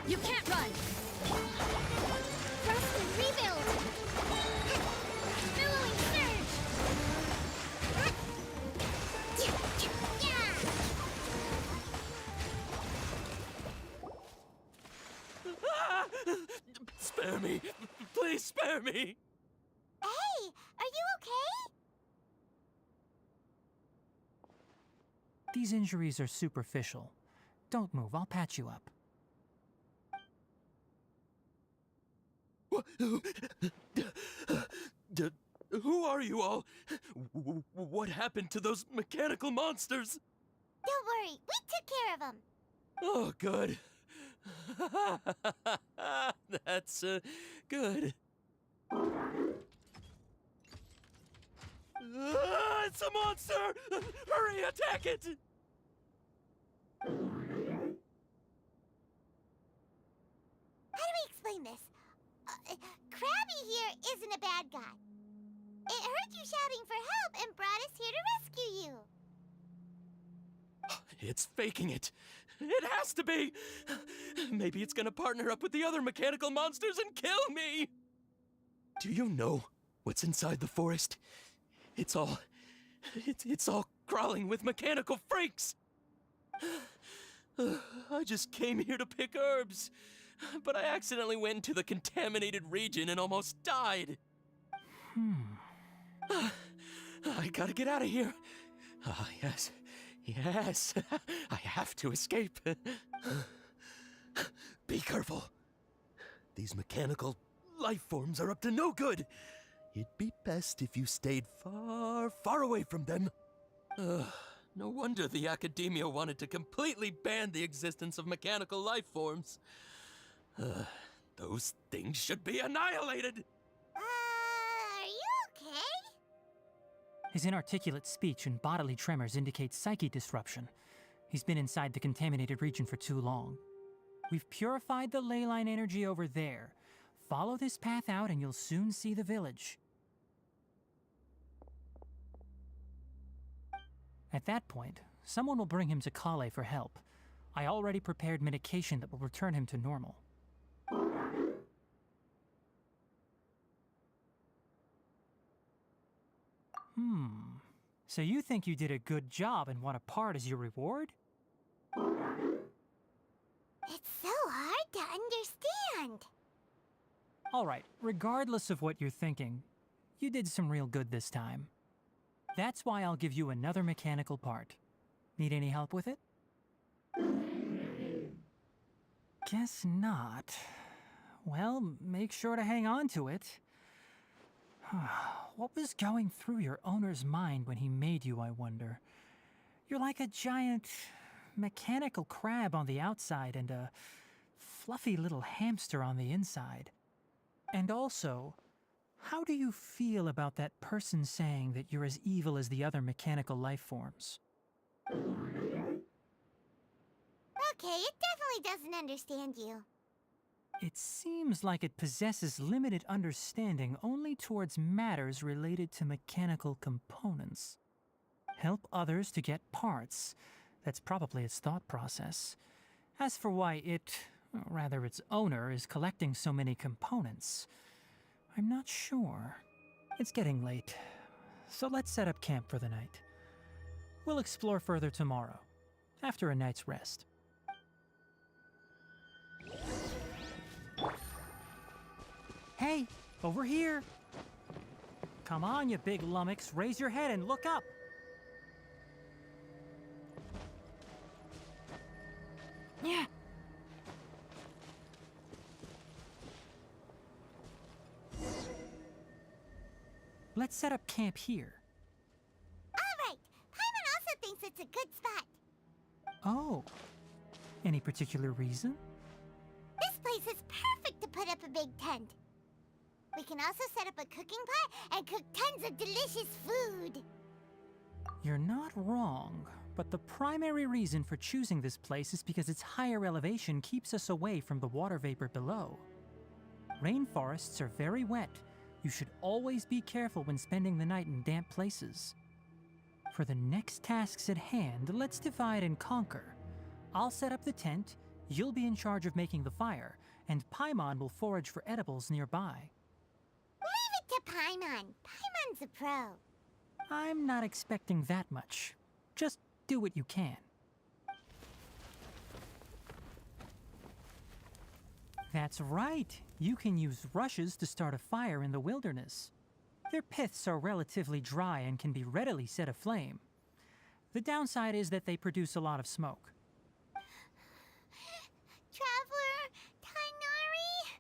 You can't run!
Thrust and rebuild! Billowing surge!
Ah! Spare me! Please spare me!
Hey! Are you okay?
These injuries are superficial. Don't move, I'll patch you up.
Who are you all? What happened to those mechanical monsters?
Don't worry, we took care of them.
Oh, good. That's good. It's a monster! Hurry, attack it!
How do we explain this? Krabby here isn't a bad guy. It heard you shouting for help and brought us here to rescue you.
It's faking it. It has to be. Maybe it's gonna partner up with the other mechanical monsters and kill me. Do you know what's inside the forest? It's all crawling with mechanical freaks. I just came here to pick herbs, but I accidentally went into the contaminated region and almost died. I gotta get out of here. Ah, yes. Yes. I have to escape. Be careful. These mechanical life forms are up to no good. It'd be best if you stayed far, far away from them. No wonder the Academia wanted to completely ban the existence of mechanical life forms. Those things should be annihilated.
Are you okay?
His inarticulate speech and bodily tremors indicate psyche disruption. He's been inside the contaminated region for too long. We've purified the ley line energy over there. Follow this path out and you'll soon see the village. At that point, someone will bring him to Kale for help. I already prepared medication that will return him to normal. So you think you did a good job and want a part as your reward?
It's so hard to understand.
Alright, regardless of what you're thinking, you did some real good this time. That's why I'll give you another mechanical part. Need any help with it? Guess not. Well, make sure to hang on to it. What was going through your owner's mind when he made you, I wonder? You're like a giant mechanical crab on the outside and a fluffy little hamster on the inside. And also, how do you feel about that person saying that you're as evil as the other mechanical life forms?
Okay, it definitely doesn't understand you.
It seems like it possesses limited understanding only towards matters related to mechanical components. Help others to get parts. That's probably its thought process. As for why it, or rather its owner, is collecting so many components, I'm not sure. It's getting late, so let's set up camp for the night. We'll explore further tomorrow, after a night's rest. Hey, over here! Come on, you big lummox, raise your head and look up! Yeah. Let's set up camp here.
Alright, Paimon also thinks it's a good spot.
Oh. Any particular reason?
This place is perfect to put up a big tent. We can also set up a cooking pot and cook tons of delicious food.
You're not wrong, but the primary reason for choosing this place is because its higher elevation keeps us away from the water vapor below. Rainforests are very wet. You should always be careful when spending the night in damp places. For the next tasks at hand, let's divide and conquer. I'll set up the tent, you'll be in charge of making the fire, and Paimon will forage for edibles nearby.
Leave it to Paimon. Paimon's a pro.
I'm not expecting that much. Just do what you can. That's right. You can use rushes to start a fire in the wilderness. Their piths are relatively dry and can be readily set aflame. The downside is that they produce a lot of smoke.
Traveler, Tainari,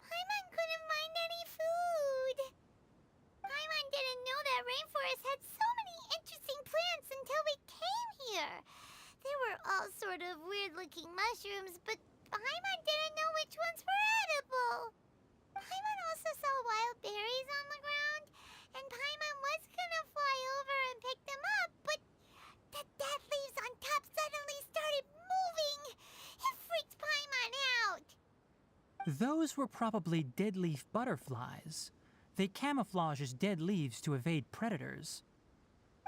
Paimon couldn't find any food. Paimon didn't know that rainforest had so many interesting plants until we came here. There were all sort of weird-looking mushrooms, but Paimon didn't know which ones were edible. Paimon also saw wild berries on the ground, and Paimon was gonna fly over and pick them up, but the dead leaves on top suddenly started moving. It freaked Paimon out.
Those were probably dead leaf butterflies. They camouflage as dead leaves to evade predators.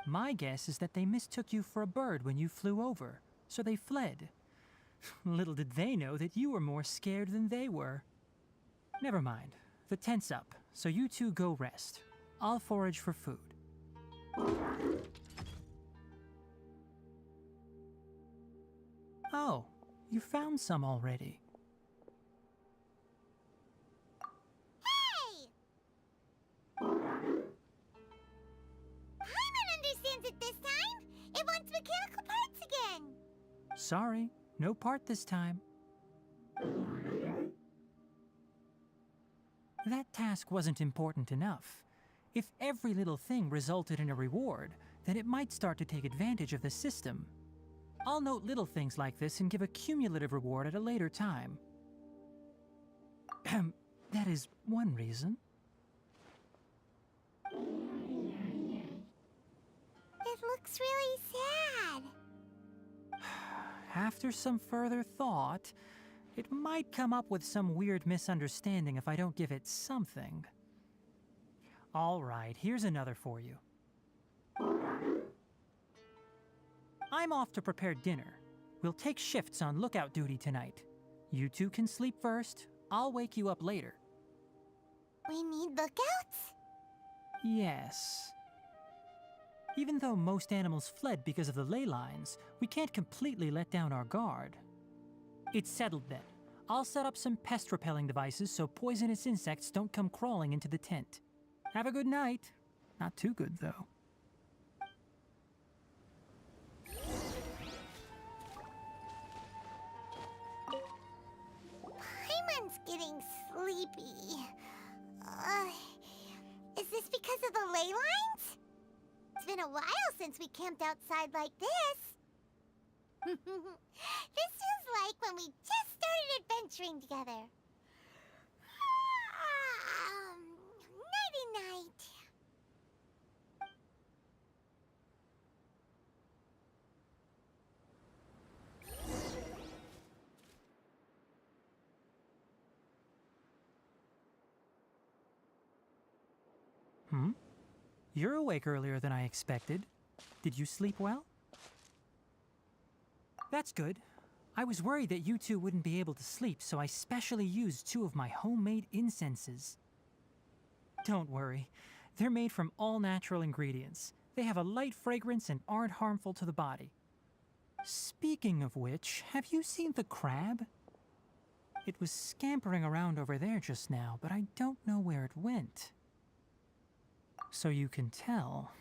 My guess is that they mistook you for a bird when you flew over, so they fled. Little did they know that you were more scared than they were. Never mind. The tent's up, so you two go rest. I'll forage for food. Oh, you found some already.
Hey! Paimon understands it this time. It wants mechanical parts again.
Sorry, no part this time. That task wasn't important enough. If every little thing resulted in a reward, then it might start to take advantage of the system. I'll note little things like this and give a cumulative reward at a later time. That is one reason.
It looks really sad.
After some further thought, it might come up with some weird misunderstanding if I don't give it something. All right, here's another for you. I'm off to prepare dinner. We'll take shifts on lookout duty tonight. You two can sleep first. I'll wake you up later.
We need lookouts?
Yes. Even though most animals fled because of the ley lines, we can't completely let down our guard. It's settled then. I'll set up some pest-repelling devices so poisonous insects don't come crawling into the tent. Have a good night. Not too good, though.
Paimon's getting sleepy. Is this because of the ley lines? It's been a while since we camped outside like this. This feels like when we just started adventuring together. Nighty-night.
Hmm? You're awake earlier than I expected. Did you sleep well? That's good. I was worried that you two wouldn't be able to sleep, so I specially used 2 of my homemade incenses. Don't worry. They're made from all natural ingredients. They have a light fragrance and aren't harmful to the body. Speaking of which, have you seen the crab? It was scampering around over there just now, but I don't know where it went. So you can tell.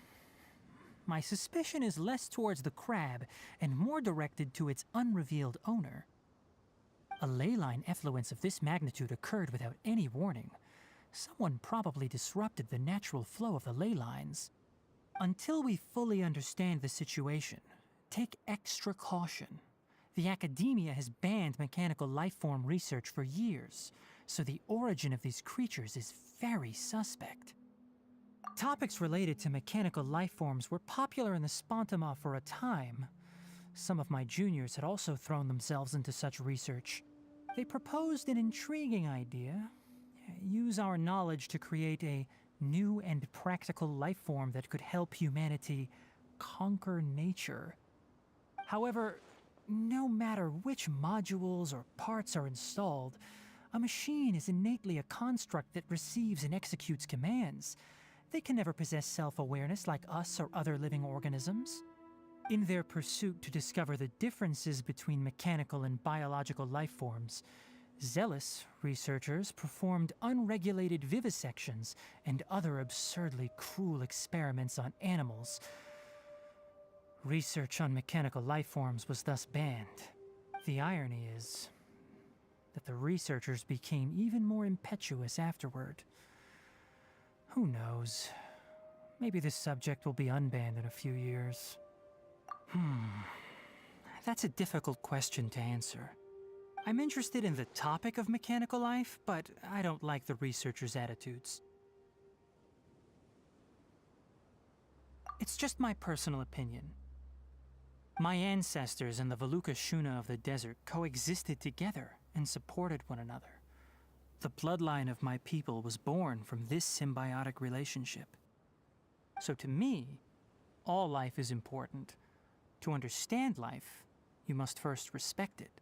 My suspicion is less towards the crab and more directed to its unrevealed owner. A ley line effluence of this magnitude occurred without any warning. Someone probably disrupted the natural flow of the ley lines. Until we fully understand the situation, take extra caution. The academia has banned mechanical lifeform research for years, so the origin of these creatures is very suspect. Topics related to mechanical lifeforms were popular in the Spontama for a time. Some of my juniors had also thrown themselves into such research. They proposed an intriguing idea. Use our knowledge to create a new and practical lifeform that could help humanity conquer nature. However, no matter which modules or parts are installed, a machine is innately a construct that receives and executes commands. They can never possess self-awareness like us or other living organisms. In their pursuit to discover the differences between mechanical and biological lifeforms, zealous researchers performed unregulated vivisections and other absurdly cruel experiments on animals. Research on mechanical lifeforms was thus banned. The irony is that the researchers became even more impetuous afterward. Who knows? Maybe this subject will be unbanned in a few years. That's a difficult question to answer. I'm interested in the topic of mechanical life, but I don't like the researchers' attitudes. It's just my personal opinion. My ancestors and the Veluka Shuna of the desert coexisted together and supported one another. The bloodline of my people was born from this symbiotic relationship. So to me, all life is important. To understand life, you must first respect it.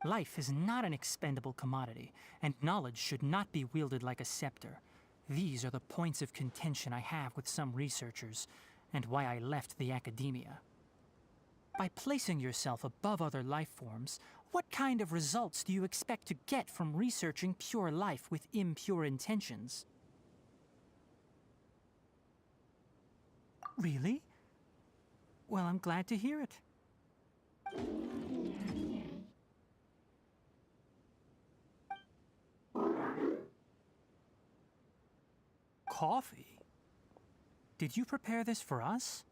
Life is not an expendable commodity, and knowledge should not be wielded like a scepter. These are the points of contention I have with some researchers, and why I left the academia. By placing yourself above other life forms, what kind of results do you expect to get from researching pure life with impure intentions? Really? Well, I'm glad to hear it. Coffee? Did you prepare this for us?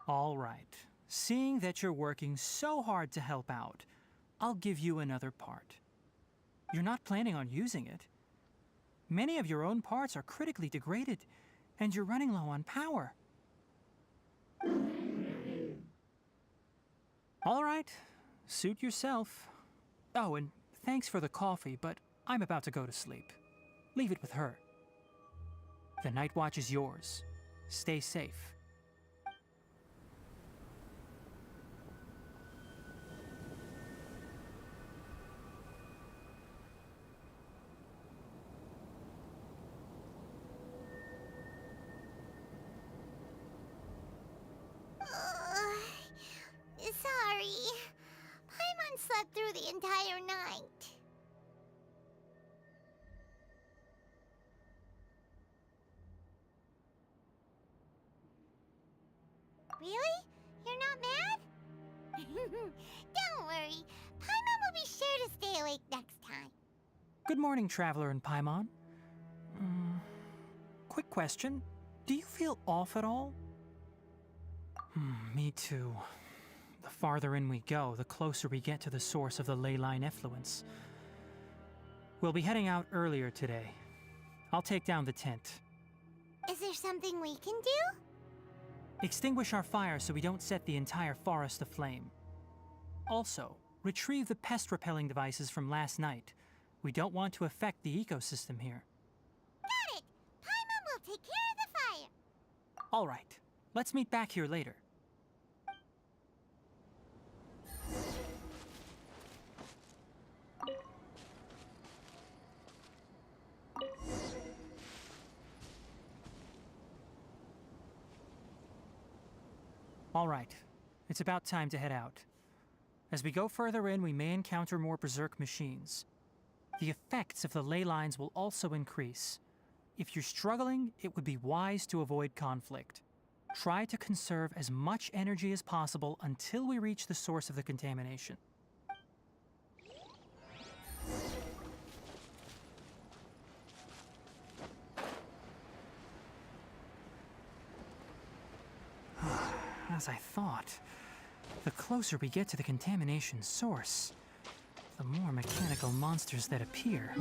All right. Seeing that you're working so hard to help out, I'll give you another part. You're not planning on using it. Many of your own parts are critically degraded, and you're running low on power. All right. Suit yourself. Oh, and thanks for the coffee, but I'm about to go to sleep. Leave it with her. The night watch is yours. Stay safe.
Sorry. Paimon slept through the entire night. Really? You're not mad? Don't worry. Paimon will be sure to stay awake next time.
Good morning, Traveler and Paimon. Quick question. Do you feel off at all? Me too. The farther in we go, the closer we get to the source of the ley line effluence. We'll be heading out earlier today. I'll take down the tent.
Is there something we can do?
Extinguish our fire so we don't set the entire forest aflame. Also, retrieve the pest-repelling devices from last night. We don't want to affect the ecosystem here.
Got it! Paimon will take care of the fire.
All right, let's meet back here later. All right, it's about time to head out. As we go further in, we may encounter more berserk machines. The effects of the ley lines will also increase. If you're struggling, it would be wise to avoid conflict. Try to conserve as much energy as possible until we reach the source of the contamination. As I thought, the closer we get to the contamination source, the more mechanical monsters that appear.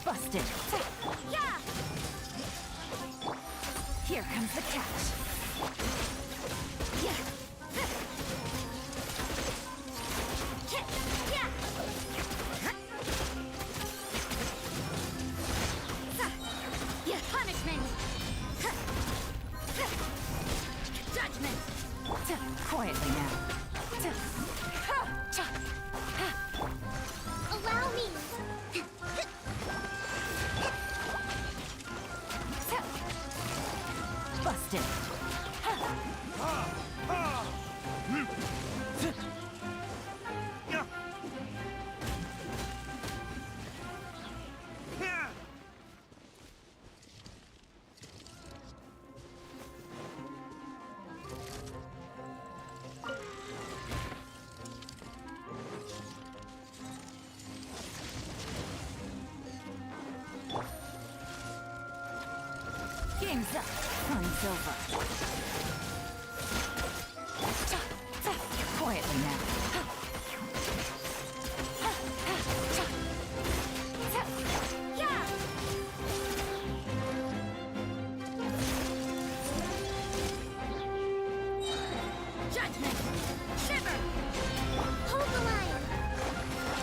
Busted!
Yeah!
Here comes the catch.
Yeah! Yeah, punishment! Judgment!
Quietly now.
Allow me.
Busted! Game's up. Fun's over. Quietly now.
Yeah! Judgment! Shiver!
Hold the line.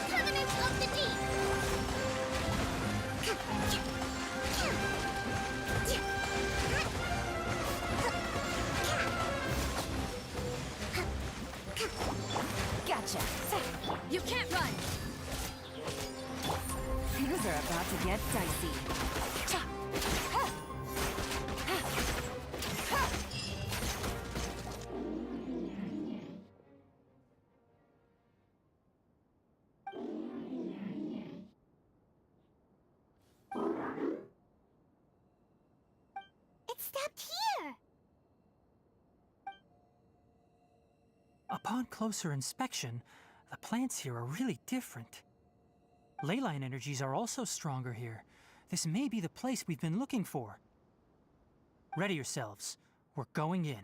Covenant of the Deep.
Gotcha.
You can't run!
Things are about to get dicey.
It stopped here.
Upon closer inspection, the plants here are really different. Leyline energies are also stronger here. This may be the place we've been looking for. Ready yourselves. We're going in.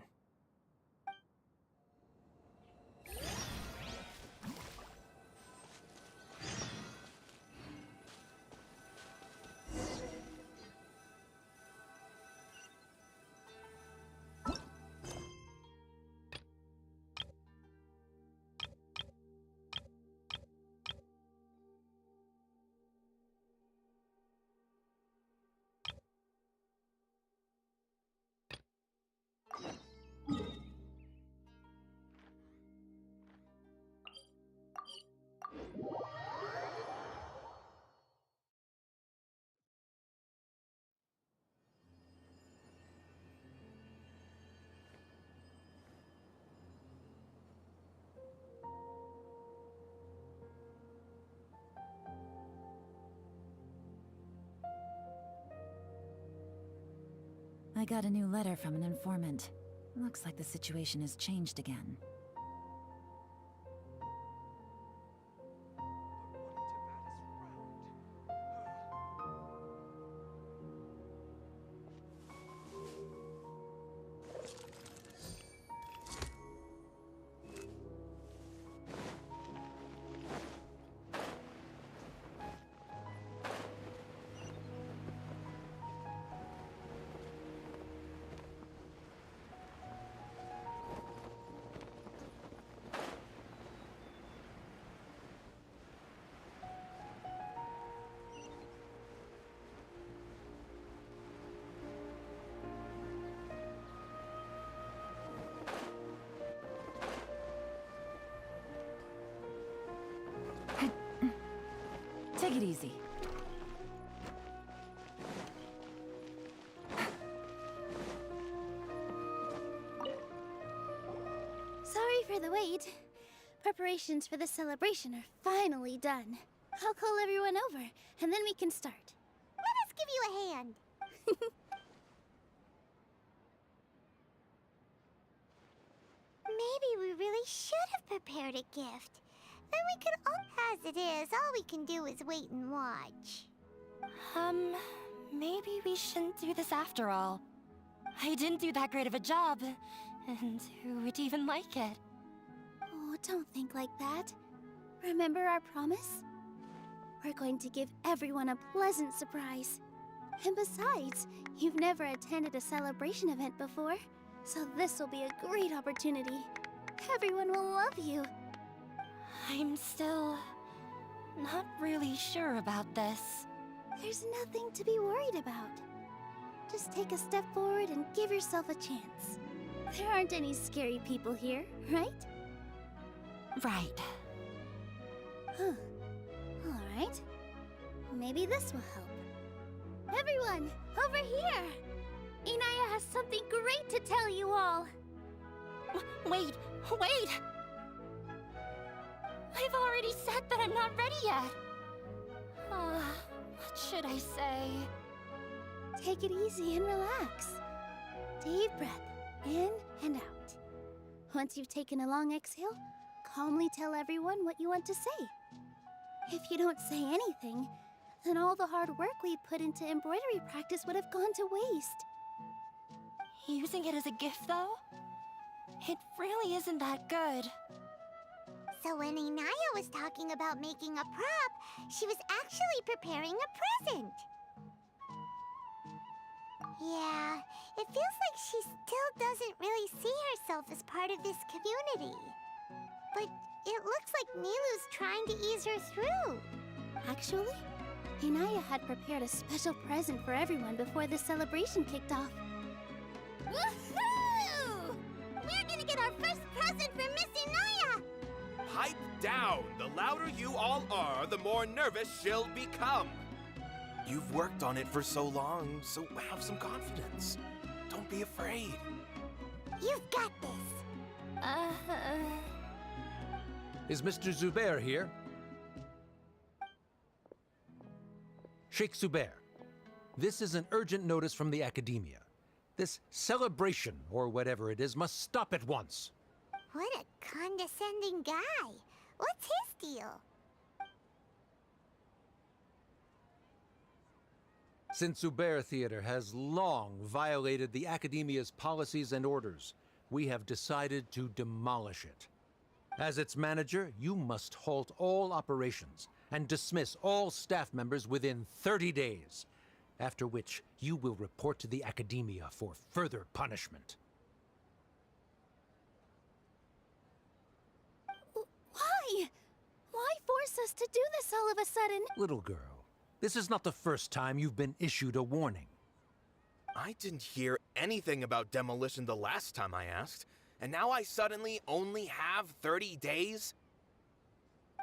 I got a new letter from an informant. Looks like the situation has changed again. Take it easy.
Sorry for the wait. Preparations for the celebration are finally done. I'll call everyone over, and then we can start.
Let us give you a hand. Maybe we really should have prepared a gift. Then we could all, as it is, all we can do is wait and watch.
Maybe we shouldn't do this after all. I didn't do that great of a job, and who would even like it?
Oh, don't think like that. Remember our promise? We're going to give everyone a pleasant surprise. And besides, you've never attended a celebration event before, so this will be a great opportunity. Everyone will love you.
I'm still not really sure about this.
There's nothing to be worried about. Just take a step forward and give yourself a chance. There aren't any scary people here, right?
Right.
Huh. All right. Maybe this will help. Everyone, over here! Inaya has something great to tell you all.
Wait! I've already said that I'm not ready yet. What should I say?
Take it easy and relax. Deep breath, in and out. Once you've taken a long exhale, calmly tell everyone what you want to say. If you don't say anything, then all the hard work we put into embroidery practice would have gone to waste.
Using it as a gift, though? It really isn't that good.
So when Inaya was talking about making a prop, she was actually preparing a present. Yeah, it feels like she still doesn't really see herself as part of this community. But it looks like Nilu's trying to ease her through.
Actually, Inaya had prepared a special present for everyone before the celebration kicked off.
Woohoo! We're gonna get our first present from Miss Inaya!
Pipe down! The louder you all are, the more nervous she'll become. You've worked on it for so long, so have some confidence. Don't be afraid.
You've got this.
Is Mr. Zubair here? Sheikh Zubair, this is an urgent notice from the Academia. This celebration, or whatever it is, must stop at once.
What a condescending guy. What's his deal?
Since Zubair Theater has long violated the Academia's policies and orders, we have decided to demolish it. As its manager, you must halt all operations and dismiss all staff members within 30 days, after which you will report to the Academia for further punishment.
Why? Why force us to do this all of a sudden?
Little girl, this is not the first time you've been issued a warning.
I didn't hear anything about demolition the last time I asked, and now I suddenly only have 30 days?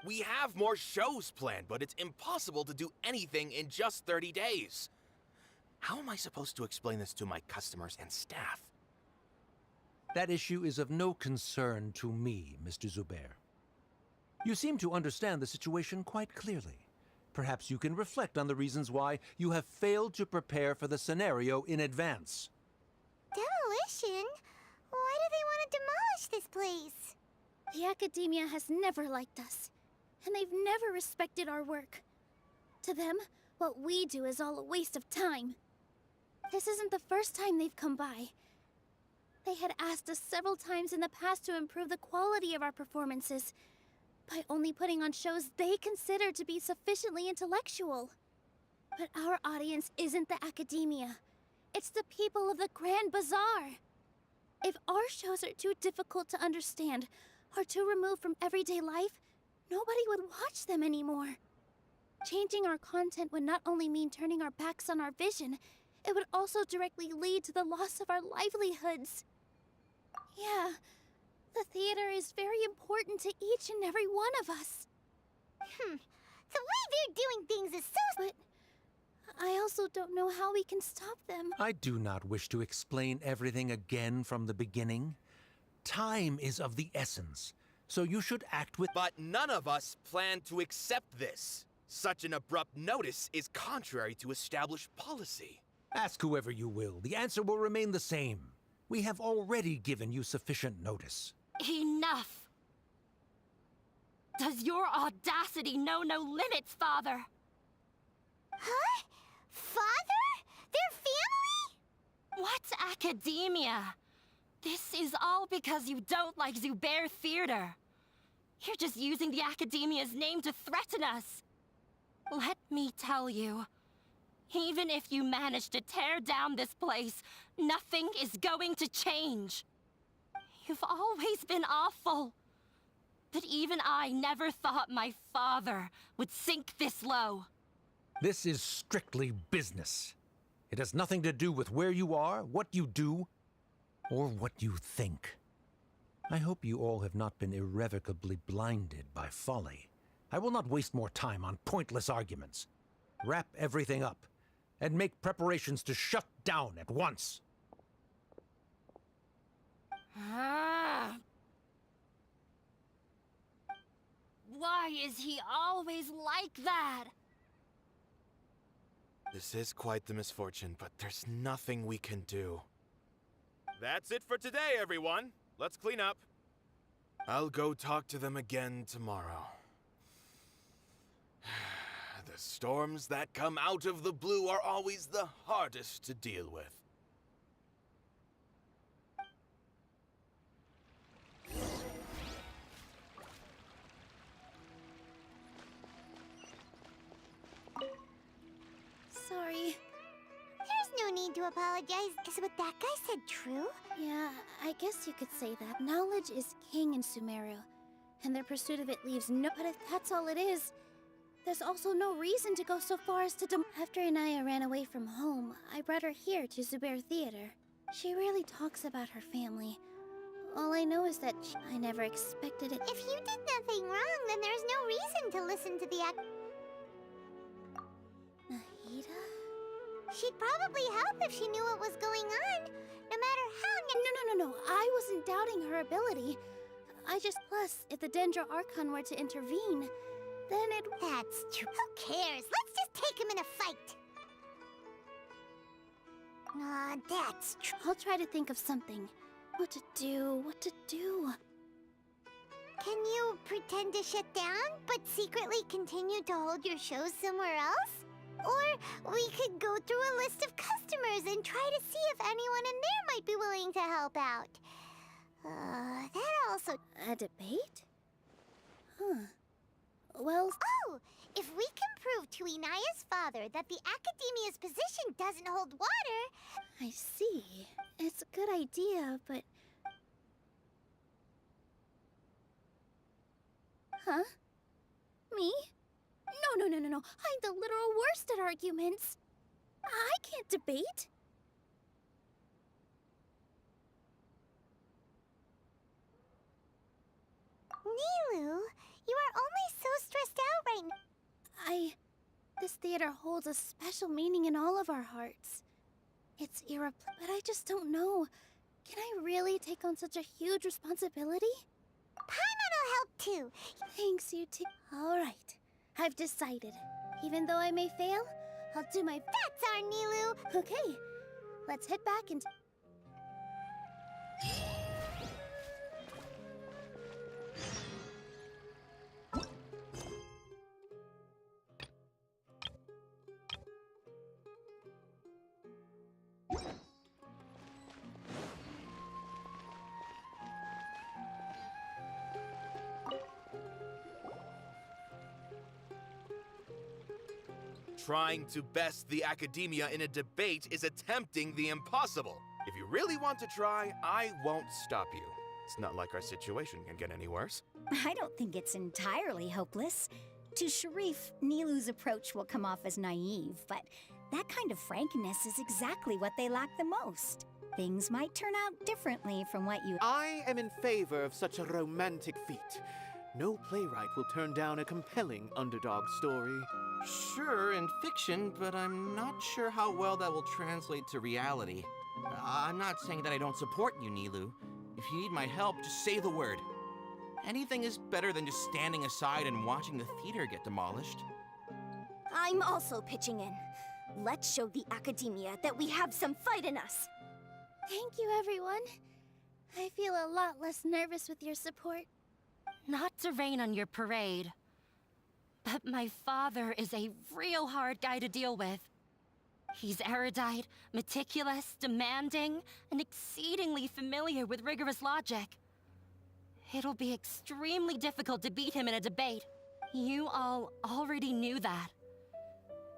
We have more shows planned, but it's impossible to do anything in just 30 days. How am I supposed to explain this to my customers and staff?
That issue is of no concern to me, Mr. Zubair. You seem to understand the situation quite clearly. Perhaps you can reflect on the reasons why you have failed to prepare for the scenario in advance.
Demolition? Why do they want to demolish this place?
The Academia has never liked us, and they've never respected our work. To them, what we do is all a waste of time. This isn't the first time they've come by. They had asked us several times in the past to improve the quality of our performances by only putting on shows they consider to be sufficiently intellectual. But our audience isn't the Academia. It's the people of the Grand Bazaar. If our shows are too difficult to understand or too removed from everyday life, nobody would watch them anymore. Changing our content would not only mean turning our backs on our vision, it would also directly lead to the loss of our livelihoods. Yeah, the theater is very important to each and every one of us.
The way they're doing things is so...
But I also don't know how we can stop them.
I do not wish to explain everything again from the beginning. Time is of the essence, so you should act with...
But none of us plan to accept this. Such an abrupt notice is contrary to established policy.
Ask whoever you will. The answer will remain the same. We have already given you sufficient notice.
Enough! Does your audacity know no limits, Father?
Huh? Father? Their family?
What academia? This is all because you don't like Zubair Theater. You're just using the academia's name to threaten us. Let me tell you, even if you manage to tear down this place, nothing is going to change. You've always been awful. But even I never thought my father would sink this low.
This is strictly business. It has nothing to do with where you are, what you do, or what you think. I hope you all have not been irrevocably blinded by folly. I will not waste more time on pointless arguments. Wrap everything up, and make preparations to shut down at once.
Why is he always like that?
This is quite the misfortune, but there's nothing we can do. That's it for today, everyone. Let's clean up. I'll go talk to them again tomorrow. The storms that come out of the blue are always the hardest to deal with.
Sorry.
There's no need to apologize. Is what that guy said true?
Yeah, I guess you could say that. Knowledge is king in Sumeru, and their pursuit of it leaves no... But if that's all it is, there's also no reason to go so far as to After Inaya ran away from home, I brought her here to Zubair Theater. She rarely talks about her family. All I know is that I never expected it.
If you did nothing wrong, then there's no reason to listen to the
Nahida?
She'd probably help if she knew what was going on, no matter how...
No. I wasn't doubting her ability. I just... Plus, if the Dendro Archon were to intervene, then it...
That's true. Who cares? Let's just take him in a fight. That's true.
I'll try to think of something. What to do.
Can you pretend to shut down, but secretly continue to hold your shows somewhere else? Or we could go through a list of customers and try to see if anyone in there might be willing to help out. That also...
A debate? Huh. Well...
Oh! If we can prove to Inaya's father that the Academia's position doesn't hold water...
I see. It's a good idea, but... Huh? Me? No. I'm the literal worst at arguments. I can't debate.
Nilu, you are only so stressed out right now.
This theater holds a special meaning in all of our hearts. It's but I just don't know. Can I really take on such a huge responsibility?
Paimon'll help too.
Thanks, you two. All right. I've decided. Even though I may fail, I'll do my...
That's our Nilu!
Okay, let's head back and...
Trying to best the Academia in a debate is attempting the impossible. If you really want to try, I won't stop you. It's not like our situation can get any worse.
I don't think it's entirely hopeless. To Sharif, Nilu's approach will come off as naive, but that kind of frankness is exactly what they lack the most. Things might turn out differently from what you...
I am in favor of such a romantic feat.
No playwright will turn down a compelling underdog story.
Sure, in fiction, but I'm not sure how well that will translate to reality. I'm not saying that I don't support you, Nilu. If you need my help, just say the word. Anything is better than just standing aside and watching the theater get demolished.
I'm also pitching in. Let's show the Academia that we have some fight in us.
Thank you, everyone. I feel a lot less nervous with your support.
Not to rain on your parade, but my father is a real hard guy to deal with. He's erudite, meticulous, demanding, and exceedingly familiar with rigorous logic. It'll be extremely difficult to beat him in a debate. You all already knew that.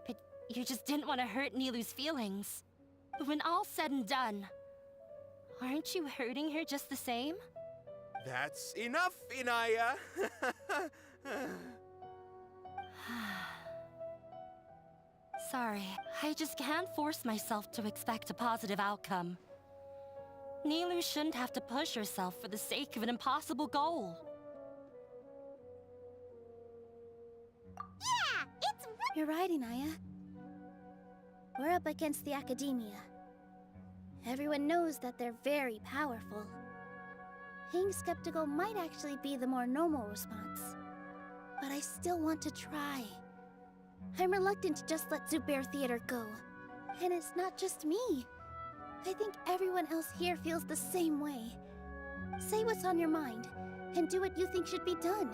But you just didn't want to hurt Nilu's feelings. But when all's said and done, aren't you hurting her just the same?
That's enough, Inaya!
Sorry, I just can't force myself to expect a positive outcome. Nilu shouldn't have to push herself for the sake of an impossible goal.
Yeah, it's...
You're right, Inaya. We're up against the Academia. Everyone knows that they're very powerful. Being skeptical might actually be the more normal response. But I still want to try. I'm reluctant to just let Zubair Theater go. And it's not just me. I think everyone else here feels the same way. Say what's on your mind, and do what you think should be done.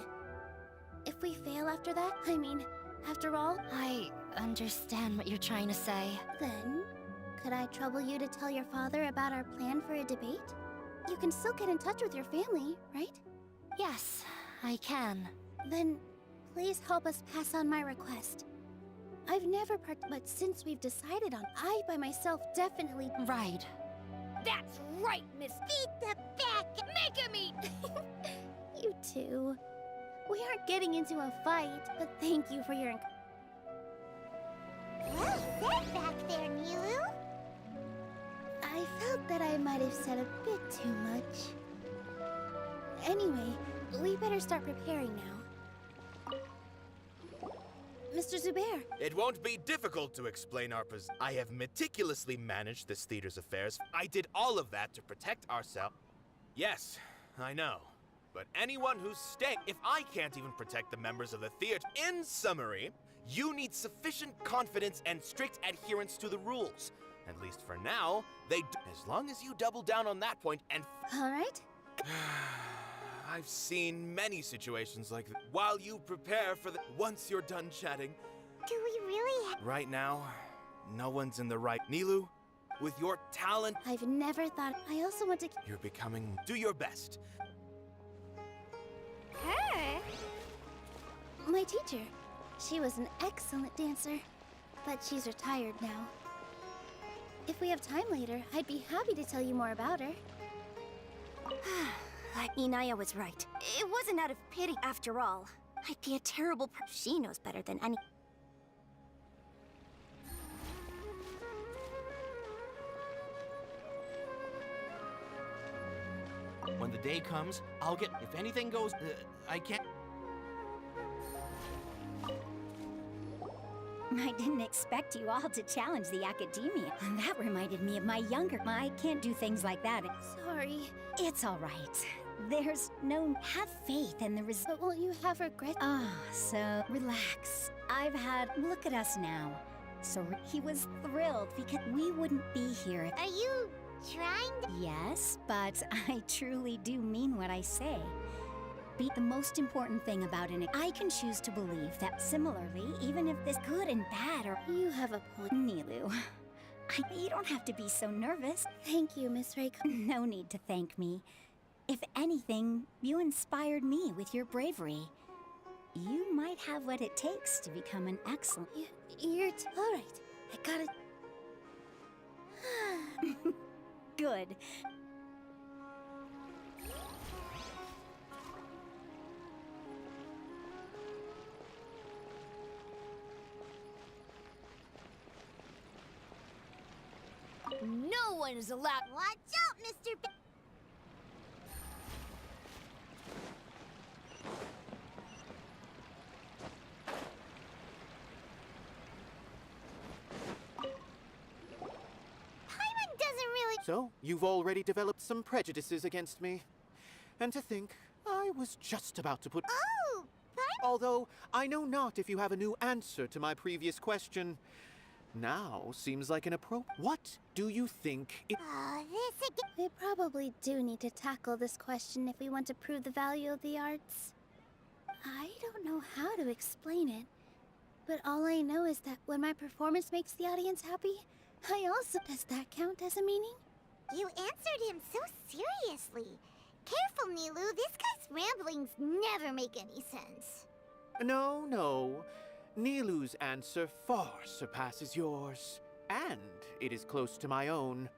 If we fail after that, I mean, after all...
I understand what you're trying to say.
Then, could I trouble you to tell your father about our plan for a debate? You can still get in touch with your family, right?
Yes, I can.
Then, please help us pass on my request. I've never but since we've decided on, I by myself definitely...
Right.
That's right, Miss...
Beat the back! Make him eat!
You too. We aren't getting into a fight, but thank you for your...
Well said back there, Nilu.
I felt that I might have said a bit too much. Anyway, we better start preparing now. Mr. Zubair!
It won't be difficult to explain our position. I have meticulously managed this theater's affairs. I did all of that to protect ourselves. Yes, I know. But anyone who's staying, if I can't even protect the members of the theater, in summary, you need sufficient confidence and strict adherence to the rules. At least for now, as long as you double down on that point and...
All right.
I've seen many situations like that. While you prepare for the... Once you're done chatting...
Do we really
Right now, no one's in the right... Nilu, with your talent...
I've never thought... I also want to...
You're becoming... Do your best.
Her? My teacher. She was an excellent dancer, but she's retired now. If we have time later, I'd be happy to tell you more about her.
Inaya was right. It wasn't out of pity after all. I'd be a terrible person. She knows better than any...
When the day comes, I'll get... If anything goes... I can't...
I didn't expect you all to challenge the Academia. That reminded me of my younger... I can't do things like that.
Sorry.
It's all right. There's no... Have faith in the
But won't you have regret?
So relax. I've had... Look at us now. So he was thrilled because we wouldn't be here.
Are you trying to...
Yes, but I truly do mean what I say. The most important thing about it, I can choose to believe that similarly, even if this good and bad are...
You have a point.
Nilu, you don't have to be so nervous.
Thank you, Miss Reiko.
No need to thank me. If anything, you inspired me with your bravery. You might have what it takes to become an excellent...
You're... All right. I got it.
Good.
No one is allowed... Watch out, Mr.
So, you've already developed some prejudices against me. And to think, I was just about to put...
Oh!
Although, I know not if you have a new answer to my previous question. Now seems like an What do you think it...
this again.
We probably do need to tackle this question if we want to prove the value of the arts. I don't know how to explain it, but all I know is that when my performance makes the audience happy, I also... Does that count as a meaning?
You answered him so seriously. Careful, Nilu. This guy's ramblings never make any sense.
No, no. Nilu's answer far surpasses yours, and it is close to my own.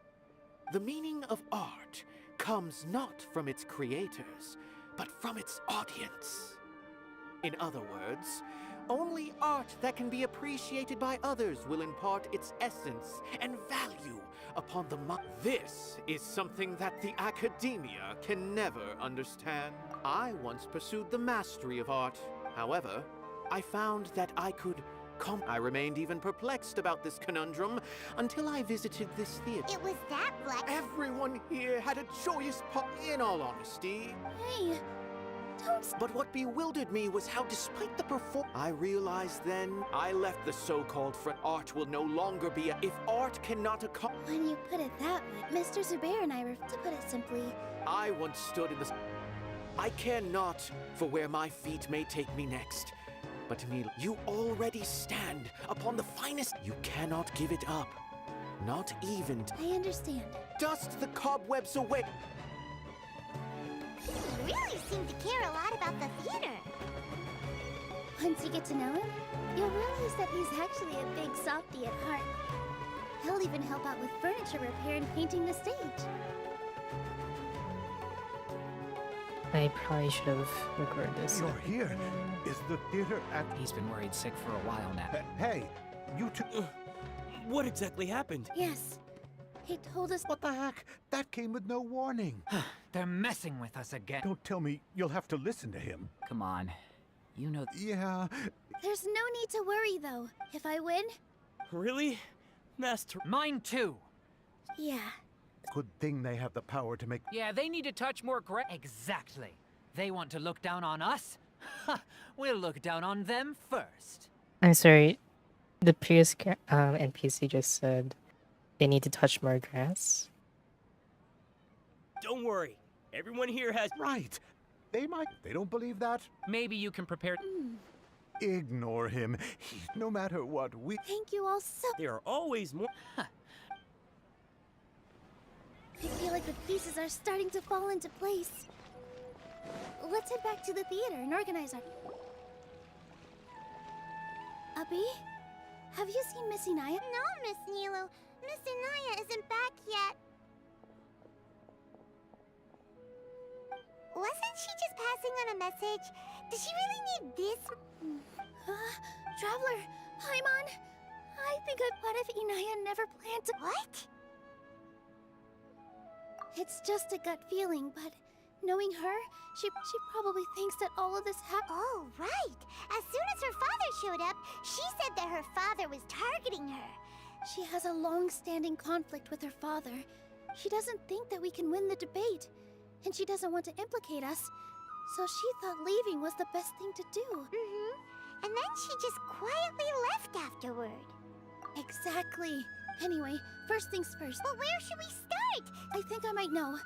The meaning of art comes not from its creators, but from its audience. In other words, only art that can be appreciated by others will impart its essence and value upon the mind. This is something that the academia can never understand. I once pursued the mastery of art. However, I found that I could I remained even perplexed about this conundrum until I visited this theater.
It was that black.
Everyone here had a joyous in all honesty.
Hey, don't...
But what bewildered me was how despite the I realized then I left the so-called front. Art will no longer be a... If art cannot
When you put it that way, Mr. Zubair and I to put it simply...
I once stood in the... I care not for where my feet may take me next. But Neil, you already stand upon the finest. You cannot give it up. Not even...
I understand.
Dust the cobwebs away.
He really seemed to care a lot about the theater.
Once you get to know him, you'll realize that he's actually a big softie at heart. He'll even help out with furniture repair and painting the stage.
I probably should have recorded this.
You're here. Is the theater at...
He's been worried sick for a while now.
Hey, you two...
What exactly happened?
Yes. He told us...
What the heck? That came with no warning.
They're messing with us again.
Don't tell me you'll have to listen to him.
Come on. You know...
Yeah...
There's no need to worry, though. If I win...
Really? Master...
Mine too!
Yeah.
Good thing they have the power to make...
Yeah, they need to touch more Exactly. They want to look down on us? We'll look down on them first.
I'm sorry. The previous NPC just said they need to touch more grass.
Don't worry. Everyone here has...
Right. They might... They don't believe that?
Maybe you can prepare...
Ignore him. No matter what, we...
Thank you all so...
There are always more...
I feel like the pieces are starting to fall into place. Let's head back to the theater and organize our... Abby? Have you seen Miss Inaya?
No, Miss Nilu. Miss Inaya isn't back yet. Wasn't she just passing on a message? Does she really need this?
Traveler, Paimon. I think what if Inaya never planned to...
What?
It's just a gut feeling, but knowing her, she probably thinks that all of this happened.
Oh, right. As soon as her father showed up, she said that her father was targeting her.
She has a long-standing conflict with her father. She doesn't think that we can win the debate, and she doesn't want to implicate us, so she thought leaving was the best thing to do.
Mm-hmm. And then she just quietly left afterward.
Exactly. Anyway, first things first.
But where should we start?
I think I might know.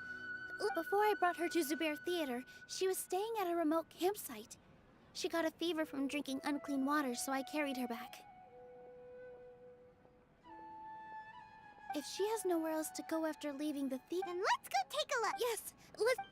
Before I brought her to Zubair Theater, she was staying at a remote campsite. She got a fever from drinking unclean water, so I carried her back. If she has nowhere else to go after leaving the theater...
Then let's go take a look!
Yes, let's...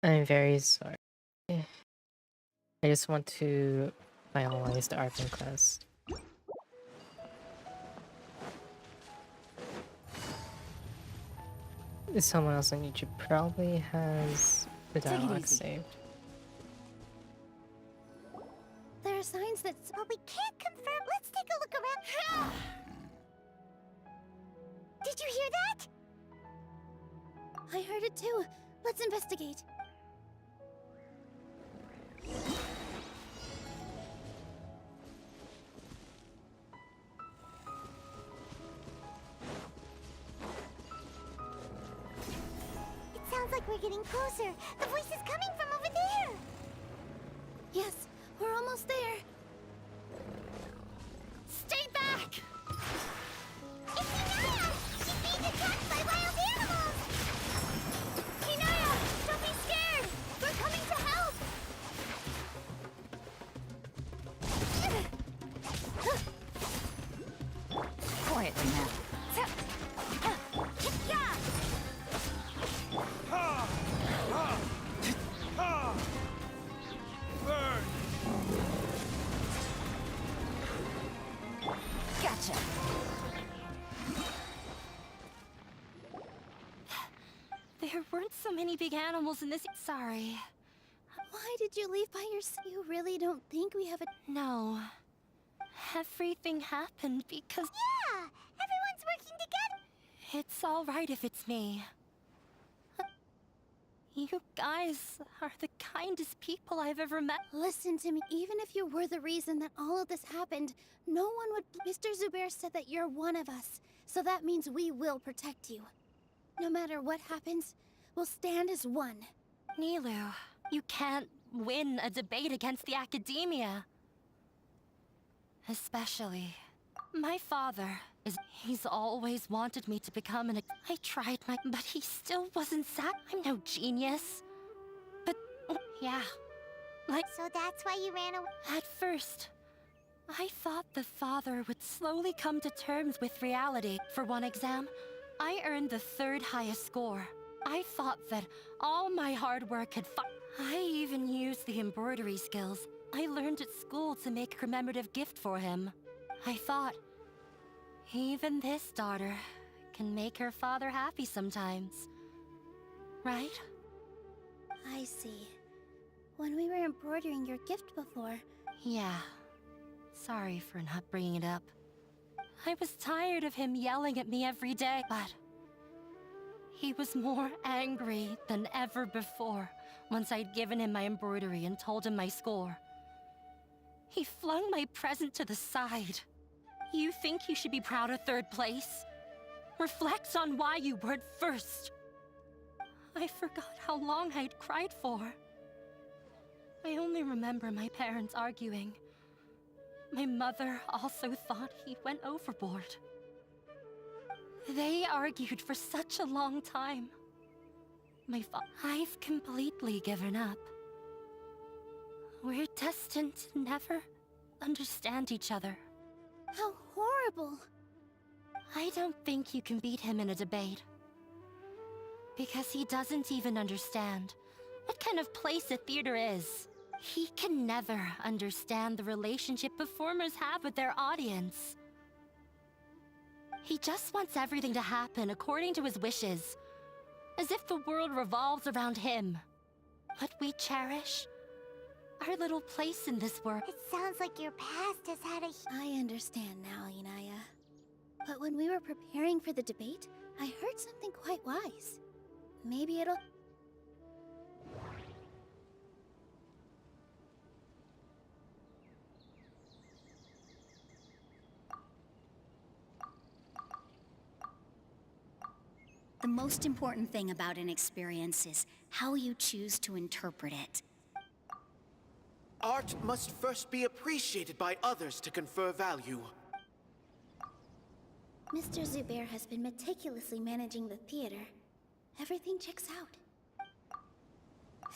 I'm very sorry. I just want to finalize the Archon quest. Someone else on YouTube probably has the dialogue saved.
There are signs that...
But we can't confirm. Let's take a look around. Did you hear that?
I heard it too. Let's investigate.
It sounds like we're getting closer. The voice is coming from over there.
Yes, we're almost there. Stay back!
It's Inaya! She's being attacked by wild animals!
Inaya, don't be scared! We're coming to help!
Quietly now. Gotcha.
There weren't so many big animals in this. Sorry.
Why did you leave by yourself? You really don't think we have a...
No. Everything happened because...
Yeah! Everyone's working together!
It's all right if it's me. You guys are the kindest people I've ever met.
Listen to me. Even if you were the reason that all of this happened, no one would... Mr. Zubair said that you're one of us. So that means we will protect you. No matter what happens, we'll stand as one.
Nilu, you can't win a debate against the academia. Especially... My father he's always wanted me to become an... I tried but he still wasn't I'm no genius. But, yeah.
So that's why you ran away?
At first, I thought the father would slowly come to terms with reality. For one exam, I earned the 3rd highest score. I thought that all my hard work had I even used the embroidery skills I learned at school to make a commemorative gift for him. I thought, even this daughter can make her father happy sometimes. Right?
I see. When we were embroidering your gift before...
Yeah. Sorry for not bringing it up. I was tired of him yelling at me every day, but... He was more angry than ever before once I'd given him my embroidery and told him my score. He flung my present to the side. You think you should be proud of 3rd place? Reflect on why you weren't first. I forgot how long I'd cried for. I only remember my parents arguing. My mother also thought he went overboard. They argued for such a long time. I've completely given up. We're destined to never understand each other.
How horrible!
I don't think you can beat him in a debate. Because he doesn't even understand what kind of place a theater is. He can never understand the relationship performers have with their audience. He just wants everything to happen according to his wishes, as if the world revolves around him. What we cherish, our little place in this world.
It sounds like your past has had a...
I understand now, Inaya. But when we were preparing for the debate, I heard something quite wise. Maybe it'll...
The most important thing about an experience is how you choose to interpret it.
Art must first be appreciated by others to confer value.
Mr. Zubair has been meticulously managing the theater. Everything checks out.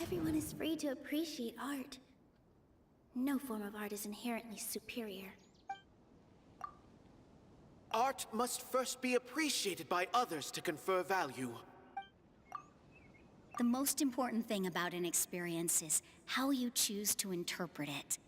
Everyone is free to appreciate art. No form of art is inherently superior.
Art must first be appreciated by others to confer value.
The most important thing about an experience is how you choose to interpret it.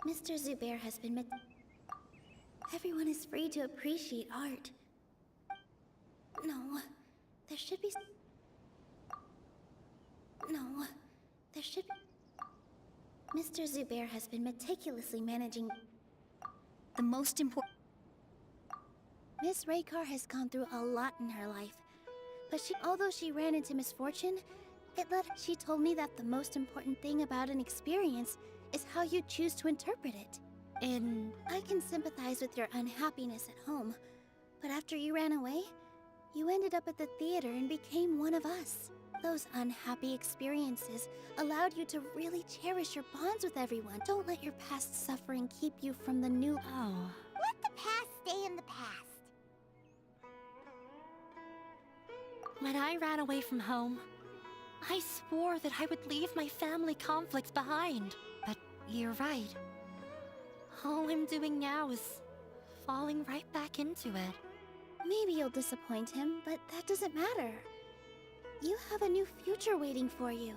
Mr. Zubair has been Everyone is free to appreciate art. No, there should be... No, there should be... Mr. Zubair has been meticulously managing the most important... Miss Raykar has gone through a lot in her life, but although she ran into misfortune, she told me that the most important thing about an experience is how you choose to interpret it. I can sympathize with your unhappiness at home, but after you ran away, you ended up at the theater and became one of us. Those unhappy experiences allowed you to really cherish your bonds with everyone. Don't let your past suffering keep you from the new...
Let the past stay in the past.
When I ran away from home, I swore that I would leave my family conflicts behind. But you're right. All I'm doing now is falling right back into it.
Maybe you'll disappoint him, but that doesn't matter. You have a new future waiting for you.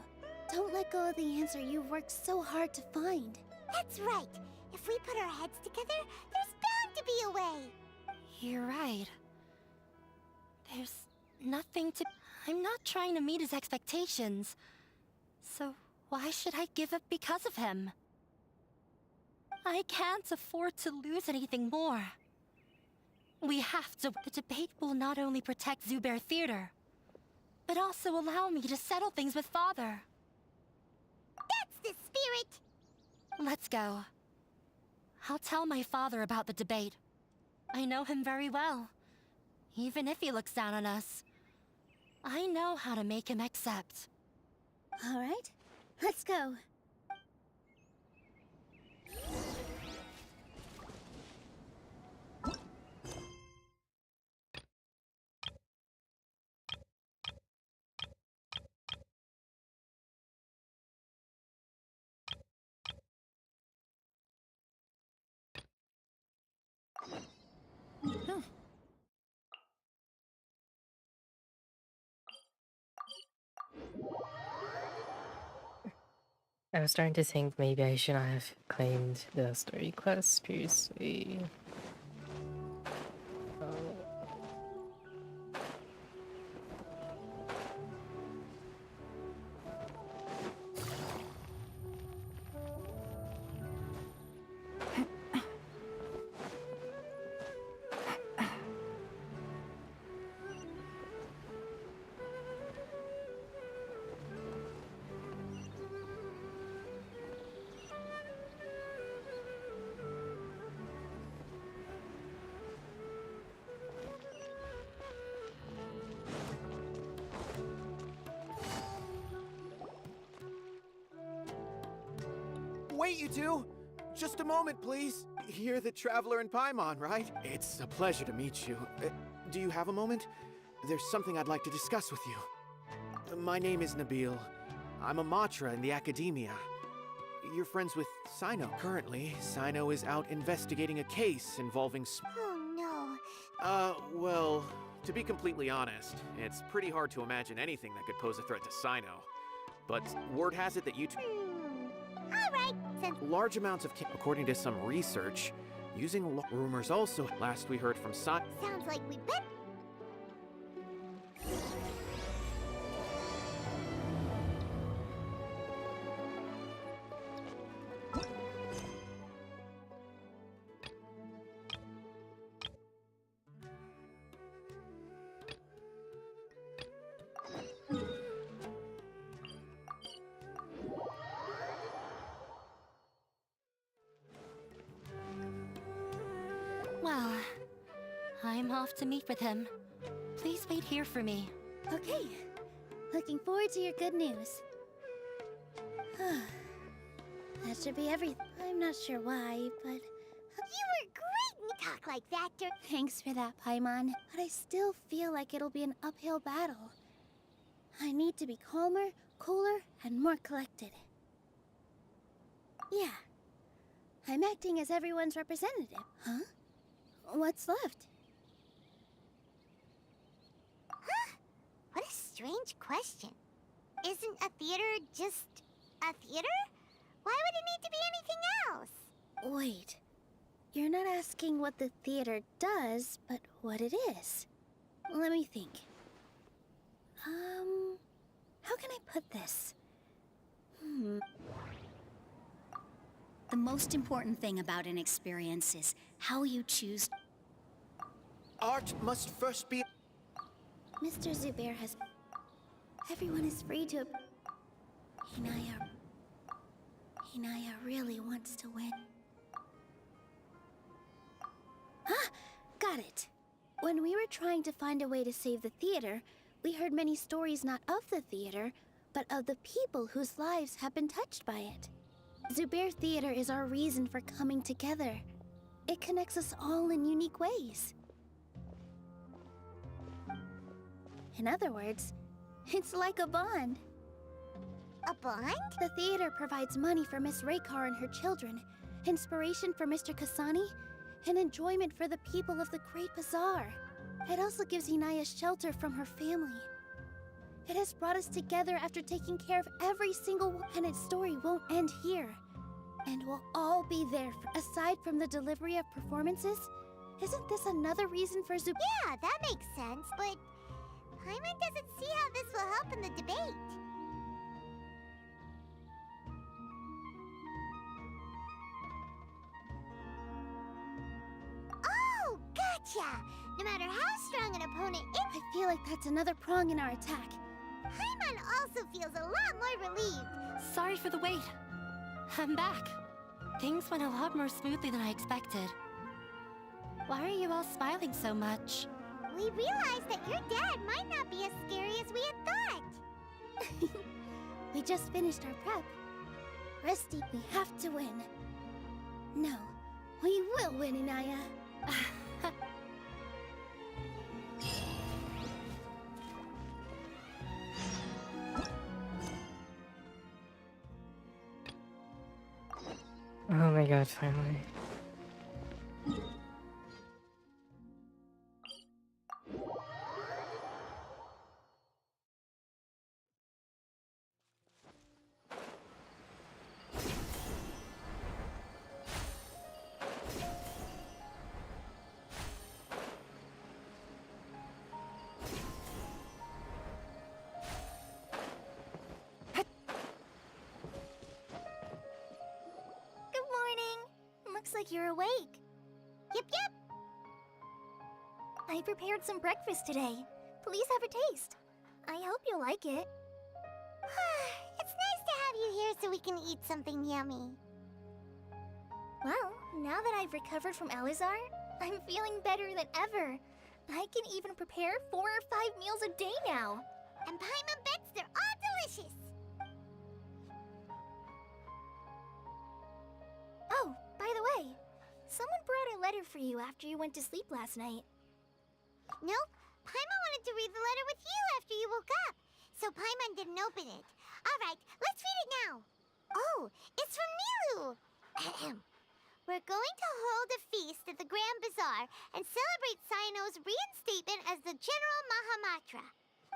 Don't let go of the answer you've worked so hard to find.
That's right. If we put our heads together, there's bound to be a way.
You're right. There's nothing to... I'm not trying to meet his expectations. So why should I give up because of him? I can't afford to lose anything more. We have to... The debate will not only protect Zubair Theater, but also allow me to settle things with Father.
That's the spirit!
Let's go. I'll tell my father about the debate. I know him very well. Even if he looks down on us, I know how to make him accept.
All right, let's go.
I was starting to think maybe I should not have claimed the story quest previously.
Wait, you two! Just a moment, please. You're the Traveler in Paimon, right? It's a pleasure to meet you. Do you have a moment? There's something I'd like to discuss with you. My name is Nabil. I'm a Matra in the Academia. You're friends with Sino. Currently, Sino is out investigating a case involving
Oh no.
Well, to be completely honest, it's pretty hard to imagine anything that could pose a threat to Sino. But word has it that you two...
Alright, since...
Large amounts of... According to some research, using rumors also... Last we heard from Sino...
Sounds like we bet...
Well, I'm off to meet with him. Please wait here for me.
Okay. Looking forward to your good news. That should be everything. I'm not sure why, but...
You were great when you talk like that,
Thanks for that, Paimon. But I still feel like it'll be an uphill battle. I need to be calmer, cooler, and more collected. Yeah. I'm acting as everyone's representative. Huh? What's left?
Huh? What a strange question. Isn't a theater just a theater? Why would it need to be anything else?
Wait. You're not asking what the theater does, but what it is. Let me think. How can I put this?
The most important thing about an experience is how you choose.
Art must first be...
Mr. Zubair has... Everyone is free to... Hinaya really wants to win. Ah! Got it! When we were trying to find a way to save the theater, we heard many stories not of the theater, but of the people whose lives have been touched by it. Zubair Theater is our reason for coming together. It connects us all in unique ways. In other words, it's like a bond.
A bond?
The theater provides money for Miss Raykar and her children, inspiration for Mr. Kasani, and enjoyment for the people of the Great Bazaar. It also gives Hinaya shelter from her family. It has brought us together after taking care of every single one, and its story won't end here. And we'll all be there. Aside from the delivery of performances, isn't this another reason for
Yeah, that makes sense, but Paimon doesn't see how this will help in the debate. Oh, gotcha! No matter how strong an opponent is...
I feel like that's another prong in our attack.
Paimon also feels a lot more relieved.
Sorry for the wait. I'm back. Things went a lot more smoothly than I expected. Why are you all smiling so much?
We realized that your dad might not be as scary as we had thought.
We just finished our prep. Rusty, we have to win. No, we will win, Inaya.
Oh my god, finally.
Looks like you're awake.
Yep, yep.
I prepared some breakfast today. Please have a taste. I hope you like it.
It's nice to have you here so we can eat something yummy.
Well, now that I've recovered from Elazar, I'm feeling better than ever. I can even prepare 4 or 5 meals a day now.
And Paimon bets they're all delicious.
Oh, by the way, someone brought a letter for you after you went to sleep last night.
Nope, Paimon wanted to read the letter with you after you woke up, so Paimon didn't open it. All right, let's read it now. Oh, it's from Nilu. We're going to hold a feast at the Grand Bazaar and celebrate Cyano's reinstatement as the General Mahamatra.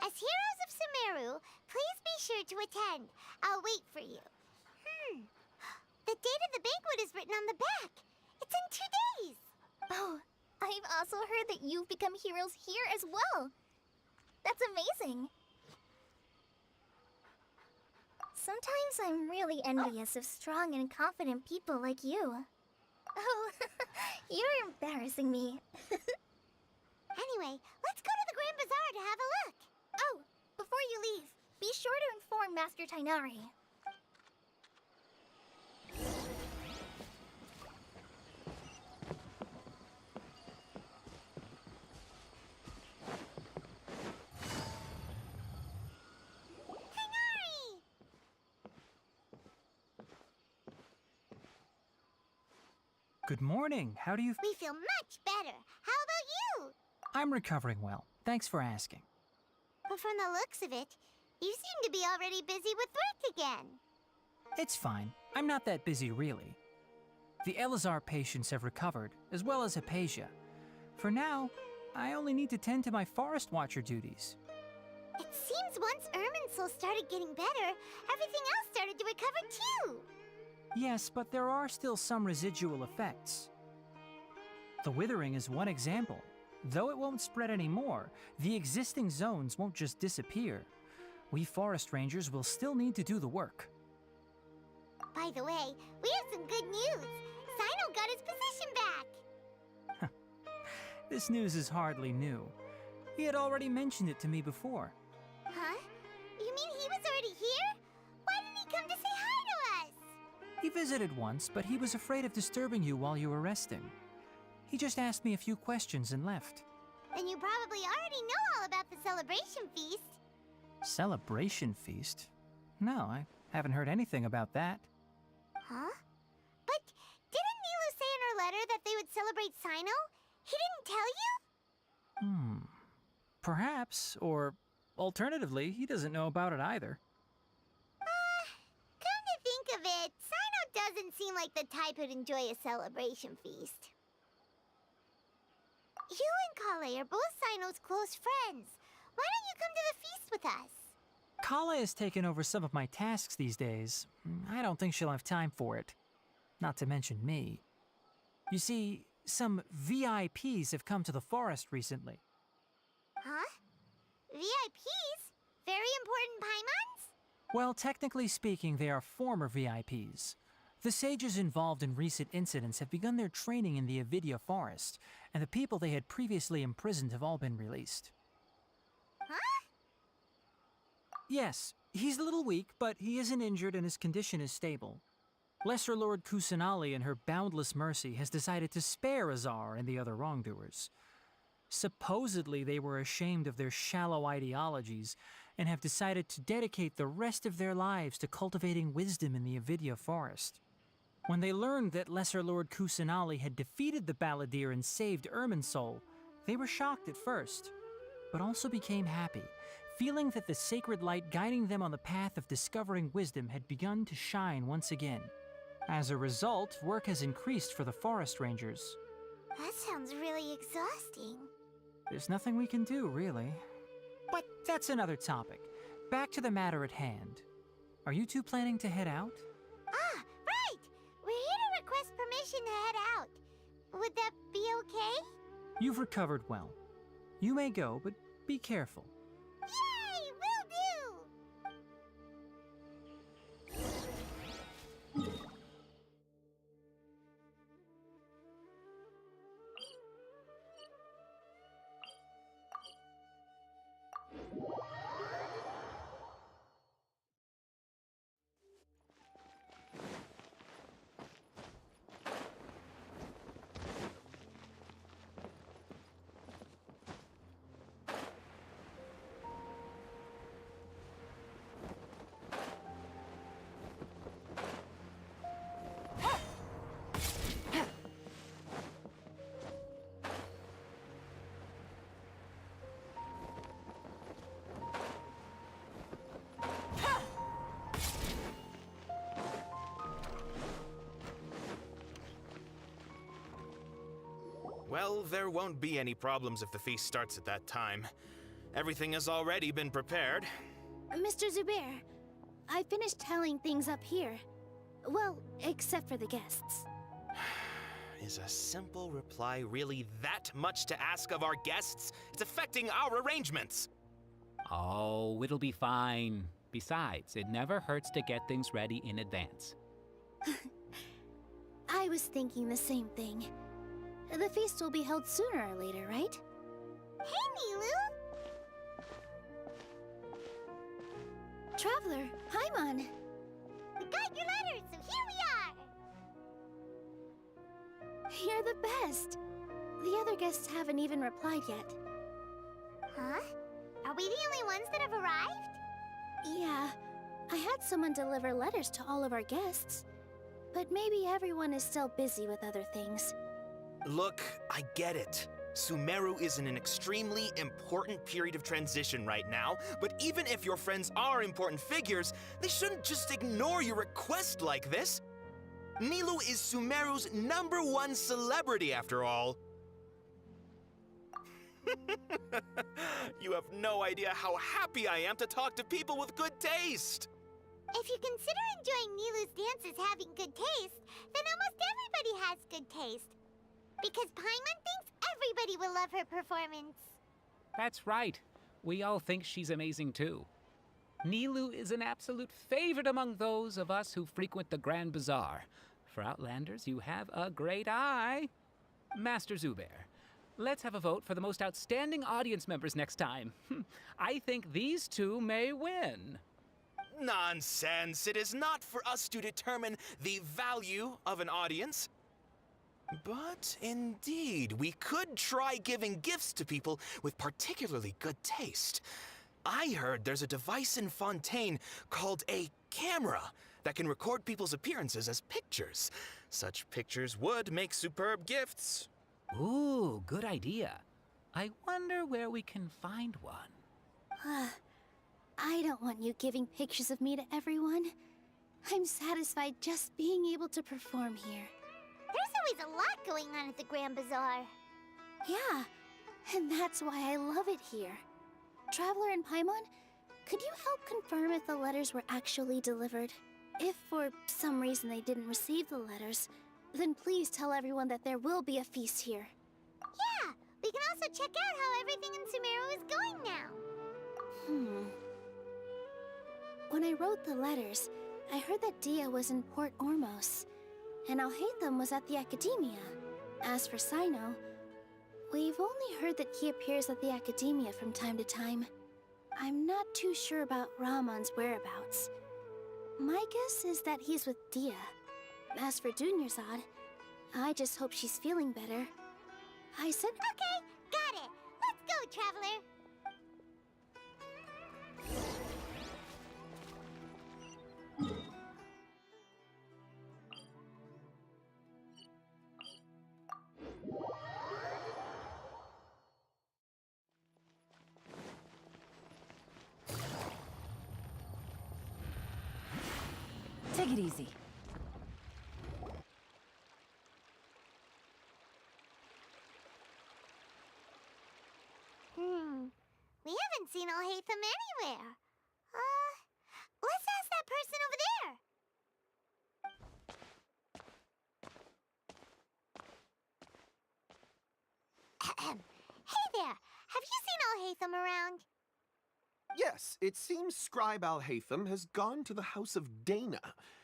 As heroes of Sumeru, please be sure to attend. I'll wait for you. The date of the banquet is written on the back. It's in 2 days.
Oh, I've also heard that you've become heroes here as well. That's amazing. Sometimes I'm really envious of strong and confident people like you. Oh, you're embarrassing me.
Anyway, let's go to the Grand Bazaar to have a look.
Oh, before you leave, be sure to inform Master Tainari.
Good morning. How do you...
We feel much better. How about you?
I'm recovering well. Thanks for asking.
But from the looks of it, you seem to be already busy with work again.
It's fine. I'm not that busy, really. The Elazar patients have recovered, as well as Hypatia. For now, I only need to tend to my Forest Watcher duties.
It seems once Irminsul started getting better, everything else started to recover too.
Yes, but there are still some residual effects. The withering is one example. Though it won't spread anymore, the existing zones won't just disappear. We forest rangers will still need to do the work.
By the way, we have some good news. Sino got his position back.
This news is hardly new. He had already mentioned it to me before.
Huh? You mean he was already here? Why didn't he come to say hi to us?
He visited once, but he was afraid of disturbing you while you were resting. He just asked me a few questions and left.
Then you probably already know all about the celebration feast.
Celebration feast? No, I haven't heard anything about that.
Huh? But didn't Nilu say in her letter that they would celebrate Sino? He didn't tell you?
Perhaps, or alternatively, he doesn't know about it either.
Come to think of it, Sino doesn't seem like the type who'd enjoy a celebration feast. You and Kale are both Sino's close friends. Why don't you come to the feast with us?
Kala has taken over some of my tasks these days. I don't think she'll have time for it. Not to mention me. You see, some VIPs have come to the forest recently.
Huh? VIPs? Very important Paimons?
Well, technically speaking, they are former VIPs. The sages involved in recent incidents have begun their training in the Avidya forest, and the people they had previously imprisoned have all been released.
Huh?
Yes, he's a little weak, but he isn't injured and his condition is stable. Lesser Lord Kusanali, in her boundless mercy, has decided to spare Azar and the other wrongdoers. Supposedly, they were ashamed of their shallow ideologies and have decided to dedicate the rest of their lives to cultivating wisdom in the Avidya forest. When they learned that Lesser Lord Kusanali had defeated the Balladeer and saved Irminsul, they were shocked at first, but also became happy, feeling that the sacred light guiding them on the path of discovering wisdom had begun to shine once again. As a result, work has increased for the forest rangers.
That sounds really exhausting.
There's nothing we can do, really. But that's another topic. Back to the matter at hand. Are you two planning to head out?
Ah, right! We're here to request permission to head out. Would that be okay?
You've recovered well. You may go, but be careful.
Yay! Will do!
Well, there won't be any problems if the feast starts at that time. Everything has already been prepared.
Mr. Zubair, I finished tallying things up here. Well, except for the guests.
Is a simple reply really that much to ask of our guests? It's affecting our arrangements.
Oh, it'll be fine. Besides, it never hurts to get things ready in advance.
I was thinking the same thing. The feast will be held sooner or later, right?
Hey, Nilu!
Traveler, Paimon!
We got your letters, so here we are!
You're the best! The other guests haven't even replied yet.
Huh? Are we the only ones that have arrived?
Yeah, I had someone deliver letters to all of our guests. But maybe everyone is still busy with other things.
Look, I get it. Sumeru is in an extremely important period of transition right now, but even if your friends are important figures, they shouldn't just ignore your request like this. Nilu is Sumeru's #1 celebrity, after all. You have no idea how happy I am to talk to people with good taste.
If you consider enjoying Nilu's dances having good taste, then almost everybody has good taste. Because Paimon thinks everybody will love her performance.
That's right. We all think she's amazing too. Nilu is an absolute favorite among those of us who frequent the Grand Bazaar. For Outlanders, you have a great eye. Master Zubair, let's have a vote for the most outstanding audience members next time. I think these two may win.
Nonsense! It is not for us to determine the value of an audience. But indeed, we could try giving gifts to people with particularly good taste. I heard there's a device in Fontaine called a camera that can record people's appearances as pictures. Such pictures would make superb gifts.
Ooh, good idea. I wonder where we can find one.
I don't want you giving pictures of me to everyone. I'm satisfied just being able to perform here.
There's always a lot going on at the Grand Bazaar.
Yeah, and that's why I love it here. Traveler and Paimon, could you help confirm if the letters were actually delivered? If for some reason they didn't receive the letters, then please tell everyone that there will be a feast here.
Yeah, we can also check out how everything in Sumeru is going now.
When I wrote the letters, I heard that Dia was in Port Ormos, and Alhaitham was at the Academia. As for Sino, we've only heard that he appears at the Academia from time to time. I'm not too sure about Ramon's whereabouts. My guess is that he's with Dia. As for Dunyarzad, I just hope she's feeling better. I said...
Okay, got it. Let's go, Traveler.
Take it easy.
We haven't seen Alhaitham anywhere. Let's ask that person over there. Hey there, have you seen Alhaitham around?
Yes, it seems Scribe Alhaitham has gone to the House of Dana.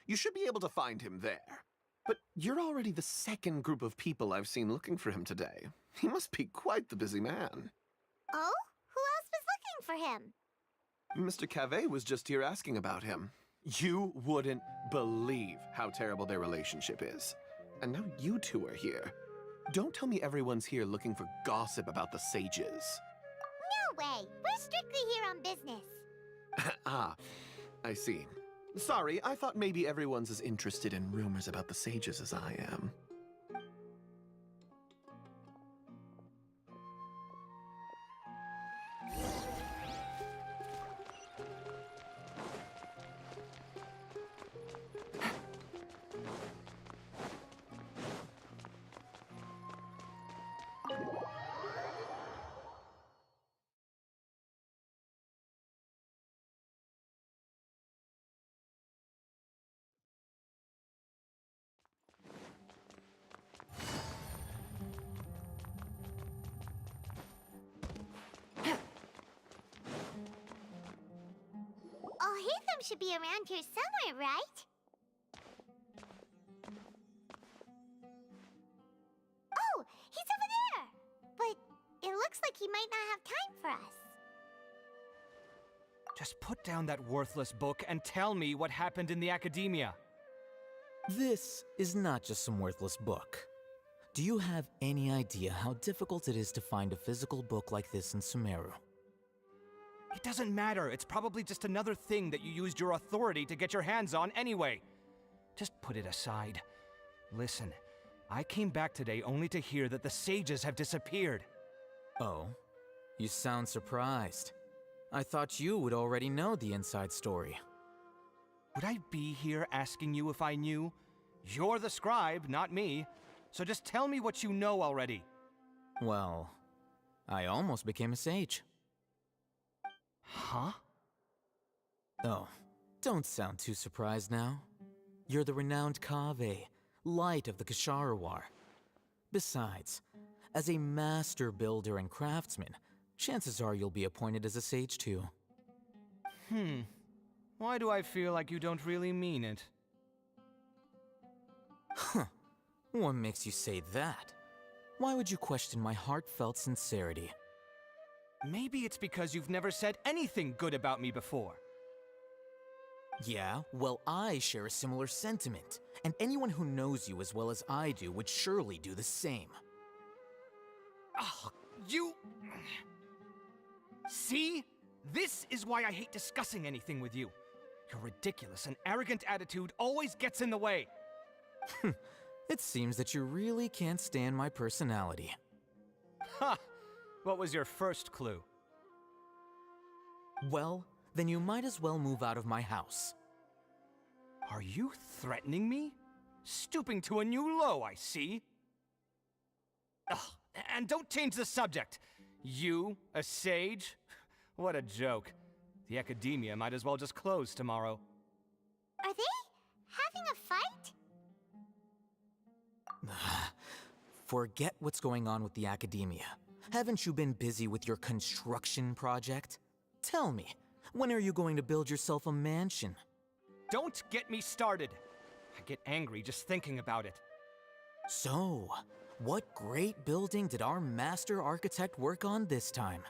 You should be able to find him there. But you're already the second group of people I've seen looking for him today. He must be quite the busy man.
Oh? Who else was looking for him?
Mr. Cavey was just here asking about him. You wouldn't believe how terrible their relationship is. And now you two are here. Don't tell me everyone's here looking for gossip about the sages.
No way! We're strictly here on business.
Ah, I see. Sorry, I thought maybe everyone's as interested in rumors about the sages as I am.
Alhaitham should be around here somewhere, right? Oh, he's over there! But it looks like he might not have time for us.
Just put down that worthless book and tell me what happened in the Academia.
This is not just some worthless book. Do you have any idea how difficult it is to find a physical book like this in Sumeru?
It doesn't matter. It's probably just another thing that you used your authority to get your hands on anyway. Just put it aside. Listen, I came back today only to hear that the sages have disappeared.
Oh, you sound surprised. I thought you would already know the inside story.
Would I be here asking you if I knew? You're the scribe, not me. So just tell me what you know already.
Well, I almost became a sage.
Huh?
Oh, don't sound too surprised now. You're the renowned Kaveh, light of the Ksharawar. Besides, as a master builder and craftsman, chances are you'll be appointed as a sage too.
Why do I feel like you don't really mean it?
Huh. What makes you say that? Why would you question my heartfelt sincerity?
Maybe it's because you've never said anything good about me before.
Yeah, well, I share a similar sentiment, and anyone who knows you as well as I do would surely do the same.
Oh, you... See? This is why I hate discussing anything with you. Your ridiculous and arrogant attitude always gets in the way.
It seems that you really can't stand my personality.
Ha! What was your first clue?
Well, then you might as well move out of my house.
Are you threatening me? Stooping to a new low, I see. Ugh, and don't change the subject. You, a sage? What a joke. The academia might as well just close tomorrow.
Are they having a fight?
Forget what's going on with the academia. Haven't you been busy with your construction project? Tell me, when are you going to build yourself a mansion?
Don't get me started. I get angry just thinking about it.
So, what great building did our master architect work on this time?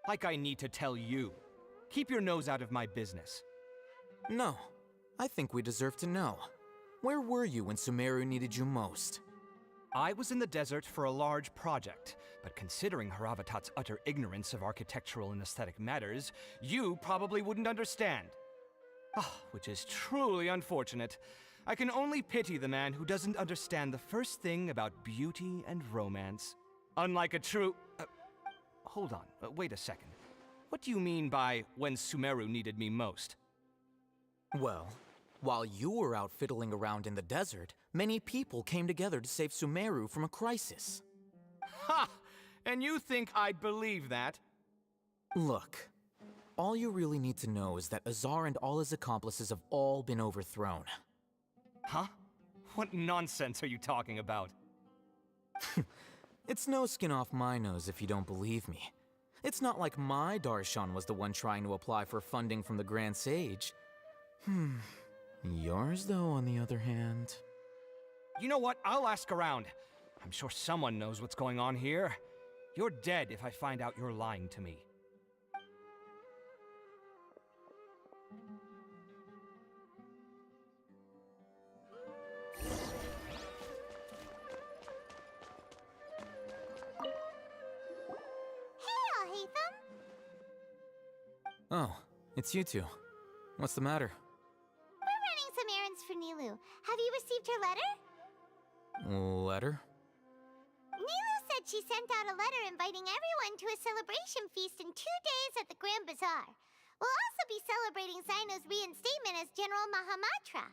Like I need to tell you. Keep your nose out of my business.
No, I think we deserve to know. Where were you when Sumeru needed you most?
I was in the desert for a large project, but considering Haravatat's utter ignorance of architectural and aesthetic matters, you probably wouldn't understand. Which is truly unfortunate. I can only pity the man who doesn't understand the first thing about beauty and romance. Unlike a true... hold on, wait a second. What do you mean by when Sumeru needed me most?
Well, while you were out fiddling around in the desert, many people came together to save Sumeru from a crisis.
Ha! And you think I'd believe that?
Look, all you really need to know is that Azar and all his accomplices have all been overthrown.
Huh? What nonsense are you talking about?
It's no skin off my nose if you don't believe me. It's not like my Darshan was the one trying to apply for funding from the Grand Sage. Yours, though, on the other hand...
You know what? I'll ask around. I'm sure someone knows what's going on here. You're dead if I find out you're lying to me.
Oh, it's you two. What's the matter?
We're running some errands for Nilu. Have you received her letter?
Letter?
Nilu said she sent out a letter inviting everyone to a celebration feast in 2 days at the Grand Bazaar. We'll also be celebrating Zaino's reinstatement as General Mahamatra.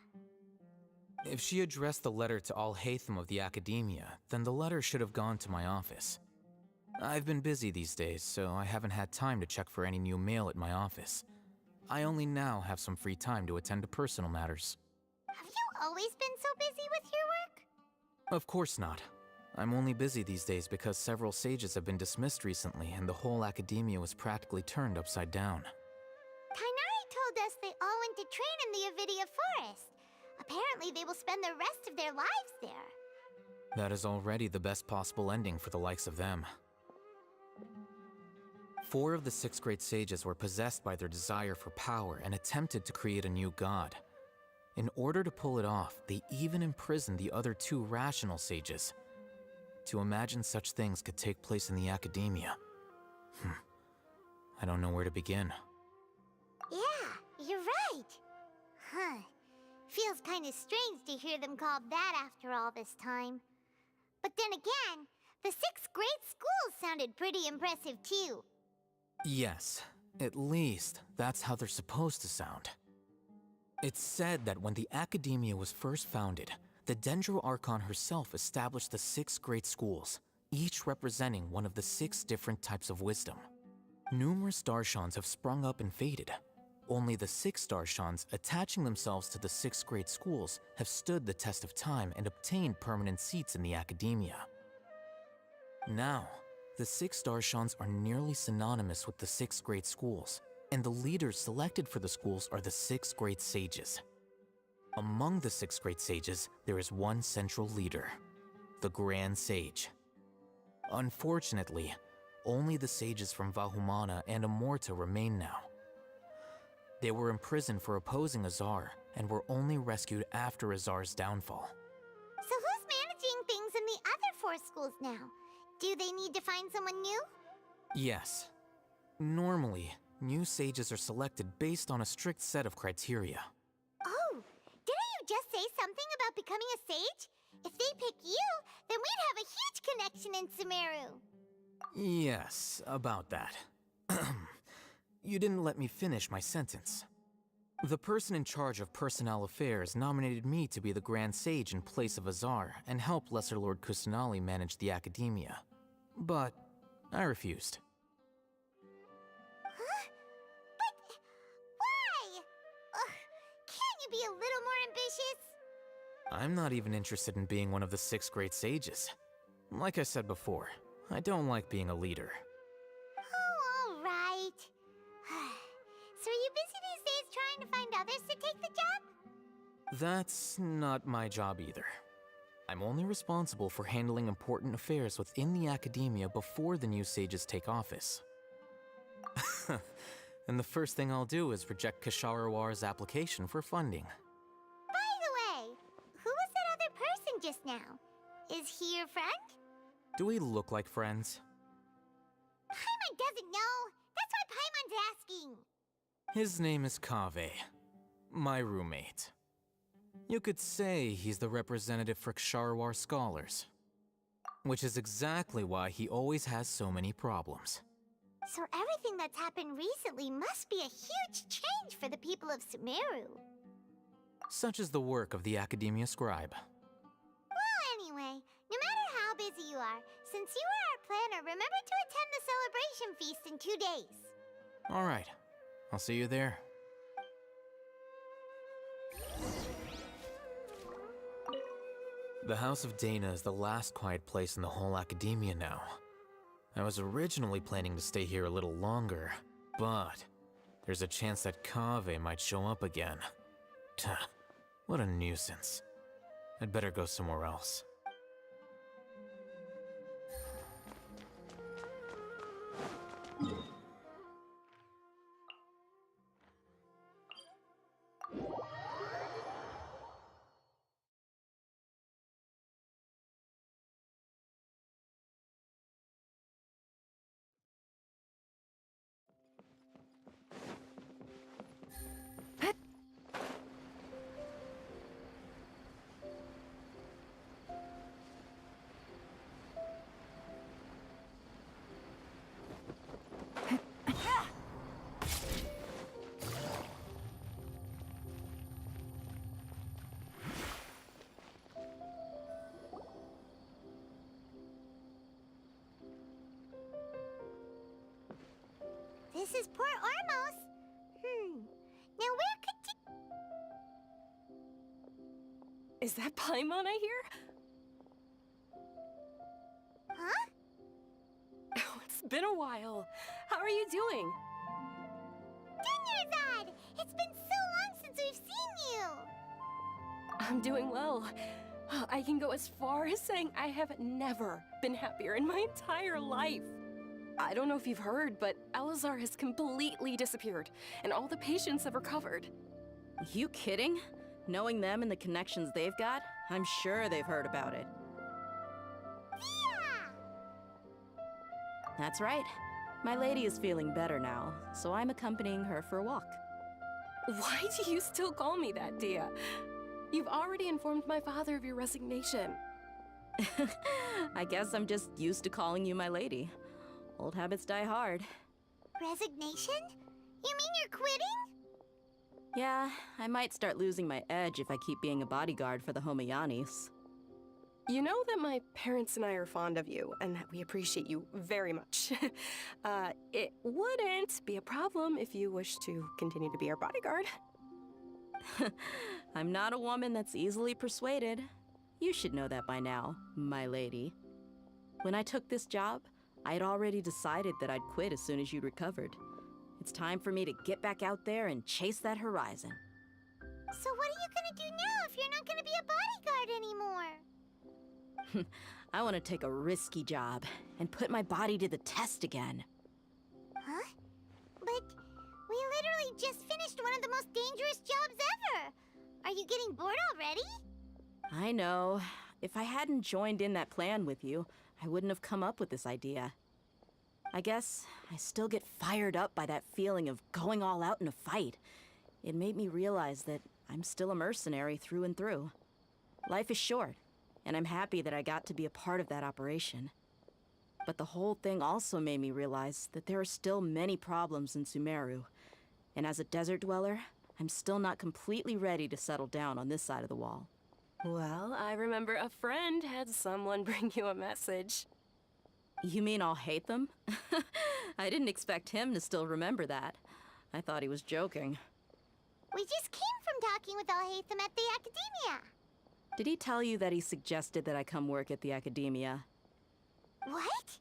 If she addressed the letter to all Hatham of the Academia, then the letter should have gone to my office. I've been busy these days, so I haven't had time to check for any new mail at my office. I only now have some free time to attend to personal matters.
Have you always been so busy with your work?
Of course not. I'm only busy these days because several sages have been dismissed recently and the whole academia was practically turned upside down.
Kainari told us they all went to train in the Avidia Forest. Apparently they will spend the rest of their lives there.
That is already the best possible ending for the likes of them. 4 of the 6 great sages were possessed by their desire for power and attempted to create a new god. In order to pull it off, they even imprisoned the other 2 rational sages. To imagine such things could take place in the academia. I don't know where to begin.
Yeah, you're right. Huh. Feels kinda strange to hear them called that after all this time. But then again, the 6 great schools sounded pretty impressive too.
Yes, at least that's how they're supposed to sound. It's said that when the Academia was first founded, the Dendro Archon herself established the 6 great schools, each representing one of the 6 different types of wisdom. Numerous Darshans have sprung up and faded. Only the 6 Darshans attaching themselves to the 6 great schools have stood the test of time and obtained permanent seats in the Academia. Now, the 6 Darshans are nearly synonymous with the 6 great schools, and the leaders selected for the schools are the 6 great sages. Among the 6 great sages, there is one central leader, the Grand Sage. Unfortunately, only the sages from Vahumana and Amorta remain now. They were imprisoned for opposing Azar and were only rescued after Azar's downfall.
So who's managing things in the other 4 schools now? Do they need to find someone new?
Yes. Normally, new sages are selected based on a strict set of criteria.
Oh, didn't you just say something about becoming a sage? If they pick you, then we'd have a huge connection in Sumeru.
Yes, about that. You didn't let me finish my sentence. The person in charge of personnel affairs nominated me to be the Grand Sage in place of Azar and help Lesser Lord Kusanali manage the academia. But I refused.
Huh? But why? Can't you be a little more ambitious?
I'm not even interested in being one of the 6 great sages. Like I said before, I don't like being a leader.
Oh, all right. So are you busy these days trying to find others to take the job?
That's not my job either. I'm only responsible for handling important affairs within the academia before the new sages take office. And the first thing I'll do is reject Kasharawar's application for funding.
By the way, who was that other person just now? Is he your friend?
Do we look like friends?
Paimon doesn't know. That's why Paimon's asking.
His name is Kaveh, my roommate. You could say he's the representative for Ksharawar scholars. Which is exactly why he always has so many problems.
So everything that's happened recently must be a huge change for the people of Sumeru.
Such is the work of the Academia Scribe.
Well, anyway, no matter how busy you are, since you are our planner, remember to attend the celebration feast in 2 days.
Alright, I'll see you there. The House of Dana is the last quiet place in the whole academia now. I was originally planning to stay here a little longer, but there's a chance that Kaveh might show up again. Tuh, what a nuisance. I'd better go somewhere else.
This is Port Ormos. Now where could
Is that Paimon I hear?
Huh?
Oh, it's been a while. How are you doing?
Dunyarzad! It's been so long since we've seen you!
I'm doing well. I can go as far as saying I have never been happier in my entire life. I don't know if you've heard, but Elazar has completely disappeared, and all the patients have recovered.
You kidding? Knowing them and the connections they've got, I'm sure they've heard about it.
Yeah!
That's right. My lady is feeling better now, so I'm accompanying her for a walk.
Why do you still call me that, Dia? You've already informed my father of your resignation.
I guess I'm just used to calling you my lady. Old habits die hard.
Resignation? You mean you're quitting?
Yeah, I might start losing my edge if I keep being a bodyguard for the Homayanis.
You know that my parents and I are fond of you, and that we appreciate you very much. It wouldn't be a problem if you wish to continue to be our bodyguard.
I'm not a woman that's easily persuaded. You should know that by now, my lady. When I took this job, I'd already decided that I'd quit as soon as you'd recovered. It's time for me to get back out there and chase that horizon.
So what are you gonna do now if you're not gonna be a bodyguard anymore?
I want to take a risky job and put my body to the test again.
Huh? But we literally just finished one of the most dangerous jobs ever! Are you getting bored already?
I know. If I hadn't joined in that plan with you, I wouldn't have come up with this idea. I guess I still get fired up by that feeling of going all out in a fight. It made me realize that I'm still a mercenary through and through. Life is short, and I'm happy that I got to be a part of that operation. But the whole thing also made me realize that there are still many problems in Sumeru. And as a desert dweller, I'm still not completely ready to settle down on this side of the wall.
Well, I remember a friend had someone bring you a message.
You mean I'll hate them? I didn't expect him to still remember that. I thought he was joking.
We just came from talking with Alhaitham at the Academia.
Did he tell you that he suggested that I come work at the Academia?
What?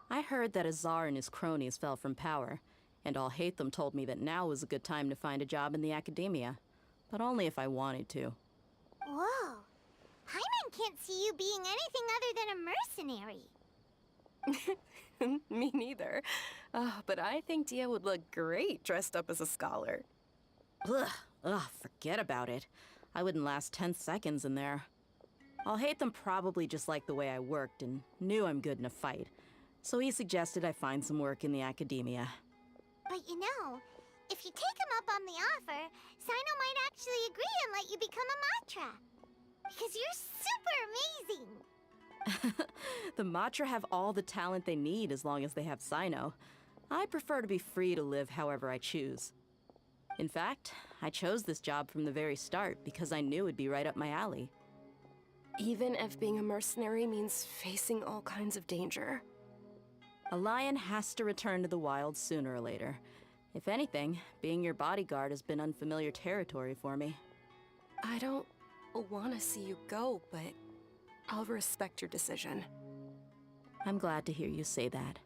I heard that Azar and his cronies fell from power, and Alhaitham told me that now was a good time to find a job in the Academia, but only if I wanted to.
Whoa. Paimon can't see you being anything other than a mercenary.
Me neither. But I think Dia would look great dressed up as a scholar.
Ugh, forget about it. I wouldn't last 10 seconds in there. Alhaitham probably just liked the way I worked and knew I'm good in a fight, so he suggested I find some work in the Academia.
But you know, if you take him up on the offer, Sino might actually agree and let you become a Matra. Because you're super amazing!
The Matra have all the talent they need as long as they have Sino. I prefer to be free to live however I choose. In fact, I chose this job from the very start because I knew it'd be right up my alley.
Even if being a mercenary means facing all kinds of danger.
A lion has to return to the wild sooner or later. If anything, being your bodyguard has been unfamiliar territory for me.
I don't want to see you go, but I'll respect your decision.
I'm glad to hear you say that.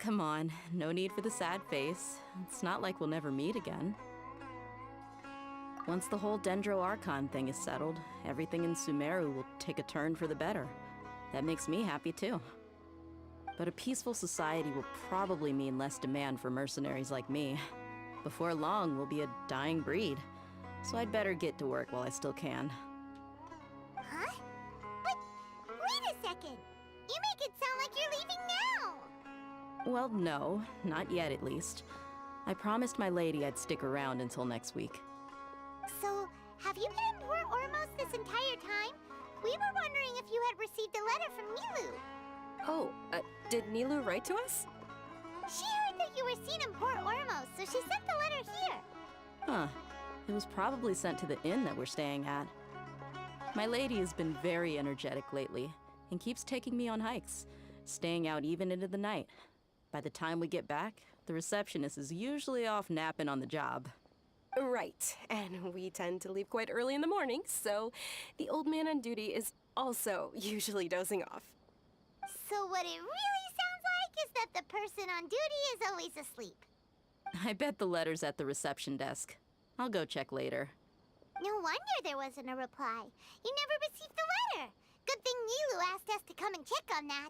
Come on, no need for the sad face. It's not like we'll never meet again. Once the whole Dendro Archon thing is settled, everything in Sumeru will take a turn for the better. That makes me happy too. But a peaceful society will probably mean less demand for mercenaries like me. Before long, we'll be a dying breed. So I'd better get to work while I still can.
Huh? But wait a second! You make it sound like you're leaving now!
Well, no, not yet at least. I promised my lady I'd stick around until next week.
So, have you been in Port Ormos this entire time? We were wondering if you had received a letter from Nilu.
Oh, did Nilu write to us?
She heard that you were seen in Port Ormos, so she sent the letter here.
Huh. It was probably sent to the inn that we're staying at. My lady has been very energetic lately and keeps taking me on hikes, staying out even into the night. By the time we get back, the receptionist is usually off napping on the job.
Right, and we tend to leave quite early in the morning, so the old man on duty is also usually dozing off.
So what it really sounds like is that the person on duty is always asleep.
I bet the letter's at the reception desk. I'll go check later.
No wonder there wasn't a reply. You never received the letter. Good thing Nilu asked us to come and check on that.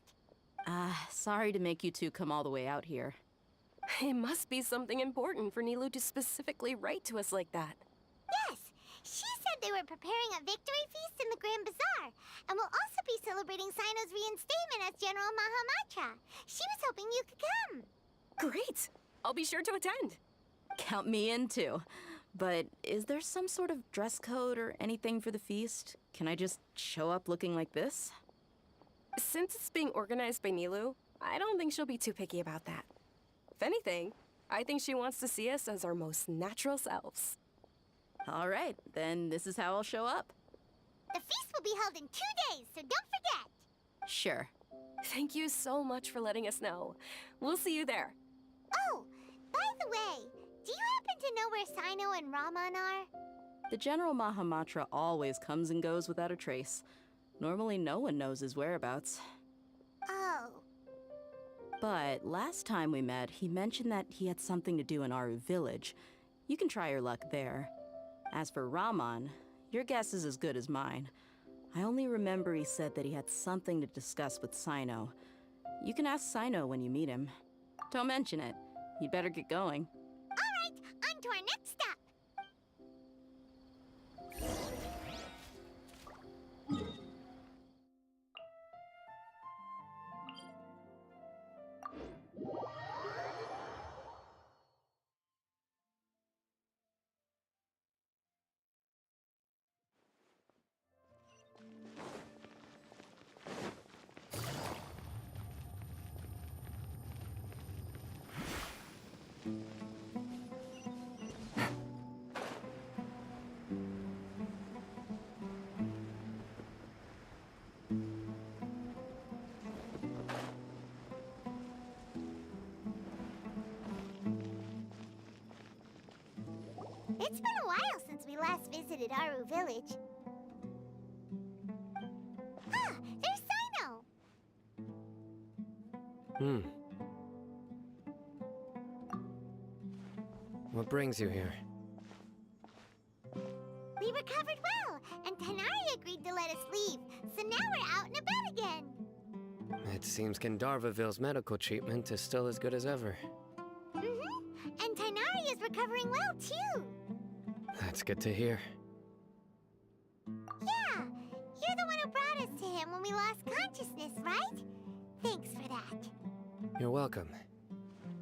Sorry to make you two come all the way out here.
It must be something important for Nilu to specifically write to us like that.
Yes, she said they were preparing a victory feast in the Grand Bazaar, and will also be celebrating Sino's reinstatement as General Mahamatra. She was hoping you could come.
Great! I'll be sure to attend.
Count me in too. But is there some sort of dress code or anything for the feast? Can I just show up looking like this?
Since it's being organized by Nilu, I don't think she'll be too picky about that. If anything, I think she wants to see us as our most natural selves.
All right, then this is how I'll show up.
The feast will be held in 2 days, so don't forget.
Sure.
Thank you so much for letting us know. We'll see you there.
Oh, by the way, do you happen to know where Sino and Raman are?
The General Mahamatra always comes and goes without a trace. Normally no one knows his whereabouts.
Oh.
But last time we met, he mentioned that he had something to do in Aru village. You can try your luck there. As for Rahman, your guess is as good as mine. I only remember he said that he had something to discuss with Sino. You can ask Sino when you meet him. Don't mention it. You'd better get going.
Alright, on to our next stop. It's been a while since we last visited Aru village. Ah, there's Sino!
What brings you here?
We recovered well, and Tanari agreed to let us leave, so now we're out and about again.
It seems Gandharvaville's medical treatment is still as good as ever.
And Tanari is recovering well, too.
That's good to hear.
Yeah, you're the one who brought us to him when we lost consciousness, right? Thanks for that.
You're welcome.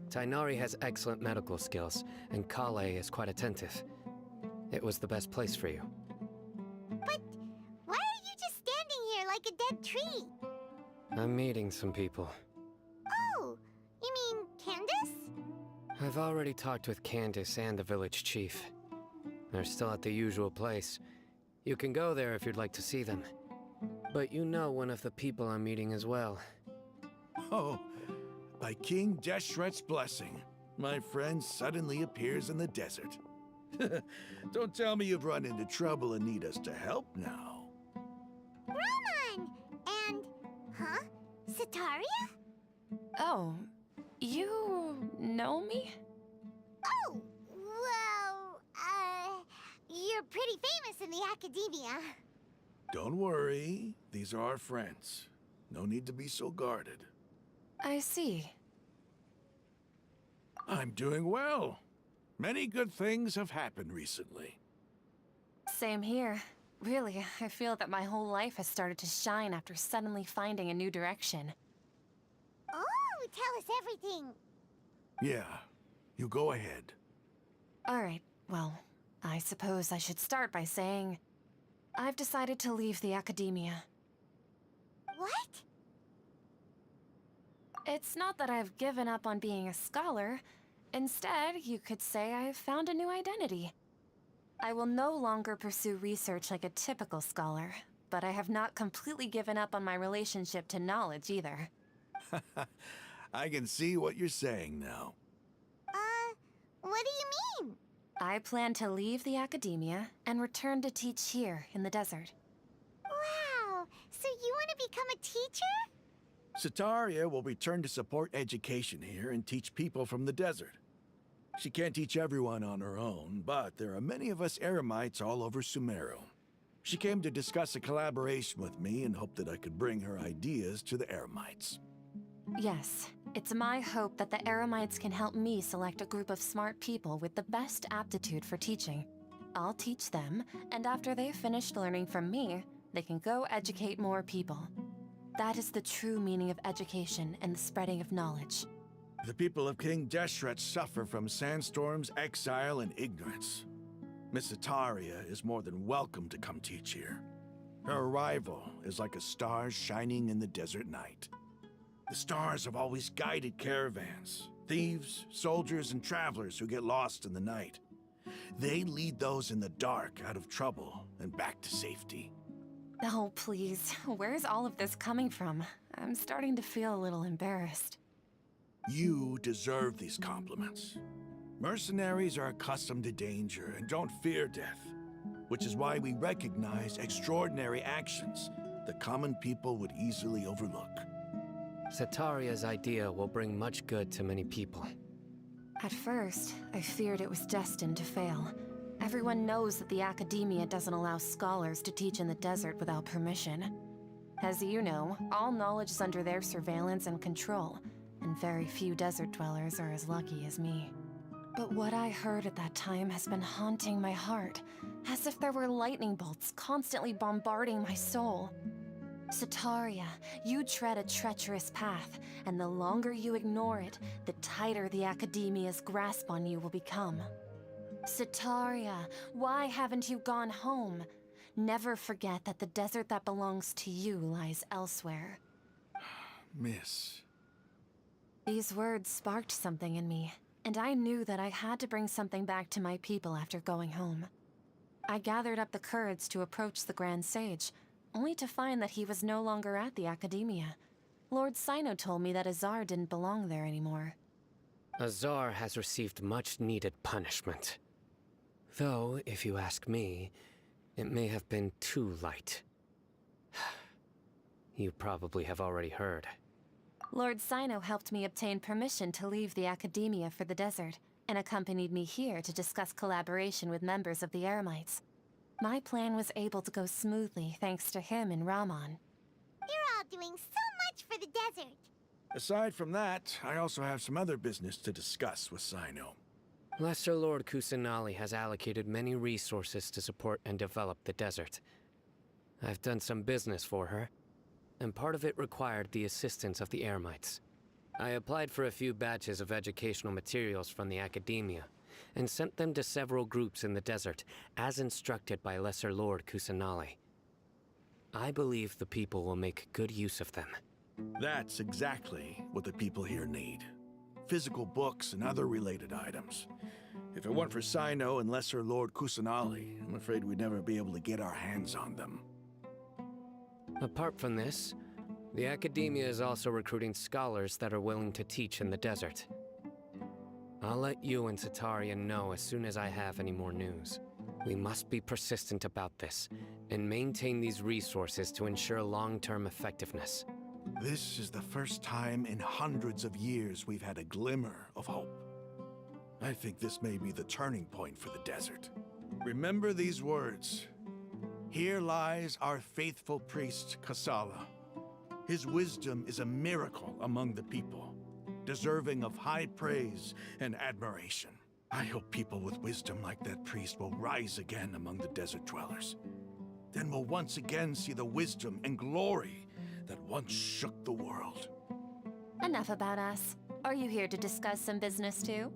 Tainari has excellent medical skills, and Kale is quite attentive. It was the best place for you.
But why are you just standing here like a dead tree?
I'm meeting some people.
Oh, you mean Candace?
I've already talked with Candace and the village chief. They're still at the usual place. You can go there if you'd like to see them. But you know one of the people I'm meeting as well.
Oh, by King Deshret's blessing, my friend suddenly appears in the desert. Don't tell me you've run into trouble and need us to help now.
Roman! And, huh? Sataria?
Oh, you know me?
Oh, well, you're pretty famous in the academia.
Don't worry, these are our friends. No need to be so guarded.
I see.
I'm doing well. Many good things have happened recently.
Same here. Really, I feel that my whole life has started to shine after suddenly finding a new direction.
Oh, tell us everything.
Yeah, you go ahead.
Alright, well, I suppose I should start by saying I've decided to leave the academia.
What?
It's not that I've given up on being a scholar. Instead, you could say I've found a new identity. I will no longer pursue research like a typical scholar, but I have not completely given up on my relationship to knowledge either.
I can see what you're saying now.
What do you mean?
I plan to leave the academia and return to teach here in the desert.
Wow, so you want to become a teacher?
Sataria will return to support education here and teach people from the desert. She can't teach everyone on her own, but there are many of us Eremites all over Sumeru. She came to discuss a collaboration with me and hoped that I could bring her ideas to the Eremites.
Yes, it's my hope that the Eremites can help me select a group of smart people with the best aptitude for teaching. I'll teach them, and after they've finished learning from me, they can go educate more people. That is the true meaning of education and the spreading of knowledge.
The people of King Deshret suffer from sandstorms, exile, and ignorance. Miss Ataria is more than welcome to come teach here. Her arrival is like a star shining in the desert night. The stars have always guided caravans, thieves, soldiers, and travelers who get lost in the night. They lead those in the dark out of trouble and back to safety.
Oh, please. Where's all of this coming from? I'm starting to feel a little embarrassed.
You deserve these compliments. Mercenaries are accustomed to danger and don't fear death, which is why we recognize extraordinary actions that common people would easily overlook.
Sataria's idea will bring much good to many people.
At first, I feared it was destined to fail. Everyone knows that the Academia doesn't allow scholars to teach in the desert without permission. As you know, all knowledge is under their surveillance and control, and very few desert dwellers are as lucky as me. But what I heard at that time has been haunting my heart, as if there were lightning bolts constantly bombarding my soul. Sataria, you tread a treacherous path, and the longer you ignore it, the tighter the Academia's grasp on you will become. Sataria, why haven't you gone home? Never forget that the desert that belongs to you lies elsewhere.
Miss.
These words sparked something in me, and I knew that I had to bring something back to my people after going home. I gathered up the courage to approach the Grand Sage, only to find that he was no longer at the Academia. Lord Sino told me that Azar didn't belong there anymore.
Azar has received much needed punishment. Though, if you ask me, it may have been too light. You probably have already heard.
Lord Sino helped me obtain permission to leave the Academia for the desert, and accompanied me here to discuss collaboration with members of the Eremites. My plan was able to go smoothly thanks to him and Rahman.
You're all doing so much for the desert.
Aside from that, I also have some other business to discuss with Sino.
Lesser Lord Kusanali has allocated many resources to support and develop the desert. I've done some business for her, and part of it required the assistance of the Eremites. I applied for a few batches of educational materials from the Academia, and sent them to several groups in the desert, as instructed by Lesser Lord Kusanali. I believe the people will make good use of them.
That's exactly what the people here need. Physical books and other related items. If it weren't for Sino and Lesser Lord Kusanali, I'm afraid we'd never be able to get our hands on them.
Apart from this, the Academia is also recruiting scholars that are willing to teach in the desert. I'll let you and Sataria know as soon as I have any more news. We must be persistent about this, and maintain these resources to ensure long-term effectiveness.
This is the first time in hundreds of years we've had a glimmer of hope. I think this may be the turning point for the desert. Remember these words. Here lies our faithful priest, Kasala. His wisdom is a miracle among the people, deserving of high praise and admiration. I hope people with wisdom like that priest will rise again among the desert dwellers. Then we'll once again see the wisdom and glory that once shook the world.
Enough about us. Are you here to discuss some business too?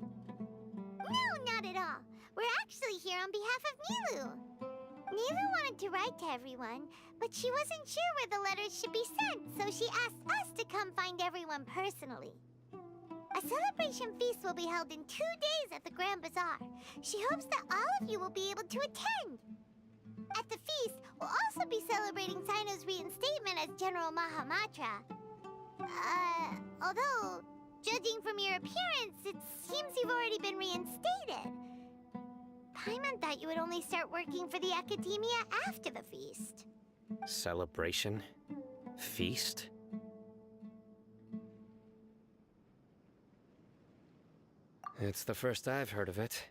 No, not at all. We're actually here on behalf of Nilu. Nilu wanted to write to everyone, but she wasn't sure where the letters should be sent, so she asked us to come find everyone personally. A celebration feast will be held in 2 days at the Grand Bazaar. She hopes that all of you will be able to attend. At the feast, we'll also be celebrating Sino's reinstatement as General Mahamatra. Although, judging from your appearance, it seems you've already been reinstated. Paimon thought you would only start working for the Academia after the feast.
Celebration? Feast? It's the first I've heard of it.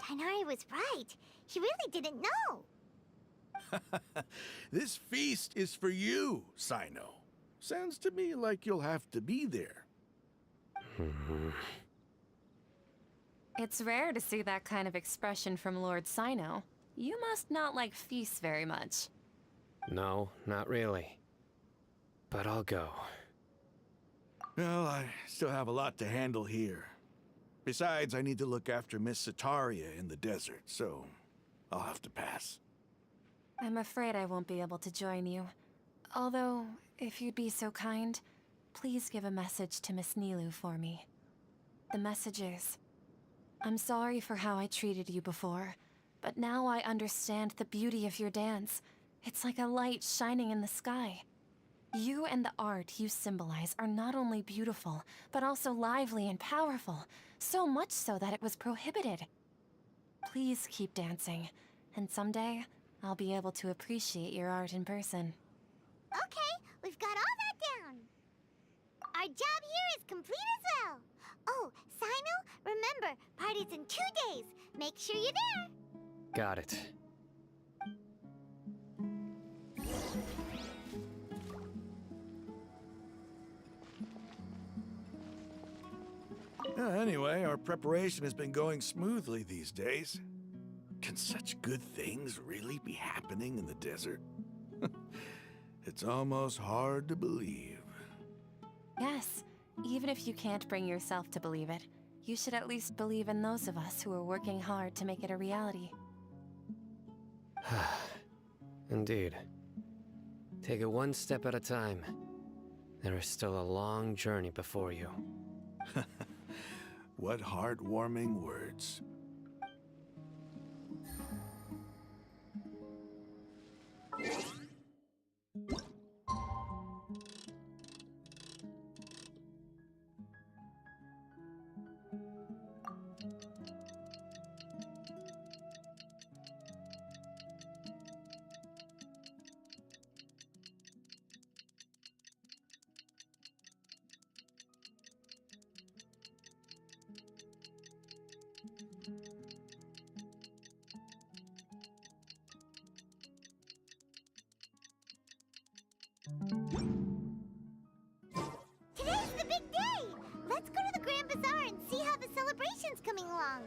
Tighnari was right. He really didn't know.
This feast is for you, Sino. Sounds to me like you'll have to be there.
It's rare to see that kind of expression from Lord Sino. You must not like feasts very much.
No, not really. But I'll go.
Well, I still have a lot to handle here. Besides, I need to look after Miss Sataria in the desert, so I'll have to pass.
I'm afraid I won't be able to join you. Although, if you'd be so kind, please give a message to Miss Nilu for me. The message is, I'm sorry for how I treated you before, but now I understand the beauty of your dance. It's like a light shining in the sky. You and the art you symbolize are not only beautiful, but also lively and powerful, so much so that it was prohibited. Please keep dancing, and someday, I'll be able to appreciate your art in person.
Okay, we've got all that down. Our job here is complete as well. Oh, Sino, remember, party's in 2 days. Make sure you're there.
Got it.
Anyway, our preparation has been going smoothly these days. Can such good things really be happening in the desert? It's almost hard to believe.
Yes, even if you can't bring yourself to believe it, you should at least believe in those of us who are working hard to make it a reality.
Indeed. Take it one step at a time. There is still a long journey before you.
What heartwarming words.
Today's the big day! Let's go to the Grand Bazaar and see how the celebration's coming along.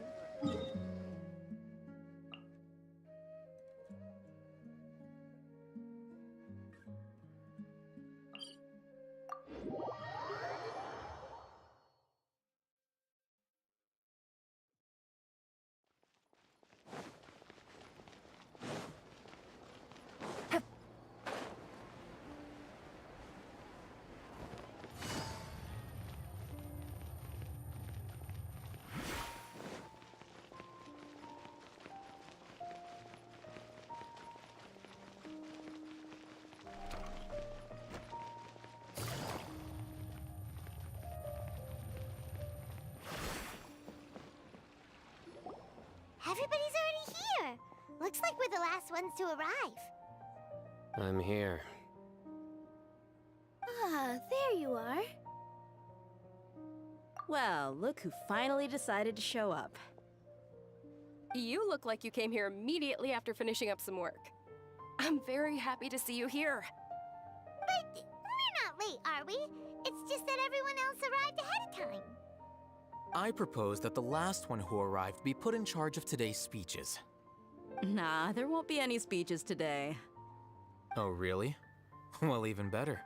Everybody's already here. Looks like we're the last ones to arrive.
I'm here.
Ah, there you are.
Well, look who finally decided to show up.
You look like you came here immediately after finishing up some work. I'm very happy to see you here.
But we're not late, are we? It's just that everyone else arrived ahead of time.
I propose that the last one who arrived be put in charge of today's speeches.
Nah, there won't be any speeches today.
Oh, really? Well, even better.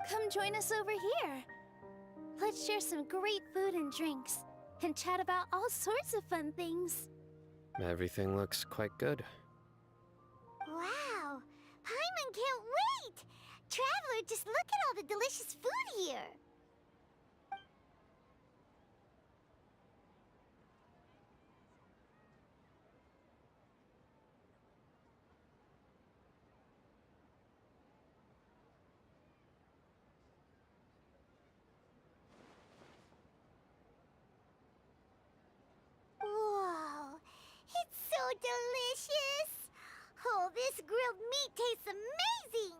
Come join us over here. Let's share some great food and drinks, and chat about all sorts of fun things.
Everything looks quite good.
Wow! Paimon can't wait! Traveler, just look at all the delicious food here! Whoa! It's so delicious! Oh, this grilled meat tastes amazing!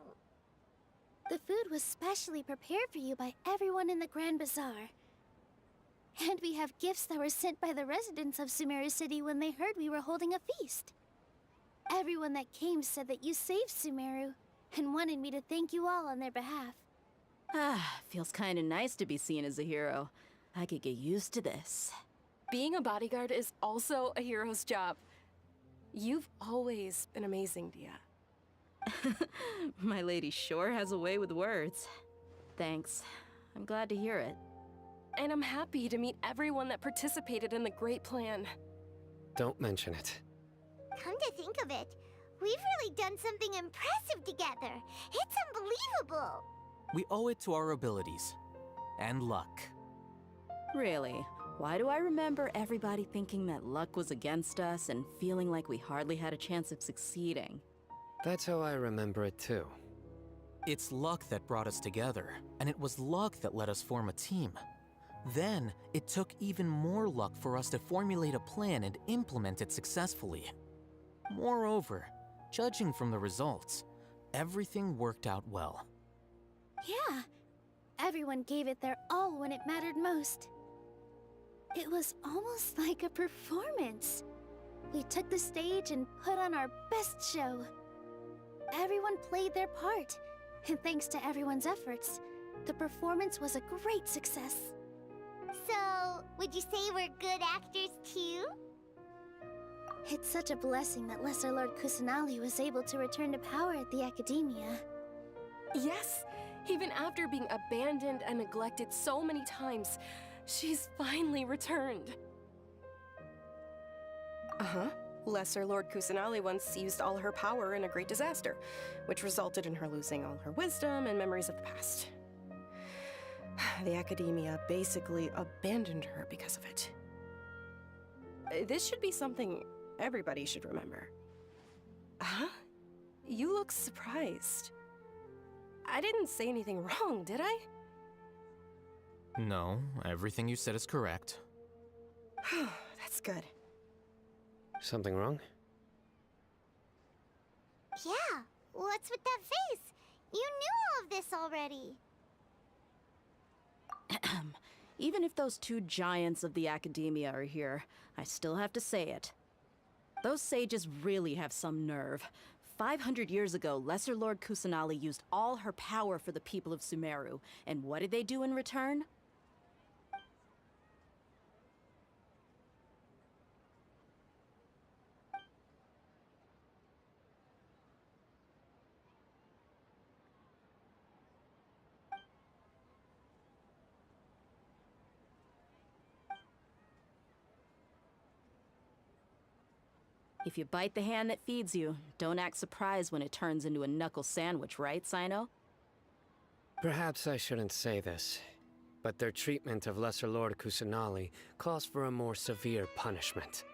The food was specially prepared for you by everyone in the Grand Bazaar. And we have gifts that were sent by the residents of Sumeru City when they heard we were holding a feast. Everyone that came said that you saved Sumeru, and wanted me to thank you all on their behalf.
Ah, feels kinda nice to be seen as a hero. I could get used to this.
Being a bodyguard is also a hero's job. You've always been amazing, Dia.
My lady sure has a way with words. Thanks. I'm glad to hear it.
And I'm happy to meet everyone that participated in the great plan.
Don't mention it.
Come to think of it, we've really done something impressive together. It's unbelievable!
We owe it to our abilities. And luck.
Really? Why do I remember everybody thinking that luck was against us and feeling like we hardly had a chance of succeeding?
That's how I remember it too.
It's luck that brought us together, and it was luck that let us form a team. Then, it took even more luck for us to formulate a plan and implement it successfully. Moreover, judging from the results, everything worked out well.
Yeah, Everyone gave it their all when it mattered most. It was almost like a performance. We took the stage and put on our best show. Everyone played their part, and thanks to everyone's efforts, the performance was a great success.
So, would you say we're good actors too?
It's such a blessing that Lesser Lord Kusanali was able to return to power at the Academia.
Yes, even after being abandoned and neglected so many times, she's finally returned. Uh-huh. Lesser Lord Kusanali once used all her power in a great disaster, which resulted in her losing all her wisdom and memories of the past. The Academia basically abandoned her because of it. This should be something everybody should remember. Huh? You look surprised. I didn't say anything wrong, did I?
No, everything you said is correct.
That's good.
Something wrong?
Yeah, what's with that face? You knew all of this already.
Even if those two giants of the Academia are here, I still have to say it. Those sages really have some nerve. 500 years ago, Lesser Lord Kusanali used all her power for the people of Sumeru, and what did they do in return? If you bite the hand that feeds you, don't act surprised when it turns into a knuckle sandwich, right, Sino?
Perhaps I shouldn't say this, but their treatment of Lesser Lord Kusanali calls for a more severe punishment.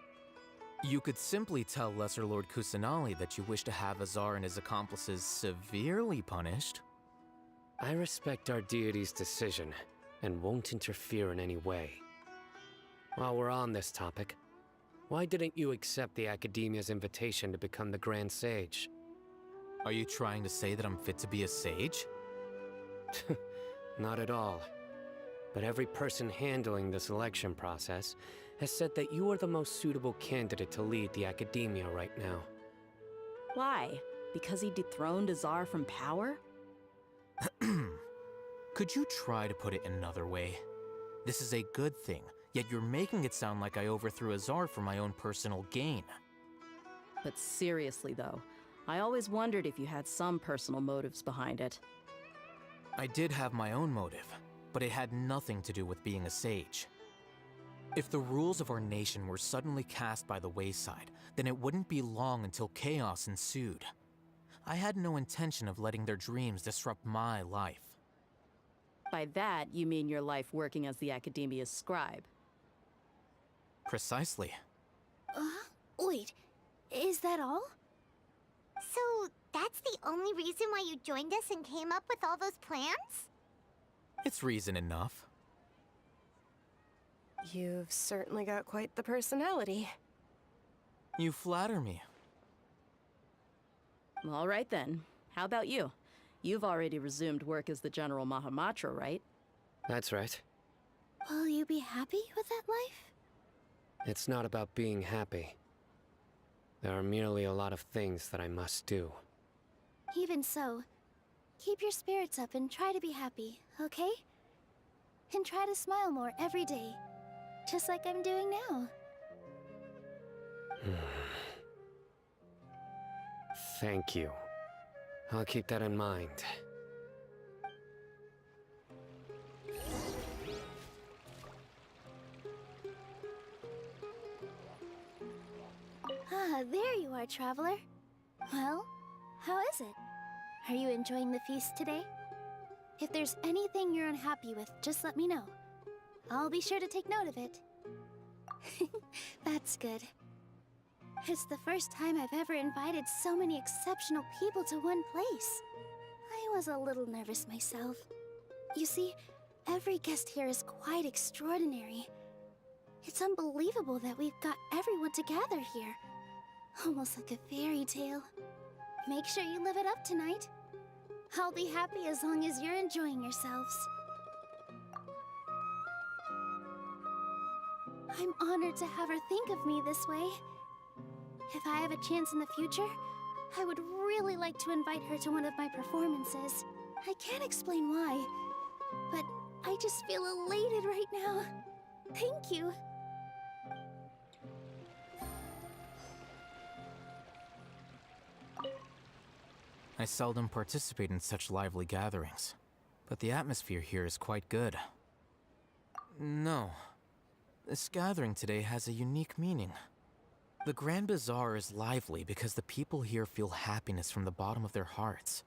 You could simply tell Lesser Lord Kusanali that you wish to have Azar and his accomplices severely punished.
I respect our deity's decision, and won't interfere in any way. While we're on this topic, why didn't you accept the Academia's invitation to become the Grand Sage?
Are you trying to say that I'm fit to be a sage?
Not at all. But every person handling the selection process has said that you are the most suitable candidate to lead the Academia right now.
Why? Because he dethroned Azar from power?
Could you try to put it another way? This is a good thing, yet you're making it sound like I overthrew Azar for my own personal gain.
But seriously though, I always wondered if you had some personal motives behind it.
I did have my own motive, but it had nothing to do with being a sage. If the rules of our nation were suddenly cast by the wayside, then it wouldn't be long until chaos ensued. I had no intention of letting their dreams disrupt my life.
By that, you mean your life working as the Academia's scribe.
Precisely.
Wait, is that all?
So, that's the only reason why you joined us and came up with all those plans?
It's reason enough.
You've certainly got quite the personality.
You flatter me.
All right then. How about you? You've already resumed work as the General Mahamatra, right?
That's right.
Will you be happy with that life?
It's not about being happy. There are merely a lot of things that I must do.
Even so, keep your spirits up and try to be happy, okay? And try to smile more every day, just like I'm doing now.
Thank you. I'll keep that in mind.
Ah, there you are, traveler. Well, how is it? Are you enjoying the feast today? If there's anything you're unhappy with, just let me know. I'll be sure to take note of it. That's good. It's the first time I've ever invited so many exceptional people to one place. I was a little nervous myself. You see, every guest here is quite extraordinary. It's unbelievable that we've got everyone together here. Almost like a fairy tale. Make sure you live it up tonight. I'll be happy as long as you're enjoying yourselves. I'm honored to have her think of me this way. If I have a chance in the future, I would really like to invite her to one of my performances. I can't explain why, but I just feel elated right now. Thank you.
I seldom participate in such lively gatherings, but the atmosphere here is quite good. No. This gathering today has a unique meaning. The Grand Bazaar is lively because the people here feel happiness from the bottom of their hearts,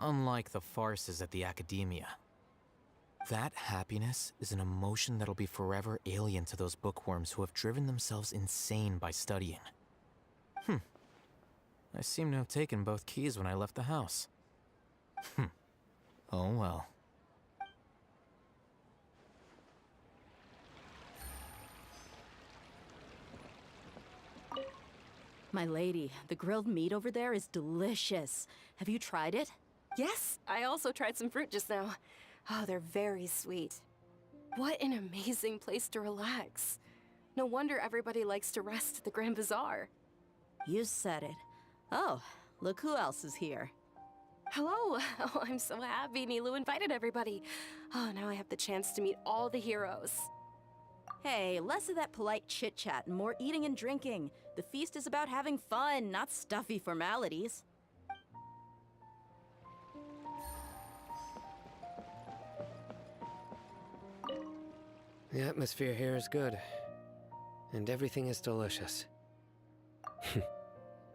unlike the farces at the Academia. That happiness is an emotion that'll be forever alien to those bookworms who have driven themselves insane by studying. I seem to have taken both keys when I left the house. Oh well.
My lady, the grilled meat over there is delicious. Have you tried it?
Yes, I also tried some fruit just now. Oh, they're very sweet. What an amazing place to relax. No wonder everybody likes to rest at the Grand Bazaar.
You said it. Oh, look who else is here.
Hello! Oh, I'm so happy Nilu invited everybody. Oh, now I have the chance to meet all the heroes.
Hey, less of that polite chit-chat and more eating and drinking. The feast is about having fun, not stuffy formalities.
The atmosphere here is good, and everything is delicious.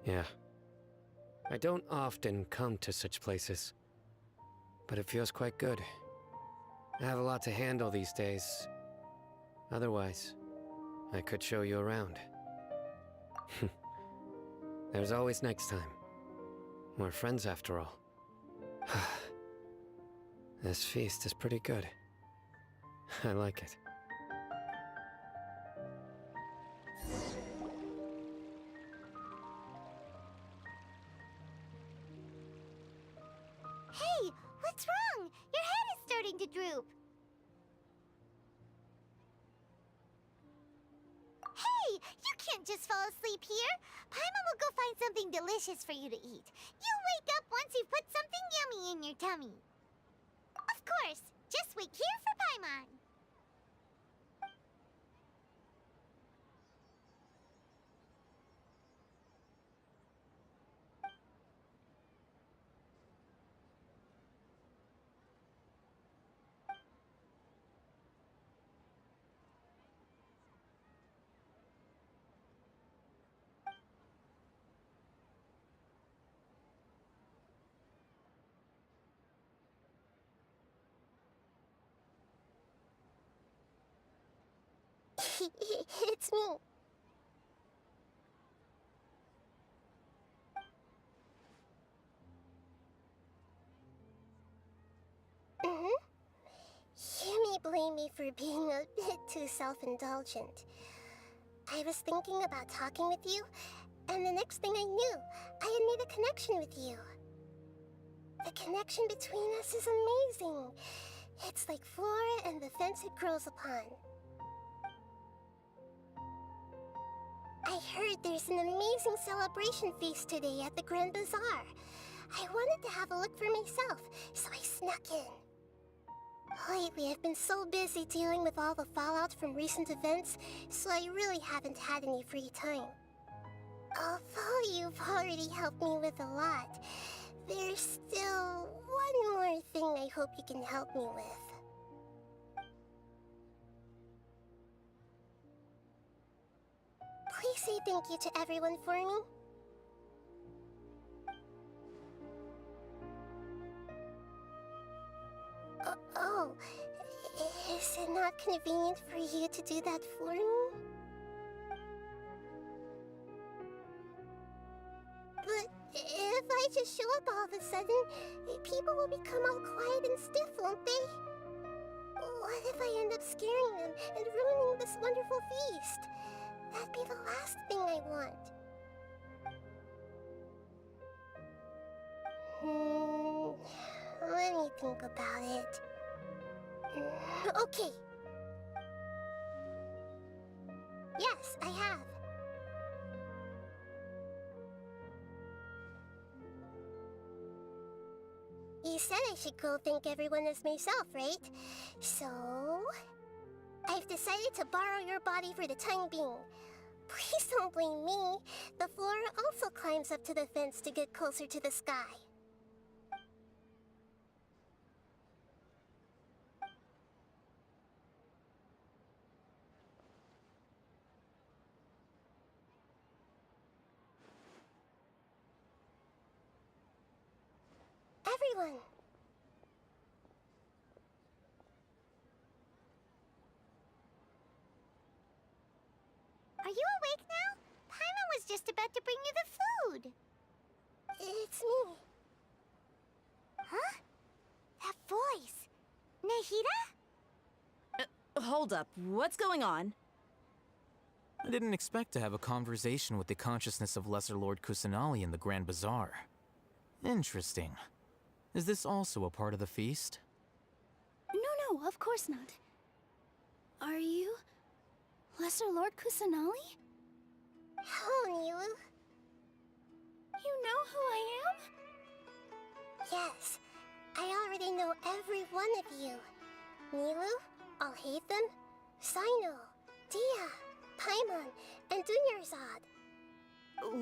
Yeah. I don't often come to such places, but it feels quite good. I have a lot to handle these days. Otherwise, I could show you around. There's always next time. We're friends after all. This feast is pretty good. I like it.
Hey, what's wrong? Your head is starting to droop. Hey, you can't just fall asleep here. Paimon will go find something delicious for you to eat. You'll wake up once you've put something yummy in your tummy. Of course, just wait here for Paimon. It's me. You may blame me for being a bit too self-indulgent. I was thinking about talking with you, and the next thing I knew, I had made a connection with you. The connection between us is amazing. It's like flora and the fence it grows upon. I heard there's an amazing celebration feast today at the Grand Bazaar. I wanted to have a look for myself, so I snuck in. Lately, I've been so busy dealing with all the fallout from recent events, so I really haven't had any free time. Although you've already helped me with a lot, there's still one more thing I hope you can help me with. Please say thank you to everyone for me. Oh, is it not convenient for you to do that for me? But if I just show up all of a sudden, people will become all quiet and stiff, won't they? What if I end up scaring them and ruining this wonderful feast? That'd be the last thing I want. Let me think about it. Okay.
Yes, I have. You said I should go thank everyone as myself, right? So... I've decided to borrow your body for the time being. Please don't blame me. The flora also climbs up to the fence to get closer to the sky. Everyone! Are you awake now? Paimon was just about to bring you the food. It's me. Huh? That voice. Nahida?
Hold up. What's going on?
I didn't expect to have a conversation with the consciousness of Lesser Lord Kusanali in the Grand Bazaar. Interesting. Is this also a part of the feast?
No, of course not. Are you... Lesser Lord Kusanali?
Hello, Nilu.
You know who I am?
Yes, I already know every one of you. Nilu, Alhaitham, Sino, Dia, Paimon, and Dunyarzad.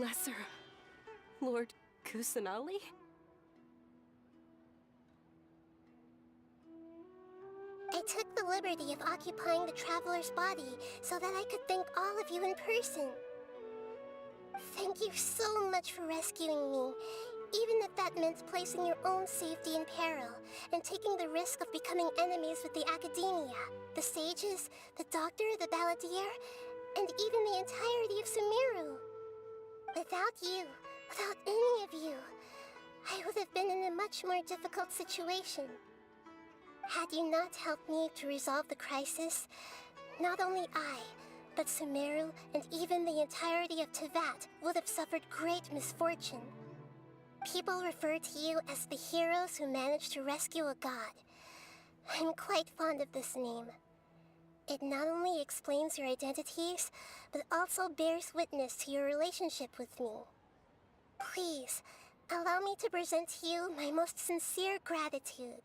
Lesser Lord Kusanali?
I took the liberty of occupying the traveler's body so that I could thank all of you in person. Thank you so much for rescuing me, even if that meant placing your own safety in peril and taking the risk of becoming enemies with the Academia, the sages, the doctor, the balladeer, and even the entirety of Sumeru. Without you, without any of you, I would have been in a much more difficult situation. Had you not helped me to resolve the crisis, not only I, but Sumeru and even the entirety of Tevat would have suffered great misfortune. People refer to you as the heroes who managed to rescue a god. I'm quite fond of this name. It not only explains your identities, but also bears witness to your relationship with me. Please, allow me to present to you my most sincere gratitude.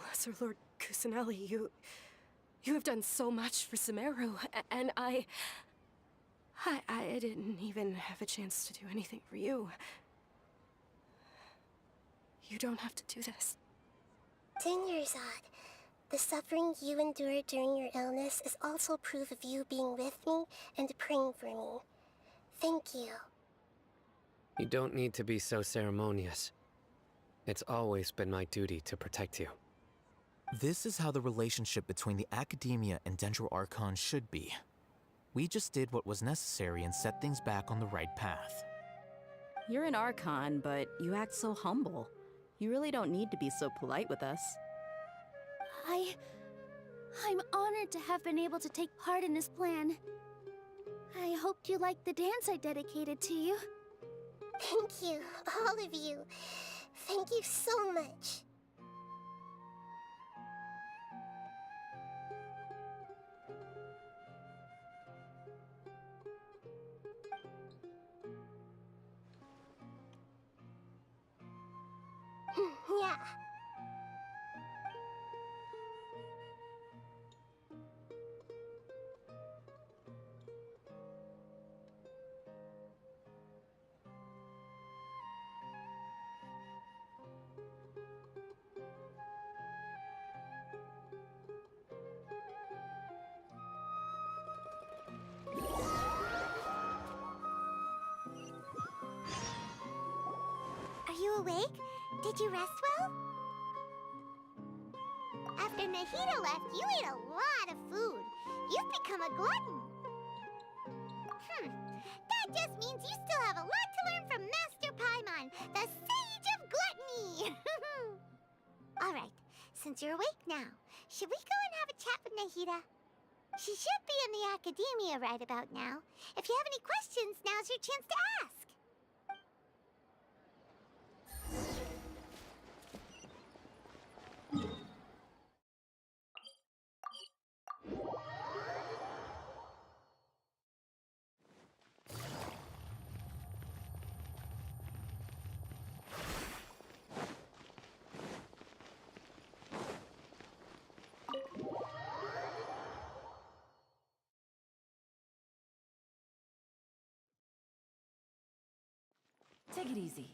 Lesser Lord Kusanali, you have done so much for Sumeru, and I didn't even have a chance to do anything for you. You don't have to do this.
Dunyarzad, the suffering you endured during your illness is also proof of you being with me and praying for me. Thank you.
You don't need to be so ceremonious. It's always been my duty to protect you.
This is how the relationship between the Academia and Dendro Archon should be. We just did what was necessary and set things back on the right path.
You're an Archon, but you act so humble. You really don't need to be so polite with us.
I'm honored to have been able to take part in this plan. I hoped you liked the dance I dedicated to you.
Thank you, all of you. Thank you so much. Yeah. Are you awake? Did you rest well? After Nahida left, you ate a lot of food. You've become a glutton. That just means you still have a lot to learn from Master Paimon, the Sage of Gluttony! Alright, since you're awake now, should we go and have a chat with Nahida? She should be in the Academia right about now. If you have any questions, now's your chance to ask.
Take it easy.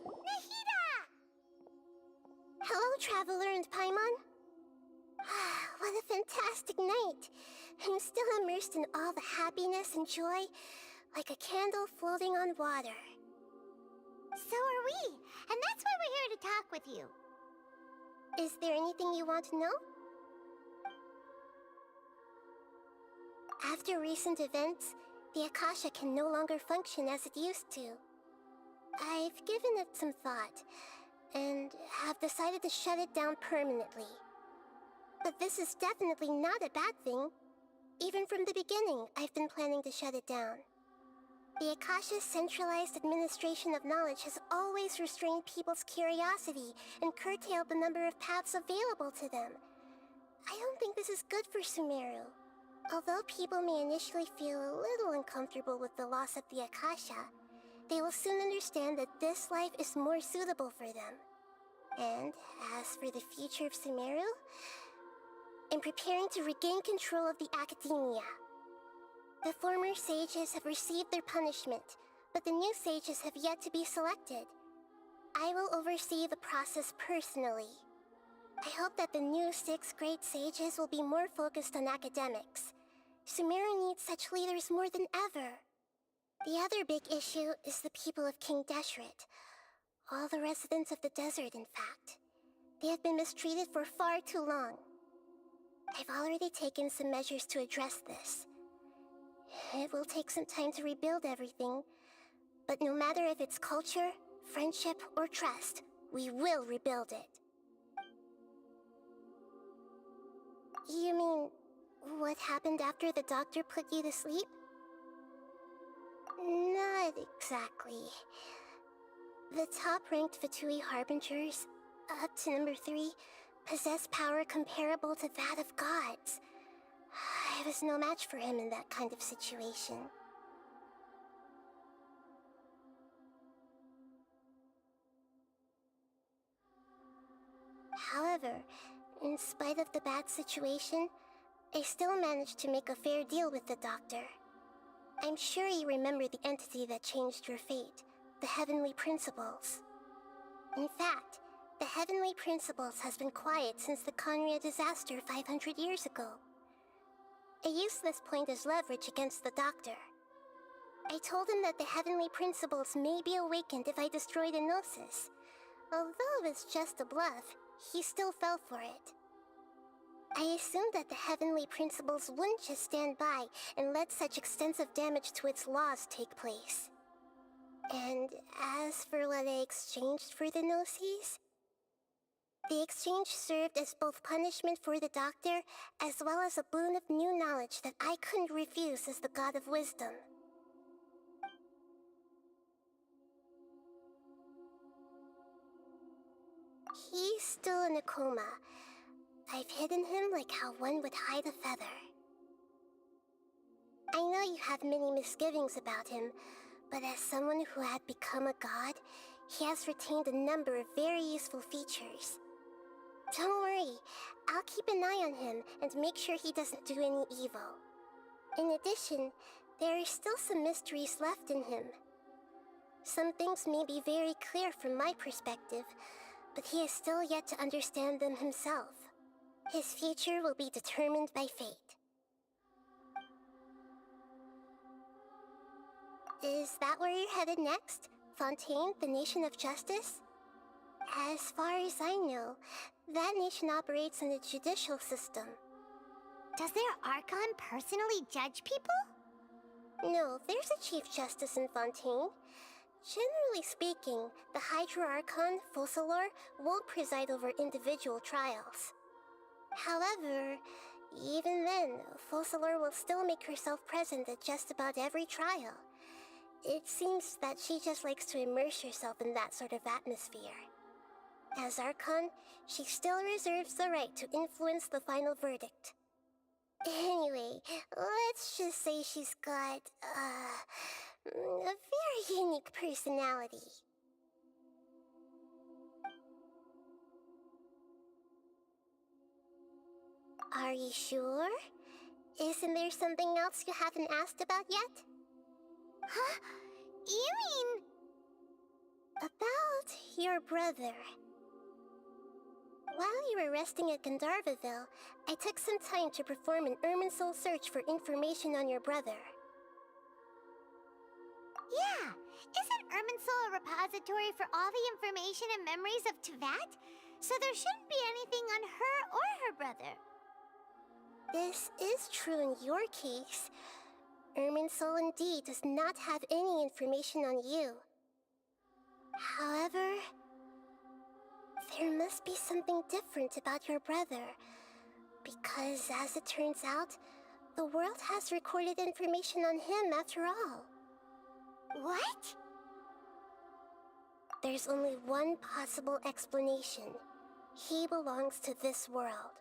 Nahida! Hello, Traveler and Paimon. What a fantastic night. I'm still immersed in all the happiness and joy, like a candle floating on water. So are we, and that's why we're here to talk with you. Is there anything you want to know? After recent events, the Akasha can no longer function as it used to. I've given it some thought, and have decided to shut it down permanently. But this is definitely not a bad thing. Even from the beginning, I've been planning to shut it down. The Akasha's centralized administration of knowledge has always restrained people's curiosity and curtailed the number of paths available to them. I don't think this is good for Sumeru. Although people may initially feel a little uncomfortable with the loss of the Akasha, they will soon understand that this life is more suitable for them. And as for the future of Sumeru, I'm preparing to regain control of the academia. The former sages have received their punishment, but the new sages have yet to be selected. I will oversee the process personally. I hope that the new 6 great sages will be more focused on academics. Sumeru needs such leaders more than ever. The other big issue is the people of King Deshret. All the residents of the desert, in fact. They have been mistreated for far too long. I've already taken some measures to address this. It will take some time to rebuild everything, but no matter if it's culture, friendship, or trust, we will rebuild it. You mean, what happened after the doctor put you to sleep? Not exactly. The top-ranked Fatui Harbingers, up to number 3, possess power comparable to that of gods. I was no match for him in that kind of situation. However, in spite of the bad situation, I still managed to make a fair deal with the doctor. I'm sure you remember the entity that changed your fate, the Heavenly Principles. In fact, the Heavenly Principles has been quiet since the Conria disaster 500 years ago. I used this point as leverage against the doctor. I told him that the Heavenly Principles may be awakened if I destroy the Gnosis. Although it's just a bluff, he still fell for it. I assumed that the Heavenly Principles wouldn't just stand by and let such extensive damage to its laws take place. And as for what I exchanged for the Gnosis, the exchange served as both punishment for the doctor, as well as a boon of new knowledge that I couldn't refuse as the God of Wisdom. He's still in a coma. I've hidden him like how one would hide a feather. I know you have many misgivings about him, but as someone who had become a god, he has retained a number of very useful features. Don't worry, I'll keep an eye on him and make sure he doesn't do any evil. In addition, there are still some mysteries left in him. Some things may be very clear from my perspective, but he is still yet to understand them himself. His future will be determined by fate. Is that where you're headed next? Fontaine, the Nation of Justice? As far as I know, that nation operates in a judicial system.
Does their Archon personally judge people?
No, there's a Chief Justice in Fontaine. Generally speaking, the Hydra Archon, Focalor, won't preside over individual trials. However, even then, Focalor will still make herself present at just about every trial. It seems that she just likes to immerse herself in that sort of atmosphere. As Archon, she still reserves the right to influence the final verdict. Anyway, let's just say she's got, a very unique personality. Are you sure?
Isn't there something else you haven't asked about yet? Huh? You mean... About your brother. While you were resting at Gandharvaville, I took some time to perform an Irminsul search for information on your brother. Yeah! Isn't Irminsul a repository for all the information and memories of Teyvat? So there shouldn't be anything on her or her brother. This is true in your case. Irminsul indeed does not have any information on you. However, there must be something different about your brother. Because, as it turns out, the world has recorded information on him after all. What? There's only one possible explanation. He belongs to this world.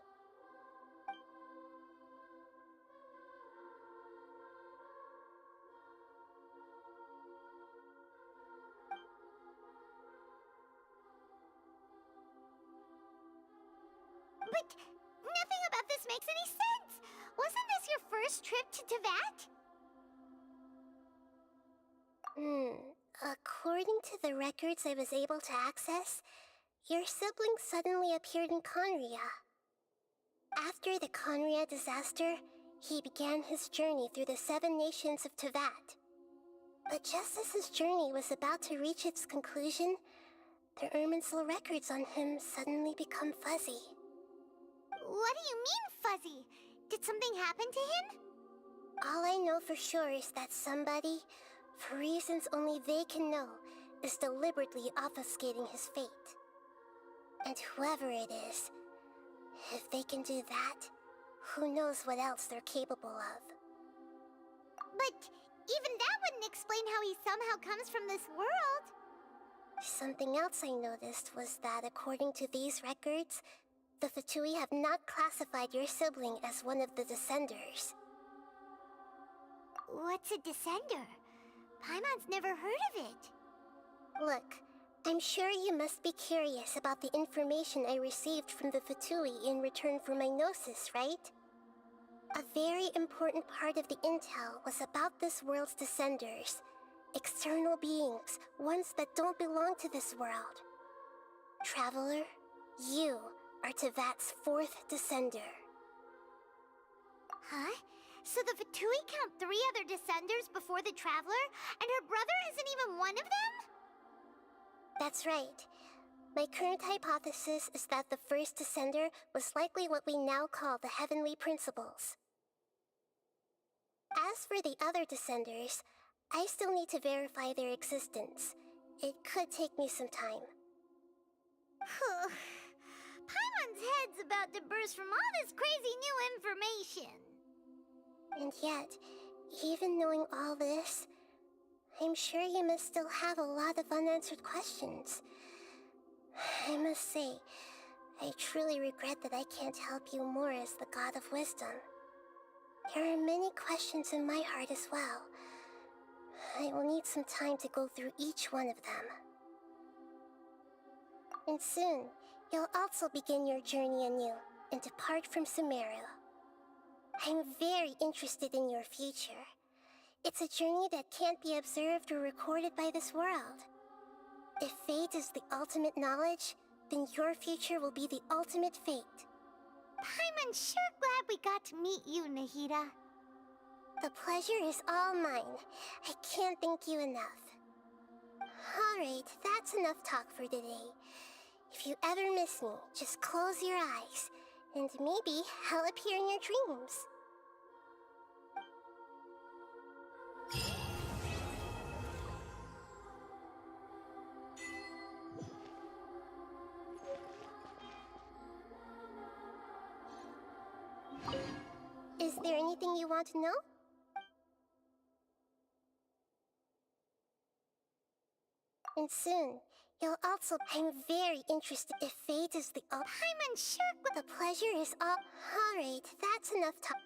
But nothing about this makes any sense! Wasn't this your first trip to Teyvat? According to the records I was able to access, your sibling suddenly appeared in Conria. After the Conria disaster, he began his journey through the 7 nations of Teyvat. But just as his journey was about to reach its conclusion, the Irminsul records on him suddenly become fuzzy. What do you mean, fuzzy? Did something happen to him? All I know for sure is that somebody, for reasons only they can know, is deliberately obfuscating his fate. And whoever it is, if they can do that, who knows what else they're capable of. But even that wouldn't explain how he somehow comes from this world. Something else I noticed was that according to these records, the Fatui have not classified your sibling as one of the Descenders. What's a Descender? Paimon's never heard of it. Look, I'm sure you must be curious about the information I received from the Fatui in return for my gnosis, right? A very important part of the intel was about this world's Descenders. External beings, ones that don't belong to this world. Traveler, you are Teyvat's 4th Descender. Huh? So the Fatui count 3 other Descenders before the Traveler, and her brother isn't even one of them? That's right. My current hypothesis is that the first Descender was likely what we now call the Heavenly Principles. As for the other Descenders, I still need to verify their existence. It could take me some time. Paimon's head's about to burst from all this crazy new information. And yet, even knowing all this, I'm sure you must still have a lot of unanswered questions. I must say, I truly regret that I can't help you more as the God of Wisdom. There are many questions in my heart as well. I will need some time to go through each one of them. And soon, you'll also begin your journey anew and depart from Sumeru. I'm very interested in your future. It's a journey that can't be observed or recorded by this world. If fate is the ultimate knowledge, then your future will be the ultimate fate. Paimon's sure glad we got to meet you, Nahida. The pleasure is all mine. I can't thank you enough. Alright, that's enough talk for today. If you ever miss me, just close your eyes, and maybe I'll appear in your dreams. Is there anything you want to know? And soon, you'll also... I'm very interested if fate is the I'm unsure the pleasure is all... Alright, that's enough talk.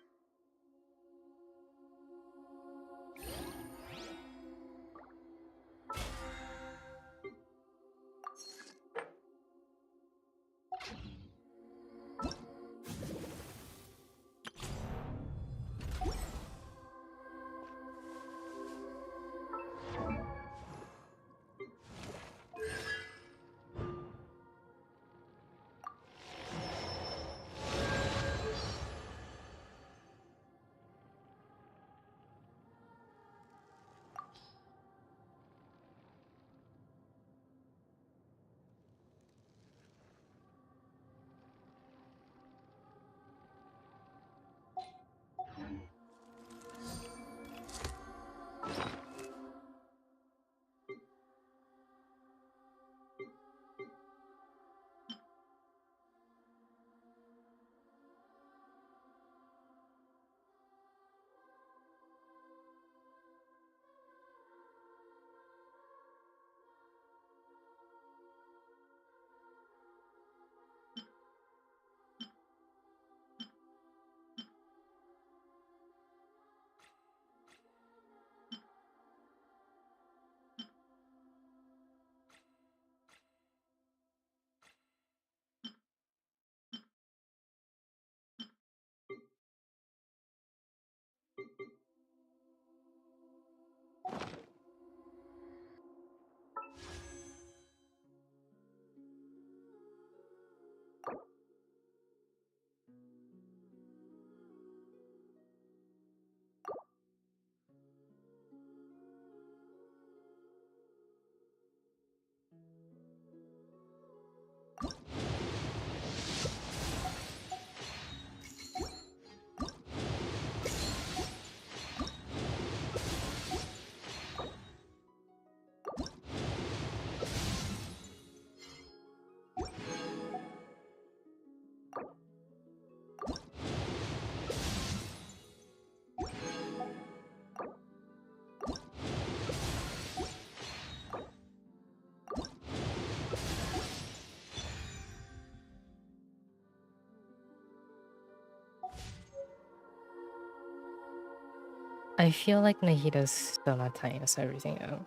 I feel like Nahida's still not telling us everything out.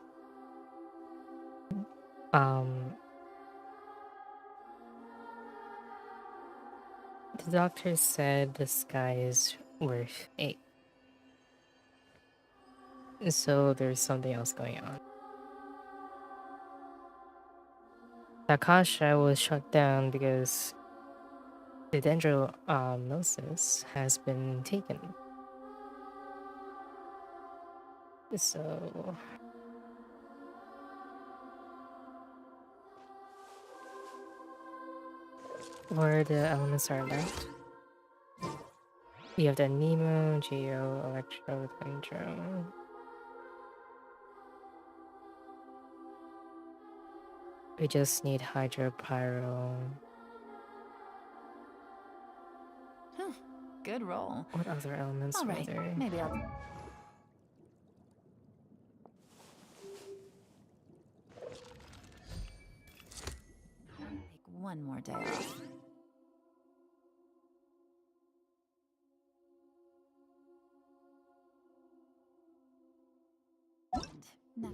The doctor said the sky is worth 8. So there's something else going on. Akasha was shut down because the dendromyces has been taken. So where the elements are left, you have the Nemo, Geo, Electro, Dendro. We just need Hydropyro.
Huh, good roll.
What other elements
All
were
right,
there?
maybe I'll... take one more day off. No.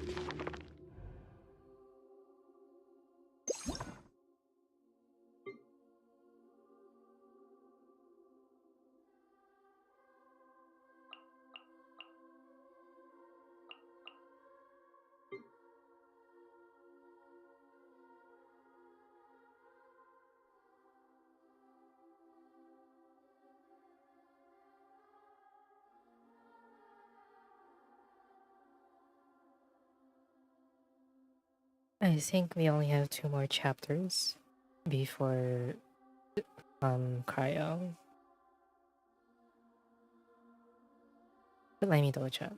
I think we only have 2 more chapters before Cryo. But let me double check.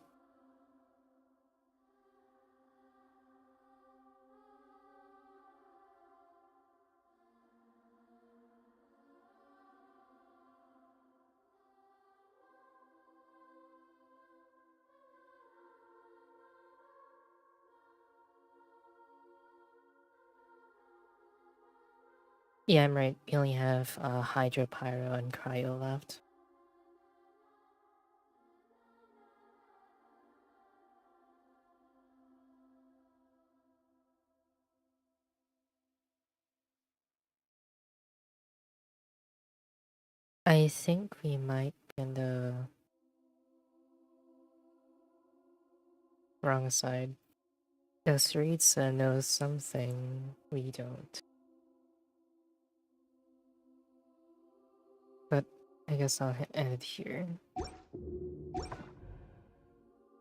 Yeah, I'm right. We only have Hydropyro and Cryo left. I think we might be on the wrong side. Because Ritsa knows something we don't. But I guess I'll end it here.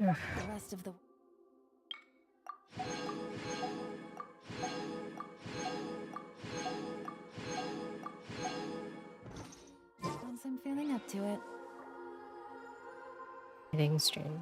The rest of the... once I'm feeling up to it.
Meeting stream.